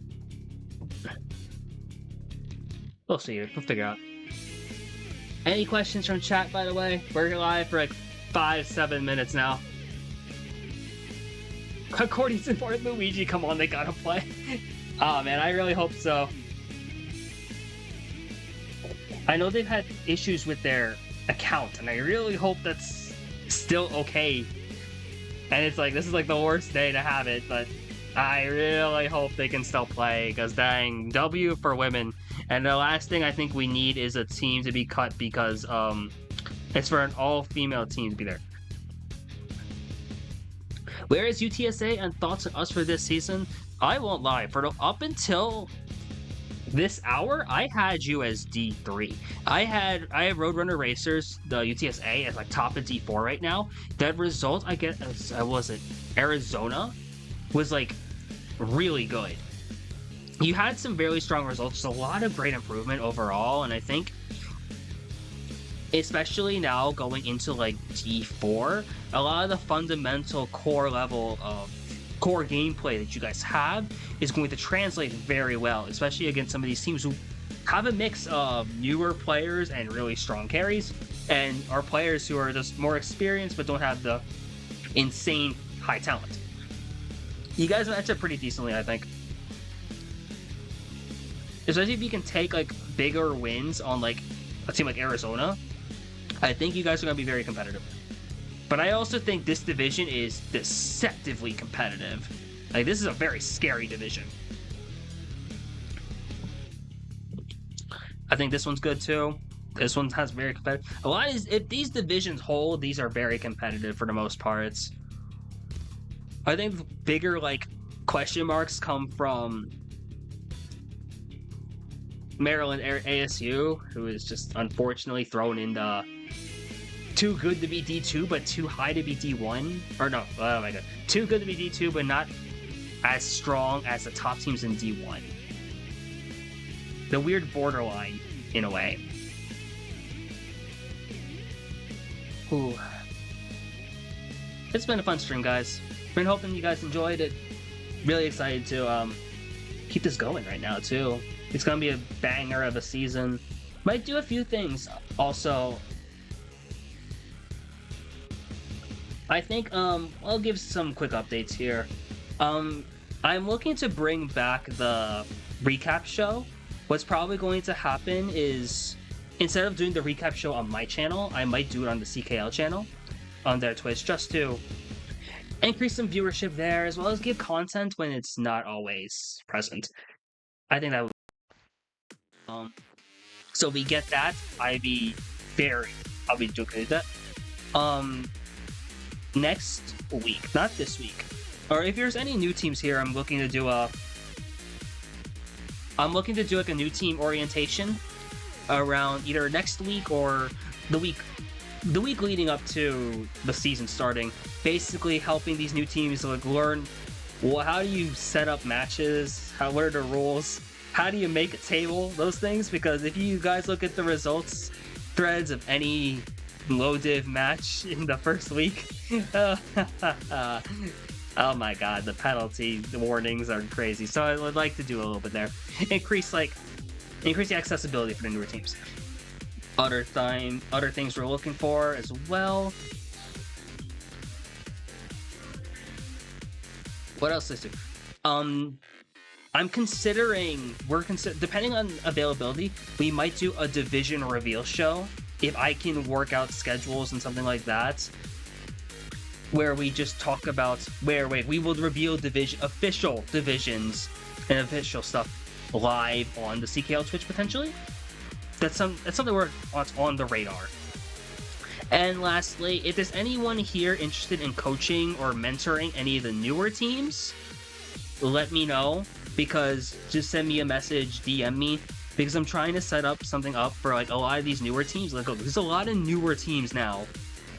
We'll see. We'll figure out. Any questions from chat, by the way? We're live for like 5-7 minutes now. Concordia's in for Luigi. Come on, they gotta play. Oh man, I really hope so. I know they've had issues with their account, and I really hope that's still okay. And it's like, this is like the worst day to have it, but I really hope they can still play, because dang, W for women. And the last thing I think we need is a team to be cut, because it's for an all-female team to be there. Where is UTSA and thoughts on us for this season? I won't lie, up until this hour, I had you as D3. I have Roadrunner Racers, the UTSA, as like top of D4 right now. That result I get as Arizona was like really good. You had some very strong results, a lot of great improvement overall, and I think especially now going into like D4, a lot of the fundamental core level of core gameplay that you guys have is going to translate very well, especially against some of these teams who have a mix of newer players and really strong carries, and are players who are just more experienced but don't have the insane high talent. You guys match up pretty decently, I think. Especially if you can take like bigger wins on like a team like Arizona, I think you guys are going to be very competitive. But I also think this division is deceptively competitive. Like, this is a very scary division. I think this one's good too. This one has very competitive. A lot is, if these divisions hold, these are very competitive for the most parts. I think the bigger like question marks come from Maryland ASU, who is just unfortunately thrown in the too good to be D2 but too high to be D1. Or no, oh my god. Too good to be D2 but not as strong as the top teams in D1. The weird borderline, in a way. Ooh. It's been a fun stream, guys. Been hoping you guys enjoyed it. Really excited to keep this going right now, too. It's gonna be a banger of a season. Might do a few things. Also, I think I'll give some quick updates here. I'm looking to bring back the recap show. What's probably going to happen is, instead of doing the recap show on my channel, I might do it on the CKL channel on their Twitch, just to increase some viewership there, as well as give content when it's not always present. I think that would. So we get that. I'll be doing that. Next week, not this week, or if there's any new teams here, I'm looking to do like a new team orientation around either next week or the week leading up to the season starting. Basically, helping these new teams like learn how do you set up matches, what are the rules, how do you make a table, those things. Because if you guys look at the results threads of any low div match in the first week, oh my god, the penalty warnings are crazy. So I would like to do a little bit there, increase the accessibility for the newer teams. Other things we're looking for as well. What else is there? I'm considering, depending on availability, we might do a division reveal show if I can work out schedules and something like that, where we just talk about we will reveal official divisions and official stuff live on the CKL Twitch potentially. That's something that's on the radar. And lastly, if there's anyone here interested in coaching or mentoring any of the newer teams, let me know, because just send me a message, DM me, because I'm trying to set up something up for like a lot of these newer teams. Like, there's a lot of newer teams now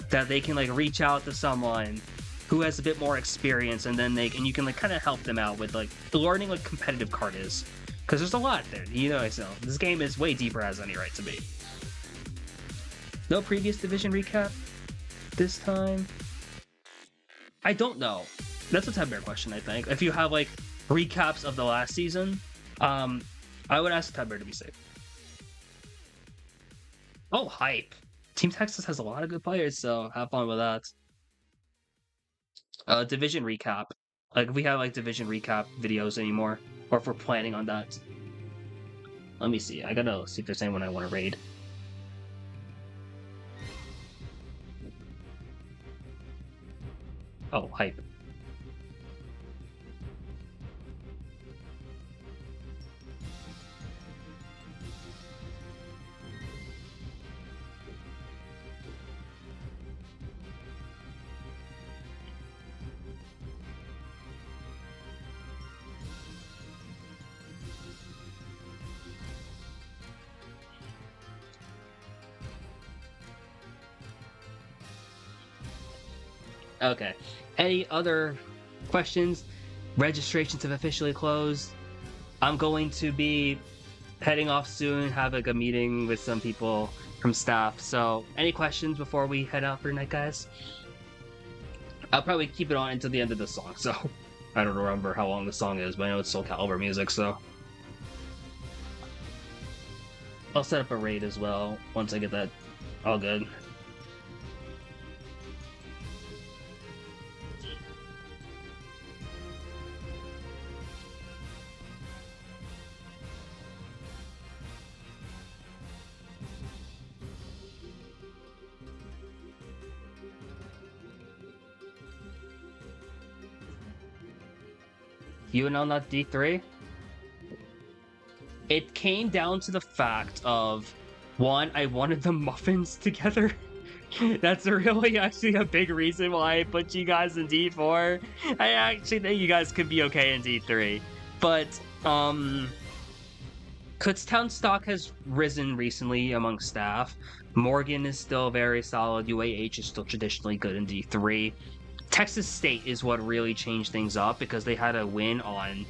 that they can like reach out to someone who has a bit more experience, and then you can like kind of help them out with like learning what competitive card is, because there's a lot there. So this game is way deeper as any right to be. No previous division recap this time? I don't know. That's a Ted Bear question, I think. If you have like recaps of the last season, I would ask Ted Bear to be safe. Oh, hype. Team Texas has a lot of good players, so have fun with that. Division recap. Like, if we have like division recap videos anymore, or if we're planning on that. Let me see. I gotta see if there's anyone I want to raid. Oh, hype. Okay. Any other questions? Registrations have officially closed. I'm going to be heading off soon, have like a meeting with some people from staff. So, any questions before we head out for tonight, guys? I'll probably keep it on until the end of the song, so I don't remember how long the song is, but I know it's Soul Calibur music, so I'll set up a raid as well once I get that all good. UNL not D3? It came down to the fact of, one, I wanted the muffins together. That's really actually a big reason why I put you guys in D4. I actually think you guys could be okay in D3. But, Kutztown stock has risen recently among staff. Morgan is still very solid. UAH is still traditionally good in D3. Texas State is what really changed things up, because they had a win on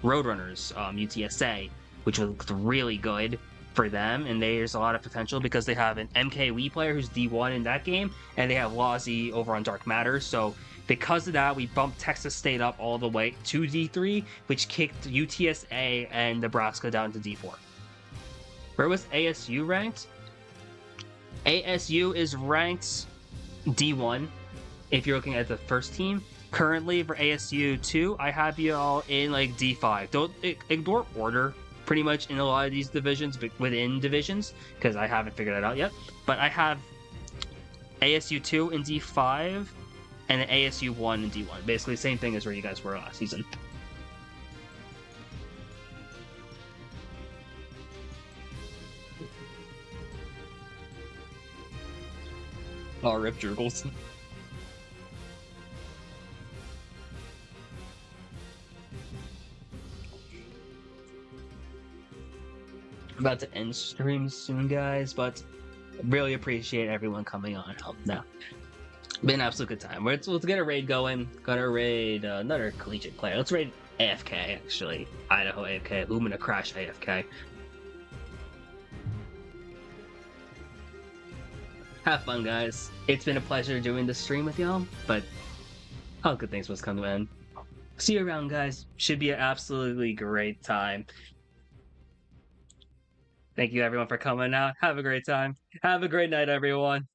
Roadrunners, UTSA, which looked really good for them, and there's a lot of potential because they have an MKWE player who's D1 in that game, and they have Lozzie over on Dark Matter. So because of that, we bumped Texas State up all the way to D3, which kicked UTSA and Nebraska down to D4. Where was ASU ranked? ASU is ranked D1 if you're looking at the first team. Currently for ASU 2, I have you all in like D5. Don't ignore order pretty much in a lot of these divisions, within divisions, because I haven't figured that out yet. But I have ASU 2 in D5, and then ASU 1 and D1. Basically, same thing as where you guys were last season. Oh, rip Jurgles. About to end stream soon, guys, but really appreciate everyone coming on. Now, been an absolute good time. Let's get a raid going. Gonna raid another collegiate player. Let's raid AFK, actually. Idaho AFK. Lumina Crash AFK. Have fun, guys. It's been a pleasure doing this stream with y'all, but all good things must come to an end. See you around, guys. Should be an absolutely great time. Thank you, everyone, for coming out. Have a great time. Have a great night, everyone.